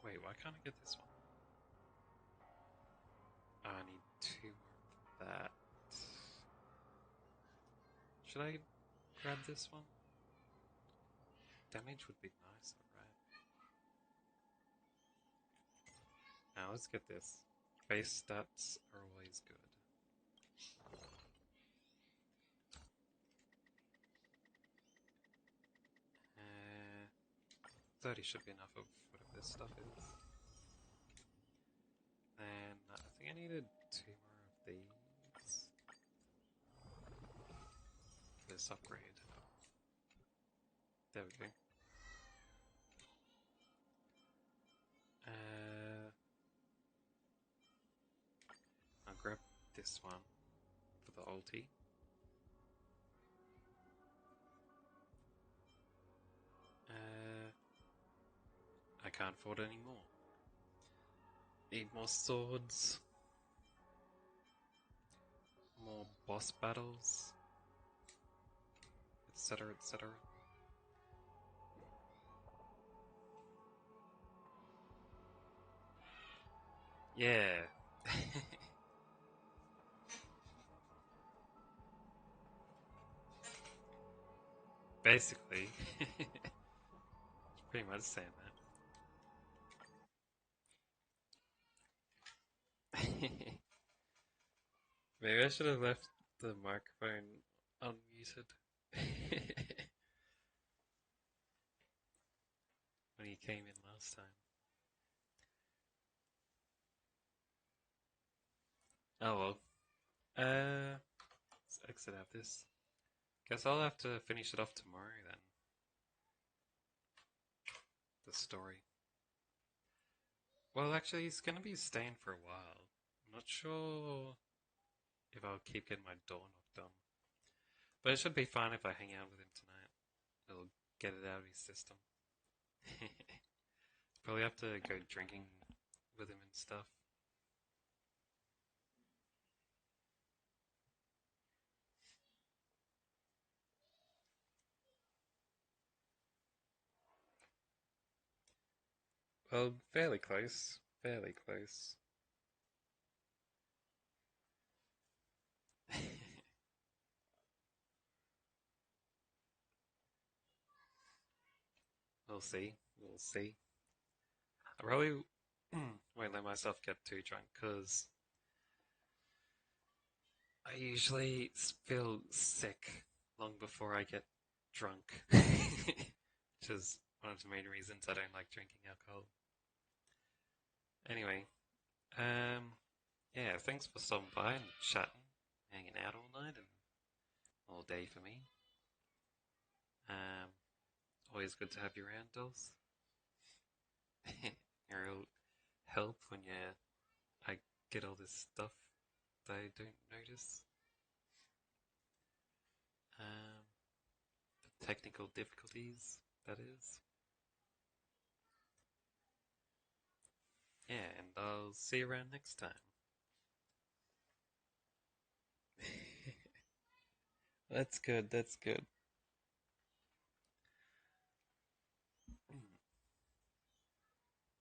wait, why can't I get this one? Oh, I need 2 more of that. Should I grab this one? Damage would be nice, alright. Now let's get this. Base stats are always good. 30 should be enough of whatever this stuff is. Then I think I needed 2 more of these. This upgrade. There we go. I'll grab this one for the ulti. I can't afford any more. Need more swords. More boss battles. Etc, etc. Yeah. Basically. It's pretty much saying that. Maybe I should have left the microphone unmuted. When he came in last time. Oh well. Let's exit out this. Guess I'll have to finish it off tomorrow then. The story. Well, actually, he's gonna be staying for a while. I'm not sure if I'll keep getting my door knocked on. But it should be fine if I hang out with him tonight. It'll get it out of his system. Probably have to go drinking with him and stuff. Well, fairly close. Fairly close. We'll see. We'll see. I probably won't let myself get too drunk because I usually feel sick long before I get drunk, which is one of the main reasons I don't like drinking alcohol. Anyway, yeah, thanks for stopping by and chatting, hanging out all night and all day for me. Always good to have you around, dolls. You're real help when I get all this stuff that I don't notice. The technical difficulties, that is. Yeah, and I'll see you around next time. That's good, that's good.